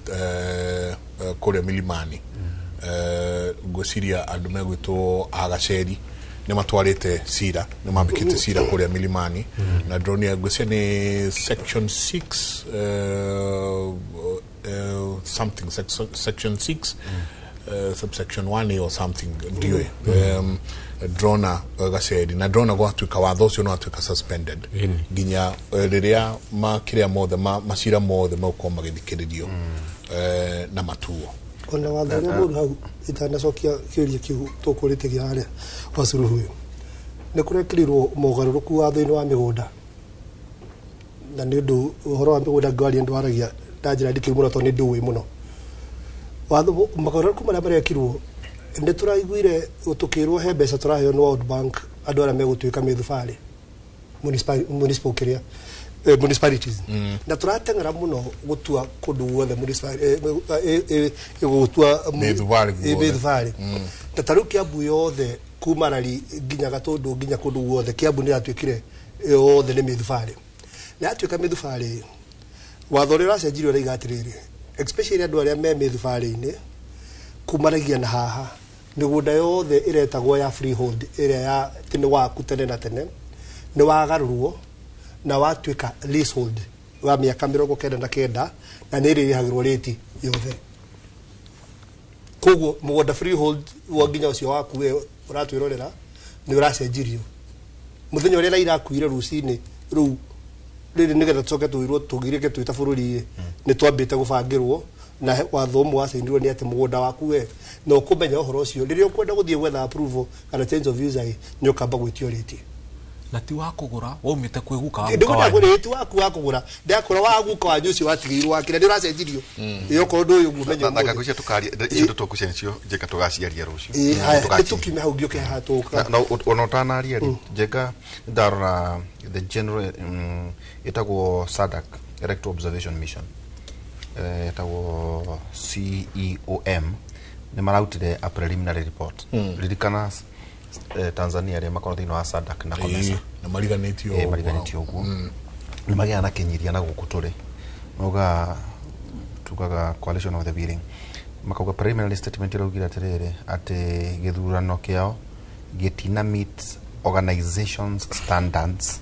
kũrĩa milimani ngwĩciria andũ megwĩtwo Agaceri nĩ matwarĩte cira nĩ mambĩkĩte cira kũrĩa milimani na ndonire ngwĩciria nĩ section 6 something section 6 subsection 1A or something ndio drona Gaceri na drona gwatuĩka watho ũcio no atuĩka suspended nginya rĩrĩa makĩrĩa mothe macira mothe mauko magĩthikĩrĩrio na matuo. Ona watho ũrĩa mũru hau itanacokia kĩũria kĩu tũkũrĩte gĩa harĩa wa Suluhu ũyũ nĩ kũrekĩrirwo mogarũrũku watho-inĩ wa mĩgũnda na nĩ ũndũ ũhoro wa mĩgũnda ngwari andũ aragia na njĩra ndikĩru mũno tondũ nĩ ndũĩ mũno. Watho mogarũrũku marĩa marekirwo nĩ tũraiguire tũkĩrwo he mbeca tũraheo nĩ World Bank andũ arĩa megũtuĩka mĩthubarĩ municipal kĩrĩa municipalities na turatengera muno gutua kundu guothe gutua mĩthubarĩ na taru Kiambu yothe kuma Rari nginya Gatundu nginya kundu guothe Kiambu nĩ atuĩkire yothe nĩ mĩthubarĩ na atuĩka mĩthubarĩ. Watho ũrĩa ũracenjirio rĩiga atĩrĩrĩ especially andũ arĩa me mĩthubarĩ-inĩ kumaragia na haha mĩgũnda yothe ĩretagwo ya freehold ĩrĩa ya tene waku tene na tene nĩ wagarũrwo na watuĩka leasehold wa mĩaka 99 na nĩ ĩrĩhagĩrwo rĩti yothe. Koguo mũgũnda freehold wa nginya ũcio waku we ũratwĩrorera nĩ ũracenjirio mũthenya ũrĩa irakuire rũcinĩ rũu rĩrĩ nĩgetha tũcoke twĩrwo tũgirĩke twĩta bũrũri nĩ twambĩte gũbangĩrwo na watho ũmwe wacenjirwo nĩ atĩ mũgũnda waku we no kũmenya ũhoro ũcio rĩrĩa ũkwenda gũthiĩ gwetha approval kana change of use nĩ ũkamba gwĩtio rĩti na ti wa kũgũra waumĩte kwĩguka wa ndĩgũra gwĩti waku wa kũgũra ndakora wa guka wa nyũcio watigĩirwo wakira nĩ ũracenjirio ĩyo ko ndũ ũyũ mũmenyo na ngagũcia tũkaria icio tũtũkucencio njeka tũgaciaria rũciũ tũkime hau ngĩoke hatũka na ona ũtanaria rĩ njeka ndarora the general itagwo SADC Electoral Observation Mission itagwo CEOM nĩ marautire a preliminary report ririkana Tanzania rĩ makorwo thĩinĩ wa SADC na COMESA na mariganĩtio ũguo nĩ magĩa na kĩnyiria na gũkũ tũrĩ noga tugaga coalition of the willing makauga preliminary statement ĩraugire atĩrĩrĩ atĩ gĩthurano kĩao gĩtina meet organizations standards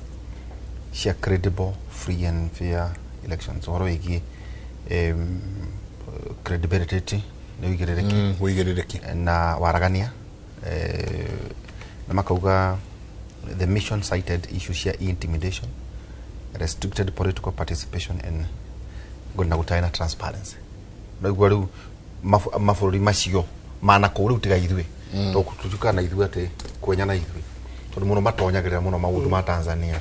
cia credible free and fair elections ũhoro wĩgiĩ credibility nĩ wĩigĩrĩrĩki na waragania na makauga the mission cited issues cia intimidation, restricted political participation and gũtaina transparency. Na igua rĩu mabũrũri macio mana kũu rĩu tiga ithuĩ tũtuĩka na ithuĩ atĩ kwenya na ithuĩ tondũ mũno matonyagĩrĩra mũno maũndũ ma Tanzania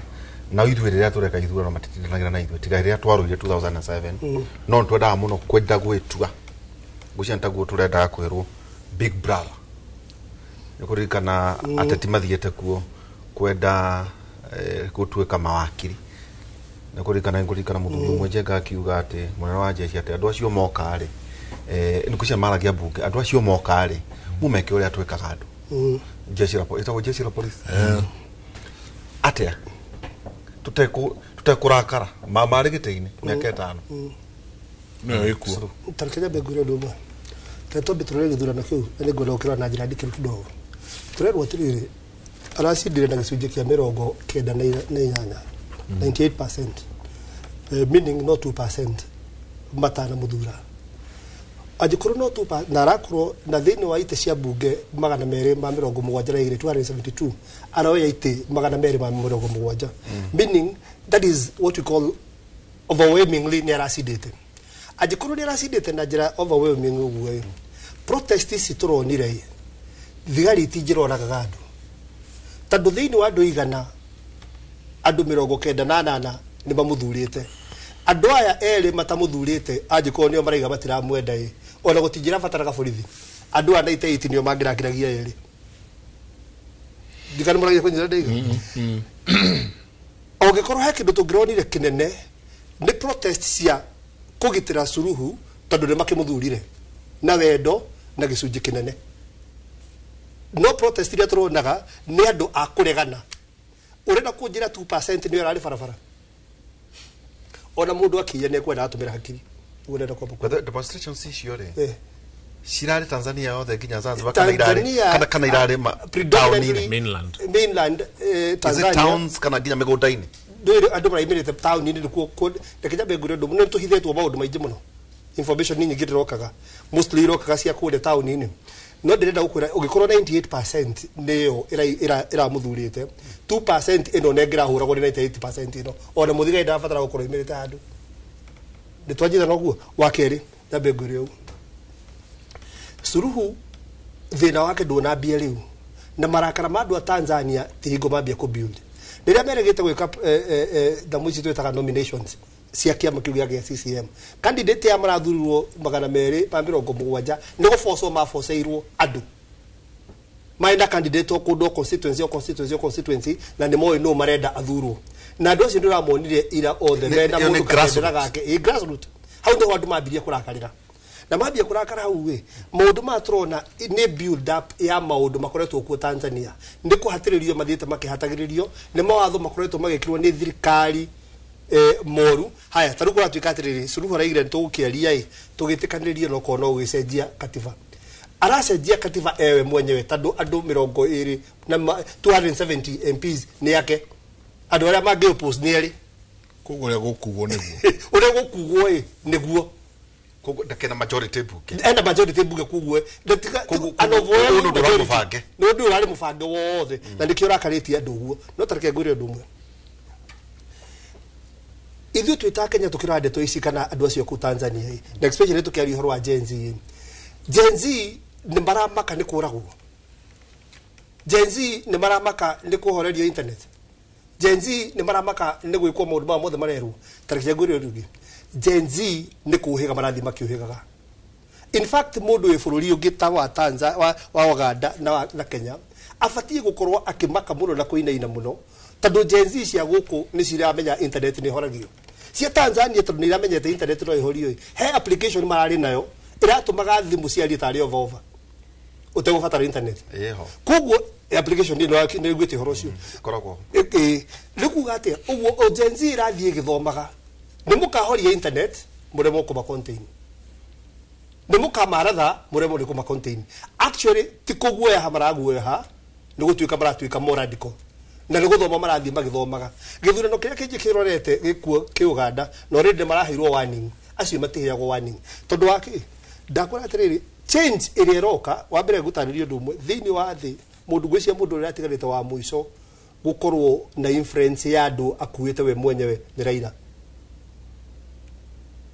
na ithuĩ rĩrĩa tũreka ithuĩ matitindanagira na ithuĩ tiga rĩrĩa twarũire 2007 no twendaga mũno kwenda gwĩtua gũcia ntaguo tũrendaga kwĩrwo big brother nĩkũririkana ateti mathiĩte kuo kwenda gũtuĩka mawakiri nĩkũririkana mũthuri ũmwe Njenga akiuga atĩ mũnene wa jeshi atĩ andũ acio moka rĩ nĩkũcia maragia mbunge andũ acio moka rĩ mumeke ũrĩa twĩkaga andũ jeshi la police atĩa tutekũrakara marĩ gĩtĩ-inĩ mĩaka 5 nĩyo ĩkuo tarĩkĩnya mbegũire ũndũ ũmwe tũtũmbe tũrore gĩthurano kĩu na nĩngwenda gũkĩra na njĩra ndikĩru kidogo tũrerwo atĩrĩrĩ aracindire na gĩcunjĩ kĩa 98 98%, meaning no 2% matana muthura angĩkorwo no 2% na arakorwo na thĩinĩ wa ite cia mbunge 272 aroya ite 270 meaning that is what we call overwhelmingly ni aracidite ajikorwo ni aracidite na njira overwhelming uguo protest ici turonire thigari itingiroraga andu tondu thiini wa andu igana andu 98 ni mamuthurite andu aya eri matamuthurite ajikorwo nio maraiga matiramwenda ona gutingira bataraga borithi andu ana 98 nio mangirakiragia eri ndikani muragia kunyira ndiga ogikorwo he kindu tungironire kinene ni protest cia kugitira Suluhu tondu ni makimuthurire na wendo na gicunji kinene no protest iria turonaga ni andu a kuregana urenda kunjira 2% ni arari barabara ona mundu akiya ne kwenda atumira hakiri urenda kwa demonstrations icio ri cirari Tanzania yothe nginya Zanzibar kana irari mainland Tanzania towns kana nginya migunda-ini ndwire andu maraimire town ni kuo ndekenya bengure ndu muno tuhithetwo maundu maingi muno information ni nyingi ndirokaga mostly irokaga cia kuo town ni no ndirenda gukwira ugikorwo 98% niyo ira muthurite 2% ino nengira huragwo ni 98% ino ona muthiga ndabatara gukorwo imirite andu nditwajitha noguo wakeri na bengure u Suluhu thina wake ndunambia riu na marakara mandu a Tanzania tihingo mambia ku build riria meregete gwika damu ici twetaga nominations cia kiama kiu gia CCM candidate ya marathurirwo 270 ni gufoco mafoceirwo andu maenda candidate okundo constituency na ni moyo no marenda athurwo na andu acio ndiramonire ira othe mena mundu kandidate gake grassroots hau ndo andu mambirie kurakarira na mambia kurakara hau maundu maturona ni build up ya maundu makoretwo ku Tanzania ndi kuhatiririo mathiete makihatagiririo ni mawatho makoretwo magekirwo ni thirikari moru haya taruko atwikatiriri Suluhu araigire tugukiaria tugitikanirie no kono ugicenjia katiba aracenjia katiba ewe mwenyewe tondu andu 20 na 270 MPs ni yake andu aria mangi oppose ni eri kuguria gukugwo niguo uria gukugwo niguo ndakena majority buke enda majority buke kugwe ndatika anovoya no ndu rari mubange wothe na ndikio rakaritie andu guo no tareke nguri andu mwe ithu twita Kenya tukira ndeto ici kana andu acio ku Tanzania na especially tukiari horo wa Gen Z ni maramaka ni kuragwo Gen Z ni maramaka ni kuhorerio internet Gen Z ni maramaka ni gwikwo maundu ma mothe marerwo tareke nguri rugi Gen Z ni kuhiga marathi makiuhigaga in fact mundu we bururi ungita wa Tanzania wa Uganda na Kenya afatie gukorwo akimaka muno na kuinaina muno tondu Gen Z cia guku ni ciramenya internet ni horagio cia Tanzania tondu ni iramenyete internet no ihorio he application marari nayo iratumaga thimu cia ritari over utegubatara internet yeho koguo application ni gwite horo cio koragwo rikuga atia uguo Gen Z irathie githomaga ni mukahoria internet muremo kuma contain ni mukamaratha muremo ni kuma contain actually tikuguoya hamaraguoya ni gutuika maratuika more radical na ni guthoma marathi magithomaga githurano kiria kingi kirorete gikuo ki Uganda no rende maraheirwo warning acio matiheyagwo warning tondu waki ndakora atiriri change iria roka wa mbere gutanirio ndumwe thiini wa thi mundu gwisia mundu uria atigarite wa muico gukorwo na influence ya andu akuite we mwenyewe ni Raila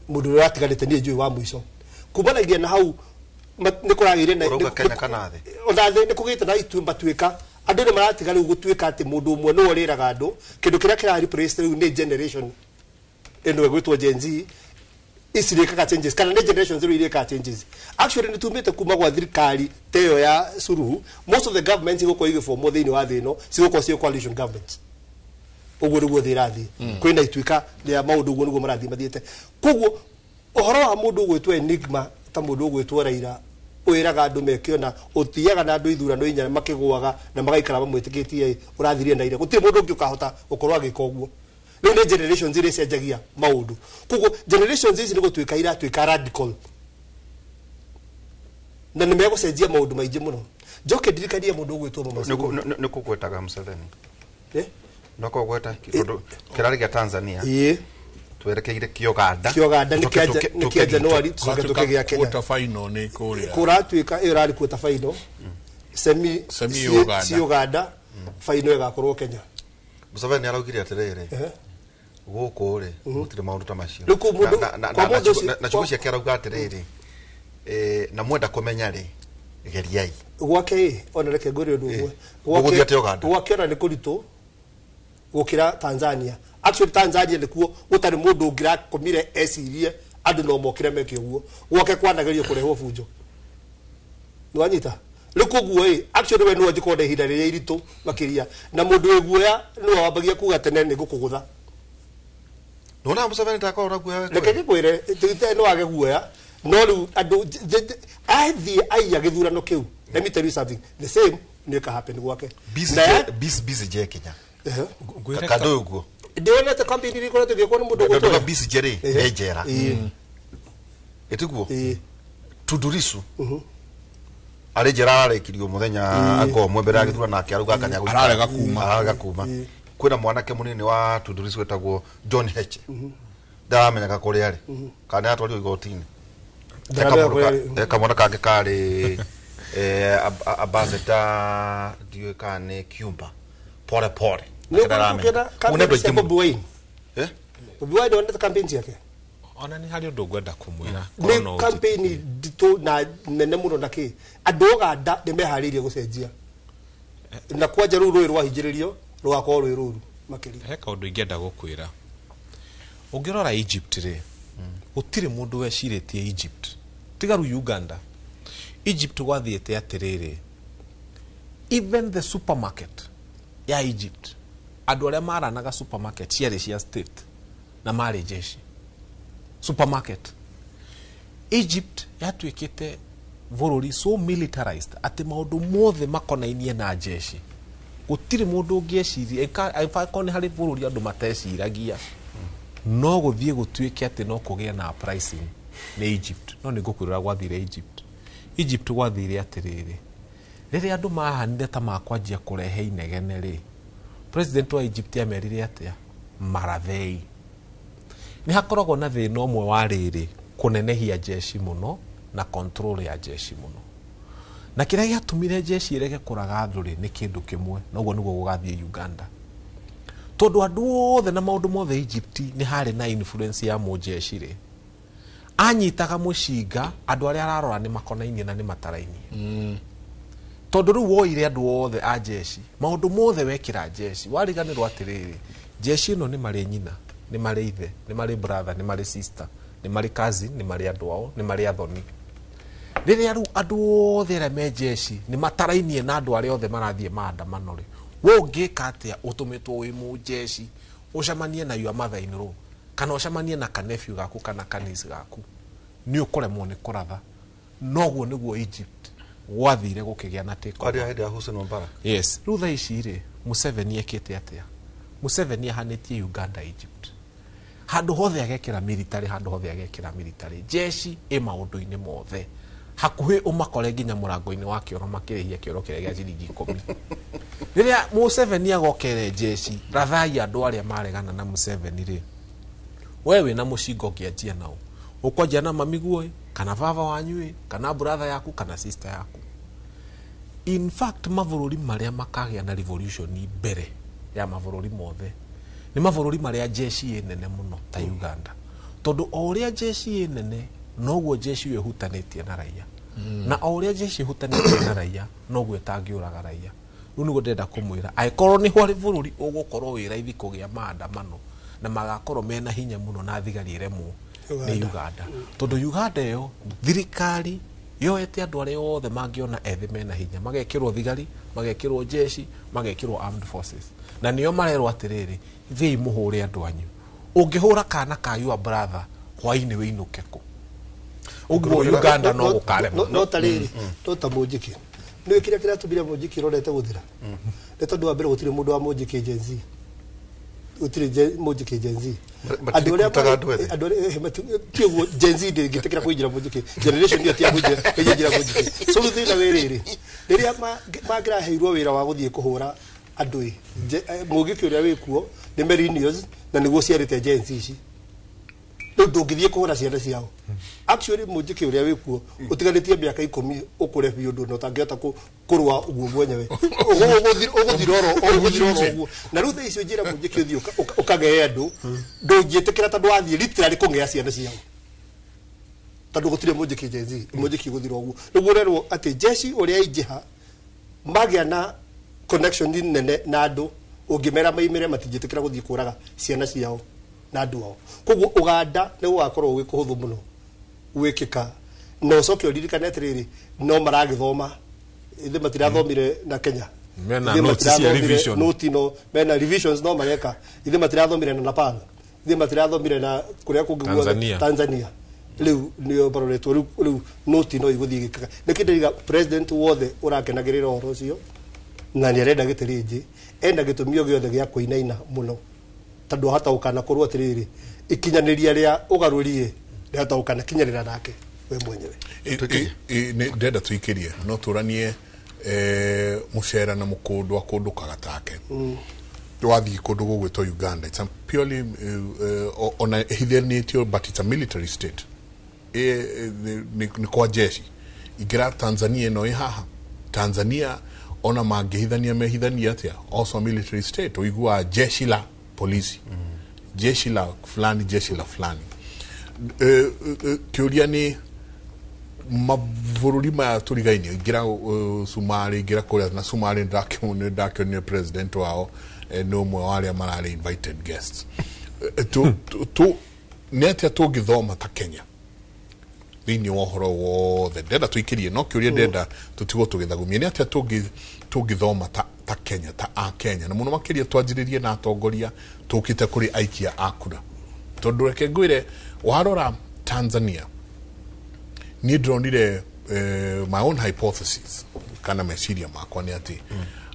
mundu uria atigarite ni njui wa muico kumanagia na hau ni kuragire na Kenya kana thi ona thi ni kugite na itu matuika andu ni maratiga riu gutuika ati mundu umwe no oriraga andu kindu kiria kira replace riu ni generation eno gwitwo Gen Z isirika changes kana ni generation zero irika changes actually nitumite kuma gwa thirikari teyo ya Suluhu most of the governments igoko ige for more than wa thino sigoko cio coalition governments uguo rugo thirathi kwina ituika ya maundu uguo nugo marathi mathiete koguo uhoro wa mundu gwitwo enigma ta mundu gwitwo Raila uiraga andu mekiona utiaga na andu ithurano inya makigwaga na magaikara bamwitikitie urathirie na ire gutire mundu ungi ukahota ukorwa agika uguo no ne generations ire cenjagia maundu koguo generations ici ni gutuika ira tuika radical na ni megucenjia maundu maingi muno njoke ndirikania mundu gwitwo Mama ni kugwetaga Museveni noko gweta kindu kirari gia Tanzania twerekeire Uganda ni kia January tucoke tukigia Kenya quarter final ni kuria kuratuika irari quarter final semi Uganda final igakorwo Kenya Museveni araugire atiriri guku ri gutire maundu ta macio na chuo cia kera uga atiriri na mwenda kumenya ri geriai gwake ona reke ngori undu gwake ona ni kuritu gukira Tanzania. Actually Tanzania nikuo gutari mundu ungira komire esirie andu no mokire meke uguo gwake kwanagerio kureho bunjo nwanyita likuguo actually we no njikode hinda riria iritu makiria na mundu weguoya no wambagia kuga tene ni gukugutha nona Museveni takora guoya reke ngikwire tite no age guoya no ru andu athi aiya githurano kiu. Let me tell you something, the same ni ka happen gwake busy je Kenya kado guo ndiona ta campaign ri ko to giko mundu guo to busy jeri ejera etiguo Tudurisu arejera arekirio muthenya akomwe mbere agithura nake aruga kanyago ararega kuma kwina mwanake munini wa Tudurisu wetagwo John Heche ndamenyaga kuri ari kana atwario igotini kamwana kange kari abazeta diwe kane Cuba pore pore unenda Bobi Wine Bobi Wine onda campaign yake ona ni hari undu gwenda kumwira kono campaign dito na nene muno nake adoga nda de meharirie gucenjia na kwaja ruru rwa hijiririo rwa ko ruru makiri heka undu ingenda gukwira ungirora Egypt ri utire mundu weciritie Egypt tigaru Uganda Egypt wathiete atiriri even the supermarket ya Egypt andu aria maranaga supermarket ciari cia state na mari jeshi supermarket Egypt yatuikite bururi so militarized ati maundu mothe makonainie na jeshi gutiri mundu ungieciria kone hari bururi andu mateciragia no guthie gutuike ati no kugia na pricing ni Egypt no ni gukwirira gwathire Egypt gwathire atiriri riri andu mahanire ta makwanjia kurehe inegene ri president wa Egypt amerire atia marathei ni hakoragwo na thina umwe wa riri kunenehia jeshi muno na control ya jeshi muno na kiria giatumire jeshi irege kuraga thuri ni kindu kimwe noguo niguo gugathie Uganda tondu andu othe na maundu mothe Egypt ni hari na influence ya mujeshi ri anyitaga mushinga andu aria ararora ni makonainie na ni matarainie tondu ru woire andu othe a jeshi maundu mothe wekira jeshi wariganirwo atiriri jeshi no ni mari nyina ni mari ithe ni mari brother ni mari sister ni mari cousin ni mari andu ao ni mari athoni riria ru andu othe aria me jeshi ni matarainie na andu aria othe marathie maandamano ri wo ngika atia utumitwo wi mu jeshi ucamanie na yua mathaini ru kana ucamanie na kanefyu gaku kana kanis gaku ni ukoremwo ni kuratha noguo niguo Egypt wathire gukigia na take kwari hede Hussein Mubarak yes rutha ici ri Museveni ekite atia Museveni ahanitie Uganda Egypt handu hothe agekira military jeshi e maundu-ini mothe hakuhi umakore nginya murango-ini wa kioro makirihia kioro kiria gia ciringi 10 riria Museveni agokere jeshi rathai andu aria maregana na Museveni ri wewe na mushingo ngianjia nao ukwanjia na mamiguo kana baba wanyu kana brother yaku kana sister yaku in fact mavururi maria makagia na revolution mbere ya mavururi mothe ni mavururi maria jeshi nene muno ta Uganda tondu oria jeshi nene noguo jeshi wehutanitie na raia na oria jeshi hutanitie na raia noguo tangiuraga raia nugo ndenda kumwira aikorwo ni hwari vururi ugukorwo wi raithi kugia maandamano na magakorwo mena hinya muno na thigari iremwo ni Uganda tondu Uganda yo thirikari yoete andu aria othe mangiona ethi mena hinya magekirwo thigari magekirwo jeshi magekirwo armed forces na niyo marerwo atiriri thii muhure andu anyu ungihura kana ka your brother hwaini wiinuke ku uguo Uganda no gukare no tariri tota mujiki no kira tubira mujiki rorete guthira ne tondu wa mbere gutire mundu wa mujiki jenzi utire mujiki jenzi adoria tiwo jenzi de gitekira kuinjira mujiki generation ndio tia kuinjira mujiki so thina werere riria magira heirwo wira wa guthie kuhura andui mugiki uria wikuo ni merinios na niguo ciarite jenzi ici rĩu ndũngĩthiĩ kũhũra ciana ciao actually mũnjĩke ũrĩa wĩkuo ũtiganĩtie mĩaka 10 ũkũre biũ ũndũ na ũtangĩhota kũrũa ũguo mwenyewe ũgũthira ũguo na rĩu thaa icio njĩra mũnjĩke ũthiĩ ũkagee andũ ndũngĩtĩkĩra tondũ wathiĩ literally kũng'ea ciana ciao tondũ gũtirĩ mũnjĩke jenzi mũnjĩke gũthira ũguo nĩguo rerwo atĩ jeshi ũrĩa aingĩha magĩa na connection nene na andũ ũngĩmera maimĩre matingĩtĩkĩra gũthiĩ kũraga ciana ciao na andũ ao koguo ũganda nĩ gũgakorwo gwĩ kũhũthũ mũno gwĩkĩka na ũcoke ũririkane atĩrĩrĩ no maragĩthoma ithe matirathomire na Kenya mena notes cia revision no mena revisions no mareka ithe matirathomire na Nepal ithe matirathomire na kũrĩa kũngĩ Tanzania rĩu nĩo baroretwo rĩu noti no igũthiĩ gĩkaga nĩ kĩndĩiga president wothe ũrakenagĩrĩra ũhoro ũcio na nĩ arenda gĩtĩrĩnji enda gĩtũmio gĩothe gĩa kũinaina mũno tondũ hataũkana kũrwo atĩrĩrĩ ikinyanĩria rĩa ũgarũrie rĩhataũkana kinyarĩra nake we mwenyewe ndenda tuikirie no turanie mucera na mukundu wa kundu kagatake wathi kundu gugwitwo Uganda it's purely on a hitherneatio but it's a military state ni kwa jeshi igira Tanzania no haha Tanzania ona mangehithania mehithania atia also a military state oigua jeshi la polisi jeshi la fulani kiuria ni mavururi ma turigaini gira Sumali gira kuria na Sumali ndakionye president wao no mwe wale marari invited guests tu nete tugithoma ta Kenya thini wohoro wothe ndenda tuikirie no kiuria ndenda tutigo tugithagumia nete tugithoma ta Kenya ta a Kenya na muno makiria twanjiririe na atongoria tukite kuri aikia akura tondu reke ngwire warora Tanzania ni dronire my own hypothesis kana meciria makwa ni ati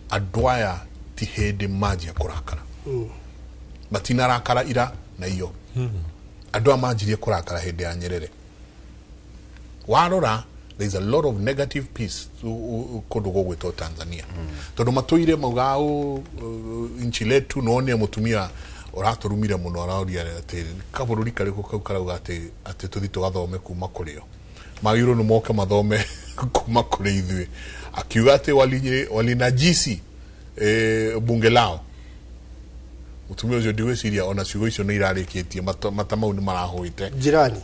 adwaya ti hede maji ya kurakara batina rakara ira na iyo adwa maji ya kurakara hede ya Nyerere warora there is a lot of negative peace kodo gogweto Tanzania tondu matuire mugao inchi letu none mutumia oraturumire muno araũria ati kabururi kariko kau karauga ati tuthi tugathome kuma kurio magiro no moke mathome kuma kuri ithui akiuga ati walinajisi bunge lao mutumia ucio ndiweciria ona ciugo icio ni irarikitie matamau ni marahuite jirani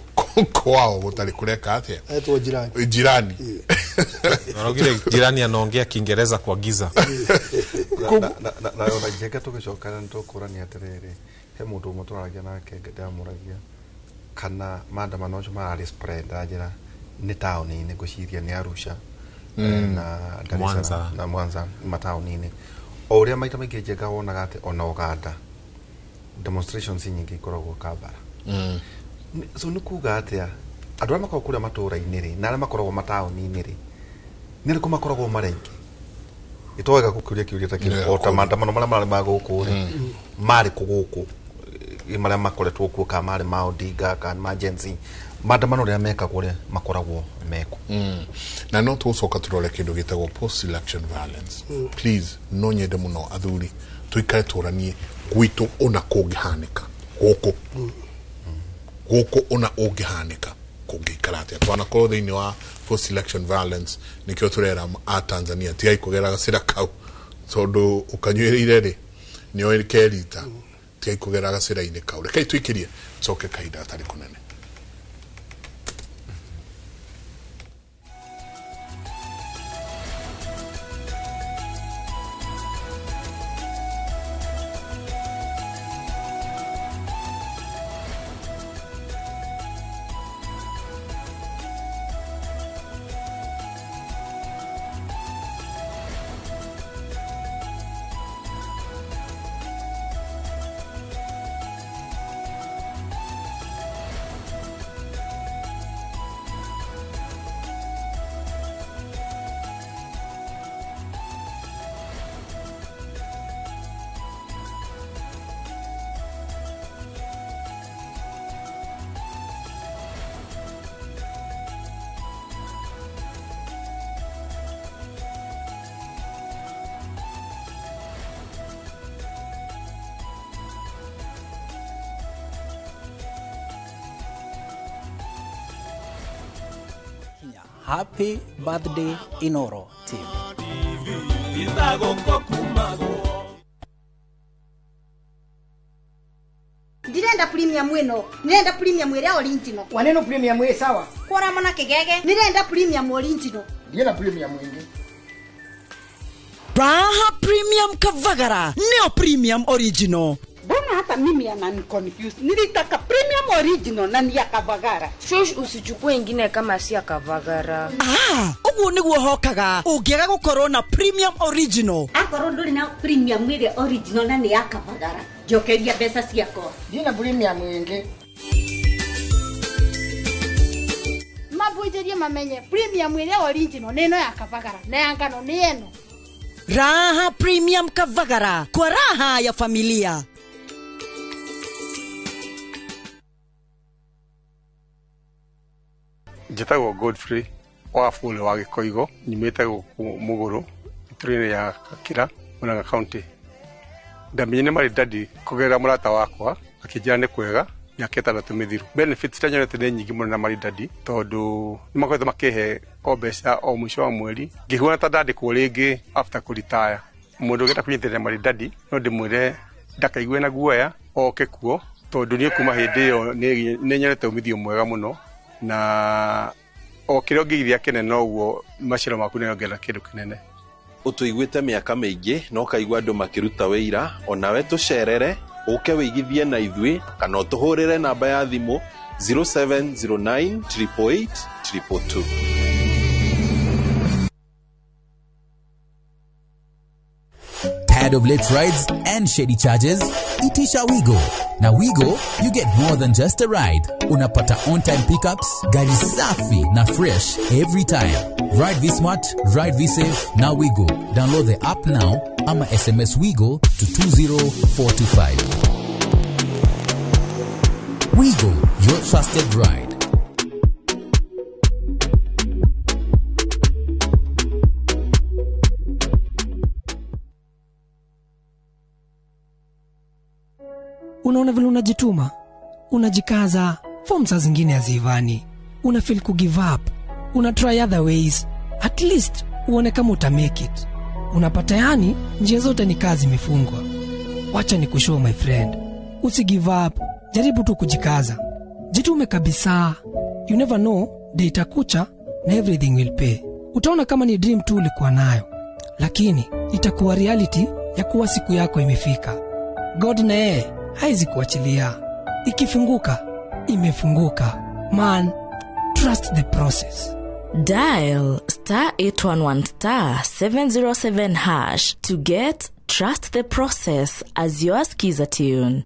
kwao gutari kureka atia etwo jirani arogire jirani anaongea Kiingereza kwa giza na ona jega tugicokana ntukurani atiriri he mundu muturagia nake ndamuragia kana maandamano acio marari spread ajira ni tauni-ini ngũciria ni Arusha na Mwanza matauni-ini o uria maita maingi njega wonaga ati ona Uganda demonstrations nyingi ikoragwo Kampala so ni kuga atia andu arĩa makoragwo kũrĩa matũũra-inĩ rĩ na arĩa makoragwo mataũni-inĩ rĩ nĩ rĩkũ makoragwo marĩngĩ itowega gũkũria kiuria ta kĩu o ta maandamano marĩa marĩ ma gũkũ rĩ marĩ kũgũkũ marĩa makoretwo kuo ka marĩ ma Odinga ka emergency maandamano rĩa mekagwo rĩ makoragwo meko na no tucoka turore kindu gitagwo post election violence please no nyende muno athuri tuikare turanie gwitu ona kũngĩhanĩka gũkũ ona ũngĩhanĩka kũngĩikara atĩa twanakorwo thĩinĩ wa post election violence nikio turera a Tanzania tigai kũgera gacĩra kau tondu ukanyuĩrĩire rĩ nĩoĩ kerita tigai kũgera gacĩra-inĩ kau rekei tuikirie coke kahinda atarĩ kũnene. Happy birthday Inoro team. Ndirenda premium wino, nirenda premium ire original. Waneno premium we sawa. Kora mona kigege, nirenda premium original. Ndiena premium wingi. Raha Premium Kavagara, neo premium original. Mbona hata mimi anani confused? Nilitaka premium original na ni ya Kavagara. Shosh usichukue ingine kama si ya Kavagara. Ugu niguo hokaga. Ungiaga gukorwo na premium original. Akorwo nduri na premium ire original na ni ya Kavagara. Jokeria pesa ciako. Ndiena premium wingi. Mabuijerie mamenye premium ire original neno ya Kavagara. Na yangano ni eno. Raha Premium Kavagara, kwa raha ya familia. Njĩtagwo Godfrey wa Fule wa Gĩkoigo, nyumĩte gũkũ Mũgũrũ, itũra-inĩ ya Gakira, Murang'a County. Ndamenye nĩ marĩndadi kũgerera mũrata wakwa akĩnjĩra nĩ kwega mĩaka 6 mĩthiru. Benefits iria nyonete nĩ nyingĩ mũno na marĩndadi tondũ nĩ makoretwo makĩhe o mbeca o mũico wa mweri. Ngĩhuana ta ndandĩkwo rĩngĩ after kũritaya. Mũndũ ũngĩenda kũnyitĩrĩra marĩndadi no ndĩmwĩre ndakaigue na guoya oke kuo tondũ niĩ kuma hĩndĩ ĩyo nĩ nyonete umithio mwega mũno na o kĩrĩa ũngĩigithia kĩnene ũguo maciaro maku nĩ yongerera kĩndũ kĩnene. Ũtũiguĩte mĩaka mĩingĩ no kaigua andũ makĩruta wĩira onawe tũcerere ũke wĩigithie na ithuĩ kana ũtũhũrĩre namba ya thimũ 0709 888 222. Tired of late rides and shady charges? Itisha Wigo. Na Wigo, you get more than just a ride. Unapata on-time pickups, gari safi na fresh every time. Ride V-Smart, ride V-Safe, na Wigo. Download the app now, ama SMS Wigo to 20425. Wigo, your trusted ride. Unaona vile unajituma, unajikaza, form saa zingine hazivani, una feel ku give up, una try other ways, at least uone kama uta make it. Unapata yani njia zote ni kazi imefungwa. Wacha ni kushow my friend, usi give up, jaribu tu kujikaza, jitume kabisa. You never know, day itakucha na everything will pay. Utaona kama ni dream tu ulikuwa nayo, lakini itakuwa reality ya kuwa siku yako imefika. God na yeye haizi kuachilia. Ikifunguka, imefunguka. Man, trust the process. Dial *811*707# to get Trust the Process as your Skiza tune.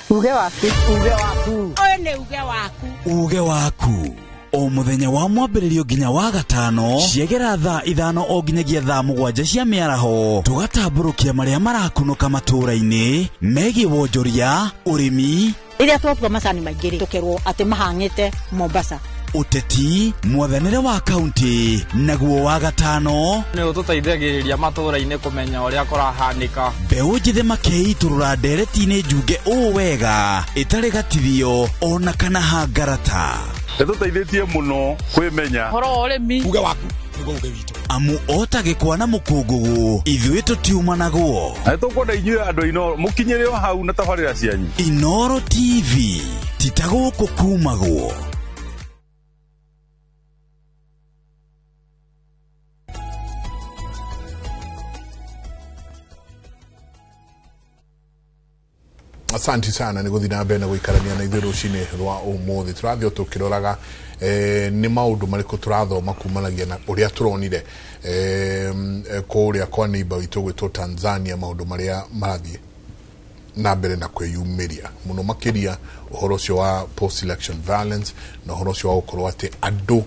Uge waku. Oye ne uge waku. Uge waku. O muthenya wa mwambĩrĩrio nginya wa gatano ciegera thaa 5 o nginyagia thaa 7 cia mĩaraho tugatambũrũkia marĩa marakunũka matũũra-inĩ megiĩ wonjoria ũrĩmi iria twatua macani maingĩ tukerwo atĩ mahang'ĩte Mombasa uteti mwathanĩre wa kaunti naguo wa gatano nĩ ũtũteithagĩrĩria matũũra-inĩ kũmenya ũrĩa kũrahanĩka mbeũ njĩthĩ makĩitũrũra ndereti-inĩ njunge ũũ wega ĩtarĩ gatithio ona kana hangarata Nĩtũteithĩtie mũno kwĩmenya horo ũrĩmi uge waku nĩguo uge witũ amu otagĩkwa na mũkũngũgũ ithuĩ tũtiuma naguo na nĩtũkwenda inyuĩ andũ Inoro mũkinyĩre o hau na tabarĩra cianyu Inoro TV titagũkũ kumagwo. Asante sana niguthi na mbere na guikarania na ithuĩ rũcinĩ rwa ũmũthĩ tũrathiĩ tũkĩroraga nĩ maũndũ marĩkũ tũrathoma kumanagia na ũrĩa tũronire kũrĩa kwa neighbor witũ gwĩtwo Tanzania maũndũ marĩa marathiĩ na mbere na kwĩyumĩria mũno makĩria ũhoro ũcio wa post election violence na ũhoro ũcio wa gũkorwo atĩ andũ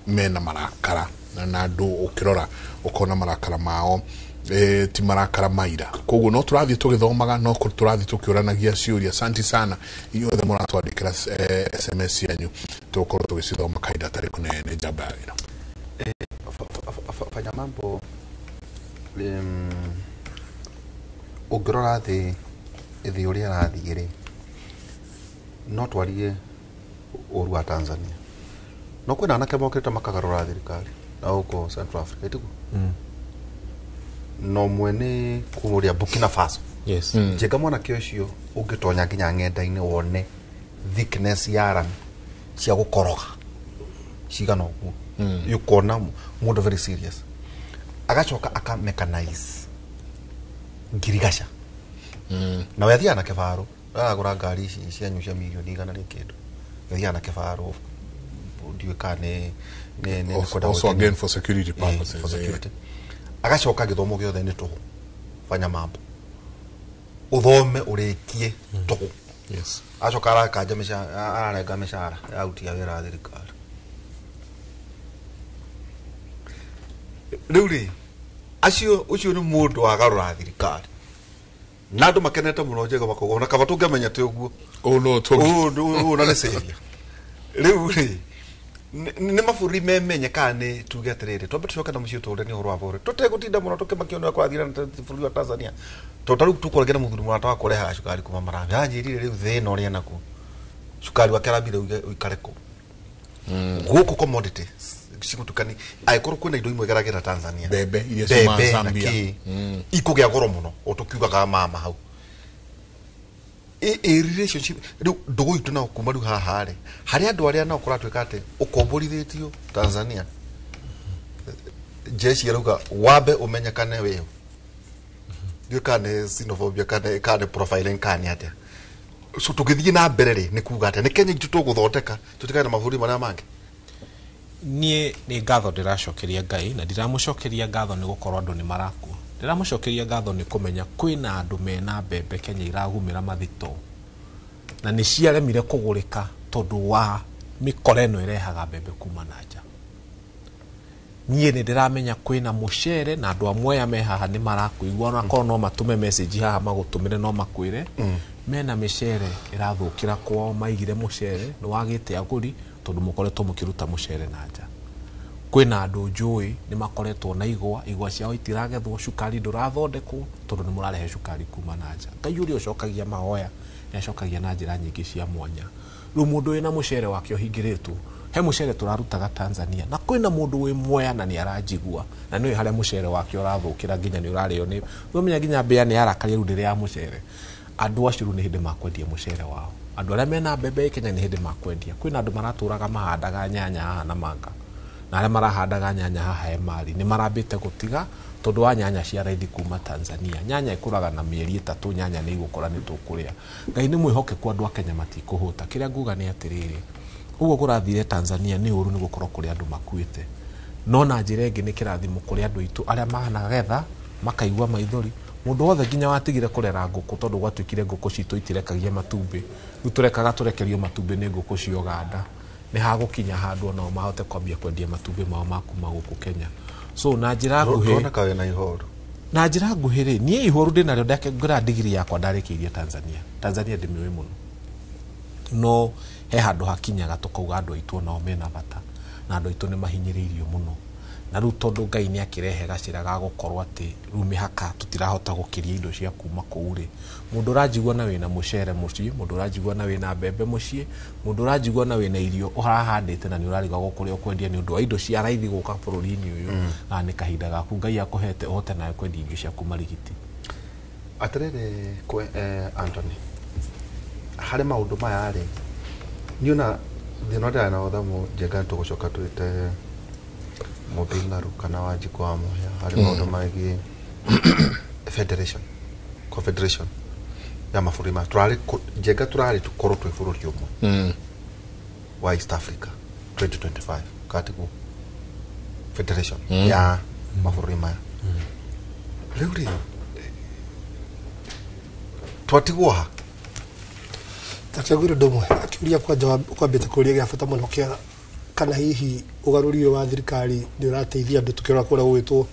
mena marakara na andũ ũkĩrora ũkona marakara mao ti marakara maira koguo no tũrathiĩ tũgĩthomaga no tũrathiĩ tũkĩũranagia ciũria. Asante sana inyuothe mũratwandĩkĩra SMS yanyu tũkorwo tũgĩcithoma kahinda tarĩ kũnene njamba ya wĩra. Fanya mambo ũngĩrora thĩ ũrĩa arathiĩ-rĩ no twarie ũru wa Tanzania no kwĩna anake mokĩte makagarũra thirikari na huko Central Africa itiku no mwene kũrĩa Burkina Faso yes njega mwanake ũcio ũngĩtonya nginya ng'enda-inĩ wone thickness ya rami cia gũkoroga cigana ũguo yukona mũndũ very serious agacoka aka mechanize ngirigasha na wethia na kĩbaro agũra ngari ici cianyusha milioni igana rĩa kĩndũ wethia na kĩbaro ndiwe kane ne also again for security purposes for security agacoka gĩthomo gĩothe nĩ tũhũ fanya mambo uthome ũrĩkie tũhũ yes acoka arakanja mĩcara ararenga mĩcara ya utia wĩra thirikari rĩu rĩ acio ucio nĩ mũndũ wagarũra thirikari na andũ makenete mũno njega makogo na kaba tũngĩmenya te ũguo na nĩ savior rĩu rĩ nĩ mabũrũri memenye kana nĩ tuge atĩrĩrĩ twambe tũcoke na mũciĩ tũũre nĩ ũhoro wa bũrũri tũtegũtinda mũno tũkĩmakĩona kwathira na bũrũri wa Tanzania tondũ tũkũregera mũthuri mũrata wa kũreha cukari kuma Marambi anjĩrire rĩu thĩna ũrĩa nakuo cukari wa Kĩrambire ũikare kũ gũkũ commodity cigutukani aikorwo kwĩna indo imwe geragĩra Tanzania bebe iria cuma Zambia ikũgĩa goro mũno o tũkiugaga mama hau relationship rĩu ndũgũ itũ na kuma rĩu haha rĩ harĩ andũ arĩa nao kũratuĩka atĩ ũkomborithĩtio Tanzania jeshi arauga wabe umenyekane wewe ndio kana xenophobia kana profiling kana atĩa so tũgĩthiĩ na mbere rĩ nĩ kuuga atĩ nĩ Kenya itũ tũgũthondeka tũtikane na mabũrũri marĩa mangĩ niĩ nĩ ngatho ndĩracokeria Ngai na ndiramũcokeria ngatho nĩ gũkorwo andũ nĩ marakua ndĩramũcokeria ngatho nĩ kũmenya kwĩna andũ mena mbembe Kenya iragumĩra mathito na nĩ ciaremire kũgũrĩka tondũ wa mĩkora ĩno ĩrehaga mbembe kuma na nja niĩ nĩ ndĩramenya kwĩna mũcere na andũ amwe me haha nĩ marakuigua na korwo no matume message haha magũtũmĩre no makwĩre mena mĩcere ĩrathũkĩra kwao maigire mũcere nĩ wagĩte agũri tondũ mũkoretwo mũkĩruta mũcere na nja kwĩna andũ njũĩ nĩ makoretwo na igwa ciao itiragethwo cukari ndũrathondekwo tondũ nĩ mũrarehe cukari kuma na nja Ngai ũrĩa ũcokagia mahoya nĩ acokagia na njĩra nyingĩ cia mwanya rĩu mũndũ wĩna mũcere wake ũhingĩrĩtwo he mũcere tũrarutaga Tanzania na kwĩna mũndũ wĩ Mwea na nĩ aranjigua na nĩ harĩa mũcere wake ũrathũkĩra nginya nĩ ũrarĩo nĩ ũmenya nginya mbĩa nĩ yarakaria rĩu rĩrĩa ya mũcere andũ acio nĩ hĩndĩ makwendia mũcere wao andũ arĩa mena mbembe Kenya nĩ hĩndĩ makwendia kwĩna andũ maratũraga mahandaga nyanya haha na manga na arĩa marahandaga nyanya haha Emali nĩ marambĩte gũtiga tondũ wa nyanya cia raithi kuma Tanzania nyanya ikũraga na mĩeri 3 nyanya nĩ igũkora nĩ tũkũrĩa Ngai nĩ mwĩhokeku andũ a Kenya matikũhũta kĩrĩa nguga nĩ atĩrĩrĩ ũguo kũrathire Tanzania nĩ ũru nĩ gũkorwo kũrĩ andũ makuĩte no na njĩra ĩngĩ nĩ kĩrathimo kũrĩ andũ aitũ arĩa managetha makaigua maithori mũndũ wothe nginya watigire kũrera ngũkũ tondũ gwatuĩkire ngũkũ citũ itirekagia matumbĩ rĩu tũrekaga tũrekerio matumbĩ nĩ ngũkũ cia Uganda nĩ hagũkinya handũ nao mahote kwambia kwendia matumbĩ mao makuma gũkũ Kenya so na njĩra nguhĩ na njĩra nguhĩ rĩ niĩ ihoru ndĩnarĩo ndakĩngũra digiri yakwa ndarĩkĩirie Tanzania ndĩmĩũĩ mũno no he handũ hakinyaga tũkauga andũ aitũ nao mena bata na andũ aitũ nĩ mahinyĩrĩirio mũno na rĩu tondũ Ngai nĩ akĩrehe gacĩra ga gũkorwo atĩ rĩu mĩhaka tũtirahota gũkĩria indo cia kuma kũu rĩ mũndũ ũranjigua na wĩna mũcere mũciĩ mũndũ ũranjigua na wĩna mbembe mũciĩ mũndũ ũranjigua na wĩna irio ũrahandĩte na nĩ ũrarigwo kũrĩa ũkwendia nĩ ũndũ wa indo cia raithi gũka bũrũri-inĩ ũyũ na nĩ kahinda gaku Ngai akũhete ũhote nawe kwendia irio ciaku marigiti atĩrĩrĩ Anthony harĩ maũndũ maya rĩ niĩ na thĩna ũrĩa ndĩrona njega tũgũcoka twĩte Mobingaru kana Wanjikũ wa Muhia harĩ maũndũ megiĩ confederation ya mabũrũri ma njega tũrarĩ tũkorwo twĩ bũrũri ũmwe wa East Africa 2025 katiguo federation ya mabũrũri maya rĩu rĩ twatigwo ha takĩagwire ndũmwe akĩũria kwambĩte kũũria gĩa bata mũno kĩa kana hihi ũgarũri wa thirikari nĩ ũrateithia andũ tũkĩrora kũrĩa gwĩtwo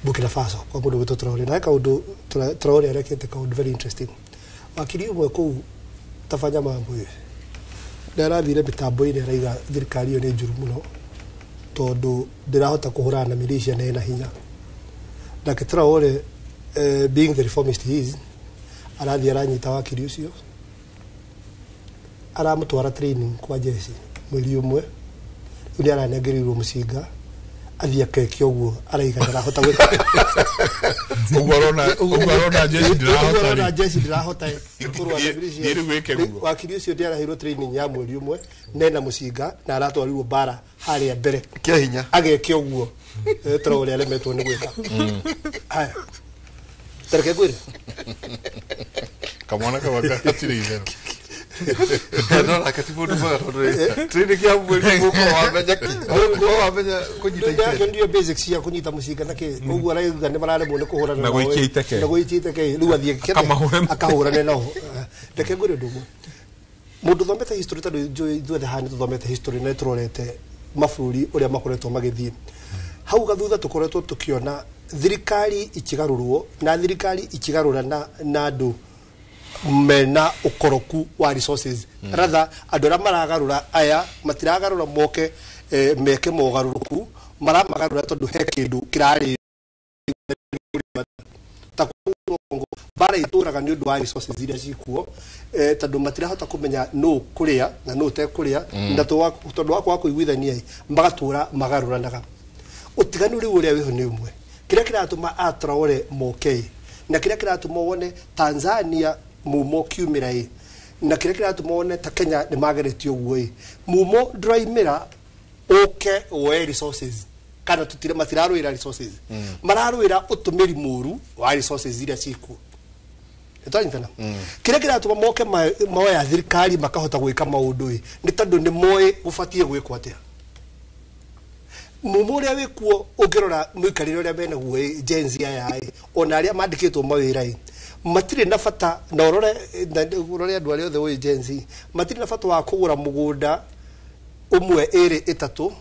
Burkina Faso kwa mũndũ gwĩtwo Traore na kaũndũ Traore arekĩte kaũndũ very interesting wakiri ũmwe kũu tabanya mambo hiyo nĩ arathire mĩtambo-inĩ araiga thirikari ĩyo nĩ njũru mũno tondũ ndĩrahota kũhũrana na militia na ĩna hinya nake Traore being the reformist he is arathi aranyita wakiri ũcio aramutwara training kwa jeshi mwili umwe uri aranengerirwo mucinga athia keke uguo araiga ndarahota gwika ugorona jeshi ndirahota iri gwike guo wakiri ucio ndiarahirwo training ya mwili umwe nena mucinga na aratwarirwo bara haria mbere kia hinya ageke uguo toro uri alemetwo ni gwika haya tereke gwire kamwana kabatire izero no katibu ndo bora training ya mwili muko wamenya kunyita ndio basics ya kunyita mucinga nake uguo araiga ni marare muone kuhurana na guichiteke riu athie kete akahurana no reke gwire ndugu mundu thomete history tadu ithuothe hani tuthomete history na turorete mabũrũri uria makoretwo magithie hau gathutha tukoretwo tukiona thirikari ikigarurwo na thirikari ikigarurana na andu mena ukoroku wa resources rather andu aria maragarura aya matiragarura moke meke mogaruruku maramagarura tondu he kindu kirari takungo bara ituraga ni undu wa resources iria cikuo tondu matirahota kumenya no kuria na no te kuria na tondu wako kuiguithania magatura magaruranaga utiganu riu uria wiho ni umwe kiria kiratuma Traore moke na kiria kiratuma wone Tanzania mumo kiumira na kiria kiratuma wone ta Kenya ni mageretio guo mumo draimira oke we resources kana tutire matiraruira resources mararuira utumiri muru wa resources iria ciku etanyitana kiria kiratuma moke moya thirikari makahota gwika maundu ni tondu ni moe gubatie gwikwo atia mumuria wikuo ungirora mwikarire uria bene guo jenzi aya ona aria mandikitwo mawira matire na bata na urore andu aria othe we jenzi matire na bata wa kugura mugunda umwe ere itatu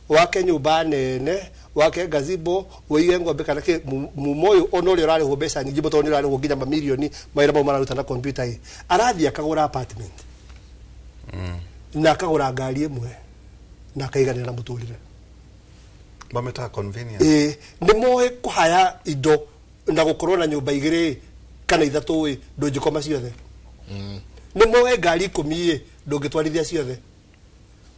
wake nyumba nene wake gazebo weige ngombe kana ke mumoyo onori urari ho mbeca nyingi mutoni urari ho nginya mamilioni maira mau mararuta na computer arathia akagura apartment na akagura ngari imwe na akaiganira muturire mameta convenience ni moe kuhaya indo na gukorwo na nyumba igiri kana ithatu ndungikoma ciothe ni moe ngari 10 ndungitwarithia ciothe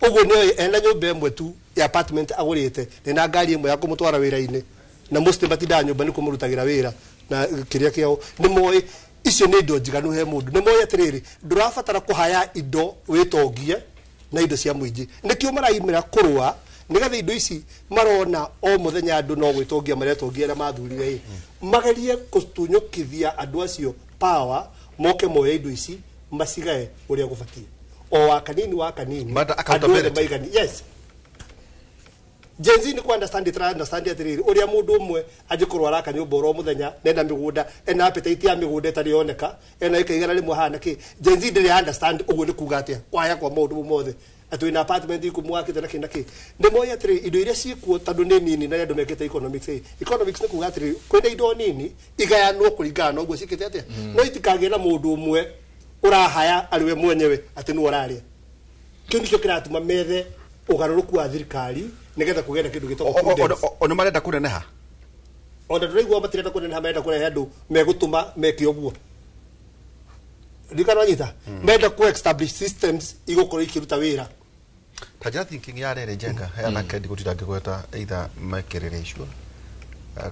uguo ni ena nyumba imwe tu ya apartment agurite na ngari imwe ya kumutwara wira-ini na most batinda nyumba ni kumurutagira wira na kiria kiao ni moe icio ni indo njiganu he mundu ni moe atiriri ndurabatara kuhaya indo witongie na indo cia muingi nikio maraimira kurwa nigetha indo ici marona o muthenya andu no gwitongia maretongia na mathurire magerie kustunyukithia andu acio power moke moye indo ici macigae uria gubatie o wa kanini accountability maigani yes jenzi ni ku understand atiriri uria mundu umwe ajikorwa araka nyumba ro muthenya nenda migunda ena appetite ya migunda tari oneka ena ikaigana rimwe hana ki jenzi ndiri understand uguo ni kuga atia kwaya kwa mundu mothe atu ina apartment ikumwakite na kinaki ndi moya atiri indo iria cikuo tondu ni nini na andu mekite economics ni kuga atiri kwenda indo nini igayanwo kuringana na uguo cikite atia no itikage na mundu umwe urahaya ariwe mwenyewe ati nu oraria kio nikio kiratuma methe ugaruruku wa thirikari nigetha kugenda kindu gitoko ono marenda kuneneha onda ndiraigua matirenda kuneneha marenda kurehe andu megutuma meke uguo ndikana nyita menda ku establish systems igukora ikiruta wira taja thinking ya rere jenga yana kendi gutira ngigweta either makirire icio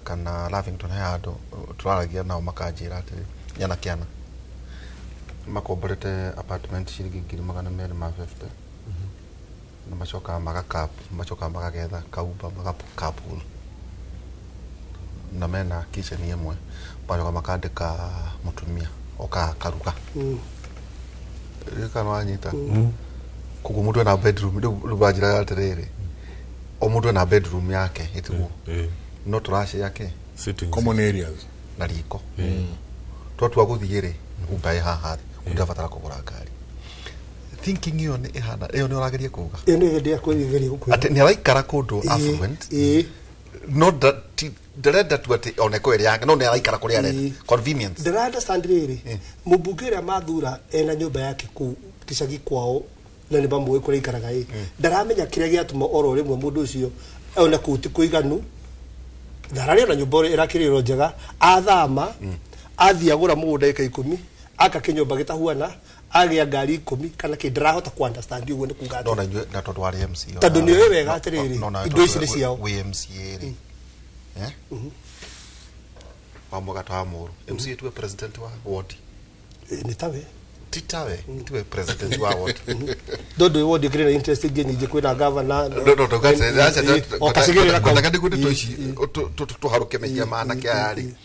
kana Lavington hado turaragia nao makanjira ati yana kiana makomborete apartment shilingi 250 na machoka magagetha kauba magapul na mena kitchen yemwe bado makandika mutumia oka karuga kana wanyita kuko mutu na bedroom rubajira atiriri o mutu na bedroom yake itugo no trash yake common areas na riko twa guthigire ubaye haha utafatara kugura ngari thinking hiyo ni ihana iyo ni urageria kuga iyo ni ndia kwirigeria kuga ati ni araikara kundu affluent not that ndirenda tu ati oneko iri yake no ni araikara kuria renda convenience ndira understand riri mubungira mathura ena nyumba yake ku kicagi kwao na ni bamwe kuria ikaraga ndaramenya kiria giatuma oro rimwe mundu ucio ona kuti kuiganu ndarari na nyumba irakiriro njega athama athia gura mugunda ika 10 aka kinyumba gitahuana agia ngari 10 kana kindirahota ku understand uguo ni kuga no na tondu wa MC tondu ni wewe wega atiriri indo ici ni ciao MCA ri pamoja tamuru MC tuwe president wa ward ni tawe titawe tuwe president wa ward dodo ward ikirina interest geni je kwina governor no gase acha okasigirira kwa nakandi kuti toshi to haruke mehia maana kiari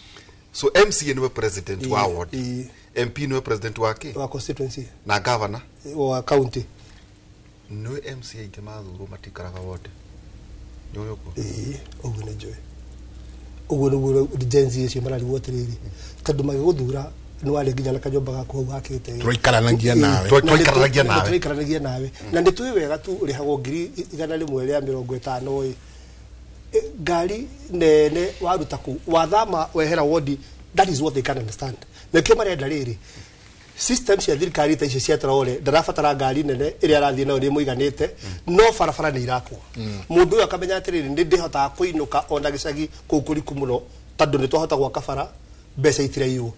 so MCA niwe president wa ward MP niwe president wake wa constituency na governor wa county no MCA ikemathuru matikaraga ward nyoyoko ugu ne joy ugu urgency ici marari wotiriri tondu magiguthura ni wale nginya na kajomba gako wakite twikaranagia nawe twikaranagia nawe na ndi tuwe wega tu urihagwo ngiri 150 oi ngari nene waruta ku wathama wehera wodi that is what they can understand na kema renda riri systems ya thirikari ta ici cia trole ndarabatara ngari nene iri arathie nayo ni muiganite no farafara ni irakwo mundu uyu akamenya atiriri ndi ndihota kuinuka ona gicagi kukuriku muno tondu ni twahota gwaka bara mbeca itiraiywo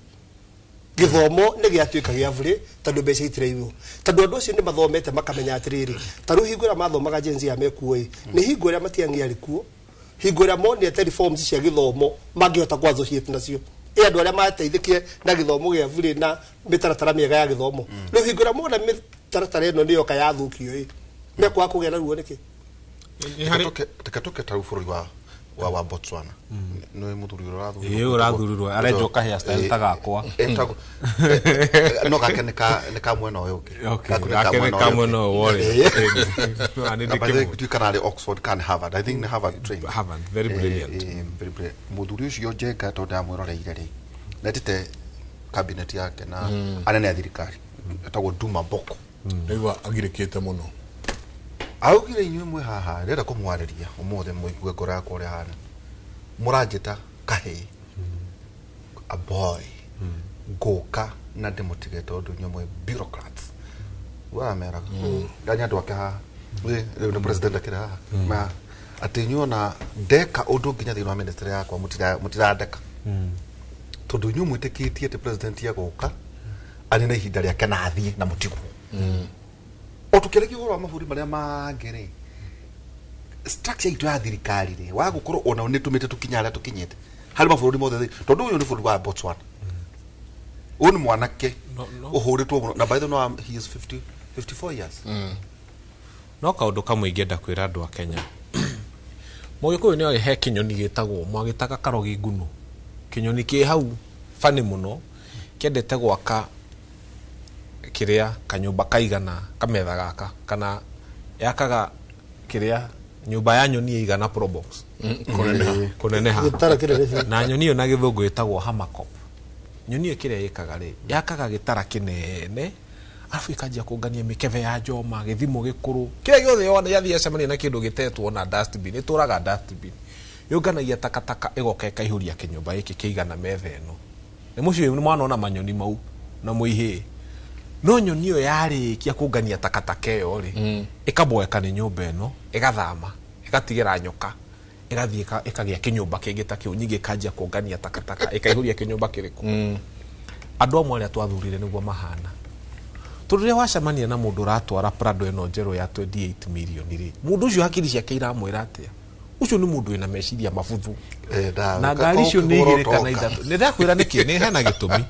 githomo ni giatuika gia bure tondu mbeca itiraiywo tondu andu acio ni mathomete makamenya atiriri taru hingura mathomaga jenzi ya mekuoi ni hingura matiangi arikuo hingura monete reforms cia githomo mangihota kwa associate nacio andu aria mateithikie na githomo gia bure na mitaratara miega ya githomo no hingura mona mitaratara ino ni yoka yathukio mekwa kugera ruo niki tikatoke taru bururi wa Botswana no muthuri urathururwa arejoka hair style tagakwa no gake mwena uyu gake mwena wore tu kana Oxford can Harvard I think Harvard trained Harvard very brilliant muthuri ucio jeka tondu amwiroreire ri netite cabinet yake na anene ya thirikari etagwo Duma Boko nigwa agirikite muno augire inywe mwe haha renda kumwariria umuthe muigue ngora yakwa uri hana muranjita kahe a boy ngoka na demotivate tondu inywe mwe bureaucrats wa mera ganya ndwake haha we ni president akira haha ma atinyo na deka undu nginya thini wa ministry yakwa mutirandeka tondu inywe mwitikitie te president yagoka anene ihinda riake na athie na mutigu otukeleki horo amafuri maria mangere structure itu ya thirikari ri wa gukorwo ona ni tumite tukinyara tukinyete hari mafuri mothe tondu uyu ni buri wa Botswana uni mwanake uhuritwo muno na by the way he is 54 years no kaundu kamwe ingenda kwira andu a Kenya Moyo ni he kinyoni gitagwo mwagitaga karogi ngunu kinyoni ki hau fani muno kendete gwaka kiria kanyumba kaigana kametha gaka kana yakaga kiria nyumba ya nyoni igana pro box kuneneha na nyoni yo na githungu itagwo hamakop nyoni yo kiria yikaga ri yakaga gitara kinene afu ikajia kungania mikeve ya njoma githimo gikuru kiria giothe yona yathia cemania na kindu gitetwo na dustbin ituraga dustbin yonganagia takataka igoka ikaihuria kinyumba iki kiigana metha eno ni mucio ni mwana ona manyoni mau na muihi no nyoni yo yarikia kungania takataka yo ri ikaboeka ni nyumba eno igathama igatigira nyoka igathie ikagia kinyumba kingi ta kiu nyingi kajia kungania takataka ikaihuria kinyumba kiriku andu amwe aria twathurire niguo mahana turire wacemania na mundu ratwara Prado eno njeru ya 28 million ri mundu ucio hakiri ciake iramwira atia ucio ni mundu ina meciria mabuthu na ngari cio ni igire kana ithatu ni ndakwira niki ni hena gitumi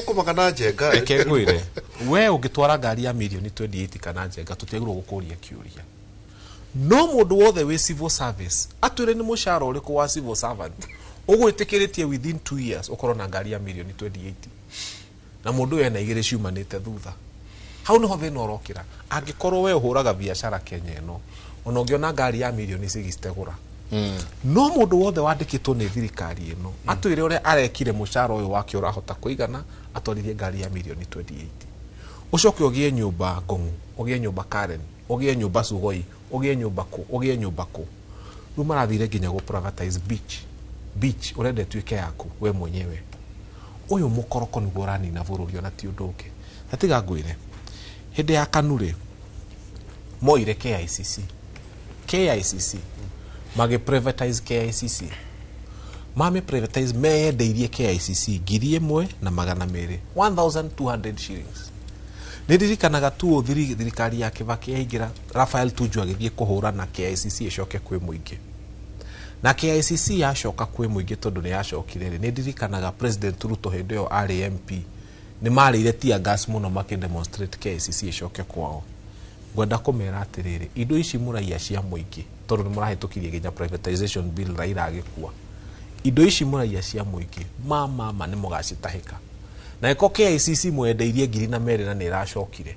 kumagana njenga eke ngwire we ungitwara ngari ya million 28 kana njenga tutegirwo gukuria kiuria no mundu wothe we civil service atwire ni mushara uriku wa civil servant ugwitikiritie within 2 years ukorwo na ngari ya million 28 na mundu ena igire ciumanite thutha hau niho thina urokira angikorwo we uhuraga biashara Kenya eno ona ungiona ngari ya million 60 gura no mundu wothe wandikitwo ni thirikari eno atwire ure arekire mushara uyu wake urahota kuigana atwarithie ngari ya million 28 ucoke ugie nyumba Ngong'u ugie nyumba Karen ugie nyumba Sugoi ugie nyumba ku ru marathire nginya go privatize beach urende tuike yaku we mwenyewe uyu mukoroko ni gorani na bururi ona ti unduke atiga ngwire hinde ya kanure moire KICC mage privatize KICC mame privatize me ndeirie KICC ngiri 1 na magana mere 1200 shillings ndirikanaga tu thirikari ya Kibaki yaingira Raphael Tuju agithie kuhura na KICC icoke kwi muingi na KICC yacoka kwi muingi tondu ni yacokire ri ndirikanaga President Ruto hende yo ari MP ni marire tia gas muno makidemonstrate KICC icoke kwao gwenda kumera atiriri indo ici muraia cia muingi tondu ni murahitukirie ginya privatization bill Raila agikua indo ici muraia cia muingi mama ni mugacitahika na iko KICC mwendeirie ngiri na mere na niracokire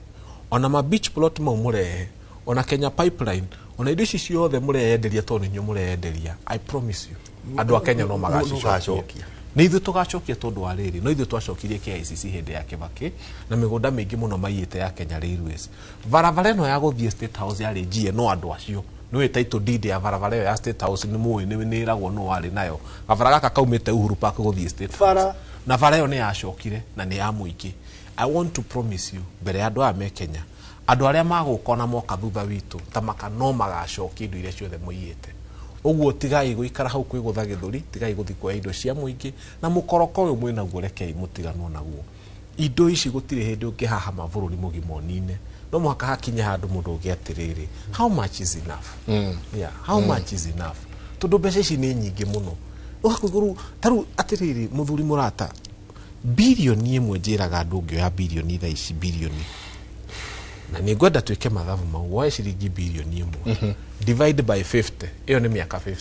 ona ma beach plot mau murehe ona Kenya pipeline ona indo ici ciothe mureyenderia tondu nyu mureyenderia I promise you andu a Kenya no magacokia ni ithu tugacokia tondu wa riri no ithu twacokirie KICC hindi ya Kibaki na migunda mingi muno maiyite ya Kenya Railways varavara no ya guthie State House ya regie no andu acio no title deed ya varavara ya State House ni muwi ni iragwo no wari nayo gavara gaka kaumite Uhuru Park guthie State House na vara yo ni yacokire na ni ya muingi I want to promise you mbere andu a me Kenya andu aria magukona moka thutha witu tamaka no magacokia indo iria ciothe muiyite uguo tigai guikara hau kwigutha githuri tigai guthi kwa indo cia muingi na mukoroko uyu mwina guo rekei mutiganwo naguo indo ici gutire hindi ungihaha mavururi mugimo nine no mwaka hakinya handu mundu ugiatiriri how much is enough yeah how much is enough tondu mbeca ici ni nyingi muno ukakuguru taru atiriri muthuri murata bilioni imwe njiraga andu ungioya bilioni tha ici bilioni na ni gwenda twike mathabu mau woe ciringi bilioni imwe divide by 50 iyo ni miaka 50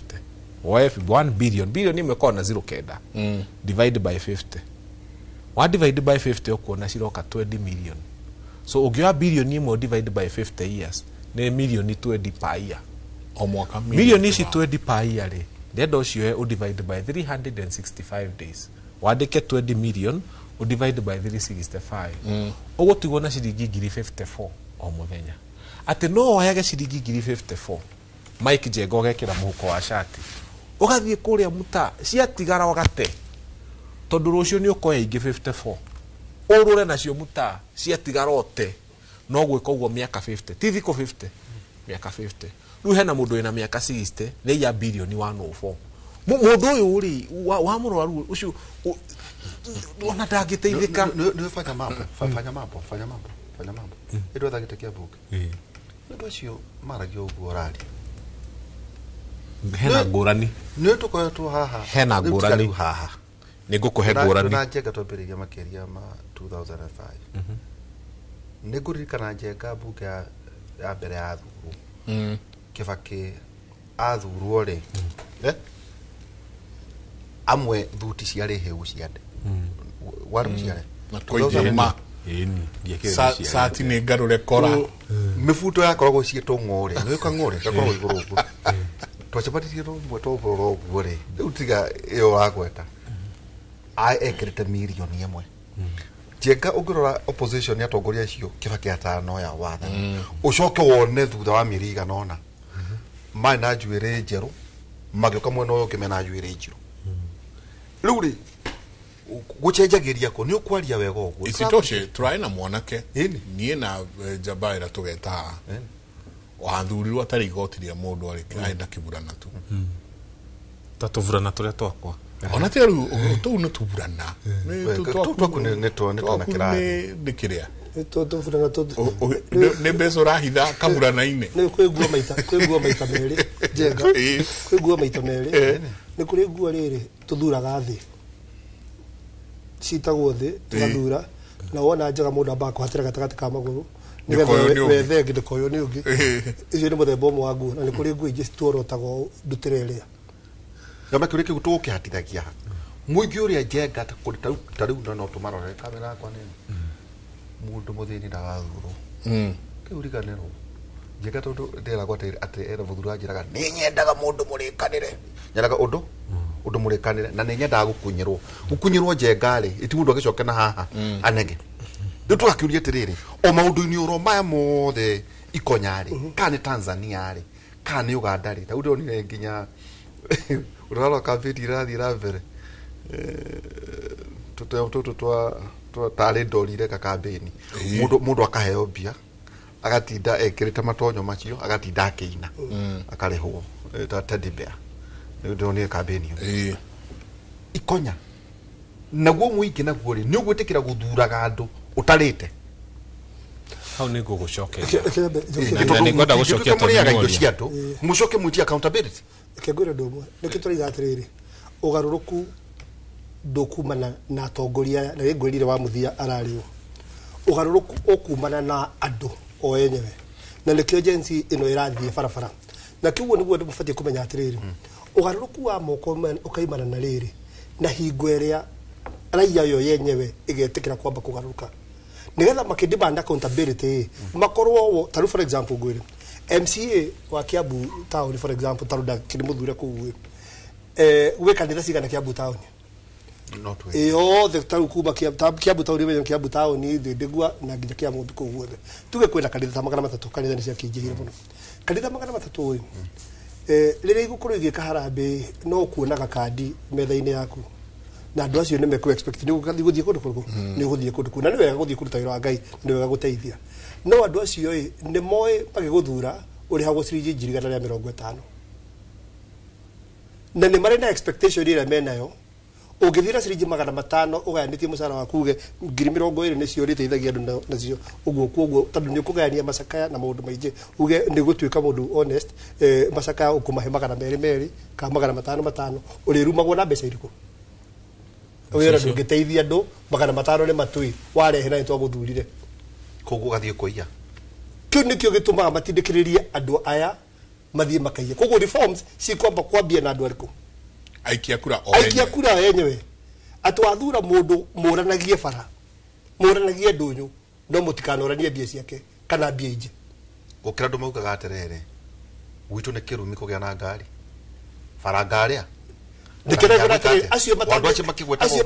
woe 1 billion imwe kona 0.9 divide by 50 wa divide by 50 ukuona ciroka 20 million so ungioya bilioni imwe divide by 50 years ni milioni 20 per year o mwaka milioni ici 20 per year ri ndenda ucio u divide by 365 days wandike 20 million u divide by 365 ugutigwo na ciringi 54 o muthenya ati no wayage ciringi 54 Mike Jengo gekira muhuko wa shati ugathie kuria muta ciatigara wagate tondu rucio ni ukoya ingi 54 urure nacio muta ciatigara ote no gwika uguo miaka 50 tithiko 50 miaka 50 riu hena mundu ina miaka 60 ni ya bilioni 104 mundu uyu uri wa murwaru ucio ona ndagiteithika ni fanya mambo indo thagitekia buke ndio cio maragio uguo rari hena ngurani ni tukoetwo haha hena ngurani haha ni ngukuhe ngurani na njenga twambiriria makeria ma 2005 ni nguririkana njenga buke ya mbere ya thuru Kibaki athurwo ri amwe thuti ciarĩ heu ciande waru ciare koijema sati ni ngarure kora mifuto yakoragwo ciĩtwo ng'ore nĩ ka ng'ore gakoragwo igũrũ ũguo twacabatirie rũmwe tũbũrũ ũguo rĩ rĩu tiga ĩyo wagweta ekĩrĩte milioni ĩmwe Njenga ũngĩrora opposition ya atongoria acio Kibaki atanoya watha ũcoke wone thutha wa mĩeri igana ũna maĩ na njuĩrĩ njerũ magĩũka mwena ũyũ ũkĩmena njuĩrĩ njirũ rĩu rĩ gucenjagiria ko ni ukwaria wega uguo isitoshe turaina mwanake nie na Jabaira tugeta wathurirwo atari igotiria mundu ari aenda kiburana tu tatuvurana turia twakwa ona teru tu no tuburana ne kira dikiria tuvurana tu ne beso rahitha kaburana ine ne kwiguo maita meri Njenga kwiguo maita meri ni kuri guo riri tuthuraga thi citagwo thi tugathura na wona njaga mundu amba kuhatira gatagati ka maguru nigetha wethe ngi ndikoyo ni ungi icio ni muthemba umwe wa nguo na ni kuri nguo ingi cituorotagwo ndutire ria gama kuri ki gutukihatithagia muingi uria Njenga tariu no tumarore kamera yakwa nini mundu muthini ndagathurwo kiuriganirwo Njenga tondu nderagwo ati era muthura njiraga ni nyendaga mundu murikanire nyendaga undu murikanire na ni nyendaga gukunyirwo Njenga ri iti mundu agicoke na haha anege ndu tugakiuria atiriri o maundu-ini uro maya mothe ikonyari kana Tanzania ri kana Uganda ri tau ndonire nginya uralo kampeni irathira mbere tutu twa tari ndorire ka kampeni mundu akaheo mbia agatinda ekirite matonyo macio agatinda akiina akarehwo ta teddy bear ndio ni kampeni ikonya naguo muingi naguo ri ni ugwitikira guthuraga andu utarite hau nĩ ngũgũcokeria nĩngwenda gũcokia tondũ indo cia andũ mũcoke mwĩtie accountability kĩngwĩra ndũ ũmwe nĩkĩ tũraiga atĩrĩrĩ ũgarũrũku ndũkumana na atongoria na ngwĩrire wa mũthia ararĩo ũgarũrũku ũkumana na andũ o enyewe na nĩkĩo agency ĩno ĩrathiĩ barabara na kĩuguo nĩguo andũ mabatie kũmenya atĩrĩrĩ ũgarũrũku wa moko ũkaimana na rĩrĩ na hingo ĩrĩa raia yo yenyewe ĩgetĩkĩra kwamba kũgarũrũka nigetha makĩdemand accountability makorwo taru for example ngwĩre MCA wa Kiambu town for example taruda kĩmũthure kũu we kanitha cigana Kiambu town yothe taru kuba Kiambu town ĩmenya Kiambu town ndigwa na nginya Kiambu kũu guothe tuge kwenda kanitha ta 300 kanitha nĩ ciakĩingĩhire mũno kanitha 300 rĩrĩa igũkorwo igĩka harambĩ no kuonaga kandi metha-inĩ yaku na andũ acio nĩ mekũ expect nĩ gũthiĩ kũndũ kũrũ nĩ gũthiĩ kũndũ kũrũ na nĩ wega gũthiĩ kũruta wĩra wa Ngai nĩ wega gũteithia no andũ acio nĩ moĩ magĩgũthura ũrĩ hagwo ciringi 150 na nĩ marĩ na expectation ĩrĩa menayo ũngĩthira ciringi 500 ũgayanĩtie mũcara waku uge 20,000 nĩcio ũrĩteithagia andũ nacio ũguo kwoguo tondũ nĩ ũkũgayania macakaya na maũndũ maingĩ uge nĩ gũtuĩka mũndũ honest macakaya ũkũmahe 200 ka 500 ũrĩrumagwo na mbeca irĩkũ wĩra ndũngĩteithia andũ 500 nĩ matui warehe na nĩtwa gũthurire koguo gathiĩ kũiya kĩu nĩkĩo gĩtũmaga matindĩkĩrĩrie andũ aya mathiĩ makaiye koguo reforms cikwamba kwambia na andũ arĩkũ aikia kura yenyewe atwathura mũndũ mũranagie bara mũranagie ndũnyũ no mũtikanoranie mbia ciake kana mbia ingĩ gũkĩra andũ maugaga atĩrĩrĩ gwitũ nĩ kĩrumi kũgĩa na ngari bara ngaria acio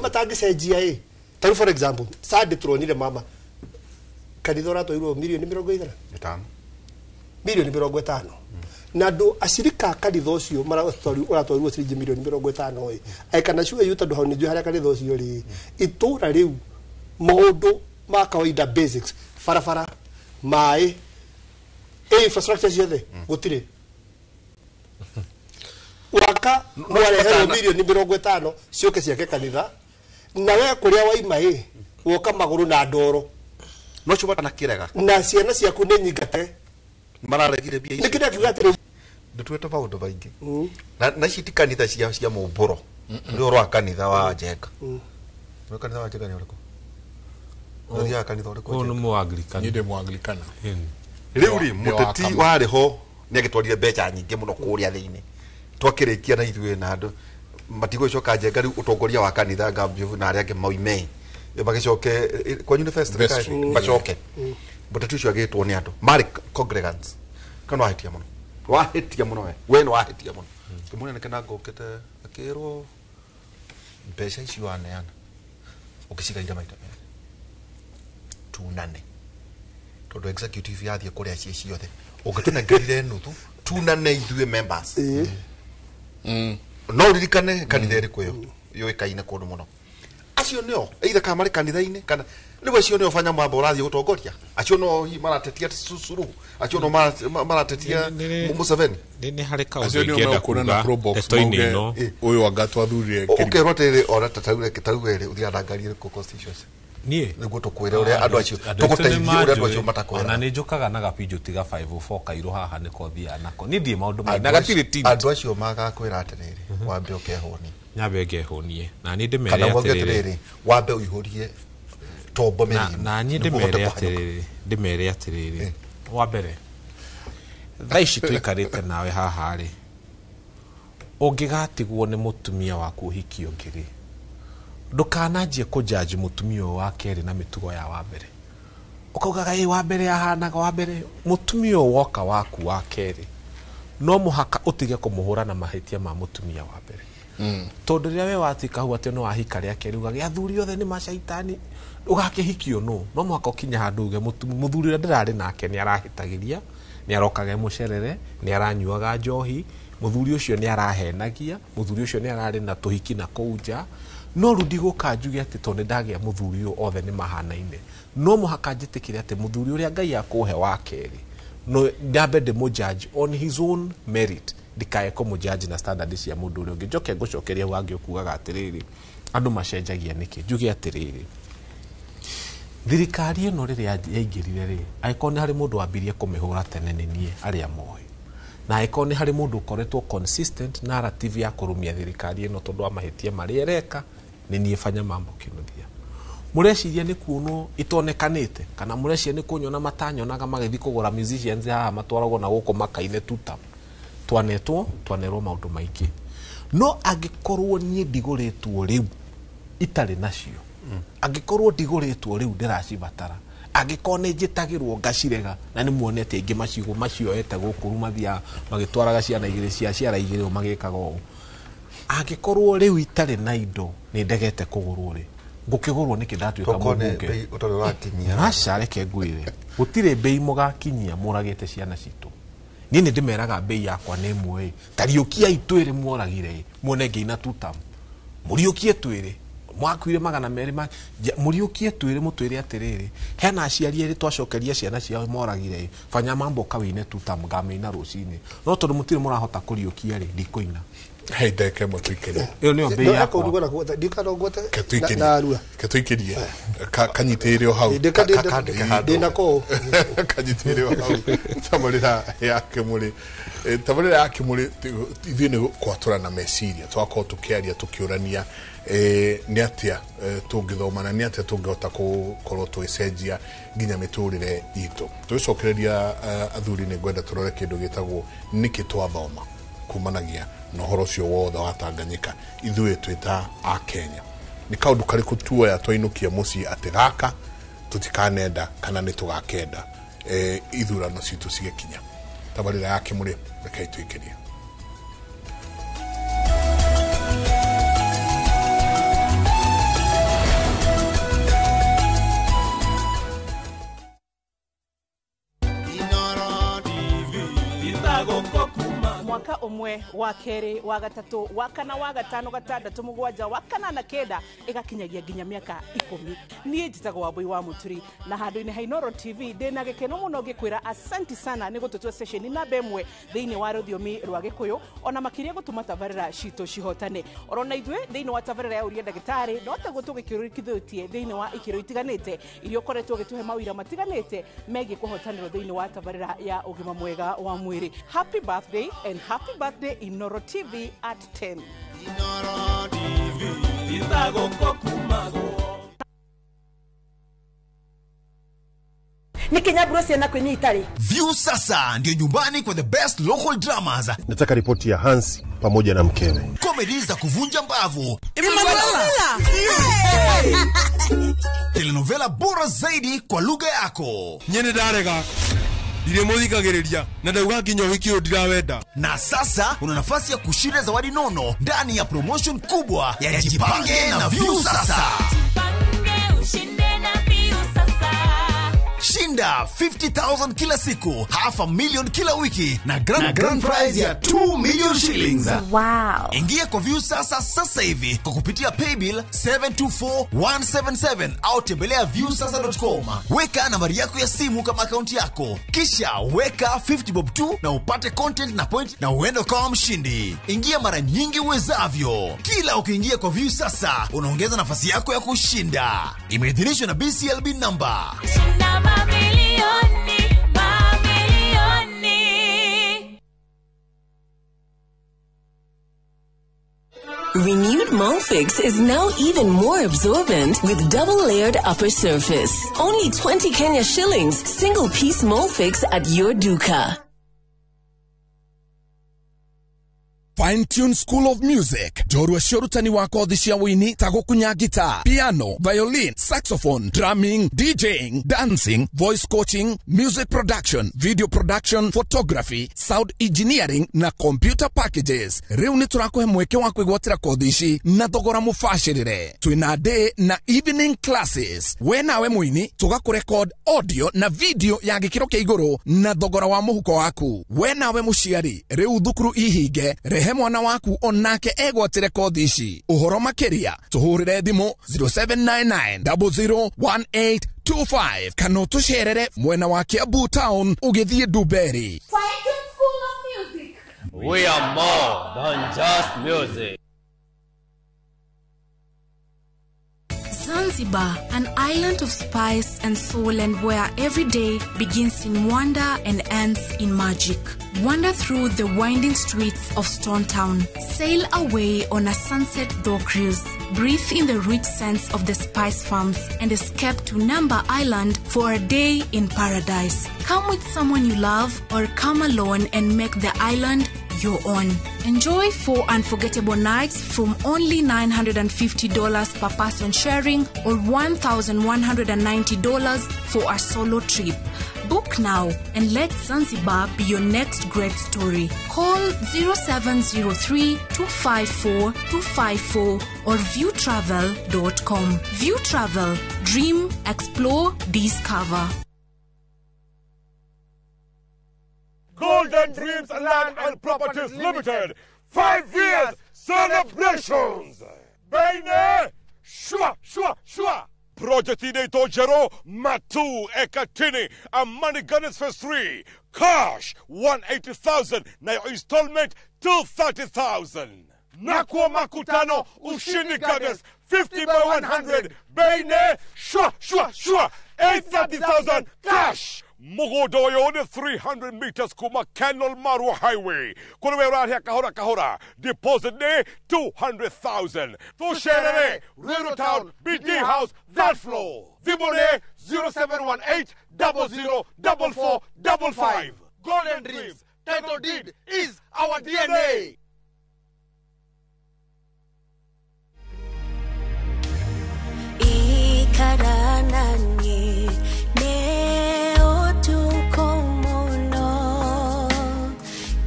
matangĩcenjia taru for example sadi turonire mama kanitha ũratwairwo mirioni 50 mirioni 50 na andũ acirika kanitha ũcio ũratwairwo ciringi mirioni 50 aikana cue yu tondũ hau nĩ njũĩ harĩa kanitha ũcio rĩ itũra rĩu maũndũ ma kawaida basics barabara maĩ infrastructure ciothe gũtirĩ waka mwarehe milioni 50 cioke ciake kanitha na we kũrĩa waima woka magũrũ na ndoro no cuma na kĩrega na ciana ciaku nĩ nyingate mararegire mbia icio nĩkĩrĩa kiuga atĩrĩ ndĩtwĩte maũndũ maingĩ na ici ti kanitha cia mũmbũro nĩ ũrũ wa kanitha wa Njenga nĩ kanitha wa Njenga nĩ ũrĩkũ ũthiaga kanitha ũrĩkũ nĩ Mũanglikana nĩ Mũanglikana rĩu rĩ mũteti warĩ ho nĩ agĩtwarire mbeca nyingĩ mũno kũrĩa thĩinĩ twakĩrĩkia na ithuĩ na andũ matigũcoka Njenga rĩu ũtongoria wa kanitha Ngambio na arĩa angĩ moime magĩcoke kwa university macoke mũteti ũcio agĩtwo nĩ andũ marĩ congregants kana wahĩtia mũno we nĩ wahĩtia mũno kĩmũnene nĩ kĩna ngũkĩte akĩrwo mbeca icio waneana ũkĩcigaire maita merĩ tunane tondũ executive yathiĩ kũrĩa ciĩ ciothe ũngĩtũnengerire nuthu tunane ithuĩ members no ririkane kanitha ĩrĩkũ ĩyo yũĩkaine kũndũ mũno acio nĩo either kana marĩ kanitha-inĩ kana nĩguo acio nĩo banya mambo ũrathiĩ gũtongoria acio no maratetia Suluhu acio no maratetia Museveni nĩ harĩ kaũndũ ingĩenda kuga ndeto-inĩ ĩno ũyũ anga twathurire ũkerwo atĩrĩrĩ ora tatauĩrĩ ũthiaga na ngari ĩrĩkũ constituency niĩ nĩguo tũkwĩre ũrĩa andũ acio tũgũteithie ũrĩa andũ acio matakwĩra na nĩ njũkaga na gapinjo tiga 504 kairũ haha nĩ kothiaga nako niĩ ndiĩ maũndũ maingĩ na gatirĩ tint andũ acio magakwĩra atĩrĩrĩ wambe ũkehonie nyambe ngehũnie na niĩ ndĩmere atĩrĩrĩ wambe ũihũrie tombo mĩrimũ na niĩ ndĩmere atĩrĩrĩ wa mbere thaa ici tũikarĩte nawe haha rĩ ũngĩgatigwo nĩ mũtumia waku ũhiki ũngĩ rĩ ndũkananjie kũjaji mũtumia ũyũ wa kerĩ na mĩtugo ya wa mbere ũkaugaga wa mbere ahanaga wa mbere mũtumia ũyũ woka waku wa kerĩ no mũhaka ũtige kũmũhũra na mahĩtia ma mũtumia wa mbere tondũ rĩrĩa we watuĩka hau atĩ no wahika rĩa kerĩ uga athuri othe nĩ macaitani ũgakĩhikio no mũhaka ũkinya handũ uge mũthuri ũrĩa ndĩrarĩ nake nĩ arahĩtagĩria nĩ arokaga mũcerere nĩ aranyuaga njohi mũthuri ũcio nĩ arahenagia mũthuri ũcio nĩ ararĩ na tũhiki na kũu nja no rudi gũka njuge atĩ tondũ ndagĩa mũthuri ũyũ othe nĩ mahanaine no mũhaka njĩtĩkĩre atĩ mũthuri ũrĩa Ngai akũhe wa kerĩ no ndambe ndĩmũjudge on his own merit ndikae kũmũjudge na standard cia mũndũ ũrĩa ũngĩ njoke ngũcokeria hau angĩ ũkugaga atĩrĩrĩ andũ macenjagia nĩkĩ njuge atĩrĩrĩ thirikari ĩno rĩrĩa yaingĩrire rĩ aĩkorwo nĩ harĩ mũndũ wambirie kũmĩhũra tene nĩ niĩ arĩa moĩ na aĩkorwo nĩ harĩ mũndũ ũkoretwo consistent narrative ya kũrumia thirikari ĩno tondũ wa mahĩtia marĩa ĩreka nĩ niĩ Fanya Mambo Kinuthia. Mũreciria nĩ kuonwo itonekanĩte kana mũreciria nĩ kunyona matanyonaga magĩthiĩ kũgũra musicians haha matwaragwo na gũkũ makaine tuta twanerwo maũndũ maingĩ no angĩkorwo niĩ ndigũrĩtwo rĩu itarĩ nacio angĩkorwo ndigũrĩtwo rĩu ndĩracibatara angĩkorwo nĩ njĩtagĩrwo ngacirega na nĩ muonete aingĩ macio ete gũkũ mathia magĩtwaraga ciana igĩrĩ cia ciara igĩrĩ magĩkaga ũũ angĩkorwo rĩu itarĩ na indo nĩ ndegete kũgũrwo rĩ ngũkĩgũrwo nĩ kĩndatuĩka mũmbunge aca reke ngwĩre gũtirĩ mbei mũgakinyia mũragĩte ciana citũ niĩ nĩ ndĩmeraga mbei yakwa nĩ ĩmwe tariũkia itwĩrĩ muoragire muone ngĩina tutam mũriũkie twĩrĩ mwakuire 200 mũriũkie twĩrĩ mũtwĩrĩ atĩrĩrĩ hena aciari erĩ twacokeria ciana ciao moragire Fanya Mambo kawine tutam ngameina rũcinĩ no tondũ mũtirĩ mũrahota kũriũkia rĩ ndikũina ndeke mũtwĩkĩrie ĩyo nĩyo mbei yakwa ketwĩkĩrie kanyitĩire o hau ndĩna kũ kanyitĩire o hau tabarĩra yake mũrĩ ithuĩ nĩ kwatũrana meciria twakorwo tũkĩaria tũkĩũrania nĩ atĩa tũngĩthomana nĩ atĩa tũngĩhota gũkorwo tũgĩcenjia nginya mĩtũrĩre itũ tũgĩcokereria athuri nĩ ngwenda tũrore kĩndũ gĩtagwo nĩkĩ twathoma kumanagia na ũhoro ũcio wothe wa Tanganyika ithuĩ twĩta a Kenya nĩ kaũndũ karĩkũ tuoya twainũkia mũciĩ atĩ gaka tũtikanenda kana nĩ tũgakenda ithurano citũ cigĩkinya tabarĩra yake mũrĩ rekei twĩkĩrie mwaka umwe wa keri wa gatatu wa kana wa gatano gatandatu mugwanja wa kana na kenda igakinyagia nginya miaka 10 nie njitagwo Wambui wa Muturi na handu-inĩ ha Inooro TV ndina gĩkeno mũno ngĩkwĩra asanti sana nĩ gũtũtua session namba 1 thĩinĩ wa rũthiomi rwa Gĩkũyũ ona makĩria gũtũma tabarĩra citũ cihotane orona ithuĩ thĩinĩ wa tabarĩra ya ũria ndagĩtarĩ no ta gũtũgĩkĩrĩkithĩtie thĩinĩ wa ikĩro itiganĩte iria ũkoretwo gĩtũhe mawĩra matiganĩte megiĩ kũhotanĩrwo thĩinĩ wa tabarĩra ya ũgima mwega wa mwĩrĩ. Happy birthday and happy birthday Inooro TV at 10. Inooro TV ni Kenya Bruce na kwenye Itali. View sasa ndio nyumbani kwa the best local dramas. Nataka ripoti ya Hansi pamoja na mkewe. Comedy za kuvunja mbavu. Telenovela bora zaidi kwa lugha yako. Nyene darega. Dire muthikagiriria na ndauga nginya hikio ndirawenda. Na sasa una nafasi ya kushinda zawadi nono ndani ya promotion kubwa ya Jipange na View sasa. Jipange ushinde na View sasa. Shinda 50,000 kila siku, $500,000 kila wiki na grand prize ya 2 million shillings. Wow. Ingia kwa View sasa hivi kwa kupitia paybill 724177 au tembelea viewsasa.com. Weka nambari yako ya simu kama akaunti yako, kisha weka 50 bob tu na upate content na point na uende kama mshindi. Ingia mara nyingi uwezavyo. Kila ukiingia kwa View sasa unaongeza nafasi yako ya kushinda. Imeidhinishwa na BCLB number. Renewed Molfix is now even more absorbent with double-layered upper surface. Only 20 Kenya shillings, single-piece Molfix at your duka. Fine Tune School of Music. Jorua shorutani wako odhishia wini tago kunya guitar, piano, violin, saxophone, drumming, DJing, dancing, voice coaching, music production, video production, photography, sound engineering na computer packages. Riu ni turakuhe mweke wa kwigwatira kodhishi na thogora mufashirire. Twina day na evening classes. We nawe mwini tugakurecord audio na video ya gikiro kia iguru na thogora wa muhuko waku. We nawe mushiari riu thukuru ihige he mwana waku onake egwatire kothi ici. Uhoro makiria tuhurire thimu 0799001825 kana utusherere mwena wa Kiambu Town ugithie Duberi. Fine Tune School of Music. We are more than just music. Zanzibar, an island of spice and soul, and where every day begins in wonder and ends in magic. Wander through the winding streets of Stone Town. Sail away on a sunset door cruise. Breathe in the rich scents of the spice farms and escape to Namba Island for a day in paradise. Come with someone you love or come alone and make the island your own. Enjoy 4 unforgettable nights from only $950 per person sharing or $1,190 for a solo trip. Book now and let Zanzibar be your next great story. Call 0703-254-254 or viewtravel.com. View Travel. Dream, explore, discover. Golden Dreams Land and Properties Limited, 5 years celebrations. Bene, shua. Project Ineto Jero, Matu, Ekatini, and Money Gunners Phase 3. Cash, 180,000. Now installment, 230,000. Nakwa Makutano, Ushini Gunners, 50 by 100. Bene, shua. 830,000 cash. Mogodoyo, the 300 meters Kuma Canal Marwa Highway. Kunawera Kahora. Deposit day 200,000. To share Rural Town, BD House, that floor. Vibone 0718-004455. Golden Dreams, title deed is our DNA. Ikaranani neo tukomono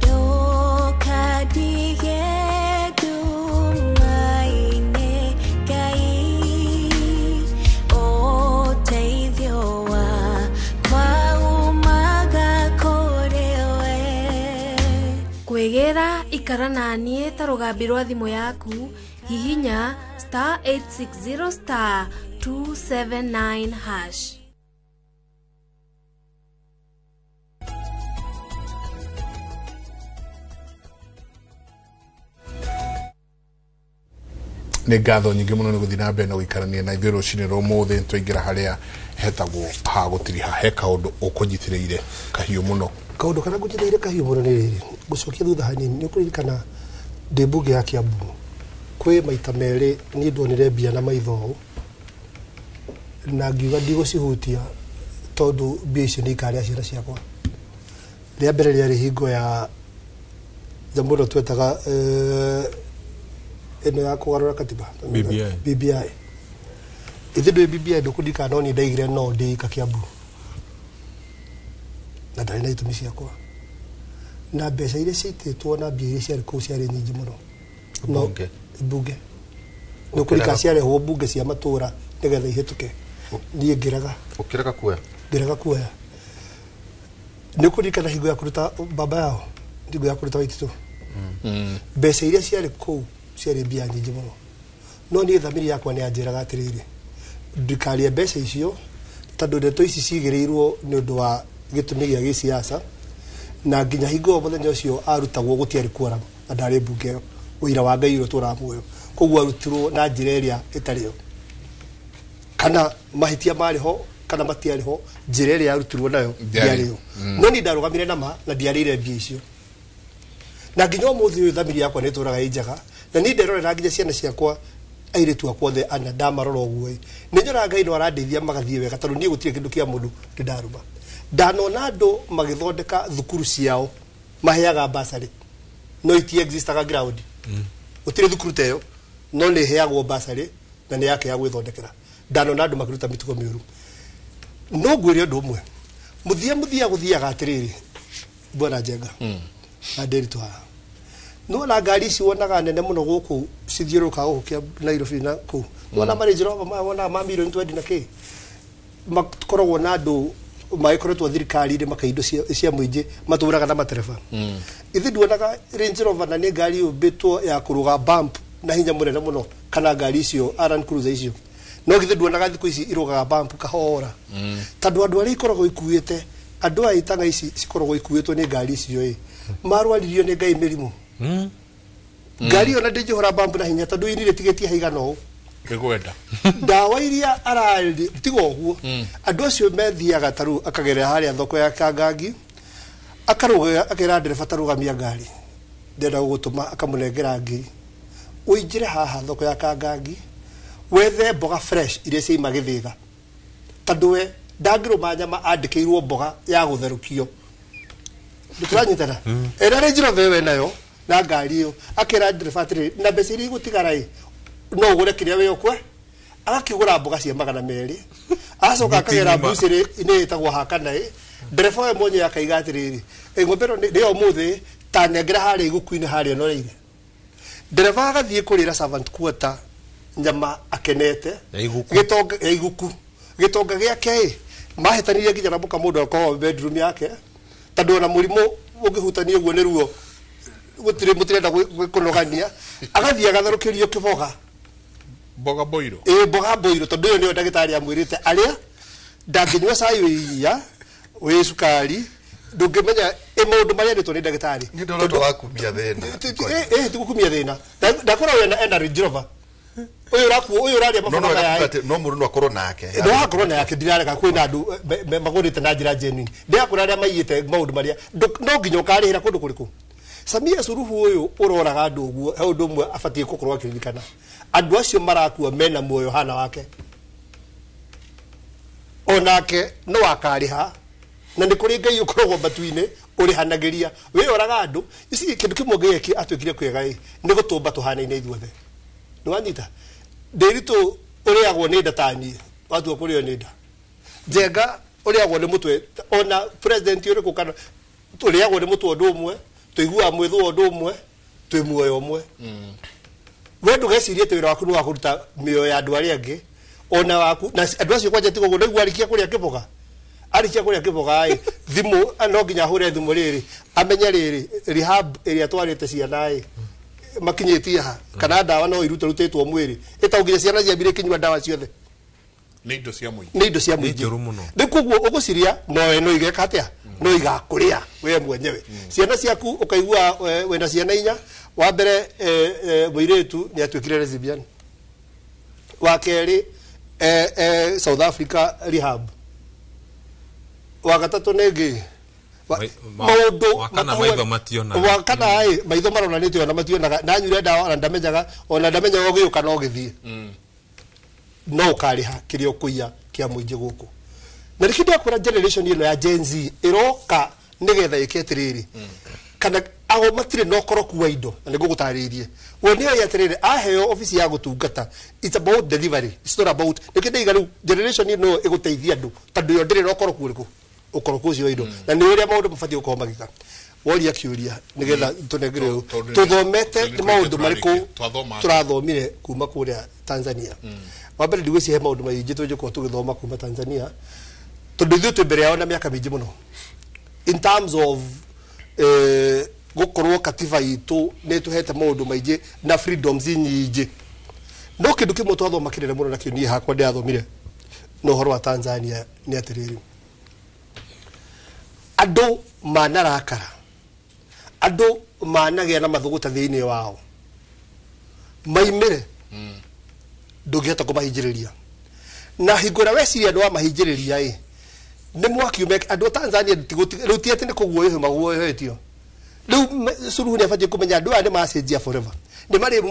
dokadige dumaine kai o teithioa kwa umaga korewe kwegera ikaranani tarugambi rwa thimu yaku hihinya *860 *279#. nä ngatho nyingä må no nä gå thiä na mbere na gå ikarania na ithuä rå cinä rå må thä twaingä harä a hetagwo ha gå tiriha he kaå ndå å kå nyitä rä ire kahiå må no kaå ndå kana gå nyitä rä ire kahiå må no nä rä rä gå cokia thutha hanini nä å kå ririkana ndä mbunge ya Kiambu kwä maita merä niä ndonire mbia na maitho å na ngiuga ndigå cihutia tondå mbia icio nä ikarä a ciana ciakwa rä a mbere rä arä hingo ya jamå ä no twetaga ĩno ya kũgarũra katiba BBI ithe ndũ BBI ndũkũ ndikana no nĩ ndaigire no ndĩ ka Kiambu na ndarĩ na itũmi ciakwa na mbeca iria ciitĩtwo na mbia iria ciarĩ kũu ciarĩ nyingĩ mũno no mbunge nĩ kũrika ciarehwo mbunge cia matũra nĩgetha ihĩtũke niĩ ngĩrega ngĩrega kuoya nĩ kũririkana hingo ya kũruta baba yao hingo ya kũruta Waititũ mbeca iria ciarĩ kũu ciarĩ mbia nyingĩ mũno no niĩ thamiri yakwa nĩ yanjĩraga atĩrĩrĩ ndikaria mbeca icio tondũ ndeto ici cigĩrĩirwo nĩ ũndũ wa gĩtũmi gĩa gĩsiasa na nginya hingo mũthenya ũcio arutagwo gũtiarĩ quorum na ndarĩ mbunge ĩyo ũira wa Ngai ũtũra muoyo koguo arutirwo na njĩra ĩrĩa ĩtarĩ yo kana mahĩtia marĩ ho kana matiarĩ ho njĩra ĩrĩa arutirwo nayo ndiarĩ yo no niĩ ndarũgamire nama na ndiarĩire mbia icio na nginya ũmũthĩ ũyũ thamiri yakwa nĩ ĩtũraga ĩ njega na niĩ nderorera nginya ciana ciakwa airĩtu akwa othe ana ndamarora ũguo nĩ nyonaga Ngai no arandeithia magathiĩ wega tondũ niĩ gũtirĩ kĩndũ kĩa mũndũ ndaruma ndanona andũ magĩthondeka thukuru ciao maheaga basarĩ no iti existaga ground gũtirĩ thukuru ta ĩyo no nĩ heagwo basarĩ na nĩ yake ya gwĩthondekera ndanona andũ makĩruta mĩtugo mĩũru no ngwĩre ũndũ ũmwe mũthia gũthiaga atĩrĩrĩ bwana Njenga na Nderitu haha no na ngari ici wonaga nene mũno gũkũ cithiũrũrũkaga gũkũ Nairobi na kũu wona Range Rover wona ma mirioni 20 na kĩ makoragwo na andũ magĩkoretwo thirikari-inĩ makaindo cia mũingĩ matũraga na matereba ithe nduonaga Range Rover na nĩ ngari yũmbĩtwo ya kũrũga bump na hinya mũnene mũno kana ngari icio Land Cruiser icio no githĩ nduonaga thikũ ici irũgaga bump kahora tondũ andũ arĩa ikoragwo ikuĩte andũ a itanga ici cikoragwo ikuĩtwo nĩ ngari icio marwaririo nĩ Ngai mĩrimũ ngari ona ndĩnjũhora bump na hinya tondũ inire tigetie haigana ũũ Nigwenda. Ndawa iria arari tigo guo. Andu acio methiaga taru akagerera haria thoko ya Kangangi. Akaruga akira ndereba tarugamia ngari. Ndenda gutuma akamunengera ngiri. Uinjire haha thoko ya Kangangi. Wethe mboga fresh iria ciima githiga. Tondu we ndangiruma nyama andikirwo mboga ya gutherukio. Nduranyitana. Era rejiro vewe nayo na ngari iyo akira ndereba atiri na mbeca iria igutigara no ugure kiria we okwe agakigura mboga cia 200 acoka akagera buciri ine itagwo hakana ndereba we monye akaiga atiriri ngombero ndio muthi tanengera hari igukuine hari no reire ndereba agathie kurira servant quarter nyama akenete gitonga giake mahitanirie nginya na buka mundu akoo bedroom yake tondu na murimo ungihutania guo ni ruo gutire mutirenda kunogania agathie agatharukirio kiboga boga boiro boga boiro tondu yo ni ndagitari amwirite aria ndanginywa cai wiya wi sukari ndungimenya maundu maria nditwo ni ndagitari ni ndoro wakumia thina tigukumia thina ndakora we na Range Rover uyu uraria mababa ya no muru no akorwo nake no akorwo nake ndirareka kwina andu magurite na njira genuine ndakora aria maiyite maundu maria no nginya ukarihira kundu kuriku Samia Suluhu uyu uroraga andu uguo he undu umwe abatie gukorwo akiririkana andu acio marakua mena muoyo hana wake onake no akariha na ni kuri ngai ukorwo batuine urihanagiria we oraga andu isi kindu kimwe ngai ki atwikire kwega ni gutumba tuhana-ine ithuothe ni wanyita ndirito uriagwo ni ndatani watu akurio ni nda Njenga uriagwo ni mutwe ona president uriku kana uriagwo ni mutwe ndu umwe tuigua mwithu ndu umwe twi muoyo umwe we ndugecirie twira waku ni wa kuruta mioyo ya andu aria angi ona waku na andu acio kwanja tigo ndigua arikia kuria kiboga arikia kuria kiboga thimu no nginya hure thimu riri amenya riri rehab area twarite ciana makinyitie ha kana dawa no irutarutitwo mwiri itauginya ciana ciambire kinywa dawa ciothe ni indo cia muingi ni indo cia muingi ndikuguo uguciria no igeka atia no igakuria we mwenyewe ciana ciaku ukaigua wena ciana inya wa mbere muiretu ni atwikire lesbian wa keri South Africa rehab wa gatatu negi maundu wakana maitho mationa wakana maitho maronanitio na mationaga na nyure ndawa na ndamenyaga ona ndamenya ogiuka no githie no kariha kirio kuya kia muingi guku na rikindi akura generation ino ya Gen Z iroka nigetha iketiriri kana aho matire no koroku wa indo na nigugutaririe woni ya tiriri aheo office ya gutungata it's about delivery it's not about nikindi igaru generation ino iguteithia andu tondu yo ndire no koroku uriku ukoroku cio indo na ni uria maundu mabati uko magika woria kiuria nigetha tunegire tuthomete ni maundu mariku turathomire kuma kuria Tanzania wabere ndigweci he maundu maingi tunjiko tugithoma kuma Tanzania tondu ithu twi mbere yao na miaka mingi muno in terms of gukorwo katiba itu ni tuhete maundu maingi na freedoms nyingi no kindu kimwe twathoma kirire muno na kiuni hakwa ndi athomire no horo wa Tanzania ni atiriri andu manarakara andu managia na mathuguta thiini wao maimire ndungihota kumahingiriria na hingura weciria andu amahingiriria ni mwaki ume andu Tanzania rutiete ni kuguoyo maguoyohetio riu Suluhu ni abatie kumenya andu aya ni macenjia forever ni mari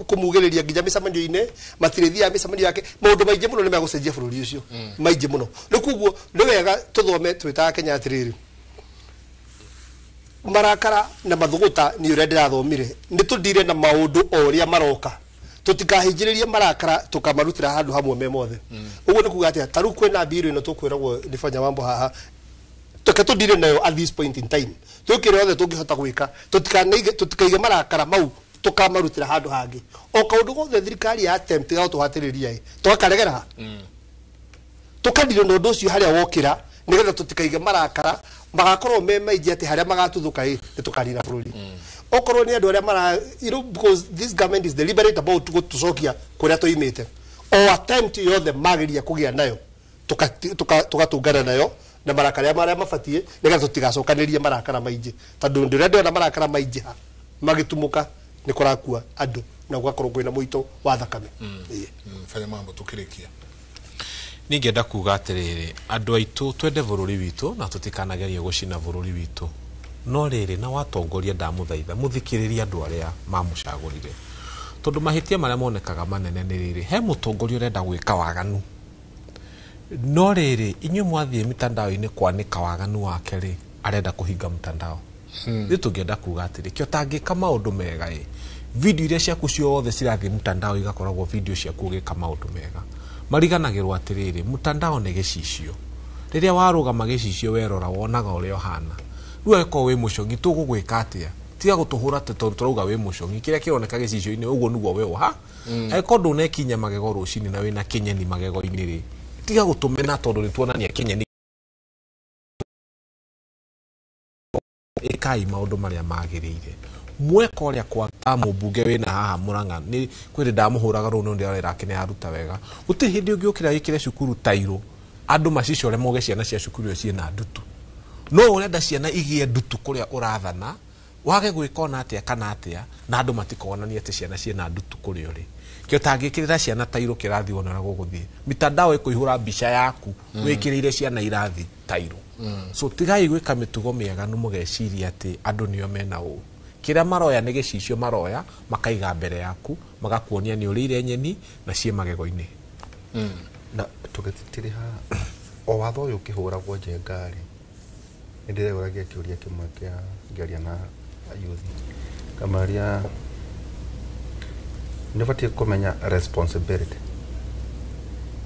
kumugiriria nginya micamanio-ine matirithia micamanio yake maundu maingi muno ni megucenjia bururi ucio maingi muno rikuguo ni wega tuthome twitaga Kenya atiriri marakara na mathuguta ni uria ndirathomire ni tudire na maundu oria maroka tutikahingiririe marakara tukamarutira handu hamwe memothe uguo ni kuga atia taru kwena biru ino tukwiragwo ni fanya mambo haha tukatudire nayo at this point in time tukire othe tungihota gwika tutikaiga marakara mau tukamarutira handu hangi o kaundu gothe thirikari ya attempt ya tuhatiriria twakaregera tukadire no ndocio haria wokira nigetha tutikaiga marakara magakorwo me maiji ati haria magatuthuka ni tukarira bururi okorwo ni andu aria mara because this government is deliberate about gutucokia kuria tuimite o attempt yothe magiria kugia nayo tukatungana nayo na marakara maria mabatie nigetha tutigacokanirie marakara maingi tondu ndirenda na marakara maingi magitumuka ni kurakua andu na gugakorwo kwina muito wa thakame fanya mambo tukirikia ningenda kuga atiriri andu aitu twende bururi witu na tutikanageria gucina bururi witu no riri na watongoria ndamuthaitha muthikiriria andu aria mamucagurire tondu mahitia maria monekaga manene ni riri he mutongoria urenda gwika waganu no riri inyu mwathie mitandao-ini kwanika waganu wake ri arenda kuhinga mtandao ni tungenda kuga atiri kio tangika maundu mega video iria ciaku ciothe cirathie mtandao igakoragwo video ciaku ugika maundu mega mariganagirwo atiriri mtandao ni gicicio riria warugama gicicio werora wonaga uria hana riu eko wi mucongi tugugwika atia tiga gutuhura turauga wi mucongi kiria kironeka gicicio-ini uguo niguo we ha eko ndunekinya magego rucini na wina kinyeni magego-ini ri tiga gutumena tondu nituonania kinyeni ikai maundu maria magirire mweka uria kwa mubunge wina haha Murang'a ni kwiri ndamuhuraga ru no ndirarira kine aruta wega guti hindi ungiukira ikire cukuru tairo andu macicore moge ciana cia cukuru cio ciina ndutu no urenda ciana igie ndutu kuria urathana wage gwikona atia kana atia na andu matikonania ati ciana ciina ndutu kuria uri kio tangikirira ciana tairo kirathi wonera guguthie mitandao ikuihura mbica yaku wikirire ciana irathi tairo so tigai gwika mitugo miega no mugeciria ati andu nio mena u kira maroya ni gicicio maroya makaiga mbere yaku magakuonia ni urire nyeni na cie magego-ini na tugitiriha o watho uyu kihuragwo njengari ndireuragia kiuria kimwe kia ngeria na youth kamaria nibatie kumenya responsibility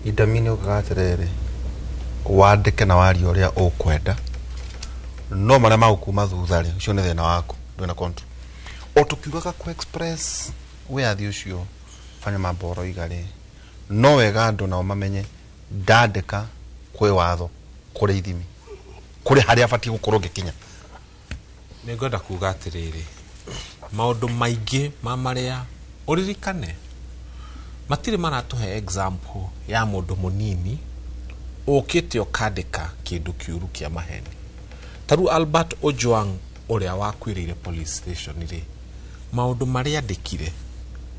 idamini ugaterere wandike na wari uria ukwenda no maria magukuma thuthari ucio ni thina waku ndwina control o tukiugaga ku express we athi ucio fanya mamboro igari no wega andu nao mamenye ndandika kwi watho kuri ithimi kuri haria abatie gukorwo gikinya ni ngoda kuga atiriri maundu maingi ma maria uririkane matire maratuhe example ya mundu munini ukite ukandika kindu kiuru kia maheni taru Albert Ojwang uria wakwirire police station ri maundu maria ndikire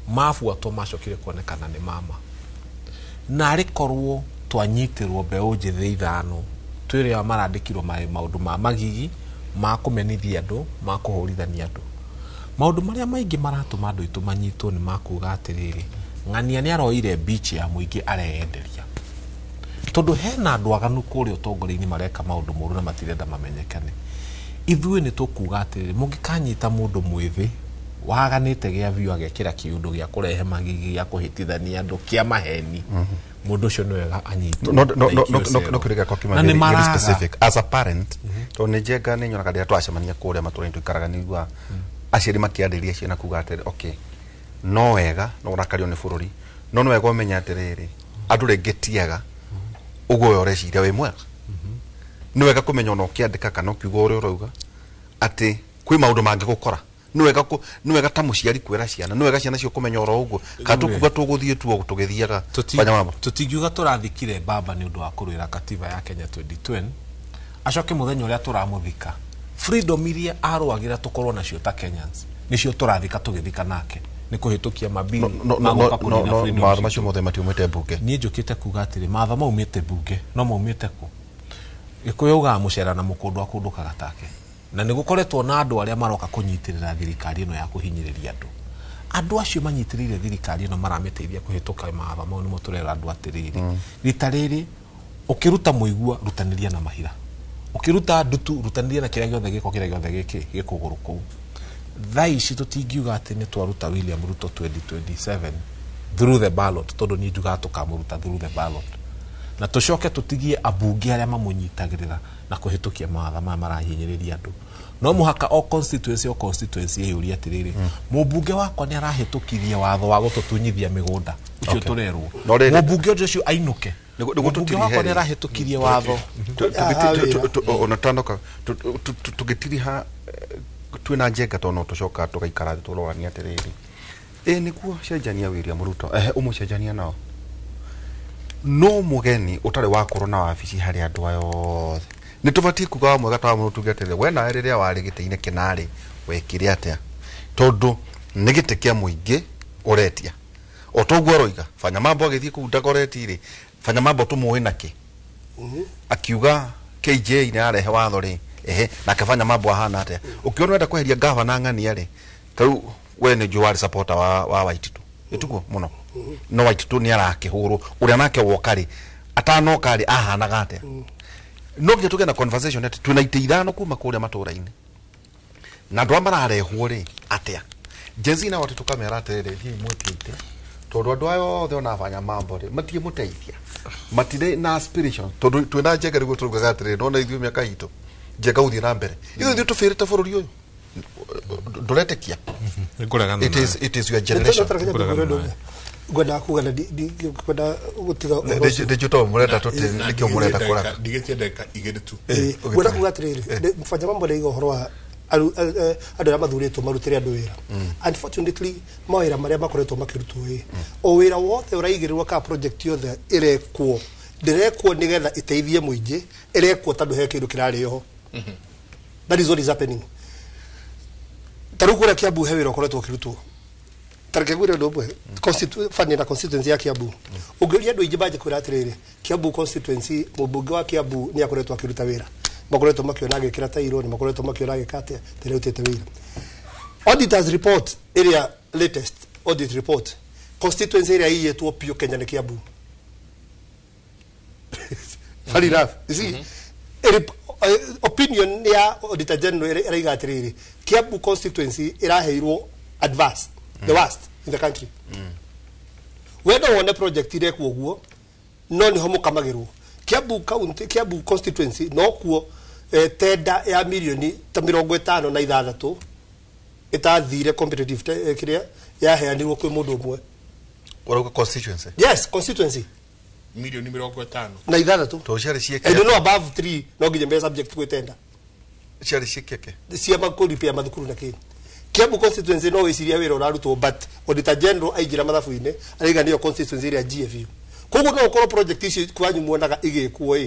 mafuatwo macokire kuonekana ni mama na arikorwo twanyitirwo mbeu njithi ithano twiria marandikirwo maundu ma magigi ma kumenithia andu ma kuhurithania andu maundu maria maingi maratuma andu itu manyitwo ni makuga atiriri ng'ania ni aroire beach ya muingi areenderia tondu hena andu aganu kuri utongori-ini mareka maundu moru na matirenda mamenyekane ithuĩ ni tukuga atiriri mungikanyita mundu mwithi waganite gia view agekira kiundu gia kurehe magigi gia kuhitithania andu kia maheni mundu ucio ni wega anyitwo no kuriga kwa kimani specific as a parent to ni jenga ni nyonaga ndia twacemania kuria matũra-inĩ tuikaraga ni igua aciari makiandiria ciana kuga atiri okay no wega no urakario ni bururi no no wega umenya atiriri andu rengetiaga uguo ureciria we mwega ni wega kumenya no kiandika kana kiugo uri urauga ati kwi maundu mangi gukora ni wega ta muciari kwira ciana ni wega ciana cio kumenya oro uguo katukuga tuguthie tuo tugithiaga fanya mambo tutingiuga turathikire baba ni undu wa kurwira katiba ya Kenya 2020 acoke muthenya uria turamuthika freedom iria arwagira tukorwo nacio ta Kenyans nicio turathika tugithika nake ni kuhitukia mabili magoka kunina freedom maatho macio mothe matiumite bunge ni njukite kuga atiri maatho maumite bunge no maumite ku ikuyuga mucera na mukundu akundukaga take na nigukoretwo na andu aria maroka kunyitirira thirikari ino ya kuhinyiriria andu acio manyitirire thirikari ino marameteithia kuhituka maatho mau ni muturera andu atiriri rita riri ukiruta muigua rutaniria na mahira ukiruta ndutu rutaniria na kiria giothe giko kiria giothe giki gikuguru ku thai ici tutingiuga ati ni twaruta William Ruto 2027 through the ballot tondu ni njuga tukamuruta through the ballot na tucoke tutigie abunge aria mamunyitagirira na kuhitukia maatho ma marahinyiriria andu no muhaka o constituency yuri atiriri mubunge wakwa ni arahitukirie watho wa gututunyithia migunda ucio turerwo mubunge ucio ainuke mubunge wakwa ni arahitukirie watho onatandoka tugitiriha twina njenga tono tucoka tugaikara turorania atiriri niguo cenjania William Ruto umucenjania nao no mugeni utari wakorwo na wabici hari andu ayothe ni tubatie kuga mwega tawa mutuge atiriri we na riria wari gite-ini kinari wekire atia tondu negete kia muingi uretia otogwo roiga fanya mambo agithie ku ndakoreti ri fanya mambo tumuwe naki akiuga KJ ni arehe watho ri na kafanya mambo ahana atia ukiona wenda kweheria governor ng'ani ari tau we ni juari supporter wa Waititu itugo muno no Waititu ni arakihuru uria nake wokari atanokari ahana gate no gituge na conversation ati tunaite ithano kuma kuria matura-ini na ndo amararehwo ri atia jezina watu tukamera atere hi mwikite tondu andu ayo othe onafanya mambo ri matie muteithia matire na aspiration tondu twina njega riguo turugaga atiri nona ithuĩ miaka itu njega uthie na mbere ithuĩ tufirite bururi uyu nduretekia it is your generation gwenda kugana gwenda gutiga digital murenda tuti nikio murenda kora digetiendeka igere tu gwenda kugatiriri mfanya mambo leigo horwa andu ya mathuritwo marutire andu wira unfortunately mawira maria makoretwo makirutwo o wira wothe uraigirirwo ka project yothe irekwo ndirekwo nigetha iteithie muingi irekwo tandu he kindu kirarioho that is what is happening tarukura Kiambu he wira ukoretwo kirutwo tarike gwire ndobwe constituency na constituency ya Kiambu ugiria andu ingi baje kwira atiriri Kiambu constituency mubunge wa Kiambu ni akoretwo akiruta wira makoretwo makiona gikira tairo ni makoretwo makiona gikate terutete wira auditors report area latest audit report constituency area hii yetu opio Kenya ni Kiambu funny enough you see opinion ya auditor general ira atiriri Kiambu constituency iraheirwo advance the worst in the country whether one project ire kuoguo no ni homo kamagirwo Kiambu county Kiambu constituency no kuo tenda ya milioni ta 56 itathire competitive kiria ya heanirwo kwi mundu umwe wala constituency yes constituency milioni 50 na ithatatu to share cieke I don't know above 3 no nginya be subject kwi tenda share cieke cia makuri pia mathukuru na kini Kiambu constituency no wiciria wira urarutwo but auditor general aijira mathabu-ini ariga niyo constituency ya GFU koguo no ukoro project ici kwanyu muonaga igikwo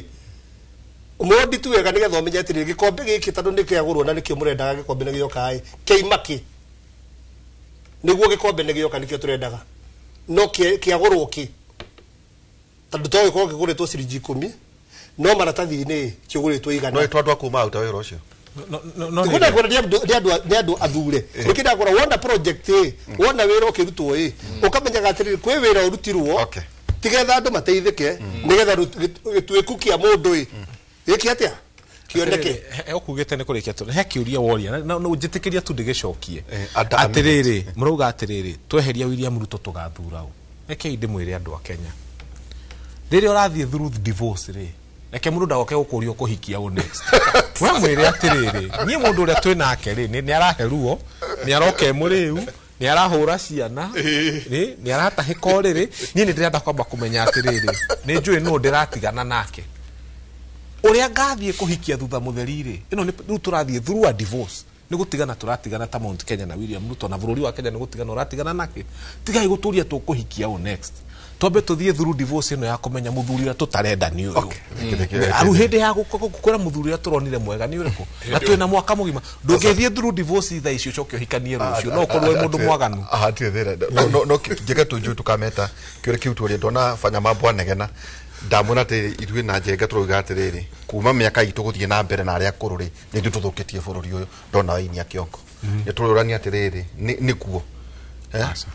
umodi tu wega nigetha umenye atiri gikombe giki tondu nikiagurwo na nikio murendaga gikombe ni gioka keimaki niguo gikombe ni gioka nikio turendaga no kiagurwo ki tondu to giko giguritwo ciringi 10 no maratathi-ini kiguritwo igana no twandu akuma uta wira ucio kuna kuna dia andu athure ukida kora wona project wona wira ukirutwo ukamenya gatiri kwi wira urutirwo tigetha andu mateithike nigetha gitweku kia mundu giki atia kioneke ukugite ni kurikia tu he kiuria woria no njitikiria tu ndigicokie atiriri muruga atiriri tweheria William Ruto tugathura u reke ndimwire andu a Kenya riria urathie through divorce ri reke mundu ndagoke gukurio kuhikia u next we mwire atiriri nie mundu uria twi nake ri ni araheruo ni aroke muriu ni arahura ciana ni aratahika uriri nie ni ndirenda kwamba kumenya atiriri ni njui no ndiratigana nake uria ngathie kuhikia thutha mutheri ri ino ni turathie through a divorce ni gutigana turatigana ta Mount Kenya na William Ruto na bururi wa Kenya ni gutigana uratigana nake tigai guturia tukuhikia u next tobe tuthie through divorce ino ya kumenya muthuri wa tutarenda ni uyu aru hindi ya gukora muthuri wa turonire mwega ni uriku na twina mwaka mugima ndungithie through divorce itha icio cokio hikanie rucio no ukorwo mundu mwaganu ahati thera no njega tunju tukameta kiure kiuturia ndona fanya mambo anegena ndamuna te ithuĩ na njenga turoiga atiriri kuma miaka itu guthie na mbere na aria kururi ni ndu tuthukitie bururi uyu ndona waini akiongo ni tururani atiriri ni kuo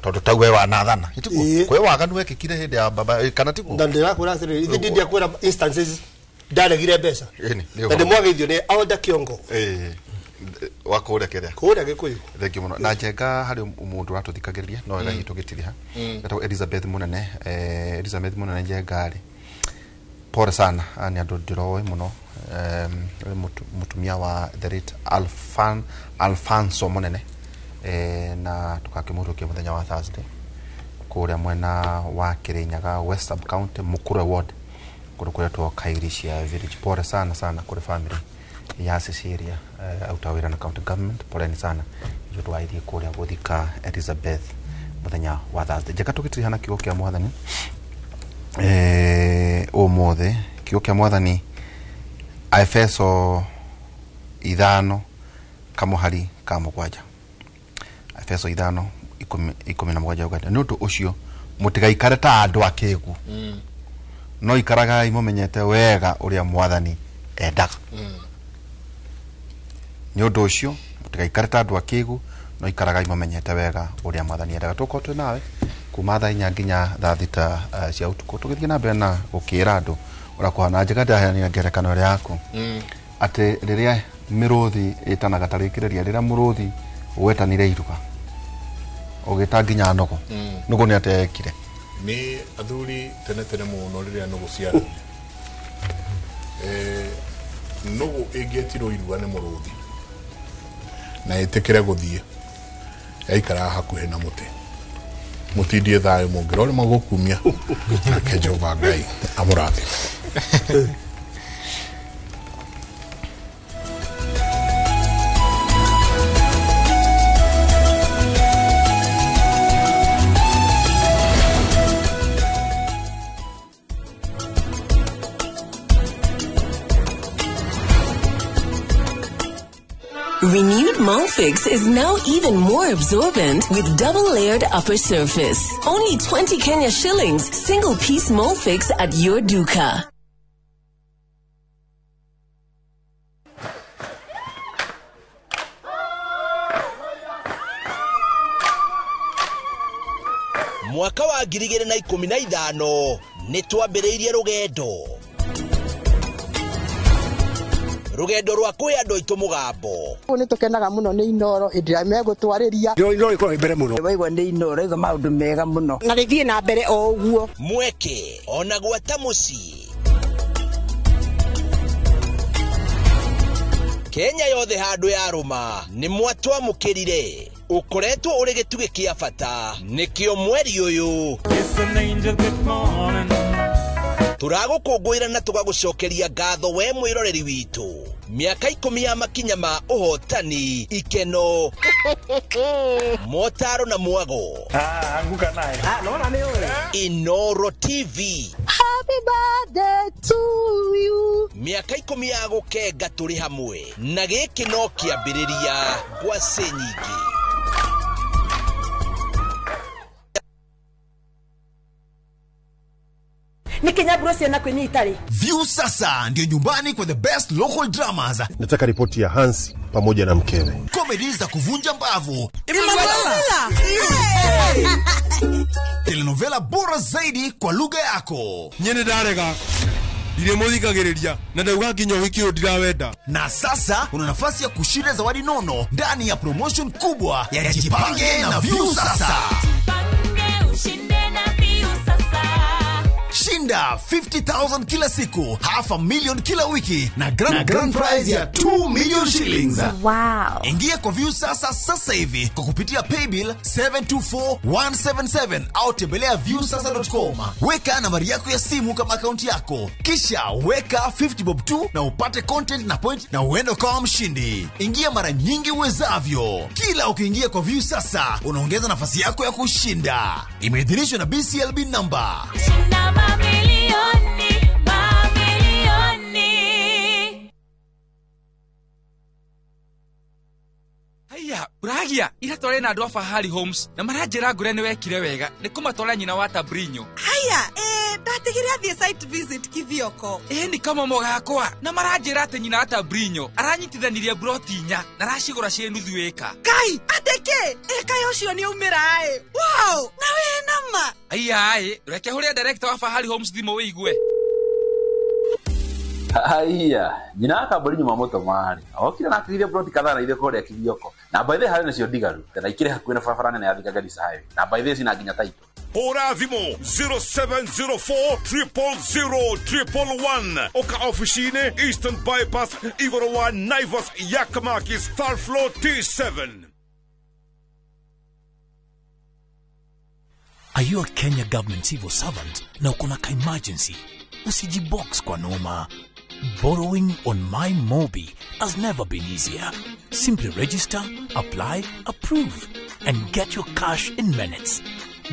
tondu tauwe wanathana ituko kwe waganu wekikire hindi ya baba kana tiko ndandira kura atiriri ithi ndia kwira instances ndaregire mbeca ndi mwageithio ni Alda Kiongo wakurekerea kuria gikuyu thank you muno na njenga hari mundu ratuthikagiriria no wega hitugitiriha eto Elizabeth Munene Elizabeth Munene njengari pore sana ani andu ndirowe muno mutumia wa the late Alfonso Munene na tukakimurukia muthenya wa Thursday kuria mwena wa Kirinyaga West Sub County Mukure Ward kuria twakairishia village pore sana kuri family ya Cecilia autawira na county government poleni sana hiyo twaithie kuria guthika Elizabeth muthenya wa Thursday jeka tukitirihana kigo kia mwathani umothe kigo kia mwathani Efeso 5 kamuhari kamugwaja Efeso 5 17 Uganda no to ucio mutigaikare ta andu akigu no ikaraga imumenyete wega uria mwathani endaga ni undu ucio mutigaikare ta andu akigu no ikaraga imumenyete wega uria mwathani endaga tuko nawe kuma thaa 4 nginya thaa 6 cia utuku tugithie na mbere na gukira andu ura kuhana njega ndahania ngerekano yaku ati riria miruthi itanaga tarikireria riria muruthi wetanire iruga ogeta nginya nogo nogo ni atekire ni athuri tene muno riria nogo ciara nogo egetiro iruga ne muruthi na itekire guthie aikara hakuhe na muti mutindie thayo mungirore magukumia ake Jehova Ngai amurathi. Renewed Molfix is now even more absorbent with double-layered upper surface. Only 20 Kenya shillings, single-piece Molfix at your duka. Mwaka wa 2015 nitwambiriirie rugendo rwa kwi andu aitu mugambo ni tukenaga muno ni Inoro indira megutwariria Inoro iko mbere muno waigwa ni Inoro iga maundu mega muno na rithie na mbere o uguo mweke ona gwata muci Kenya yothe handu ya ruma ni mwatwa mukirire ukoretwo uri gituge kia bata nikio mweri uyu turagukungwira na tugagucokeria ngatho we mwiroreri witu miaka 10 ya makinya ma uhotani ikeno motaro na mwago anguka naye naona ni wewe Inoro TV happy birthday to you miaka 10 ya gukenga turi hamwe na giki no kiambiriria kwa senyingi ni Kenya Bros na kwenye itali. View sasa ndio nyumbani kwa the best local dramas. Nataka ripoti ya Hansi pamoja na mkewe. Comedy za kuvunja mbavu. Telenovela bora zaidi kwa lugha yako. Nyene darega. Ndiremuthikagiriria na ndauga nginya wiki ndirawenda. Na sasa una nafasi ya kushinda zawadi nono ndani ya promotion kubwa ya Jipange na View sasa. Shinda 50,000 kila siku, $500,000 kila wiki na grand prize ya 2 million shillings. Wow. Ingia kwa View sasa hivi kwa kupitia paybill 724177 au tembelea viewsasa.com. Weka nambari yako ya simu kama akaunti yako, kisha weka 50 bob tu na upate content na point na uende kama mshindi. Ingia mara nyingi uwezavyo. Kila ukiingia kwa View sasa unaongeza nafasi yako ya kushinda. Imeidhinishwa na BCLB number. Haya, uragia ira tore na andu a Fahari Homes na maranjira ngure ni wekire wega ni kumatwara nyina wa Tabrinyo. Haya, ndatigire athie site visit kithioko. Ni kama mogakwa na maranjira ati nyina wa Tabrinyo aranyitithanirie broti nya na racigura cie nuthu eka. Kai, ateke, eka yocio ni umira Wow, na we nama. Haya, reke huria director wa Fahari Homes thimo wigwe. Haya, nyina akambori nyuma moto mari. Okira na akirire broti kadhaa na ile kore kithioko. Na by the hari nacio digaru. Na ikire hakuina barabara nene ya Thika Garissa Highway. Na by the sina nginya taito. Hora thimo 0704000111 Oka officine Eastern Bypass Igorowa Naivas Yakamaki Star Floor T7. Are you a Kenya government civil servant na uko na emergency? Usijibox kwa noma. Borrowing on MyMobi has never been easier. Simply register, apply, approve, and get your cash in minutes.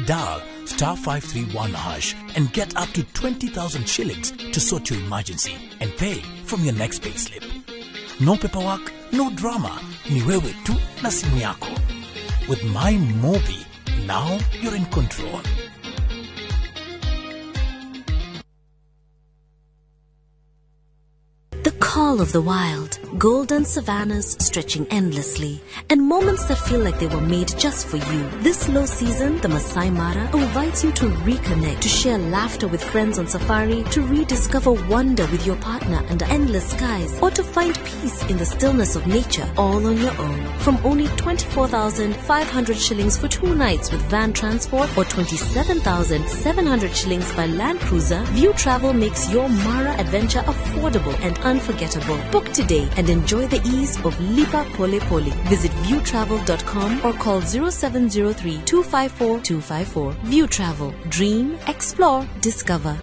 Dial *531# and get up to 20,000 shillings to sort your emergency and pay from your next payslip. No paperwork, no drama. Ni wewe tu na simu yako. With MyMobi, Now you're in control. The call of the wild, golden savannas stretching endlessly, and moments that feel like they were made just for you. This low season, the Masai Mara invites you to reconnect, to share laughter with friends on safari, to rediscover wonder with your partner under endless skies, or to find peace in the stillness of nature, all on your own. From only 24,500 shillings for 2 nights with van transport, or 27,700 shillings by land cruiser, View Travel makes your Mara adventure affordable and unforgettable. Book today and enjoy the ease of Lipa Pole Pole. Visit viewtravel.com or call 0703 254 254. View Travel. Dream, explore, discover.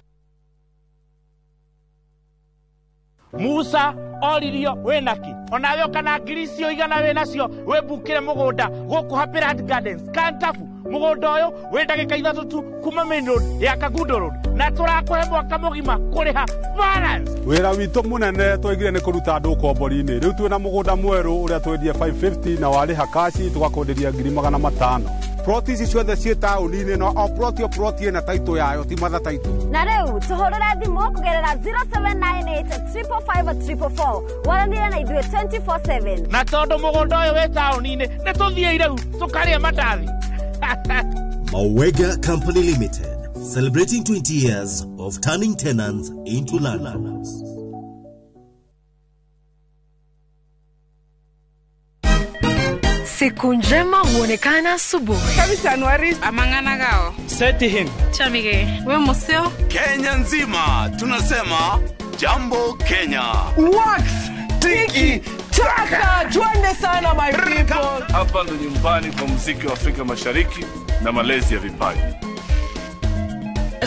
Musa oririo wenaki onawe kana giricio igana wenacio webukire mugunda guku happy Rad Gardens Kantafu mugunda uyu we ndagika 3 tu kuma main road ya Kagundo road na turakuhe mwaka mugima kuriha balance wira witu munene twigire ni kuruta andu kombori-ini riu twina mugunda mweru uria twendie 550 na wariha kashi tugakonderia 500,000 ploti ici ciothe ciĩ taũni-inĩ no o ploti ĩna taitũ yayo ti matha taitũ na rĩu tũhũrĩre thimũ kũgerera 0798-345-344 waranĩre na ithuĩ 24/7 na tondũ mũgũnda ũyũ wĩ taũni-inĩ nĩ tũthiĩ rĩu tũkarĩe mandathi Mawega Company Limited, celebrating 20 years of turning tenants into landlords. Siku njema huonekana asubuhi. Kabisa Januari amangana gao. Setihin. Chamige. We museo. Kenya nzima tunasema jambo Kenya. Wax. Tiki taka. Twende sana my people. Hapa ndo nyumbani kwa muziki wa Afrika Mashariki na malezi ya vipaji.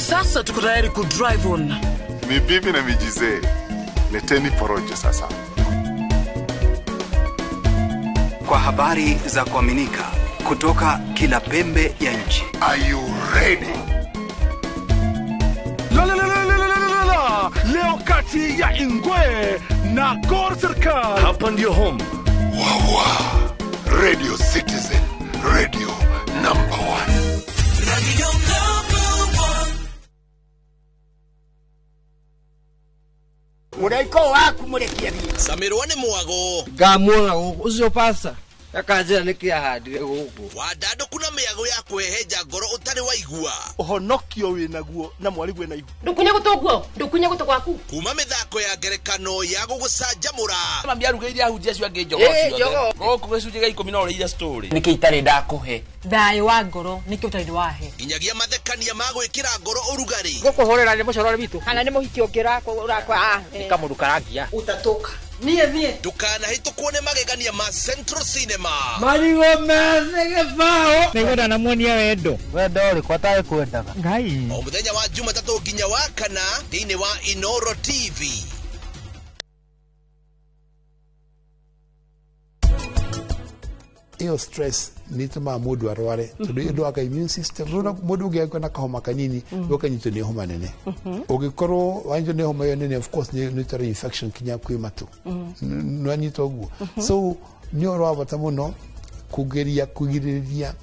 Sasa tuko tayari ku drive on. Mibibi na mijize. Leteni porojo sasa. Kwa habari za kuaminika kutoka kila pembe ya nchi. Are you ready? Leo kati ya Ingwe na Gor Serikali. Hapa ndio home. Wawa. Radio Citizen. Radio number 1. Radio number 1. Uraiko waku murekia. Samirwa ni mwago. Gamwa ucio pasa. Akajira nikia handire guku. Wadado kuna miago ya kweheja ngoro utari waigua. Ohonokio winaguo na mwari gwe na igu. Ndukunya gutoguo, ndukunya guto gwaku. Kuma mithako ya ngerekano ya gugucanjamura. Mambia rugeire ahunjia cio ange njogo cio. Goku gicunje ga 10 no ria story. Niki itari ndakuhe. Thayo wa ngoro niki utari wahe. Inyagia mathekania ma gwikira ngoro urugari. Gukuhorera ni mucorore bitu. Kana ni muhiki ongera urakwa nikamurukaragia. Utatoka. Nie. Dukana hitukwo ni magegania ma Central Cinema. Marigo methege bao. Nigoda na muonia wendo. Wendo ri kwatae kwendaga. Ngai. O muthenya wa Jumatatu nginya wa kana thiini wa Inoro TV. Iyo stress ni tuma mudu arware tondu ndu aka immune system rona mudu ngeko na kahoma kanini ukanyito ni homa nene ugikorwo wanjo ni homa yo nene of course ni tari infection kinya kwi matu nwanyito guo so ni oro bata muno kugeria kugiriria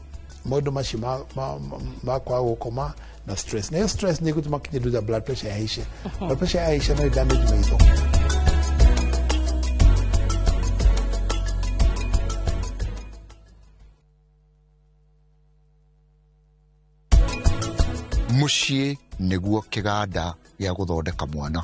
modo mashima ma kwa gukoma na stress na stress ni gutuma kinya do blood pressure yaisha blood pressure yaisha na damage maizo. Muciĩ nĩguo kĩganda gĩa gũthondeka mwana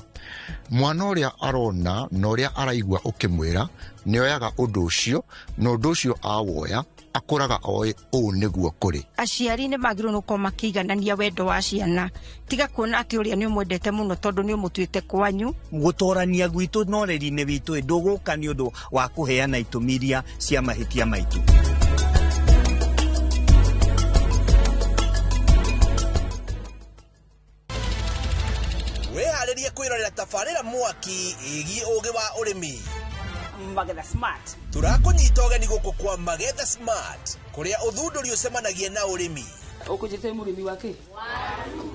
ũrĩa arona na ũrĩa araigua ũkĩmwĩra nĩoyaga ũndũ ũcio na ũndũ ũcio awoya akũraga oĩ ũũ nĩguo kũrĩ. Aciari nĩ magĩrĩirwo nĩ gũkorwo makĩiganania wendo wa ciana tiga kuona atĩ ũrĩa nĩ ũmwendete mũno tondũ nĩ ũmũtuĩte kwanyu. Gũtorania gwitũ na ũreri-inĩ witũ ndũgũka nĩ ũndũ wa kũheana itũmi iria cia mahĩtia maitũ. Weharĩrie kwĩrorera tabarĩra mwaki ĩgiĩ ũgĩ wa ũrĩmi. Magetha Smart. Tũrakũnyita ũgeni gũkũ kwa Magetha Smart kũrĩa ũthundũri ũcemanagia na ũrĩmi. Ũkũnjĩte mũrĩmi wake?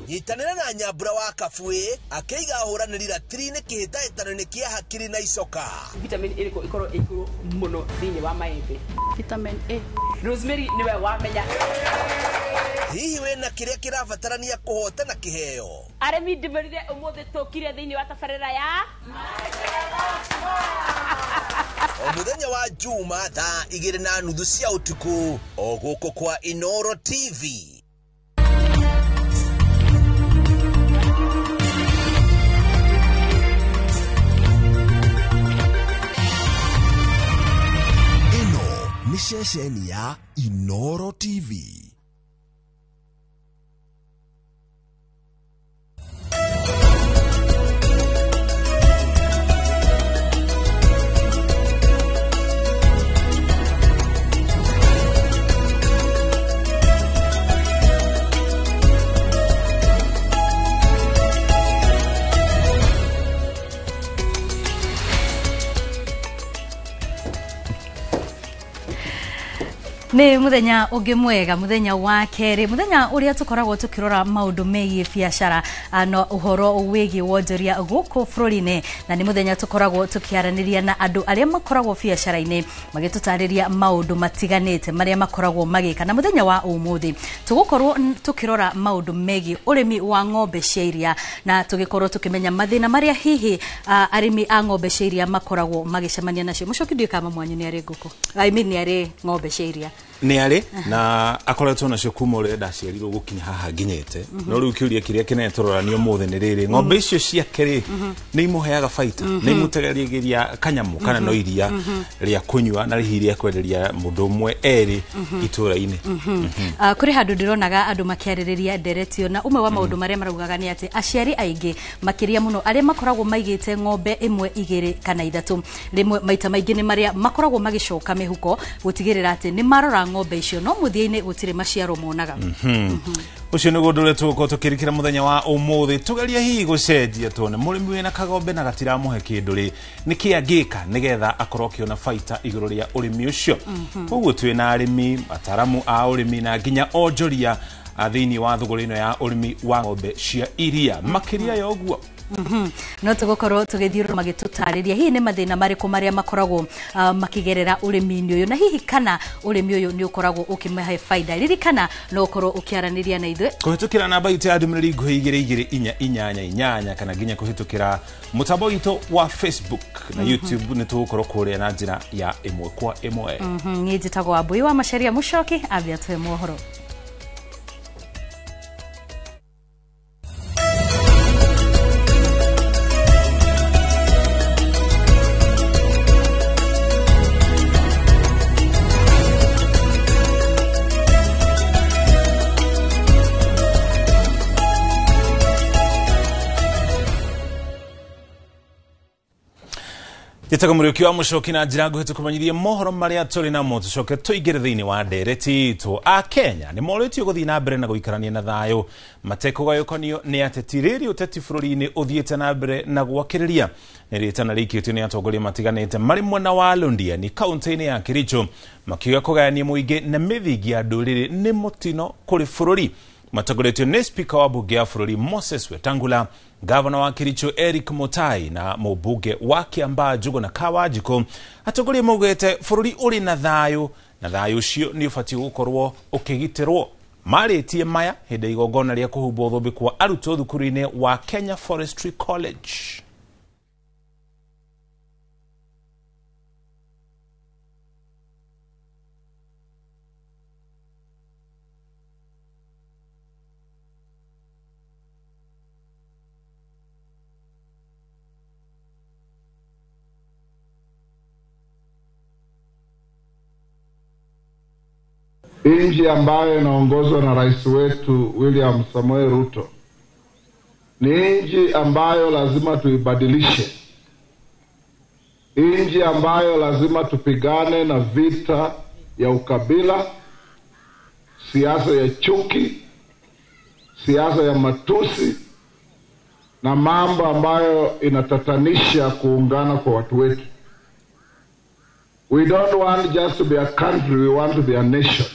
Nyitanĩra na Nyambura wa Kabuĩ akĩiga ahũranĩri ratiri-inĩ kĩhĩtahĩtano-inĩ kĩa hakiri na icoka. Vitamin A ikorwo igũrũ mũno thĩinĩ wa maembe. Vitamin A. Rosemary niwe wamenya. hihi wena kiria kirabatarania kuhotana kiheo aremi ndimerire umuthe tukire thiini wa tabarira ya Omuthenya wa Juma thaa 2:30 cia utuku oguko kwa Inoro TV. Ino ni shesheni ya Inoro TV. Ni muthenya ungi mwega muthenya wa keri muthenya uria tukoragwo tukirora maundu megie biashara no uhoro wigi wonjoria guku bururi-ini na ni muthenya tukoragwo tukiaraniria na andu aria makoragwo biashara-ini magitutariria maundu matiganite maria makoragwo magika na muthenya wa umuthi tugukorwo tukirora maundu megie urimi wa ng'ombe cia iria na tugikorwo tukimenya mathina maria hihi arimi a ng'ombe cia iria makoragwo magicemania nacio mucokithio kama mwanyu ni ari nguku ni ari ng'ombe cia iria ni ari na akoretwo nacio kuma uri ndaciarirwo gukinya haha nginyete no riu kiuria kiria kinene turoranio muthe ni riri ng'ombe icio ciake ri ni imuheaga baita ni imutegerigiria kanyamu kana no iria ria kunywa na rihi ria kwenderia mundu umwe eri itura-ini kuri handu ndironaga andu makiaririria nderetio na umwe wa maundu maria maraugaga ni ati aciari aingi makiria muno aria makoragwo maigite ng'ombe imwe igiri kana ithatu rimwe maita maingi ni maria makoragwo magicoka mihuko gutigirira ati ni marora ng'ombe icio no muthia-ini gutire maciaro monaga ucio ni gundure tuko tukirikira muthenya wa umuthi tugeria hihi gucenjia tuone murimi wina kagombe na gatiramuhe kindu ri niki angika nigetha akorwo kiona baita iguru ria urimi ucio uguo twina arimi ataramu a urimi na nginya onjoria thiini wa thugura ino ya urimi wa ng'ombe cia iria makiria ya uguo no tugukorwo tugithiura magitutariria hihi ni mathina mariku maria makoragwo makigerera urimi-ini uyu na hihi kana urimi uyu ni ukoragwo ukimahe baida ririkana no ukorwo ukiaraniria na ithuĩ kuhitukira namba itu ya ndumĩrĩri nguhĩ 2288 kana nginya kuhitukira mutambo witũ wa Facebook na YouTube ni tugukorwo kuria na njira ya imwe kwa imwe ni njitagwo Wambui wa Macharia Muchoki ambia twe mohoro Yetaga muriuki wa Muchoki na njira nguhĩ tukumanyirie mohoro maria turi namo tucoke tuigire thiini wa ndereti itu a Kenya ni moritio guthii na mbere na guikarania na thayo matekugayukanio ni ateti riri uteti bururi-ini uthiite na mbere na gwakiriria ni ritana rikitio ni atongoria matiganite mari mwena wa Londia ni kaunti-ini ya Kericho makiuga kugayania muingi na mithingi ya nduriri ni mutino kuri bururi matagoretio ni speaker wa bunge ya bururi Moses Wetangula Gavana wa Kericho Eric Mutai na mubunge wa Kiambaa Njuguna Kawajiko atongoria maugite bururi uri na thayo ucio ni ufatie gukorwo ukigitirwo maritie maya hindi igongona ria kuhumba uthumbi kwa arutwo thukuru-ini wa Kenya Forestry College. Nchi ambayo inaongozwa na rais wetu William Samoei Ruto ni nchi ambayo lazima tuibadilishe, nchi ambayo lazima tupigane na vita ya ukabila, siasa ya chuki, siasa ya matusi na mambo ambayo inatatanisha kuungana kwa watu wetu. We don't want just to be a country, we want to be a nation.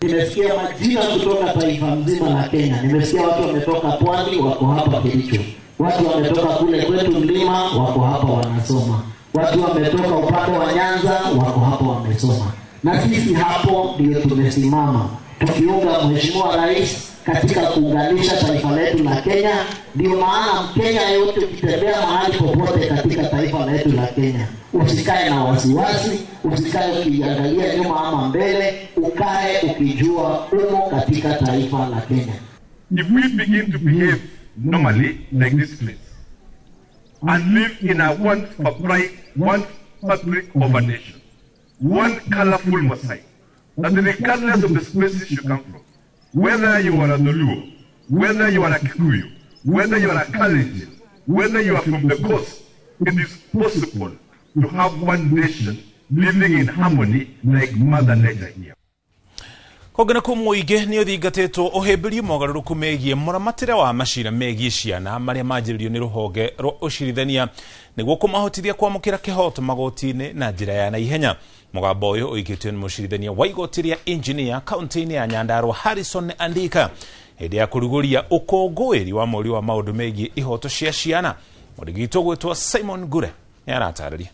Nimesikia majina kutoka taifa mzima la Kenya. Nimesikia watu wametoka Pwani wako hapa Kericho. Watu wametoka kule kwetu mlima wako hapa wanasoma. Watu wametoka upande wa Nyanza wako hapa wamesoma. Na sisi hapo ndio tumesimama. tukiunga Mheshimiwa Rais katika kuunganisha taifa letu la Kenya. Ndio maana Mkenya yote ukitembea mahali popote katika taifa letu la Kenya, usikae na wasiwasi, usikae ukiangalia nyuma ama mbele, ukae ukijua umo katika taifa la Kenya. If we begin to behave normally like this place and live in a one fabric of a nation, one colorful mosaic, that regardless of the spaces you come from, whether you are a Doluo, whether you are a Kikuyu, whether you are a Kalenjin, whether you are from the coast, it is possible to have one nation living in harmony like Mother Nature here. Kogana ku muige ni uthingatetwo uhimbirio mogaruruku megie muramatire wa mashira megie ciana maria majiririo ni ruhonge ro ucirithania niguo kumahotithia kwamukira kihoto magoti-ini na njira ya naihenya. Mugambo uyu uigitio ni mucirithania wa igoti ria engineer kaunti-ini ya Nyandarua Harrison Andika hindi ya kuruguria ukongwiri wa muri wa maundu megie ihoto cia ciana. Murigito gwitwo Simon Gure ni aratariria.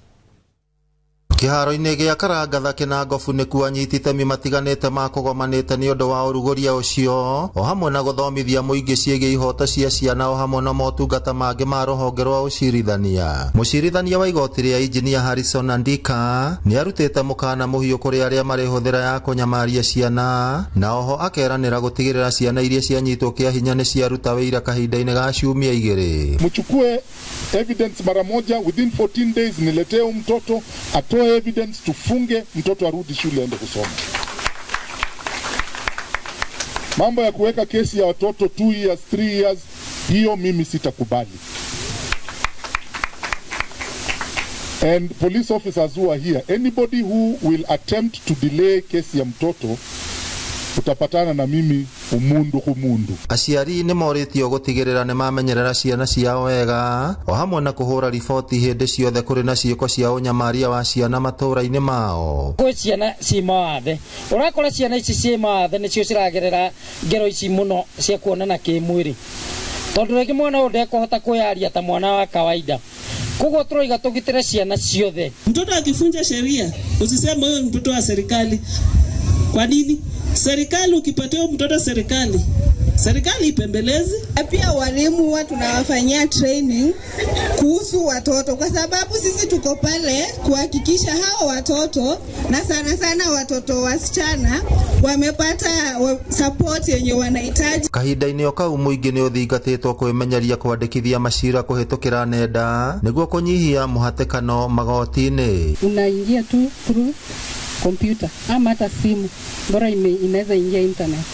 Kiharo-inĩ gĩa Karangatha Kinangofu nĩkuo anyitĩte matiganĩte ma kũgomanĩte nĩ ũndũ wa ũrugũria ũcio, o hamwe na gũthomithia mũingĩ ciĩgiĩ ihoto cia ciana, o hamwe na motungata mangĩ ma rũhonge rwa ũcirithania. Mũcirithania wa igoti rĩa Engineer Harrison Andika nĩ arutĩte mũkana mũhiũ kũrĩ arĩa marĩ hũthĩra ya kũnyamaria ciana, na oho akeranĩra gũtigĩrĩra ciana iria cianyitwo kĩa hinya nĩ ciaruta wĩira kahinda-inĩ ga ciumia 2. Mchukue evidence mara moja, within 14 days niletee mtoto, atoe evidence, tufunge mtoto arudi shule aende kusoma. Mambo ya kuweka kesi ya watoto 2 years 3 years, hiyo mimi sitakubali. And police officers who are here, anybody who will attempt to delay kesi ya mtoto, utapatana na mimi umundu. Aciari nĩ moritio gũtigĩrĩra nĩ mamenyerera ciana ciao wega, o hamwe na kũhũra riboti hĩndĩ ciothe kũrĩ na ciĩko cia ũnyamaria wa ciana matũũra-inĩ mao. Kwĩ ciana ci mawathe, ũrakora ciana ici ci mawathe nĩcio ciragerera ngero ici mũno cia kuonana kĩmwĩrĩ, tondũ rĩngĩ mwana ũyũ ndekũhota kwĩyaria ta mwana wa kawaida. Kugo turoiga tugitire ciana ciothe. Mtoto akifunja sheria usiseme wewe mtoto wa serikali. Kwa nini? Serikali ukipatia mtoto serikali ipembelezi. Pia walimu huwa tunawafanyia training kuhusu watoto, kwa sababu sisi tuko pale kuhakikisha hao watoto, na sana watoto wasichana, wamepata support yenye wanahitaji. Kahinda-inĩ o kau mũingĩ nĩ ũthingatĩtwo kwĩmenyeria kwandĩkithia macira kũhĩtũkĩra nenda nĩguo kũnyihia mũhatĩkano magoti-inĩ. Unaingia tu through computer ama hata simu, bora inaweza ingia internet.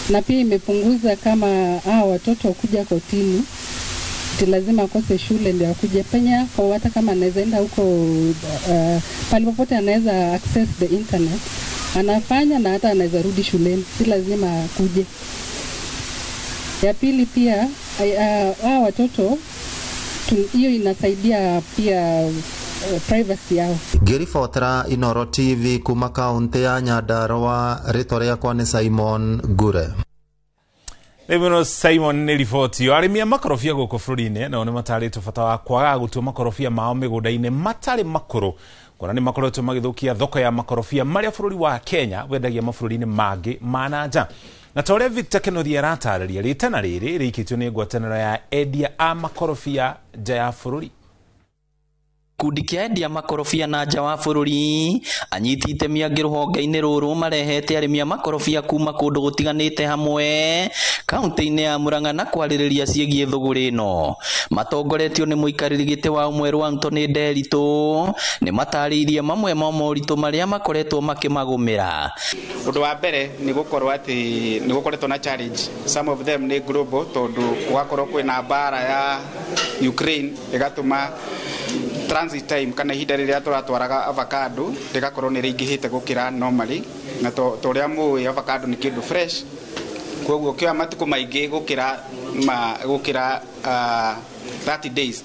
Na pia imepunguza kama watoto kuja kotini, lazima akose shule ndio akuje penya, kwa hata kama anaweza enda huko palipopote anaweza access the internet, anafanya na hata anaweza rudi shuleni, si lazima akuje. Ya pili pia watoto hiyo inasaidia pia privacy yao. Ngĩribotera Inoro TV kuma kaunti ya Nyandarua, rĩtwa rĩakwa nĩ Simon Gure. Rĩmwe Simon nĩ riboti arĩmi a makorobia gũkũ bũrũri-inĩ nao nĩ matarĩtwo bata wa kwaga gũtua makorobia mao mĩgũnda-inĩ matarĩ makũrũ, kuona nĩ makoretwo magĩthũkia thoko ya makorobia marĩa bũrũri wa Kenya wendagia mabũrũri-inĩ mangĩ ma nanja. Na ta ũrĩa Victor Kenothi aratarĩria, rĩtana rĩrĩ rĩikĩtio nĩ ngwatanĩro ya endia a makorobia nja ya bũrũri. Kundi kia endia makorobia na nja wa bũrũri anyiti itemi angĩ rũhonge-inĩ rũrũ marehete arĩmi a makorobia kuma kũndũ gũtiganĩte hamwe kaunti-inĩ ya Murang'a na kwarĩrĩria ciĩgiĩ thũgũrĩ ĩno. Matongoretio nĩ mũikarĩri gĩtĩ wa Ũmweru Anthony Nderitu nĩ matarĩirie mamwe ma moritũ marĩa makoretwo makĩmagũmĩra. Ũndũ wa mbere nĩ gũkorwo atĩ nĩ gũkoretwo na challenge, some of them nĩ global, tondũ gũgakorwo kwĩna mbara ya Ukraine ĩgatũma transit time kana ihinda rĩrĩa tũratwaraga avocado rĩgakorwo nĩ rĩingĩhĩte gũkĩra normally, na tũrĩa mũĩ avocado nĩ kĩndũ fresh, koguo kĩoya matukũ maingĩ gũkĩra 30 days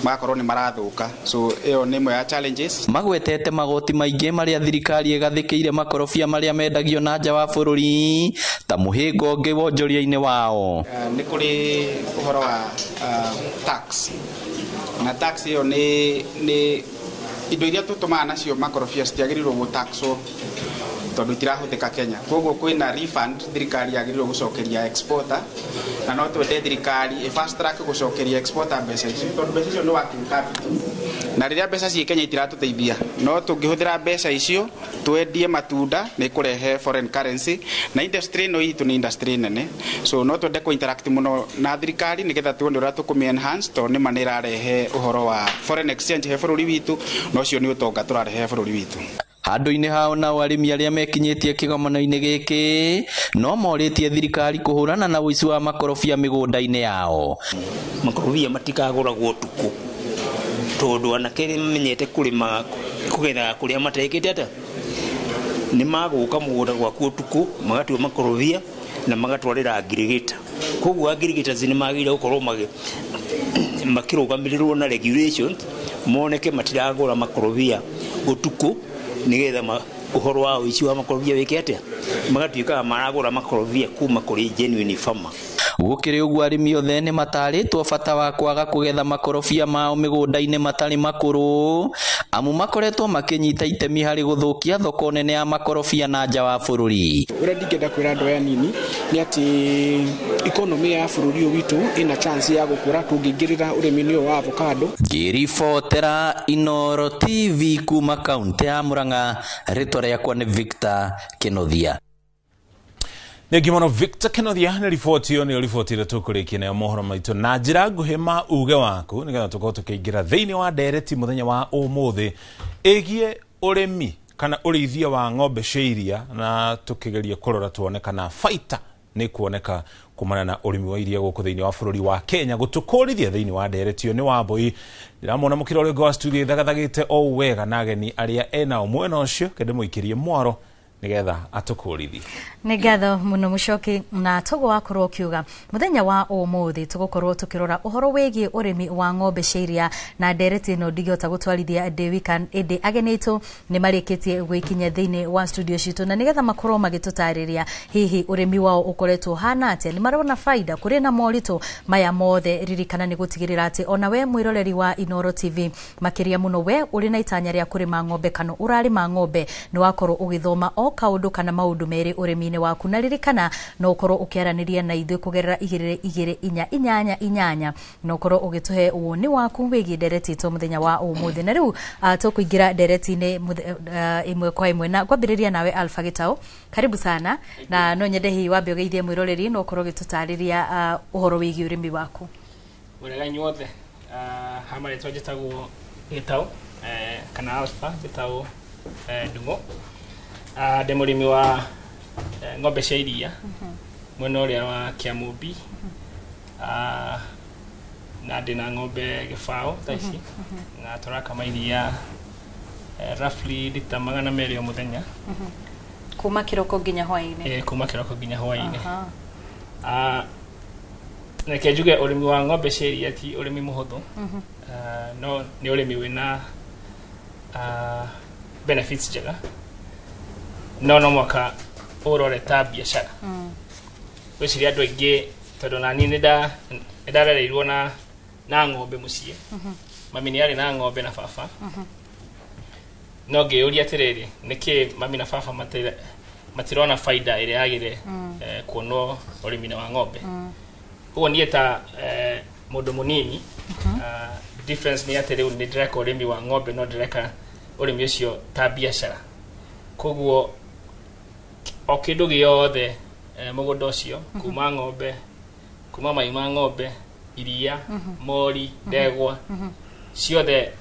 magakorwo nĩ marathũka. So ĩyo nĩ ĩmwe ya challenges. Magwetete magoti maingĩ marĩa thirikari ĩgathĩkĩire makorobia marĩa mendagio na nja wa bũrũri ta mũhĩngo ũngĩ wonjoria-inĩ wao. Nĩ kũrĩ ũhoro wa tax, na tax ĩyo nĩ indo iria tũtũmaga nacio makorobia citiagĩrĩirwo gũtaxwo tondu itirahuthika Kenya koguo kwina refund thirikari yagiriro gucokeria exporter na no twende thirikari fast track gucokeria exporter mbeca icio tondu mbeca icio no working capital na riria mbeca cie Kenya itiratuteithia no tungihuthira mbeca icio twendie matunda ni kurehe foreign currency na industry no itu ni industry nene so no twende ku interact muno na thirikari nigetha tuone uria tukumi enhance to ni manira rehe uhoro wa foreign exchange he bururi witu no cio ni utonga turarehe bururi witu handu-inĩ hao nao arĩmi arĩa mekinyĩtie kĩgomano-inĩ gĩkĩ no morĩtie thirikari kũhũrana na ũici wa makorobia mĩgũnda-inĩ yao. Makorobia matikagũragwo ũtukũ tondũ anake nĩ mamenyete kũrĩma kũgetha kũrĩa matekĩte ata nĩ magũka mũgũnda gwaku ũtukũ magatua makorobia na magatwarĩra ngirigĩta koguo ngirigĩta nĩ magĩrĩire gũkorwo makĩrũgamĩrĩrwo na regulations moneke matiragũra makorobia ũtukũ nigetha uhoro wa uici wa makorobia wike atia magatuika maragura makorobia kuma kuri genuine farmer. Gukiri uguo arimi othe ni mataritwo bata wa kwaga kugetha makorobia mao migunda-ini matari makuru amu makoretwo makinyita itemi hari guthukia thoko nene ya makorobia na nja wa bururi. Uria ndingenda kwira andu aya nini ni ati economy ya bururi witu ina chance ya gukura tungingirira urimi-ini wa avocado. Ngiribotera Inoro TV kuma kaunti ya Murang'a, ritwa riakwa ni Victor Kenothia. Negimono Victor Kenothia na ripoti yo ni ripoti ile tukurikia na mohoro maitu na njira nguhe ma uge waku nigetha tukorwo tukiingira thiini wa ndereti muthenya wa umuthi egie urimi kana urithia wa ng'ombe cia iria na tukigeria kurora tuone kana faita ni kuoneka kumana na urimi wa iria guku thiini wa bururi wa Kenya gutukurithia thiini wa ndereti yo ni Wambui ndiramona mukiro uri go studio thagathagite o wega na ageni aria ena umwena ucio kende muikirie mwaro nigetha atukurithi nigatho muno mucoki na togo wakorwo kiuga muthenya wa umuthi tugukorwo tukirora uhoro wegi urimi wa ng'ombe cia iria na ndereti no ndigihota gutwarithia Dewikan ende agenito ni marikitie gwikinya thiini wa studio citu na nigetha makorwo magitutariria hihi urimi wao ukoretwo hana atia ni marona faida kuri na morito maya mothe ririkana ni gutigirira ati ona we mwiroreri wa Inoro TV makiria muno we uri na itanya ria kurima ng'ombe kana urarima ng'ombe ni wakorwo ugithoma o kaundu kana maundu meri urimi waku na ririkana no ukorwo ukiaraniria na ithuĩ kugerera 22488 no ukorwo ugituhe woni waku wigi ndereti to muthenya wa umuthi na riu tukuingira ndereti-ini imwe kwa imwe na kwambiriria nawe Alpha Gitau karibu sana na no nyende hi wambe ugeithie mwiroreri no ukorwo gitutariria uhoro wigi urimi waku urega nyothe hamare twajitagwo Gitau kana Alpha Gitau Ndungo de murimi wa ng'ombe cia iria mwena uria wa Kiamumbi na ndina ng'ombe Gibao taici na turakama iria roughly lita 200 o muthenya kuma kiroko nginya hwaini kuma kiroko nginya hwaini na kejuge urimi wa ng'ombe cia iria ti urimi muhuthu no ni urimi wina benefits njega no mwaka urore ta biashara wiciria andu aingi tondu nani ndarereirwo na ng'ombe mucie mami ni ari na ng'ombe na baba no ngiuria atiriri niki mami na baba matirona faida ire yagire kuono urimi wa ng'ombe huo nie ta mundu munini difference ni atiriu ni direka urimi wa ng'ombe no direka urimi ucio ta biashara koguo o kindu giothe mugunda ucio kuma ng'ombe kuma mai ma ng'ombe iria mori ndegwa ciothe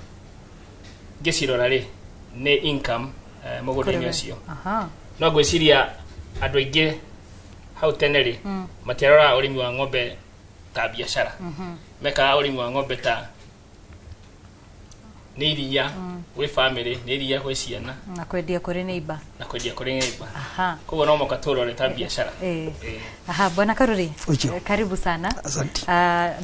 ngicirora ri ni income mugunda-ini ucio no gwiciria andu aingi hau tene ri matirora urimi wa ng'ombe ta biashara meka urimi wa ng'ombe ta ni iria we family ni iria we ciana na kwendia kuri neighbor koguo no makaturore ta biashara bwana Karuri karibu sana asante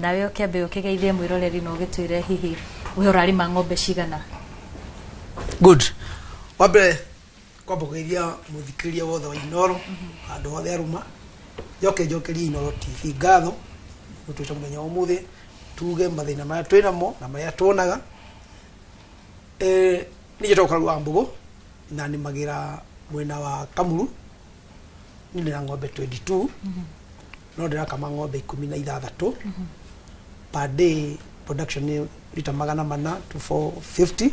nawe ukiambe ukigeithie mwiroreri no gitwire hihi we urarima ng'ombe cigana good wabe kwambugeithia muthikiria wothe wa Inoro andu othe aruma jokeria Inoro TV ngatho gutuca muthenya umuthi tuge mathina maya twinamo na maya tuonaga nije toka rwa mbugo na ni magira mwena wa Kamuru nĩ na ng'ombe 22 no ndirakama ng'ombe 16 per day production ni lita 400 to 450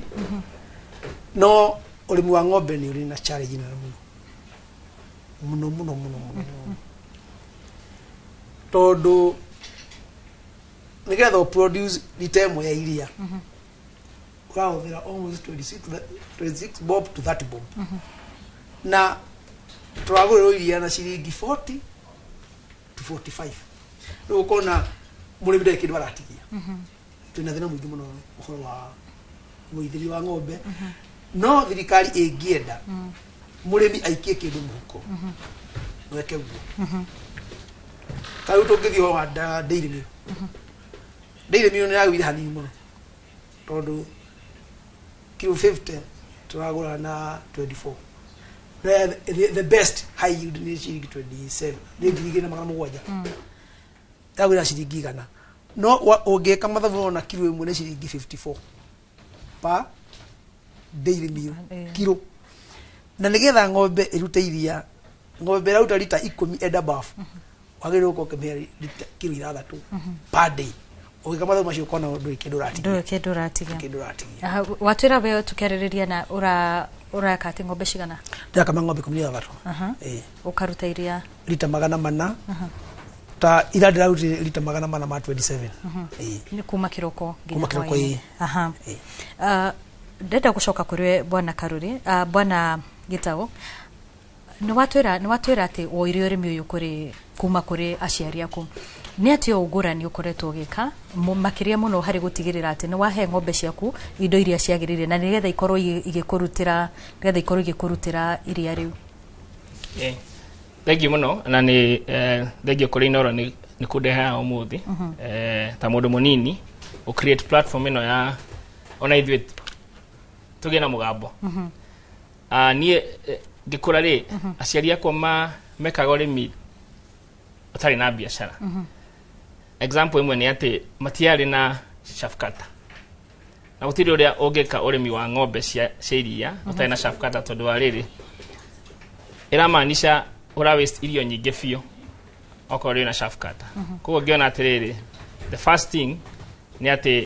no urimi wa ng'ombe ni uri na challenge na muno tondu nigetha produce lita ĩmwe ya iria urahuthira almost 26 bob to 30 bob na turaguriro iria na ciringi 40 to 45 no ukona murimi ndai kindu aratigia twina thina mwingi muno uhoro wa muithiri wa ng'ombe no thirikari ĩngĩenda murimi aikie kindu muhuko weke guo karu tũngĩthiĩ wa dairy mill nĩ yagwire hanini muno tondu kilo 50 turagura na 24 the best high yield ni ciringi 27 ni ngiri na magana mũgwanja yagwira ciringi igana no ũngĩka mathabu na kilo ĩmwe ni ciringi 54 pa dairy mill kilo na nigetha ng'ombe ĩrute iria ng'ombe ĩruta lita 10 and above wagĩrĩirwo gũkorwo ũkĩmĩhe kilo 6 per day ũgĩka mathabu macio ũkona ndũrĩ kĩndũ ũratigia watwĩra we tũkĩarĩrĩria na ũraka atĩ ng'ombe cigana ndakama ng'ombe 13 ũkaruta iria lita 400 ta ila ndĩraruta lita 427 ni kuma kiroko ndenda gũcoka kũrĩ bwana Karuri bwana Gitau nĩ watwĩra atĩ woire ũrĩmi ũyũ kũrĩ kuma kũrĩ aciari aku nĩ atĩ ũgũrani ũkoretwo ũgĩka makĩria mũno harĩ gũtigĩrĩra atĩ nĩ wahe ng'ombe ciaku indo iria ciagĩrĩire na nĩgetha ikorwo igĩkũrutĩra iria rĩu thengiũ mũno na nĩ thengiũ kũrĩ Inooro nĩ kũndeha ũmũthĩ ta mũndũ mũnini å create platform ĩno ya ona ithuĩ tũgĩe na mũgambo niĩ ngĩkũra rĩ aciari akwa mekaga ũrĩmi ũtarĩ na biacara example ĩmwe nĩ atĩ matiarĩ na shafkata na gũtirĩ ũrĩa ũngĩka ũrĩmi wa ng'ombe cia iria ũtarĩ na shafkata tondũ wa rĩrĩ ĩramaanisha ũra waste irio nyingĩ biũ okorwo ũrĩ na shafkata koguo ngĩona atĩrĩrĩ the first thing nĩ atĩ